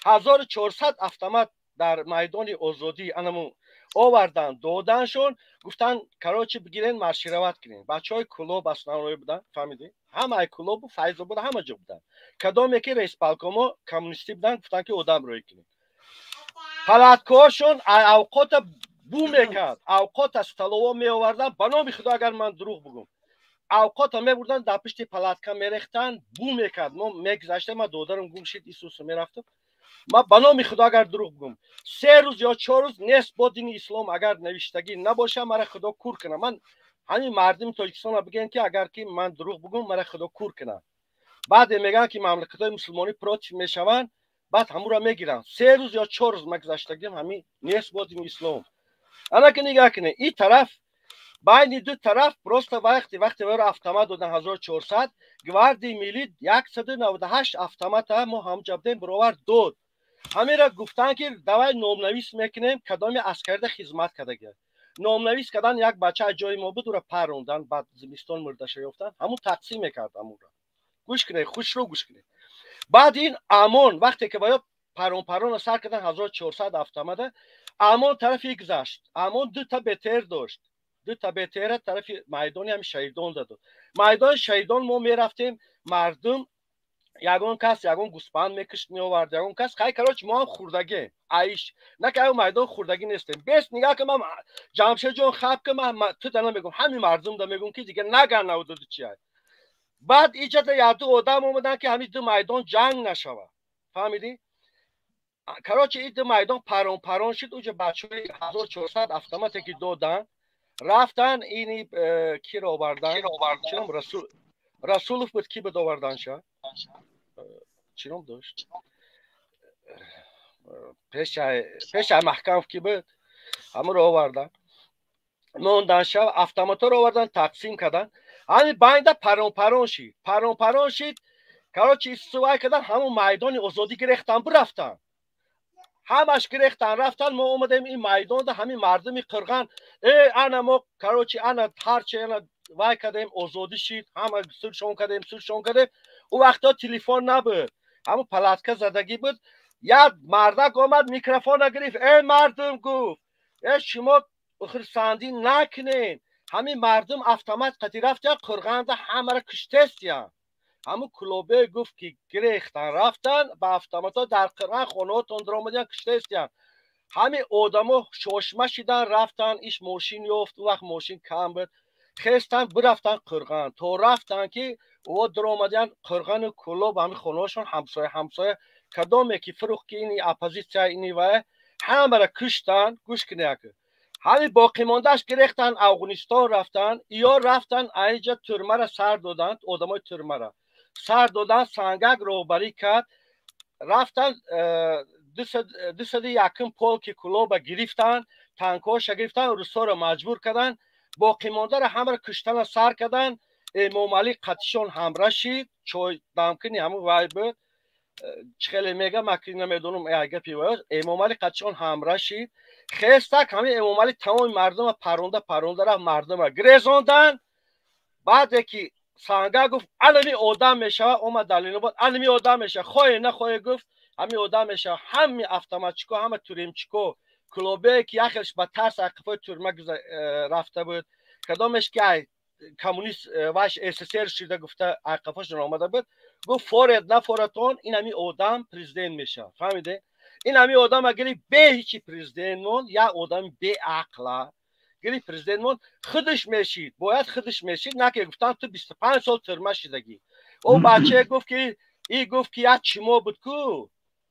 1400 автомат در میدان آزادی انمو آوردن دادنشون گفتن کراچی بگیرین مارشیروات کنین بچهای کلوب اسنانوی بودن فهمیدی همه کلوب و فیض بود همه جا بودن کدام یکی رئیس پالکوم کمونیستی بودن گفتن که آدم روی کنین پلاتکاشون اوقات بو میکرد اوقات از تلوه می آوردن به نام خدا اگر من دروغ بگم اوقات می بردن در پشت پلاتکا میریختن بو میکرد ما میگذشته ما دودرم گم شد ایسوس میرفتم ما به نام خدا اگر دروغ بگم 3 روز یا 4 روز نیست با دین اسلام اگر نوشتگی نباشه مرا خدا کور کنه من همین مردم تاجیکستان بگن که اگر که من دروغ بگم مرا خدا کور کنه بعد میگن که مملکت‌های مسلمانی پروت میشوند بعد همون را میگیرن 3 روز یا 4 روز مگذشتگی همین نیست با دین اسلام انا که نگاه کنه این طرف بین دو طرف پروست وقتی ور автомат دادن 1400 گواردی ملی 198 автомат ما هم جبدیم برابر داد همین را گفتن که دوای نامنویس میکنیم کدام عسکر خدمت کرده نامنویس کردن یک بچه جای ما بود را پروندن بعد زمستان مرده شیفتن همون تقسیم میکرد همون را گوش کنید خوش رو گوش کنید بعد این امان وقتی که باید پرون سر کردن 1400 автомат امان طرفی گذشت امان 2 تا بهتر داشت 2 تا بهتر طرف میدانی هم شهیدان داد میدان شهیدان ما میرفتیم مردم یگان کس یگان گوسپند میکشت میآورد یگان کس خیلی کراچ ما هم خوردگی عیش نه که میدان خوردگی نیستیم بس نگاه که من جمشید جان خب که من تو دارم میگم همین مردم دا میگم که دیگه نگن نودود چیه بعد ایجاد یادو آدم اومدن که همین دو میدان جنگ نشوه فهمیدی کراچی این دو میدان پرون شد اونجا بچه‌های 1400 автомат که دادن رفتن اینی کی رو آوردن چرا رسولوف بود کی بود آوردن شد چرا داشت پیش محکم کی بود همون رو آوردن موندن شد автомат رو آوردن تقسیم کردن همین باینده پرون شد کراچی سوای کردن همون میدان آزادی گرفتن برفتن همش گرفتن رفتن ما اومدیم این میدان ده همین مردمی قرغن انا ما کراچی انا هرچی انا وای کردیم آزادی شد همه سرشون کردیم او وقتا تلفن نبود همون پلاتکا زدگی بود یاد مردک اومد میکروفون گرفت مردم گفت شما خرسندی نکنین همین مردم автомат قتی رفت یا قرغن ده همه را کشتستیان همون کلوبه گفت که گریختن رفتن با автомат در قرغن خونهاتون در آمدن کشتستیان همین آدما شوشمه شدن رفتن ایش ماشین یافت اون وقت ماشین کم بود خستن برفتن قرغن تو رفتن که او در آمدن قرغن کلوب همین خونهاشون همسایه کدام یکی فروخ که اینی اپوزیسیا اینی و همه را کشتن گوش کنه که همین باقی ماندهش گرفتن افغانستان رفتن یا رفتن اینجا ترمه را سر دادن آدمای ترمه را سر دادن سنگک روبری کرد رفتن 200 یکم پول که کلوب گرفتن تانکاش گرفتن روسا را مجبور کردن باقی مانده را همه را کشتن سر کردن. امام علی قتشان همراه شد، چای دم کنی همون وای بود. خیلی میگم مکری نمیدونم اگه پیوست. امام علی قتشان همراه شد، خیستک همه امام علی تمام مردم پرونده را مردم را گریزاندن. بعد که سانگا گفت علمی آدم میشه، اومد دلیل بود علمی آدم میشه، خواهی نخواهی گفت همین آدم میشه. همین افطماتچیکو، همه توریمچیکو، کلوبه که یخش به ترس عقفای تورمه رفته بود، کدامش که کمونیست واش اسسر شده گفته عقفاش آمده بود، گفت فورد نفورتون این همین آدم پرزیدنت میشه. فهمیده؟ این همین آدم اگر به هیچی پرزیدنت مون یا آدم به عقله گری پرزیدنت مون خودش میشید، باید خودش میشید، نه که گفتن تو 25 سال ترمه شدگی. او بچه گفت که گفت که یک چیمو بود کو،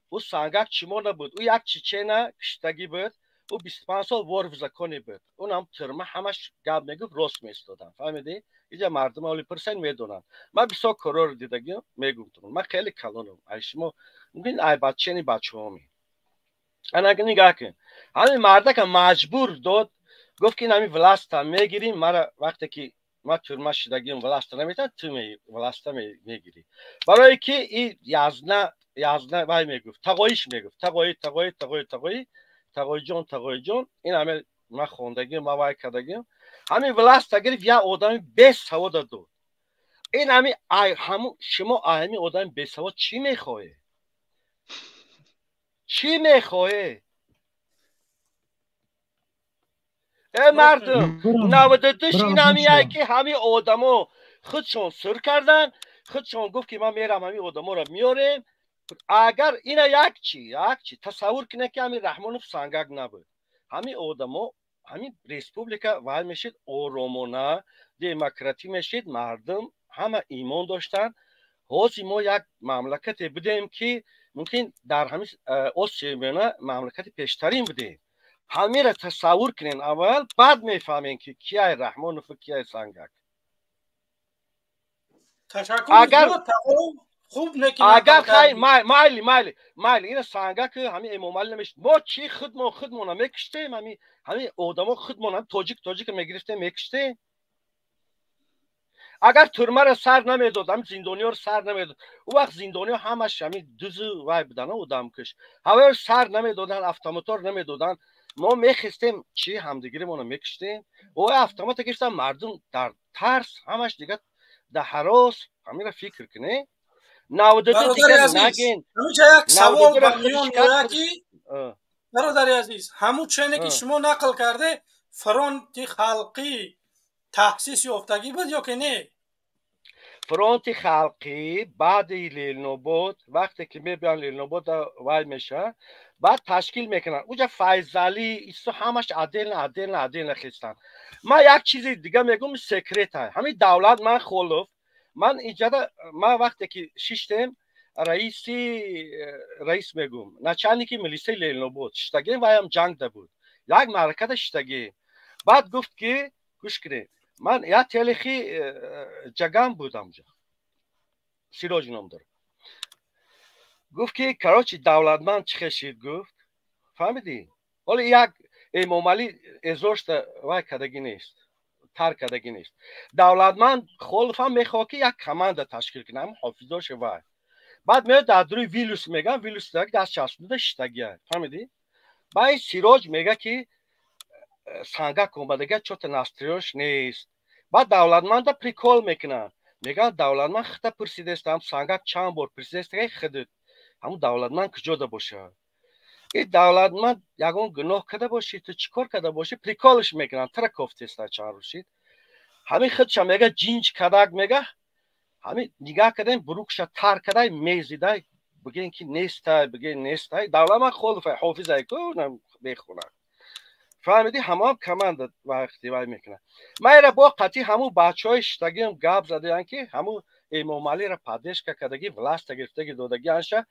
او سانگاک چیمو نبود، او یک چیچنه کشتگی بود، او 25 سال ورف زکنی بود، اونم ترمه همش گاب میگفت راست میستادن. فهمیدی؟ اینجا مردم اولی پرسن میدونن. من 20 کرور دیدگی میگم، من خیلی کلانم. شما میگین ای بچه نی بچه‌هامی. انا نگاه کن، همین مرده که مجبور داد گفت که نمی ولاستا میگیریم، مرا وقتی که ما ترمه شدگیم ولاستا نمیتن، تو ولاستا میگیری. برای که این یازنه وای میگفت، تقاییش میگفت، تقایی جان. این همه ما خوندگیم، ما وای کردگیم. همین ولاستا گرفت یا آدمی به سواد داد. این همون شما همین آدمی به سواد چی میخواهی؟ چی میخواهی؟ مردم 92 این همیه که همین آدما خودشون سر کردن، خودشون گفت که ما میرم همین آدما رو میاریم. اگر اینا یک چی تصور کنه که همین رحمانوف سانگاک نبود، همین آدما همین ریسپوبلیکا وای میشید، آرامانه دموکراتی میشید، مردم همه ایمان داشتن. حاضی ما یک مملکتی بودیم که ممکن در همین آسیا مملکت پیشترین بودیم. همه را تصور کنین اول، بعد میفهمین که کیه رحمانوف و کیه سانگاک. تشکر. خوب اگر خیلی مایلی این سانگاک همین امام علی نمیشت. ما چی خودمون میکشتیم، همین آدما خودمون هم تاجیک میگرفتیم میکشتیم. اگر ترمه را سر نمیداد، هم زندانی رو سر نمیداد، او وقت زندانی همش همین دوزو وای بدن آدم کش، هوا سر نمیدادن، افطماتور نمیدادن. ما میخستیم چی همدیگه ما رو میکشتیم. او افطمات کشتن، مردم در ترس همش دیگه در هراس. همین را فکر کنه. 92 دیگه نگین. همینجا یک سوال با میون یکی برادر عزیز، همون چینه که شما نقل کرده فرانت خلقی تحسیس یافتگی بود یا که نه؟ فرانت خلقی بعد لیل نوبت وقتی که میبیان لیل نوبت وای میشه، بعد تشکیل میکنن. اونجا فیضلی ایسا همش عدل نخیستن. من یک چیزی دیگه میگم، سکرت های همین دولت من خلوف. من اینجا ما وقتی که شیشتیم رئیس میگم نچندی ملیسه لیل نوبت شتگی و هم جنگ ده بود، یک مرکت شتگی. بعد گفت که گوش کنید، من یا تلخی جگم بودم اونجا، سیراج نام داره. گفت که کراچی دولتمند چه خشید گفت، فهمیدی؟ ولی یک امام علی ازوشت وای کدگی نیست، ترک کدگی نیست. دولتمند خلف هم میخواه که یک کمانده تشکیل کنه، هم حافظاش وای. بعد میاد در دوری ویلوس میگن، ویلوس دیگه دست چسبونده شتگیه، فهمیدی؟ بعد سیراج میگه که سانگاک اومدگه چوت نستریوش نیست. بعد دولتمند پریکول میکنن، میگن دولتمند خطا پرسیده است، هم سانگاک چند بار پرسیده است که خودت همون دولتمند کجا ده باشه. این دولتمند یگون گناه کده باشی، تو چیکار کده باشی، پریکولش میکنن، ترک گفته است چند روشید. همین خودش میگه جینج کدک میگه، همین نگاه کدن بروکش تر کده میزیده، بگین که نیسته، بگین نیسته. دولتمند خود حافظه کنم بخونه، فهمیدی؟ همه کماند وقتی وای میکنه. من را با قطعی همون بچه های شتگی هم گاب زده که همون امام علی را پادش که کدگی ولاست گرفتگی دادگی انشه،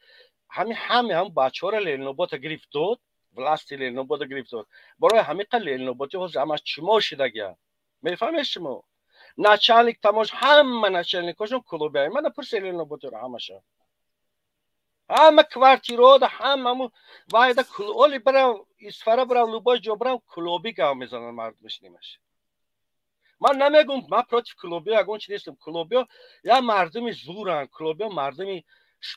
همون بچه ها را لیل نوبت گرفت داد، ولاستی لیل نوبت گرفت داد. برای همین قل لیل نوبتی ها همش چما شدگی هم میفهمیش شما؟ نچانلیک تماش همه نچانلیکاشون کلوبی های من پرسی لیل نوبتی را همشه همه کوارتیرو ده همه وایده کلوبی برای اسفره برای لوبای جو برای کلوبی که هم میزنن مردمش نیمش. من نمیگم من پروتیف کلوبیا اگه چی نیستم. کلوبیا یا مردمی زورن، کلوبیا مردمی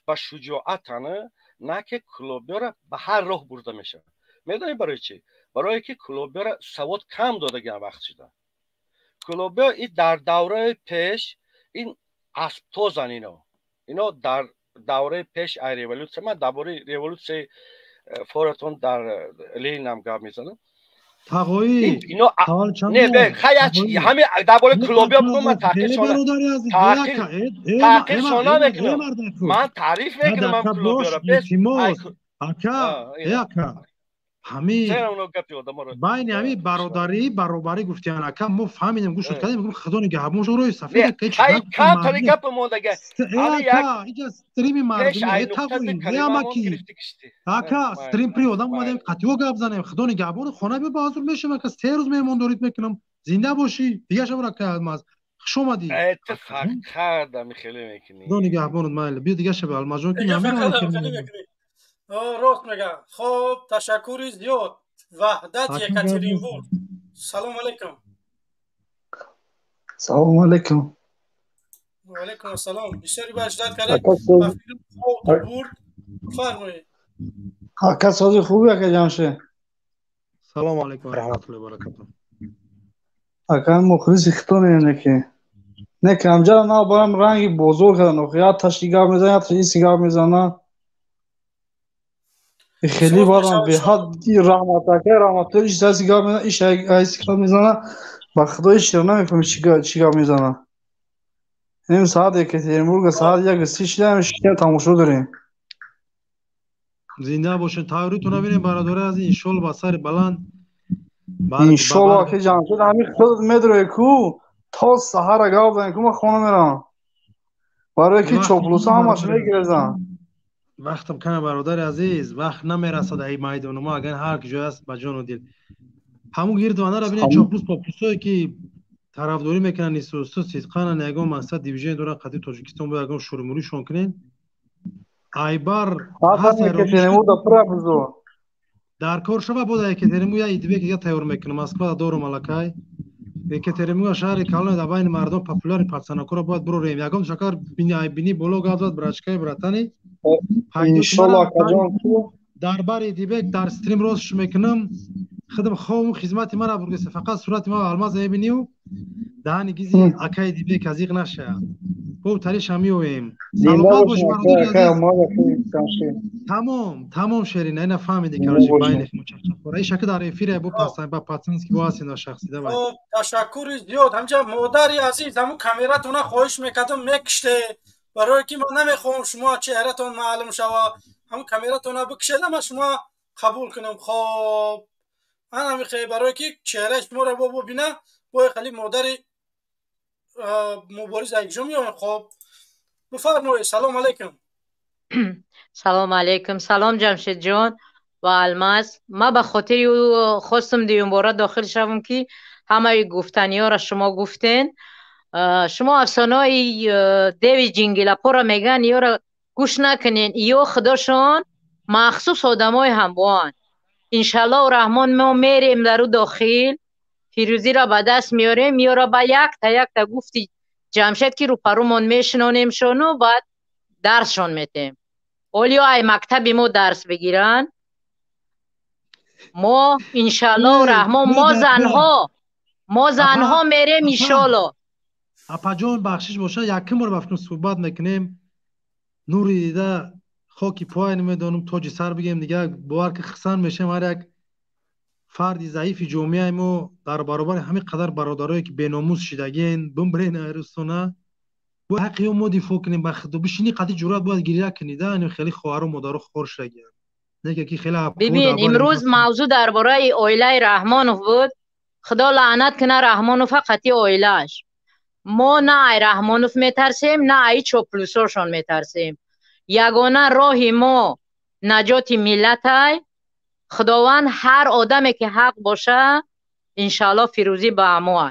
با شجاعتانه، نه که کلوبیا را به هر راه برده میشه. میدونی برای چی؟ برای که کلوبیا را سواد کم داده گم وقت شده. کلوبیا این در دوره پیش این اسبتوزن اینا در دوره پیش ای ریولوسیون، من درباره ریولوسیون فورتون در لینم گپ میزنم. تقوی سوال چند نه به خیلی همین درباره کلوبیا بگم من تحقیق شما نمیکنم. من تعریف میکنم من کلوبیا را همین بین همین برادری برابری گفتیان اکا ما فهمیدیم گوش کردیم میگم خدا نگهبانش روی سفید که چه کم تری گپ مونده اکا اینجا استریم مردمی تقوی نیامکی اکا استریم پری آدم اومدیم قطیو گپ زنیم خدا نگهبان خونه به بازور میشم اکا 3 روز مهمان دارید میکنم زنده باشی دیگه شب را که از شما دی اتفاق کردم خیلی میکنی خدا نگهبانت مایل بیا دیگه شب الماجون که نمیره راست میگه. خب تشکر زیاد. وحدت یکاترینبورگ. سلام علیکم. سلام علیکم. و علیکم السلام. بسیاری باشید کردید. برد فرمایید. آقا سازی خوبه که جانشه. سلام علیکم و رحمت الله و برکاته. آقا مخلص اختونه نه که همجا نه برام رنگی بزرگ کردن. یا تا سیگار میزنه یا تا سیگار میزنه. خیلی بارم به حد رحمت الله چیزا سیگار میزنه ایش سیگار میزنه با خدای شیر نمیفهمی چیکار میزنه. این ساعت یکاترینبورگ ساعت 1:30 شب تماشا داریم. زنده باشین. تایروتون ببینیم برادر از این شل با سر بلند انشالله که جان شد همین خودت میدروی کو تا سحر گاو بزنی کو من خونه میرم برای که چاپلوسا همش میگیرزن. وقتم کنه برادر عزیز وقت نمیرسه این میدان ما اگر هر کجا است با جان و دل همون گیردوانه را ببینید چاپلوس پاپلوسایی که طرفداری میکنن نیستوسو صدقانا نگاه مقصد دیویژن دوران قضیه تاجیکستان بود اگه شورموری شون کنین ایبر هست یکاترینبورگ پرابزو در کار شما بود یکاترینبورگ یا ایدوی که تیار میکنه مسکو دور ملکای یکاترینبورگ شهر کلان در بین مردم پاپولار پاتساناکورا باید بروریم یگام شکر بینی بلوگ آزاد برچکای براتانی انشالله کجان تو دربار دیبک در استریم روزش میکنم خدم خوام خدمت مرا برگسته فقط صورت ما الماس میبینیو دهانی گیزی اکای دیبک ازیق نشه او تریش همیویم سلامت باش تمام شیرین اینا فهمیدی که راجع باین مچچخوره این شکل در افیر ابو پاستان با پاتسنس کی واسه شخصی ده وای تشکر زیاد. همجا مادری عزیز همون کامراتون خواهش میکردم میکشته برای که من نمیخوام شما چهرهتون معلوم شوه همون کامراتون بکشید ما شما قبول کنم. خب من میخوام برای که چهره شما رو ببینه با خیلی مادری مبارز اگجو میام. خب بفرمایید. سلام علیکم. سلام علیکم. سلام جمشید جان و الماس. ما به خاطر خواستم دیون باره داخل شوم که همه گفتنی ها را شما گفتین. شما افسانه‌های دیوی جنگلاپا را میگن یا را گوش نکنین یا خداشان مخصوص آدمای هم بوان. انشالله و رحمان ما میریم در داخل پیروزی را به دست میاریم یا را به یک تا گفتی جمشید که رو پرومان میشنانیم شانو بعد درسشان میتیم اولیا ای مکتبی ما درس بگیرن ما انشالله و رحمان ما زنها میریم انشالله. اپا جان بخشش باشه یکم بار بفتون صحبت میکنیم نوری دیده خاکی پای نمیدانم تاج سر بگیم دیگه باور که خسن میشیم هر یک فردی ضعیفی جامعه ما در برابر همین قدر برادرایی که بیناموس شدگین بمبرین ارستونه با حقی ما دفاع کنیم به خدا بشینی قضیه جرأت باید گریه کنید نه خیلی خواهر و مادر خور شدگین نه که خیلی ببین امروز موضوع درباره عائله رحمانوف بود. خدا لعنت کنه رحمانوف فقط عائله‌اش. ما نه ای رحمانوف میترسیم نه ای چاپلوساشون میترسیم. یگانه راهی ما نجات ملت ای خداوند هر آدمی که حق باشه انشالله فیروزی به امو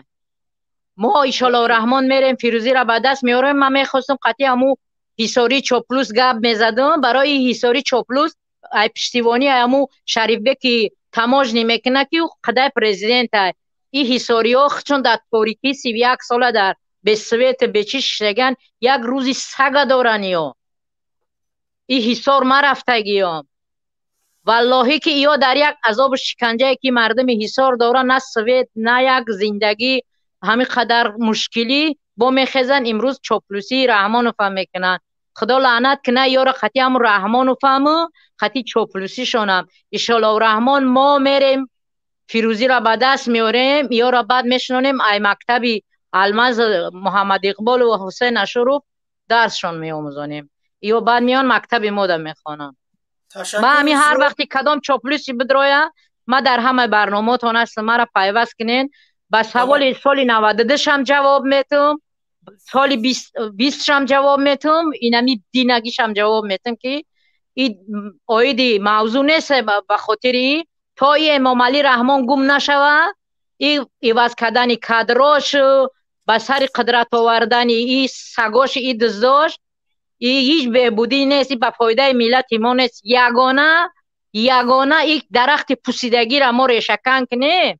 ما انشالله رحمان میریم فیروزی را به دست میاریم. من میخواستم قطعی امو حساری چاپلوس گپ میزدم برای حساری چاپلوس ای پشتیبانی امو شریف بک که تماج نمیکنه که خدای پرزیدنت این حساریا چون در تاریکی 31 ساله در به سویت به چی شدگن یک روزی سگ دارن یا این حسار ما رفتگیام والله که یا در یک عذاب شکنجه که مردم حسار دارن نه سویت نه یک زندگی همین قدر مشکلی با میخزن امروز چاپلوسی رحمان فهم میکنن خدا لعنت کنه یارا خطی هم رحمان فهمو خطی چاپلوسی شونم ایشالا و رحمان ما میریم فیروزی را به دست میاریم یا را بعد میشنونیم ای مکتبی الماز محمد اقبال و حسین اشرف درسشون میآموزونیم یا بعد میان مکتب ماده میخوانم ما همین هر وقتی کدام چاپلوسی بدرویه ما در همه برنامه‌تون هست مرا پیوست کنین با سوال سال 92 هم جواب میتم سال 20 هم جواب میتم اینمی دینگیش هم جواب میتم که این آیدی موضوع نیست به خاطر تا این امام علی رحمان گم نشوه این عوض کردن کادراش به سر قدرت آوردن این سگاش این دزداش این هیچ بهبودی نیست به فایده ملت ما نیست یگانه این درخت پوسیدگی را ما ریشه‌کن کنه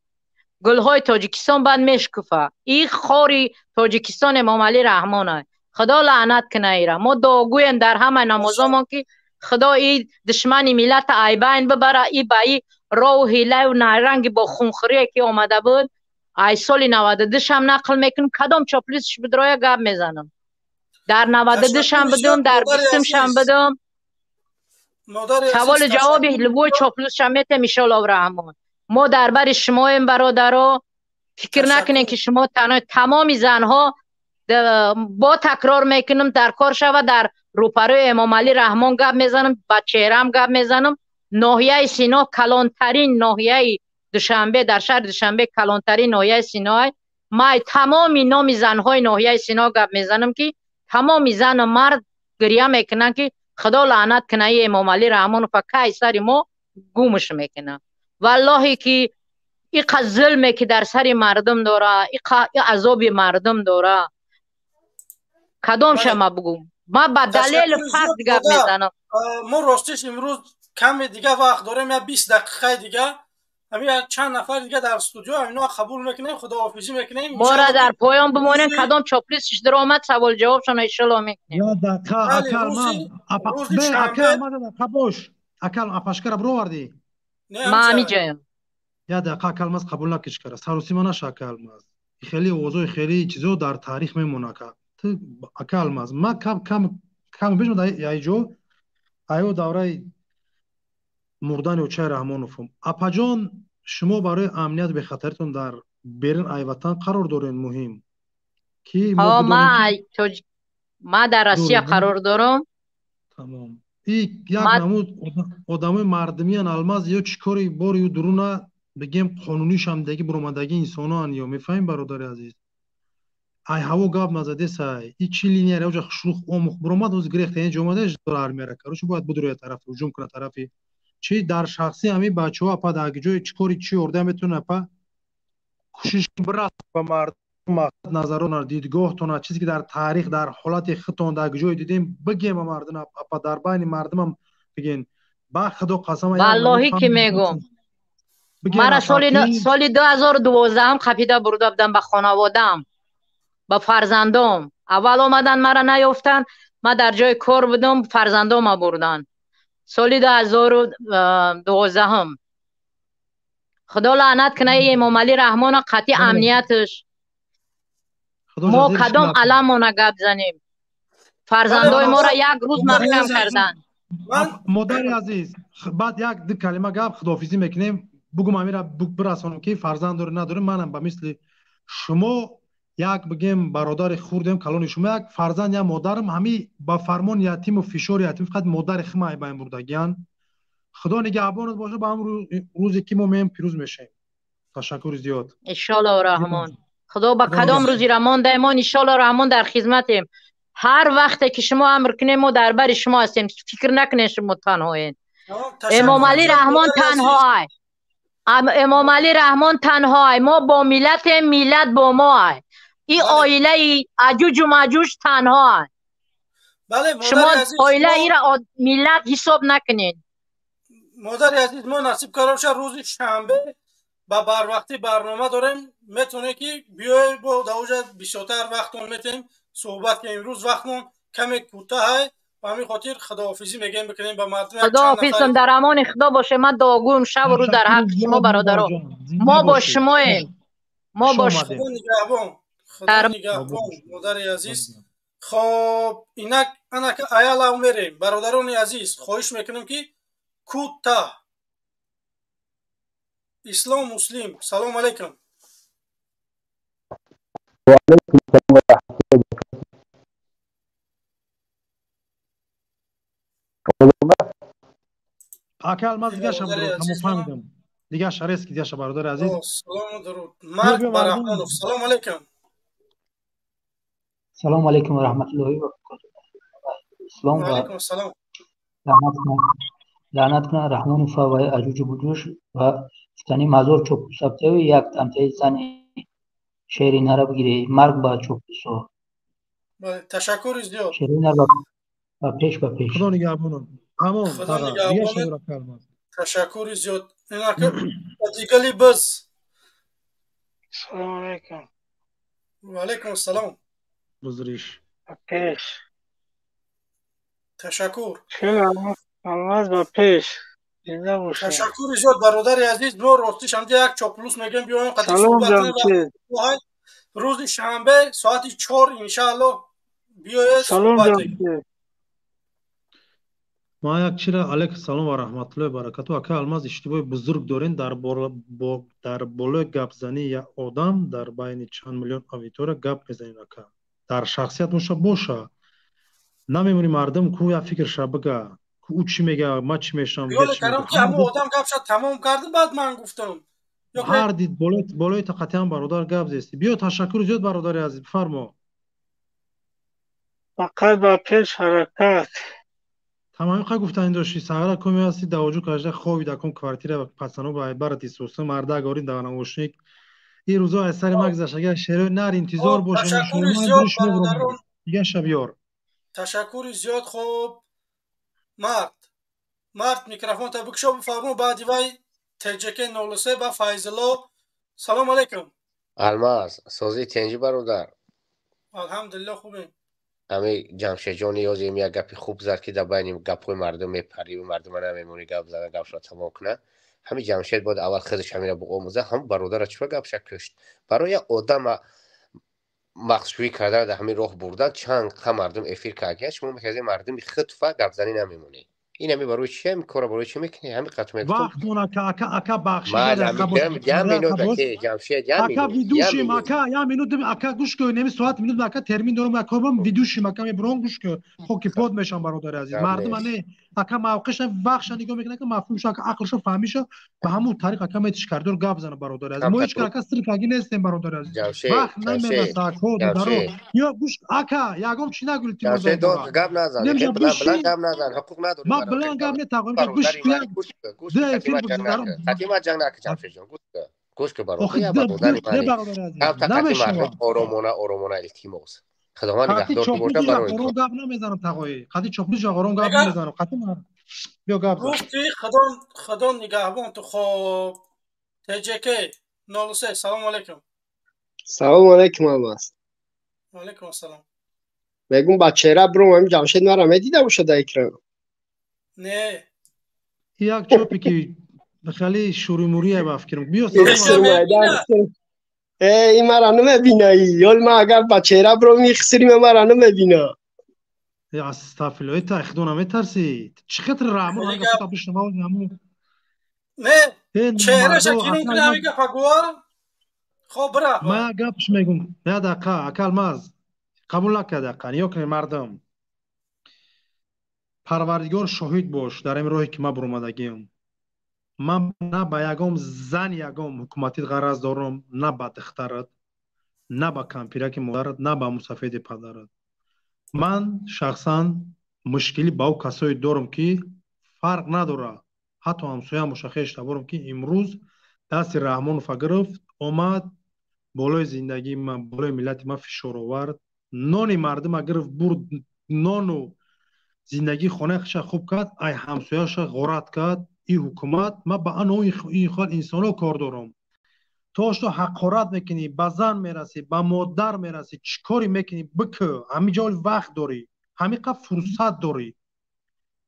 گلهای تاجیکستان بعد میشکفه این خاری تاجیکستان امام علی رحمانه خدا لعنت کنه ایره ما دعاگویم در همه نمازامون که خدا این دشمن ملت ایبین ببره ای با ای راه و حیله و نارنگ با خونخوری که آمده بود ای سال 92 هم نقل میکنم کدام چاپلوسش بدرایه گپ میزنم در 92 هم بدم در 20 هم بدم سوال جوابی لبوی چاپلوس هم میتم ایشالا و رحمان ما در بر شمایم برادرها فکر نکنین که شما تمامی زنها با تکرار میکنم در کار شود در روپروی امام علی رحمان گپ میزنم با چهرم گپ میزنم ناحیه سینا کلانترین ناحیه دوشنبه در شهر دوشنبه کلانترین ناحیه سینا ما تمامی نام زنهای ناحیه سینا گپ میزنم که تمامی زن و مرد گریه میکنن که خدا لعنت کنه ای امام علی رحمان فکای سر ما گومش میکنه والله که این ظلمه که در سر مردم داره این عذاب مردم داره کدام شما بگم ما با دلیل فرد گپ میزنم ما راستش امروز کم دیگه وقت داریم یا 20 دقیقه دیگه همین چند نفر دیگه در استودیو اینا قبول میکنیم خداحافظی میکنیم ما را در پایان بمونیم کدام چاپلوسش در آمد سوال جوابشون ان شاء الله میکنیم یا دقیقا اکل ما قبوش اکل اپاشکر برو وردی ما همی جایم یا دقیقا کلمه قبول نکش کرد سروسی ما نشه کلمه خیلی اوضاع خیلی چیزو در تاریخ میمونه که کلمه ما کم بیشتر در ایجو ایو دوره مردن اوچه رحمانوف اپا جان شما برای امنیت به خطرتون در بیرون ای وطن قرار دارین مهم کی ما در روسیه قرار دارم تمام این یک نمود آدمای مردمیان الماس یا چیکاری بار یا درونه بگیم قانونیش هم دیگه برآمدگی انسانان یا میفهمین برادر عزیز ای هوا گاب مزده سای این چی لینیه روجا خشروخ اومخ برآمد از گرفت این جمعه دلار میره کارش باید بدروی طرف هجوم کنه طرفی چی در شخصی همین بچه‌ها پا در جای چیکاری چی ارده میتونه پا کوشش برات با مردم نظرون دیدگاهتون چیزی که در تاریخ در حالت خطون در جای دیدیم بگیم مردم پا در بین مردم بگین با خدا قسم والله که میگم مرا سال 2012 هم خپیده برده بودم به خانوادم با فرزندام اول آمدن مرا نیافتن ما در جای کار بودم فرزندام بردن سال 2012 هم خدا لعنت کنه ای امام علی رحمان قطعی امنیتش ما کدام علم را گپ زنیم فرزندای ما را یک روز محکم کردن مادر عزیز بعد یک دو کلمه گپ خداحافظی میکنیم بگم امیرا برسانم که فرزند داره نداره منم به مثل شما یک بگیم برادر خوردم کلان شما یک فرزند یا مادرم همین با فرمان یتیم و فشار یتیم فقط مادر خمای بایم بردگیان خدا نگهبانت باشه با هم روزی که ما میم پیروز میشیم تشکر زیاد ان شاء الله رحمان خدا با کدام روزی رحمان دایما ان شاء الله رحمان در خدمتیم هر وقت که شما امر کنید ما در بر شما هستیم فکر نکنید شما تنهایین امام علی رحمان تنها امام علی رحمان تنها ما با ملت با ما این آیله اجوج و ماجوج تنها شما آیله ای را ملت حساب نکنید مادر عزیز ما نصیب کردم روز شنبه با بروقتی برنامه داریم، میتونه که بیای با دوجه بیشتر وقتون میتیم صحبت که امروز وقتمون کمی کوتاه و همین خاطر خداحافظی میگیم بکنیم با مردم. خداحافظتون در امان خدا باشه. من دعاگویم شب و روز در حق شما برادران. ما با شماییم. ما با شما. خدا نگهبان مادر عزیز. خب اینک انا که ایالا میریم برادران عزیز، خواهش میکنم که کوتاه اسلام مسلم. سلام علیکم. و علیکم السلام و رحمت الله وبرکاته. اکل ما دیگه شب برو فهمیدم دیگه شریس که دیگه شب برادر عزیز. سلام درود. مرد برحمانov. سلام علیکم. سلام علیکم و رحمت الله و برکاته. سلام علیکم السلام. لعنت کنه رحمان فوای عجوج بجوش و فتنی مزور چوب سبته و یک تمته زن شیرین ها را بگیری مرگ با چوب سو. تشکر زیاد. شیرین ها با پیش با پیش. خدا نگهبانم. همون نگهبانم. تشکر زیاد. اینا که دیگلی بس. سلام علیکم. و علیکم السلام. بزرگش. پیش. تشکر. چرا آواز با پیش. تشکر زیاد برادر عزیز. ما راستش هم یک چاپلوس میگم بیایم قطعی صحبت کنیم. روز شنبه ساعت 4 انشالله بیاید صحبت کنیم. ما یک چیره علیک سلام و رحمت الله و برکاته. اکا الماس اشتباه بزرگ دارین در بالای گپ زنی یا آدم در بین چند میلیون آویتور گپ میزنین. اکا در شخصیت باشه نمیمونی مردم کو یا فکر شبگه کو چی میگه ما چی میشم یاد کردم که همون آدم گپش تمام کرده بعد من گفتم هر دید بالای طاقتی هم برادر گپ زیستی. بیا تشکر زیاد برادر عزیز بفرما. فقط با پیش حرکت تمام خواهی گفتن داشتی سهره کمی هستی دواجو کجده خوابی دکم کوارتیر پسانو باید برد ایسوسه مرده گارین دوانم وشنیک این روزا از سر مگزش اگر شروع نر انتظار باشه تشکر زیاد برادران. دیگه شبیار تشکر زیاد. خوب مرد میکروفون تا بکشو بفرمو بعدی وای تجکه 03 با فایزلا. سلام علیکم. الماس سوزی تنجی برادر. الحمدلله خوبه. امی جمشید جان یازیم یک گپی خوب زد که در بین گپ‌های مردم میپری و مردم نمیمونی گپ زدن گپش را تمام کنه. همین جمشید بود اول خودش همین را بآموزه هم برادر چرا گپش کشت برای آدم مخشویی کردن در همین راه بردن چند مردم افیر که شما می‌خواید مردم خطفه گپ زنی نمیمونی. این همی برای چی می‌کنه برای چی می‌کنی همین قطع می‌گفتم وقت مون اکا بخشش جام مینوت که جمشید جام اکا ویدوشیم اکا یا مینوت اکا گوش کن نمی ساعت مینوت اکا ترمین دارم اکا بم ویدوشیم اکا میبرون گوش کن خب که پود میشم برادر عزیز مردم نه اکا موقعش وقتش نگاه میکنه که مفهومش اکا عقلشو فهمیشه به همون طریق اکا میتش کردور گپ زنه برادر عزیز ما هیچ اکا سرکاگی نیستیم برادر عزیز وقت نمیرسه کد درو یا گوش اکا یاگم چی نگولی تو جمشید دو گپ نزن بلند گپ نزن حقوق نداری ما بلند گپ نتاقم گوش خاتیمه جنگ نکه جمشید جان گوش که برادر یا برادر منی گپ تا آرومانه التماس خداوند نگهدار باشه برای تو گپ نمیزنم تقوی خاطی چوپلی جاغورم گپ نمیزنم خاطی من بیا گپ گفتی خدا نگهبان تو. خب تجکه 03 سلام علیکم. سلام علیکم عباس. علیکم السلام. بگم بچه را برو هم جمشید مرا دیده باشه در اکران. نه یک چوپی که خیلی شوری موریه بافکرم بیا سلام علیکم. این مرا نمیبینه یال ما اگر بچه را برو میخسریم مرا نمیبینه. یا استغفرالله تا اخدون میترسی چقدر رحمان اگه خدا بشنما و نمون نه چهره شکیرون کنه همی گفا گوه. خب برا ما گپش میگم نه دقیقه اکل ماز قبول نکرد دقیقه یا کنی مردم پروردگار شاهد باش در این راهی که ما برامدگیم من نه با یگام زن یگام حکومتی غرض دارم نه با دخترت نه با کمپیرک مادرت نه با مسافید پدرت. من شخصا مشکلی با او کسایی دارم که فرق نداره حتی همسایه مشخص دارم که امروز دست رحمان فگرفت آمد بالای زندگی من بالای ملت ما فشار آورد نان مردم گرفت برد نان و زندگی خانه‌اش خوب کرد ای همسایه‌اش غارت کرد این حکومت ما با این خال انسانا کار دارم تو حقارت میکنی، به زن میرسی، به مادر میرسی، چی کاری میکنی بکو. همینجا وقت داری، همینقدر فرصت داری.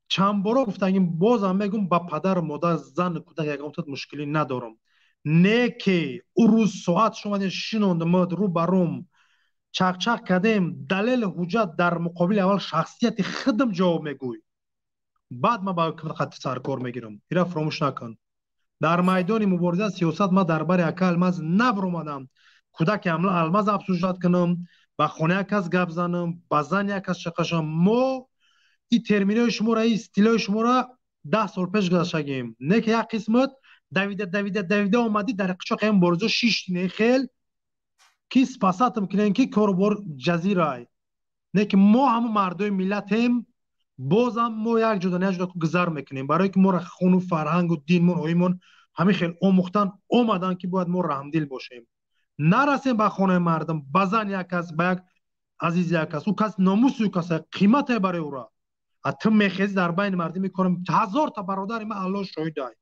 چند بارا گفتم باز هم میگم با پدر و مادر زن کودک یکامتت مشکلی ندارم. نه که او روز ساعت شما شنوندم رو بروم چق کردیم دلیل حجت در مقابل اول شخصیت خودم جواب میگوی، بعد ما با خط سرکار میگیرم. اینا فراموش نکن. در میدان مبارزه سیاست ما درباره یک الماس نبرومدم. کودک الماس افسوجات کنم، با خونه کس گپ زنم، با زن یک کس شقشم. ما این ترمینای شما را، این استیلای شما را 10 سال پیش گذاشتیم. نه که یک قسمت دویده اومدی در قشق این مبارزه 6 نه خیل کیس پاساتم کنن که کاربار جزیره. نه که ما هم مردای ملت هم بازم ما یک جدا گذر میکنیم برای که ما را خون و فرهنگ و دینمون و ایمون همین خیلی آموختن اومدن که باید ما رحمدل باشیم. نرسیم به خونه مردم، بزن یک کس به یک عزیز یک کس، او کس ناموس او کس قیمت برای او را حتی میخیز در بین مردم میکنم. 1000 تا برادر ما الله شاهد است.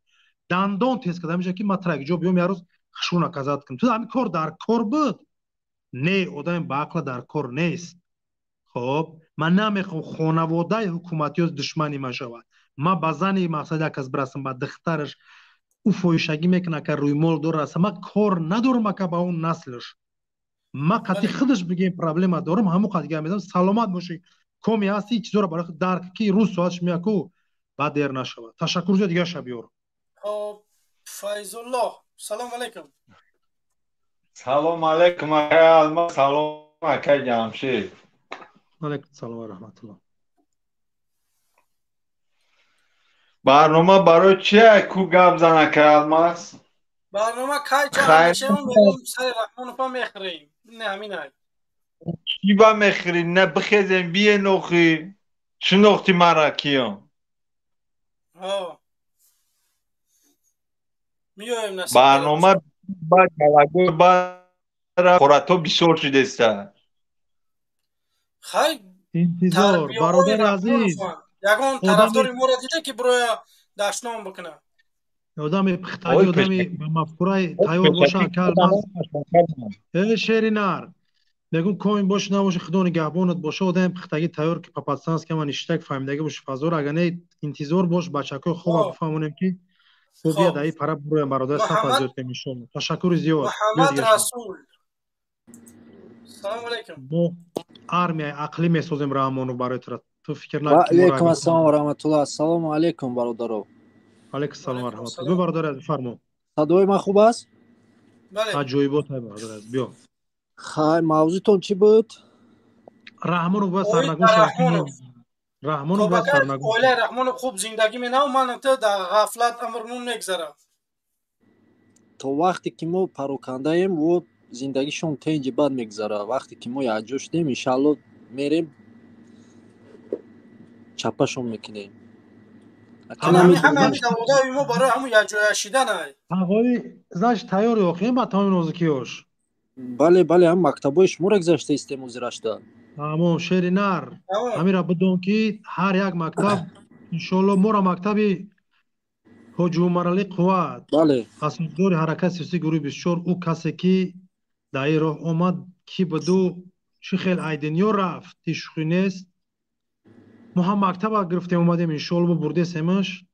دندان تیز کردم میشه که مطرح جو بیام یه روز خشونه کزاد کنم. تو همین کار در کار بود. نه آدم با عقل در کار نیست. خب من نمیخوام خانواده حکومتی از دشمنی ما شود. ما بزنی مقصد یک از برسم با دخترش او فویشگی میکنه که روی مال دور است. ما کار ندارم که با اون نسلش. ما قطعی خودش بگیم پرابلم دارم، همو قضیه میذارم سلامت باشی. کمی هستی چیزا رو برای خود درک کی روز ساعتش میاکو بعد دیر نشود. تشکر زیاد دیگه شبیور. فایز الله سلام علیکم. سلام علیکم آقا. سلام آقا جمشید. علیکم سلام و رحمت الله. برنامه برای چیه کو گپ زنه که الماس؟ برنامه کای چه همیشه اون میگم سر رحمان پا میخریم. نه همین های چی با میخری؟ نه بخیزیم بیه نوخی چه نوختی مرا کیم؟ میایم نصیب برنامه با کلگوی با خورتو بسیار شده است. خیلی انتظار برادر عزیز یگان طرفدار ما را دیده که برای دشنام بکنه. آدم پختگی آدمی به مفکوره تیار باشه که الماس شعری نر میگم کوین باش نباشه خدا نگهبانت باشه. آدم پختگی تیار که پاپاتسانس که من اشتک فهمیدگی باشه فازور. اگر نه انتظار باش بچه‌ها خوب بفهمونیم که خوبیه دایی پرا برای برادر صفازیت که میشون. تشکر زیاد. محمد رسول سلام علیکم. ما ارمی عقلی میسازیم رحمانو برای تو فکر نکن. و علیکم السلام و رحمت الله. السلام علیکم برادرو. علیکم السلام و رحمت الله. برادر عزیز فرمو. صدای من خوب است؟ بله. جویبات های برادر عزیز بیا. خیلی موضوعتون چی بود؟ رحمانو با سرنگون شرکیم. رحمانو با سرنگون. اوله رحمانو خوب زندگی می نه من تو در غفلت امرمون نگذره. تو وقتی که ما پروکنده ایم و زندگیشون تنجی بد میگذره. وقتی که ما یه جوش دیم انشالله میریم چپشون میکنیم. همه دولای ما برای همون یه جای شیدن های آقای زاش تیاری آخیم با تامی نازکیوش. بله هم مکتبای شما را گذاشته استیم وزیرش داد. همون شعر نر همین را بدون که هر یک مکتب انشالله مورا مکتبی هجوم مرلی قوت بله اساسدار حرکت سیاسی گروه 24 او کسی که در راه آمد که بدو چه خیلی ایدنیو رفت تشخی نیست. ما هم مکتب گرفته اومدیم انشالله برده سیمش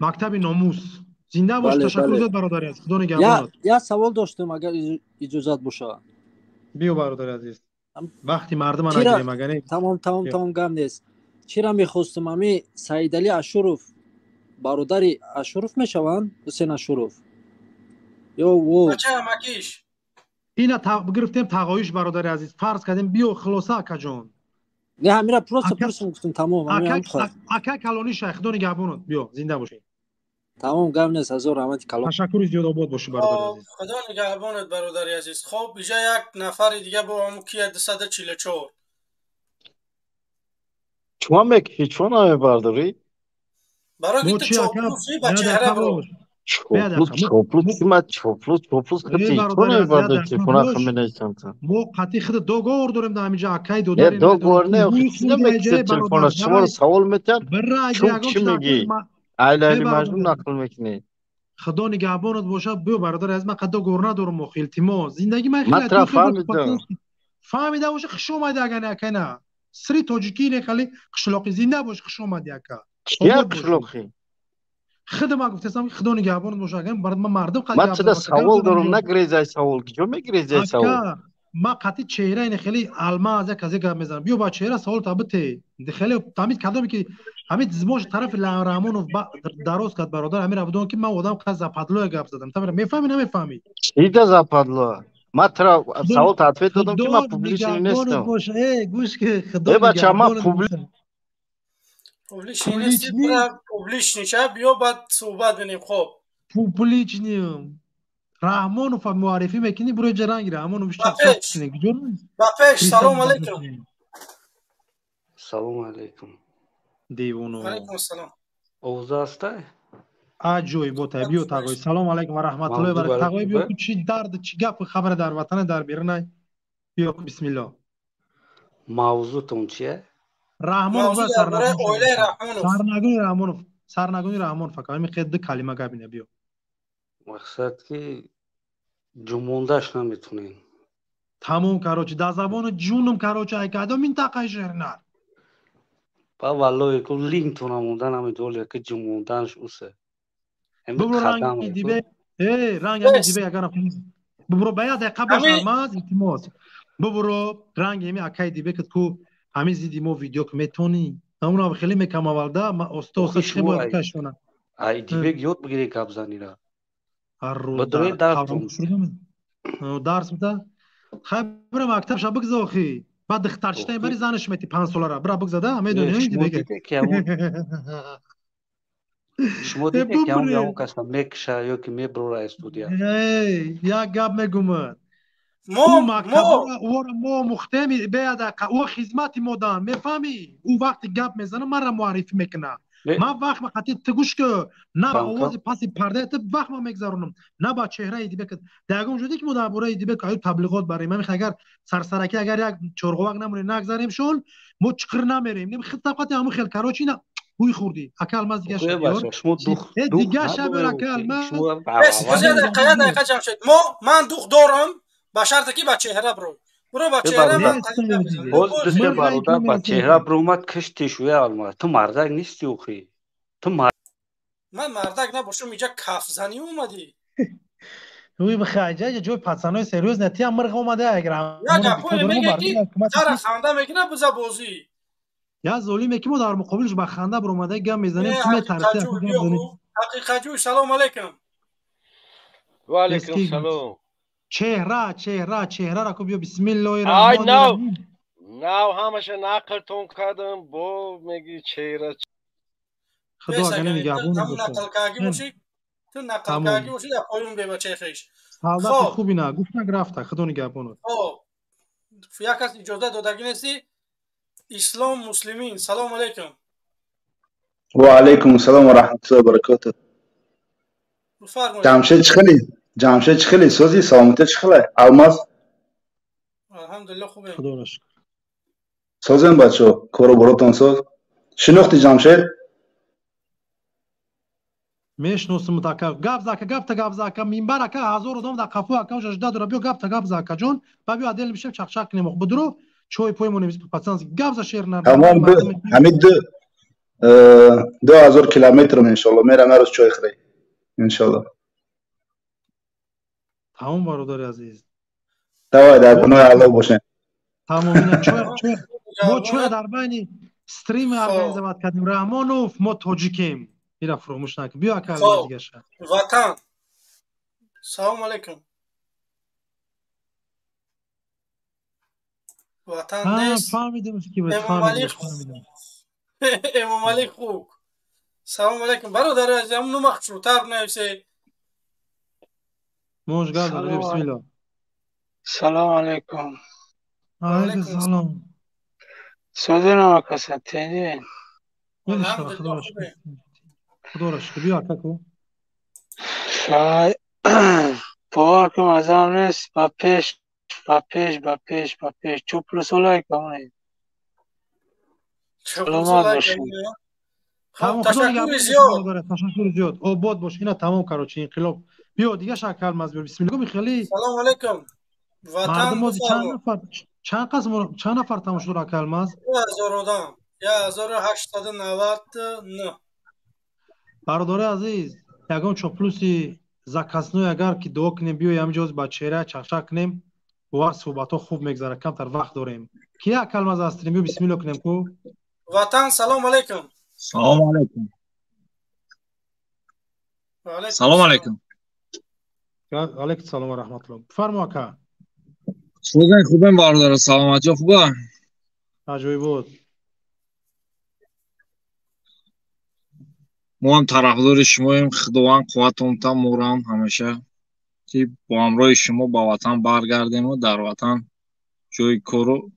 مکتب ناموس زنده باش. تشکر زیاد برادر عزیز. خدا نگهدارت. یه سوال داشتم اگر اجازت باشه. بیو برادر عزیز. وقتی مردم نگیریم اگر نه تمام گم نیست. چرا میخواستم امی سعید علی اشرف برادری اشرف میشوند؟ حسین اشرف یا و بچه مکیش اینا گرفتیم تقایش برادر عزیز. فرض کردیم بیو خلاصه اکا جان. نه همیرا پروس گفتم تمام. اکا کلانی شیخ دو نگهبانت بیا زنده باشی. تمام گم نیست. هزار رحمت کلام. تشکر زیاد آباد باشی برادر عزیز. خدا نگهبانت برادر عزیز. خب بیجا یک نفر دیگه با همون کیه 244 شما میگی چون آمه برداری؟ برای که چوپلوسی بچه هره برو چوپلوس خطی چون آمه برداری که خونه خمه نیستم تا ما قطعی خود دو گور داریم در همینجا اکای دو داریم دو گور نه خیلی نمیکسید تلفون شما رو سوال میتن چون چی میگی؟ ایلالی مجنون نقل میکنی خدا نگهبانت باشه. بیا برادر از من قد گور ندارم مخ التماس زندگی من من خیلی ترا تو خیلی فهمیدم فهمیده باشه خش اومده اگه نه سری تاجیکی نه خالی خشلاقی زنده باشه خش اومده اکا چیا خشلاقی خدمت گفتم خدا نگهبانت باشه اگه برات من مردم قد من چه سوال دارم نگریزای سوال کجا میگریزای سوال ما قطعی چهره این خیلی الماس یک از یک میزنم بیا با چهره سوال تابته خیلی تامید کدام که همین زموش طرف رحمانوف دراز کرد برادر امیر ابدون که من آدم خاص زپادلو گپ زدم تا میفهمی نمیفهمی چی ده زپادلو ما ترا سوال تطبیق دادم که من پوبلیشن نیستم باشه ای گوش که خدا بچا ما پوبلیشن چه بیا بعد صحبت کنیم. خب پوبلیشن رحمانوف معرفی میکنی برو جرنگ رحمانوف بپیش سلام علیکم. سلام علیکم دیوانو علیکم السلام اوضاع هسته اجوی بو تبیو تاگوی سلام علیکم و رحمت الله و برکاته تاگوی بیو چی درد چی گپ خبر در وطن در بیرون بیا بسم الله موضوعتون چیه رحمانوف سرنگونی رحمانوف فقط می خد کلمه گبینه بیو مقصد که جموندش نمیتونین تمام کاروچ در زبان جونم کاروچ ای کدام منطقه شهرنر با والله کو لینک تو نموندن نمیدونه که جموندنش اوسه ببرو رنگ دیبه رنگ همین دیبه اگر ببرو باید قبلش الماس التماس ببرو رنگ همین اکای دیبه که کو همین زیدیمو ویدیو که میتونی اون خیلی میکم اولدا ما استاد خیلی باید کشونه ای دیبه یاد بگیری قبضانی را هر روز درس بده خبر مکتب شب بگذاخی بعد دخترشتای بری زنش میتی 5 سال را برا بگذاده میدونی دیگه شما دیگه که اون کسا میکشه یا که میبرو را استودیا یا گپ میگم ما مکتب ما مختمی بیاد او خدمت مدام میفهمی او وقت گپ میزنه من را معرفی میکنه ما وقت وقتی تگوش که نه با آواز پاسی پرده تو وقت ما میگذارونم نه با چهره دیبه که داگون شده که مدابره دیبه که تبلیغات برای من اگر سرسرکی اگر یک چرغوق نمونه نگذاریم شون ما چقر نمیریم نمی خطابات همون خیل کاروچی نه بوی خوردی اکل ماز دیگه شد دیگه شب اکل ماز دقیقه جمشید من دوخ دارم با شرط که با چهره برو با چهره باز دسته برادر با چهره برومد کشتی شوی علمه تو مردک نیستی اوخی تو من مردک نباشم اینجا کف زنی اومدی روی بخیجه جوی پسنای سریوز نتی هم مرغ اومده اگر یا گپوی میگه که در خنده میکنه بزا بازی یا زولی میگه ما در مقابلش با خنده بر اومده گم میزنیم تو میترسی حقیقت جو سلام علیکم و علیکم سلام چهره را کو بیا بسم الله الرحمن الرحیم نه همش نقلتون کردم با میگی چهره خدا کنه نگهبان باشه تو نقل کاگی باشی یا پایون به بچه خیش حالت خوبی نه گفتن رفته خدا نگهبان خب یک کس اجازه دادگی نیستی اسلام مسلمین سلام علیکم و علیکم السلام و رحمت الله و برکاته جمشید چخلی سوزی سلامت چخلی الماس الحمدلله خوبه خدا را شکر سوزن بچه کارو براتون سوز شناختی جمشید میشناسم تا گپ زاکا منبر که هزار و دوم در قفو که جدا داره بیا گپ زاکا جون بابی عادل میشه چخ نمو بدرو چوی پوی مونیز پاتسانس گپ ز شهر نه همین 2000 کیلومتر ان شاء الله میرم روز چای خری ان شاء الله تمام برادر عزیز دوای در گناه الله باشه تمام چوی در بین استریم ارگانیزه کردیم رحمانوف ما تاجیکیم میرا فراموش نکن بیا اکل دیگه شد وطن سلام علیکم وطن نیست فهمیدم که امام علی خوب سلام علیکم برادر عزیز هم نمخ شروطر بنویسه موش گردن بسم الله سلام علیکم علیکم سلام سوزه نما کسا تیدین خدا را شکر بیا اکل شاید باور کم از هم نیست با پیش چوب پلس لایک همونه سلامت باشین تمام تشکر زیاد. تشکر زیاد. آباد باش. اینا تمام کاروچی انقلاب. بیا دیگه شکل مزبور. بسم الله میخلی. سلام علیکم. وطن چند نفر تماشا را کلماز؟ 1899. برادر عزیز، یگان چاپلوسی زکاسنو اگر که دعا کنیم بیای همینجا با چهره چخچک کنیم و صحبت ها خوب میگذره. کم تر وقت داریم. کیا کلماز هستیم؟ بیا بسم الله کنیم کو. وطن سلام علیکم. سلام علیکم. سلام علیکم. علیکم سلام و رحمت الله. فرما که سوزن خوبم برادر، سلامتی خوبه؟ عجیب بود. ما هم طرفدار شماییم. خداوند قوتتون تا مورم همیشه که با همراه شما با وطن برگردیم و در وطن جای کارو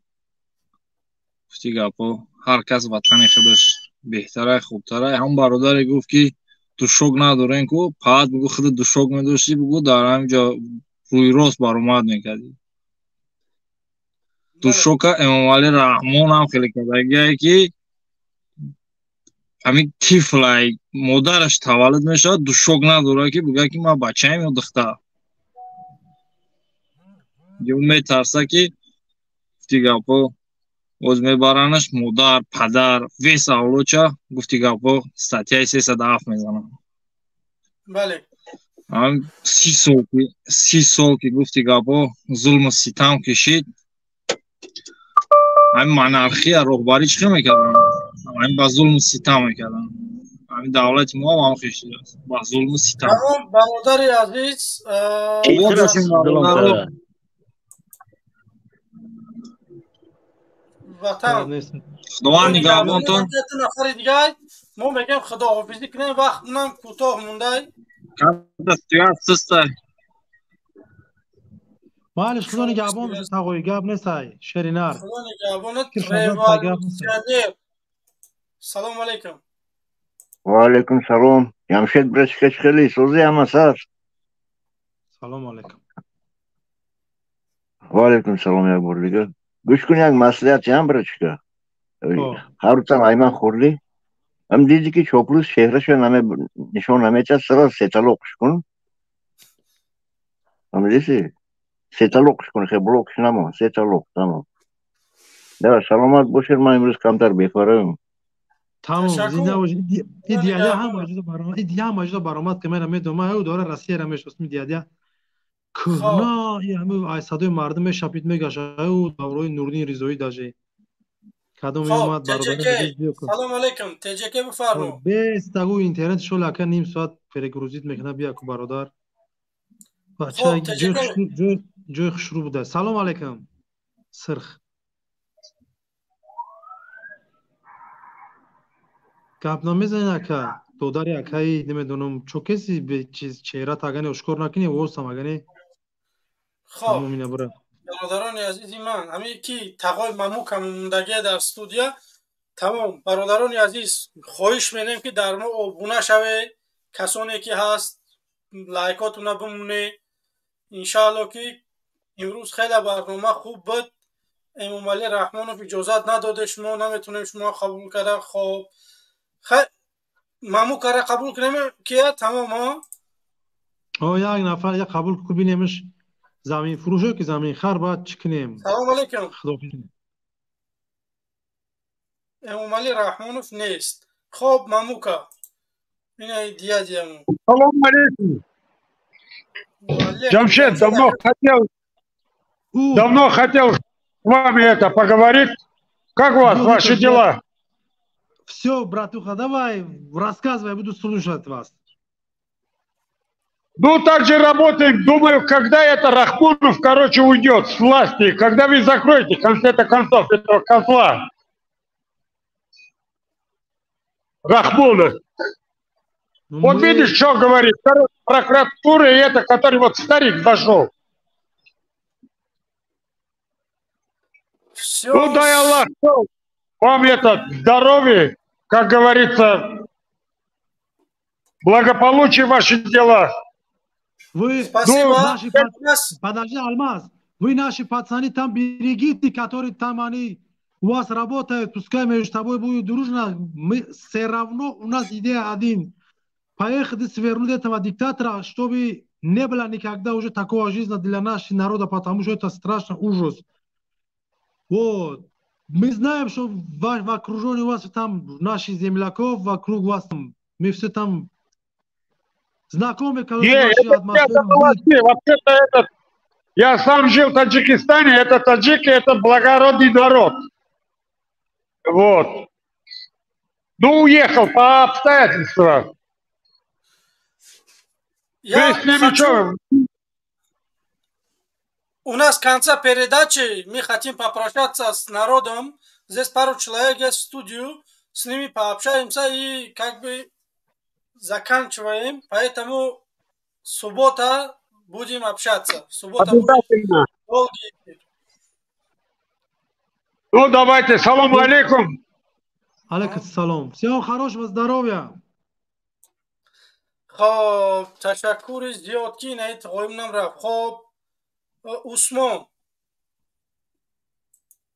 گفتی گپا هر کس وطن خودش بهتره خوبتره. هم برادر گفت که دوشوک ندارین کو فقط بگو خود دوشوک میداشتی بگو در همینجا روی راست برآمد میکردی. دوشوک امام علی رحمان هم خیلی کدگیه که همین طفلای مادرش تولد میشه دوشوک نداره که بگه که من بچه‌ام یا دختر. یه میترسه که گفتی گپا اوز میبرنش مادر پدر ویس اولوچه گفتی گپا ستیای 307 میزنم. بله. هم 30 سال که گفتی گپا ظلم و ستم کشید. همین منارخی رهبری چی میکردن؟ همین با ظلم و ستم میکردن. همین دولت ما هم خشید با ظلم و ستم. تمام برادر عزیز وطن خداوند نگهبانتون. نفر دیگه ما میگیم خداحافظی کنیم وقت اونم کوتاه مونده. دستیار سسته مالش خدا نگهبان بشه تقوی گپ نیستای شرینار. خدا نگهبانت ریوالوسیونر. سلام علیکم. و علیکم سلام. جمشید برش خیلی سوزی هم سر. سلام علیکم. و علیکم سلام. یک بار دیگه گوش کن یک مسئله هم برش که هر روز هم ایمن خوردی هم دیدی که چاپلوس شهرش نشان نمیچه سر ستلوقش کن هم دیدی ستلوقش کن خیلی بلوکش نمو ستلوق تمام. در سلامت باشید. من امروز کمتر بیکارم. تمام زنده باشید. این دیاده هم موجود برآمد. این دیاده هم موجود برآمد که من میدونم او داره راستی رمش است. دیاده کنا همه ایستادای مردم شپید میگشه او دورای نورنی رضایی داجی کدوم اومد برادر. سلام علیکم. تجکه بفرمایید. بس تگو اینترنت شو لکه نیم ساعت پرگروزیت میکنه بیا کو برادر. بچه جوی شروع بوده. سلام علیکم. سرخ گپ نمیزنی که دوداری اکایی نمیدونم چو کسی به چیز چهره تاگنی اشکر نکنی و سمگنی. خب برادران عزیزی من همین که تقای ممو کم موندگی در استودیو تمام برادران عزیز خواهش می‌کنم که در ما ابونه شوه. کسانی که هست لایکاتون بمونه. انشالله که امروز خیلی برنامه خوب بود. امام علی رحمانوف اجازت نداده شما نمیتونیم شما قبول کرده. خب ممو کاره قبول کنیم که تمام ها یک نفر یک قبول کو بینیمش زمین فروشه که زمین خر باید چکنیم. سلام علیکم. امام علی رحمانوف نیست. خب مموکا اینه دیادیمو. سلام علیکم. Джамшед давно хотел с вами это поговорить. Как у вас ваши дела? Все, братуха, давай рассказывай, я буду слушать вас. Ну, так же работаем. Думаю, когда это Рахмонов, короче, уйдет с власти, когда вы закроете, в конце концов, этого козла. Рахмонов. Вот видишь, что говорит. Прокуратура и это, который вот старик зашел. Ну, дай Аллах, вам это здоровье, как говорится, благополучие в ваших делах. Вы, подожди, Алмаз, вы наши пацаны там берегите, которые там они у вас работает, пускай между тобой будет дружно, мы все равно, у нас идея один. Поехали свернуть этого диктатора, чтобы не было никогда уже такого жизни для нашего народа, потому что это страшно ужас. Вот. Мы знаем, что в окружении у вас там наших земляков, вокруг вас там, мы все там знакомы, короче, вашей атмосферой. Вообще-то этот, я сам жил в Таджикистане, это таджики, это благородный народ. Вот. Ну, уехал по обстоятельствам. У нас в конце передачи мы хотим попрощаться с народом. Здесь пару человек есть в студию. С ними пообщаемся и как бы заканчиваем. Поэтому суббота будем общаться. Суббота обязательно. Долгий эфир. Ну, давайте. Салам алейкум. Алейкум салам. Всего хорошего здоровья. خب تشکر زیاد کی نه تقایم رفت. خب عثمان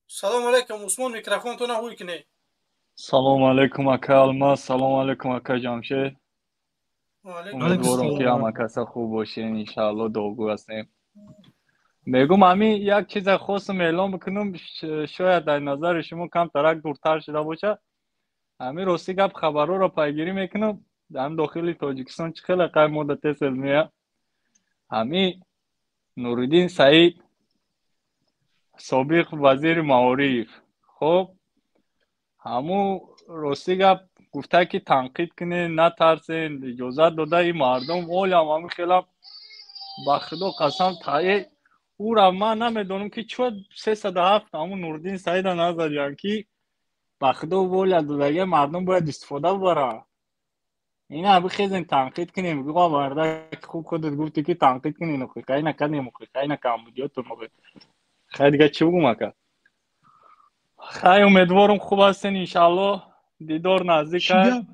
سلام علیکم عثمان میکروفون تو نهوی کنه. سلام علیکم اکا الماس. سلام علیکم اکا جمشید. امیدوارم که همه کسا خوب باشین انشاءالله دوگو هستیم. میگم همین یک چیز خواستم اعلام بکنم شاید در نظر شما کم ترک دورتر شده باشه. همین راستی گپ خبرها را پیگیری میکنم. در داخل تاجیکستان خیلی قبل مدت سلمیه همین نورالدین سعید سابق وزیر معارف خب همون راستی گپ گفته که تنقید کنه نترسین اجازت داده این مردم اولی همین خیلی بخدا قسم تایه او را من نمیدونم که چود 307 همون نورالدین سعید نظر که بخدا اولی دادگه مردم باید استفاده ببره. اینا ابی خیزن تنقید کنیم بگو وردک خوب خودت گفتی که تنقید کنین و خیلی نکنیم و خیلی نکن بودیاتون مگه خیلی دیگه چی بگم اکا خیلی امیدوارم خوب هستین انشالله دیدار نزدیک هست.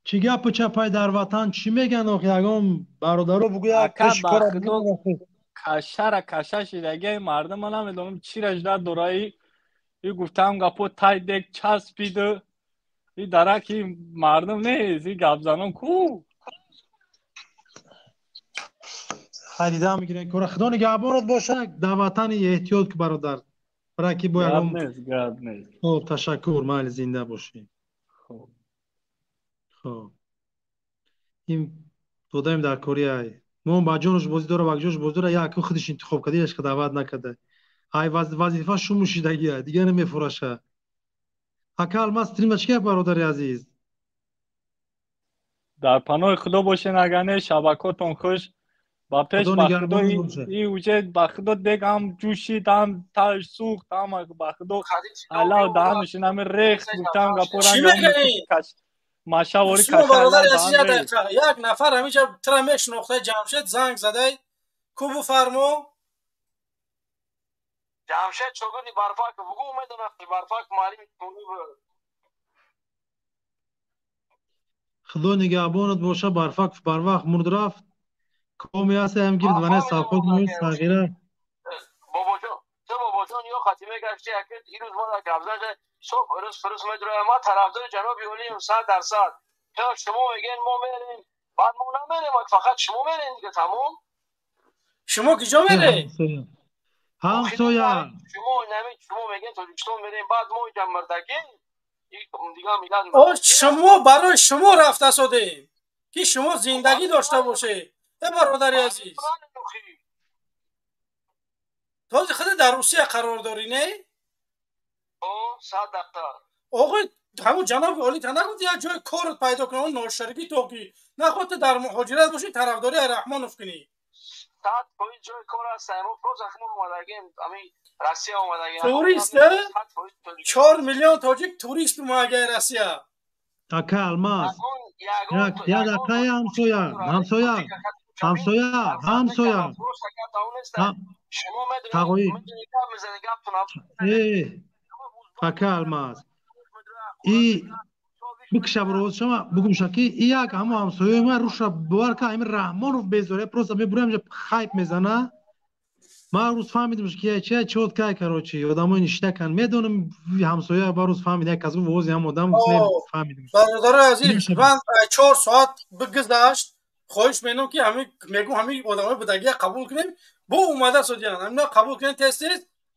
چی گپ چپای در وطن چی میگن آخه یگام برادرو بگو اکا بخدا کشه شدگه مردم من نمیدونم چی رجده دورایی ای گفتم گپو تای دک چسبیده این درکی مردم نیست این گپ زنان کو خریده میگیرن کار خدا نگهبانت باشه در وطن احتیاط که برادر برای کی باید گپ نیست خب تشکر مال زنده باشی. خب این دادیم در کاری ما با جونش بازی داره و جونش بازی داره یا که خودش انتخاب کرده اش که دعوت نکرده های وظیفه شما شدگیه دیگه نمیفروشه. اکال ما استریم چیه برادر عزیز در پناه خدا باشین اگه شبکاتون خوش با پیش بخدا ای وجه بخدا دیگه هم جوشید هم تاش سوخت هم بخدا علاو دهنشون همه ریخت بودم گپوران ماشاوری کشا برادر عزیز یک نفر همیشه ترمش نقطه جمشید زنگ زده کو بفرمو جمشید چگونی برفاک بگو میدونم برفاک مالی میتونی خدا نگهبانت باشه برفاک بر وقت مرد رفت قومی هست هم گرد ونه ساخت موی صغیره بابا جان تو بابا جان یا خاتمه گشتی اکید این روز ما در گبزنش صبح روز فروز میدروه ما طرفدار جناب یونیم 100%. یا شما میگین ما میریم بعد ما نمیریم فقط شما میرین دیگه تموم. شما کجا میرین؟ همسایه شما میگین تاجیکستان میریم بعد ما اینجا مردگیم شما برای شما رفته شدیم که شما زندگی داشته باشه. برادر عزیز تو خود در روسیه قرار داری نه؟ 100%. آقای همون جناب عالی تا نگفت یک جای کارت پیدا کنه اون ناشربی تو که نخواد در مهاجرت باشی طرفداری رحمانوف کنی. 100 پای جای کار است ما روز اخمون اومدگیم همین روسیه اومدگیم توریست 4 میلیون تاجیک توریست اومده روسیه. اکا الماس یا دقیقه همسایه تقوی اکا الماس ای بکشه بروز شما بگم شکی یک همه همسایه من روش را بوار که همین رحمانوف بذاره پروسا میبرم اینجا خیب میزنه ما روز فهمیدم که چه که کراچی آدمای نشته میدونم همسایه با روز فهمید یک از اون ووزی هم آدم فهمیدم برادر عزیز من 4 ساعت بگذشت خواهش میکنم که میگم همین آدمای بدگی قبول کنیم بو اومده سودیان همنا قبول کنیم تست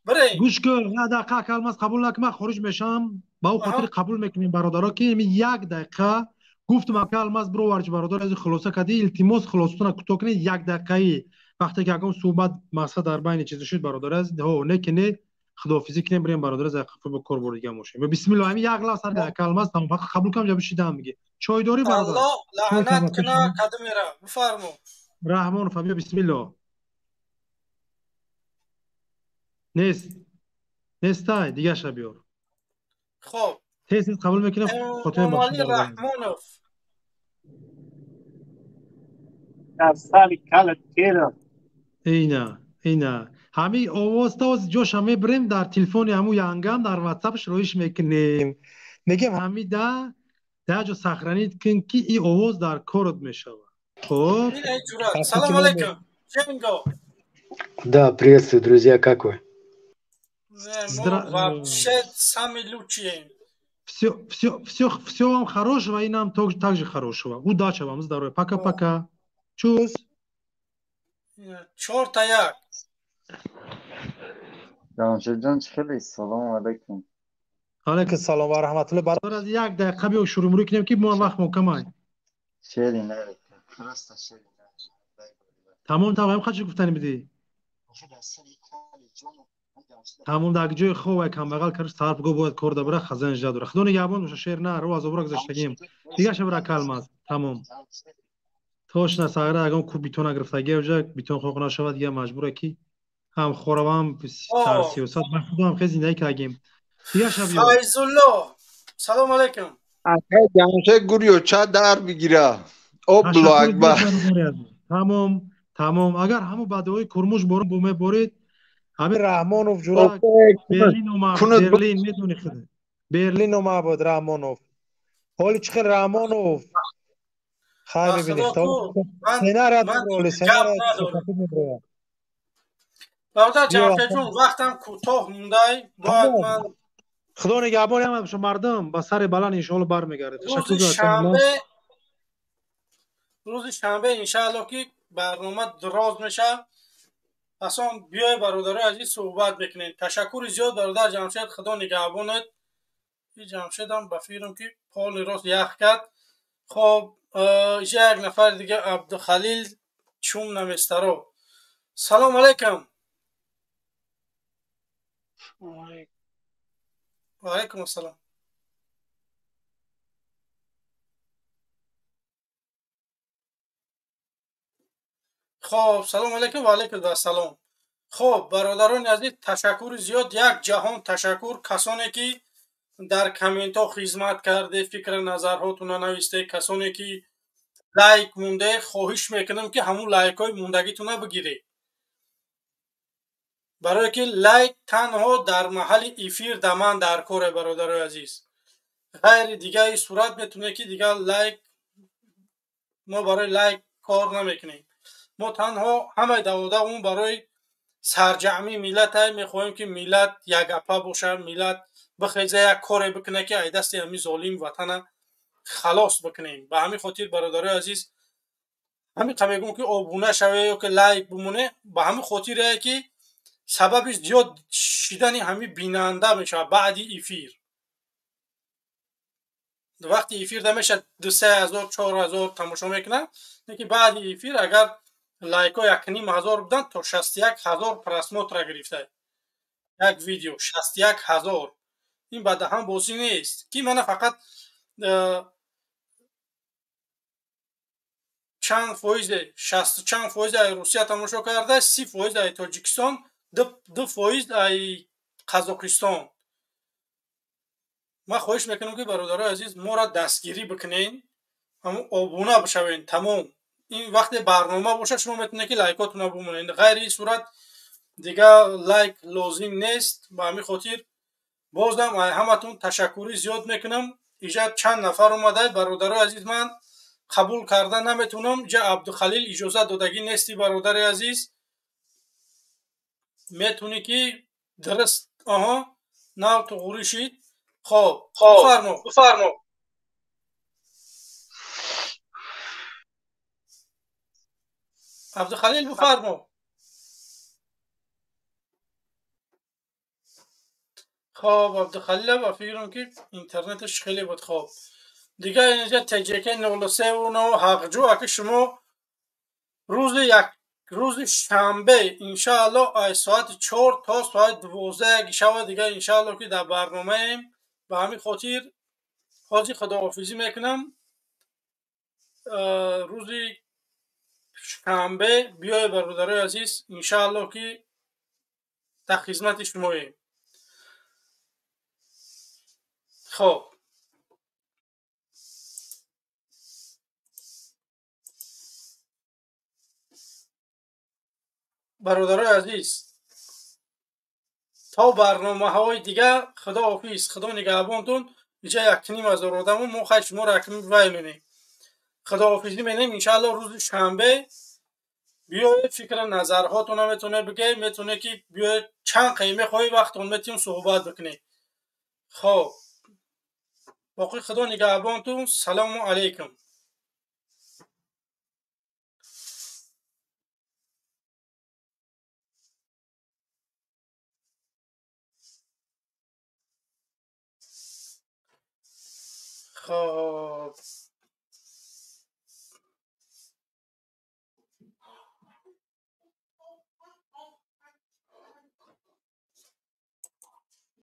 برای گوش کن نه دقیقه کلمه قبول نکنم خارج میشم با او خاطر قبول میکنیم برادرها که یک دقیقه گفتم کلمه برو ورچ برادر از خلاصه کردی التماس خلاصتون کوتاه کنید یک دقیقه وقتی که اگه صحبت مقصد در بین چیز شد برادر از ها نه که نه خداحافظی کنیم بریم برادر از قفه به کار برده موشه بسم الله همین یک لحظه سر کلمه تمام فقط قبول کنم جب شیدم میگه چای داری برادر الله لعنت کنه قدمیرا بفرمو رحمان فبیا بسم الله نیست دیگه شبیار خب تست قبول میکنه خاطر مالی رحمانوف در سر کلت کیرم اینا همین آواز تا از جاش همه بریم در تلفن همو ینگم در واتساپش رویش میکنیم میگم همین ده جا سخرانید کن که این آواز در کارت میشود خب سلام علیکم Ченго. Да, приветствую, друзья, как вы? Вообще самый лучший. Все вам хорошего, и нам также хорошего. Удачи вам, здоровья. Пока-пока. Чус. Черта як. جان خیلی سلام علیکم. علیکم سلام و رحمت الله. برادر از یک دقیقه بیا شروع کنیم که ما وقت مکمل. شیری نه. تمام هم خودش گفتنی بدی. تمام در جای خوب کم بغل کرد طرف گو باید کار دبره خزان جا داره. خدا نگهبان باشه شیر نه رو از ابرا گذاشتگیم. دیگه شبر کلمه است. تمام. توش نساگره اگه کو بیتون گرفتگی وجه بیتون خوب نشود دیگه مجبوره کی هم خوروام سر سیاست من خودم خیلی زندگی کردیم. دیگه شب فایز الله. سلام علیکم. اگه جمشه گوریو چه در بگیره. الله اکبر. تمام اگر همو بدوی کرموش بارون بومه بارید همین رحمانوف جورا برلین اومد برلین میدونی خود برلین اومد بود رحمانوف حالی چخیل رحمانوف خیلی میبینی سنرات رولی سنرات برادر جمشه جون وقتم کوتاه مونده باید من خدا نگهبانی هم بشه مردم با سر بلند انشاءالله برمیگرده روز شنبه انشاءالله که برنامه دراز میشه اصلا بیای برادر عزیز صحبت بکنین. تشکر زیاد برادر جمشید خدا نگهبانت. این جمشید هم بفیرم که پال راست یخ کرد. خب یک نفر دیگه عبدالخلیل چوم نمیسترو. سلام علیکم. و علیکم السلام. خب سلام علیکم و علیکم السلام. خب برادران عزیز تشکر زیاد یک جهان تشکر کسانی که در کامنت ها خدمت کرده فکر نظرهاتون نوشته کسانی که لایک مونده خواهش میکنم که همون لایک های موندگیتون بگیرید برای که لایک تنها در محل افیر دمن در کار برادر عزیز غیر دیگه ای صورت میتونه که دیگه لایک ما برای لایک کار نمیکنیم. ما تنها همه دوده اون برای سرجمعی ملت های میخواهیم که ملت یک اپا باشه ملت بخیزه یک کاری بکنه که ای دست همی ظالم وطن خلاص بکنیم. به همین خاطر برادر عزیز همین میگم که آبونه شوه یا که لایک بمونه به همین خاطره که سببش زیاد شیدن همین بیننده میشه بعدی افیر وقتی افیر دمیشه 2,000 4,000 تماشا میکنه که بعد افیر اگر لایک ها 1,500 بودن تا 61,000 پرسموت را گرفته یک ویدیو 61,000 این بعد هم بازی نیست که من فقط چند فایز 60 چند فایز روسیه تماشا کرده 30 فایز تاجیکستان 2 فایز قزاقستان. ما خواهش میکنم که برادرای عزیز ما را دستگیری بکنین همون آبونه بشوین. تمام این وقت برنامه باشه شما میتونه که لایکاتون بمونین غیر این صورت دیگه لایک لازم نیست. به همین خاطر بازم همتون تشکری زیاد میکنم. اینجا چند نفر اومده برادرای عزیز من قبول کردن نمیتونم. جا عبدالخلیل اجازه دادگی نیستی برادر عزیز میتونی که درست ناو تو غوریشید. خب بفرما. عبدالخلیل بفرما. خب عبدالخلیل با فکرم که اینترنتش خیلی بود. خب دیگه اینجا تجربه 93 و 9 حقجو که شما روز شنبه انشاءالله از ساعت 4 تا ساعت 12 شب دیگه انشاءالله که در برنامه ایم. به همین خاطر حاضر خداحافظی میکنم. روز شنبه بیای برادرای عزیز انشاءالله که در خدمت شما ایم. خب برادرای عزیز تا برنامه های دیگه خداحافظ. خدا نگهبانتون. اینجا یک نیم از آدم ما خواهد شما را اکنون ویلونیم. خداحافظی مینیم. انشاءالله روز شنبه بیاید فکر نظرهاتون میتونه بگه، میتونه که بیاید چند قیمه خواهی وقت اون میتونیم صحبت بکنید. خب باقی خدا نگهبانتون. سلام علیکم. خب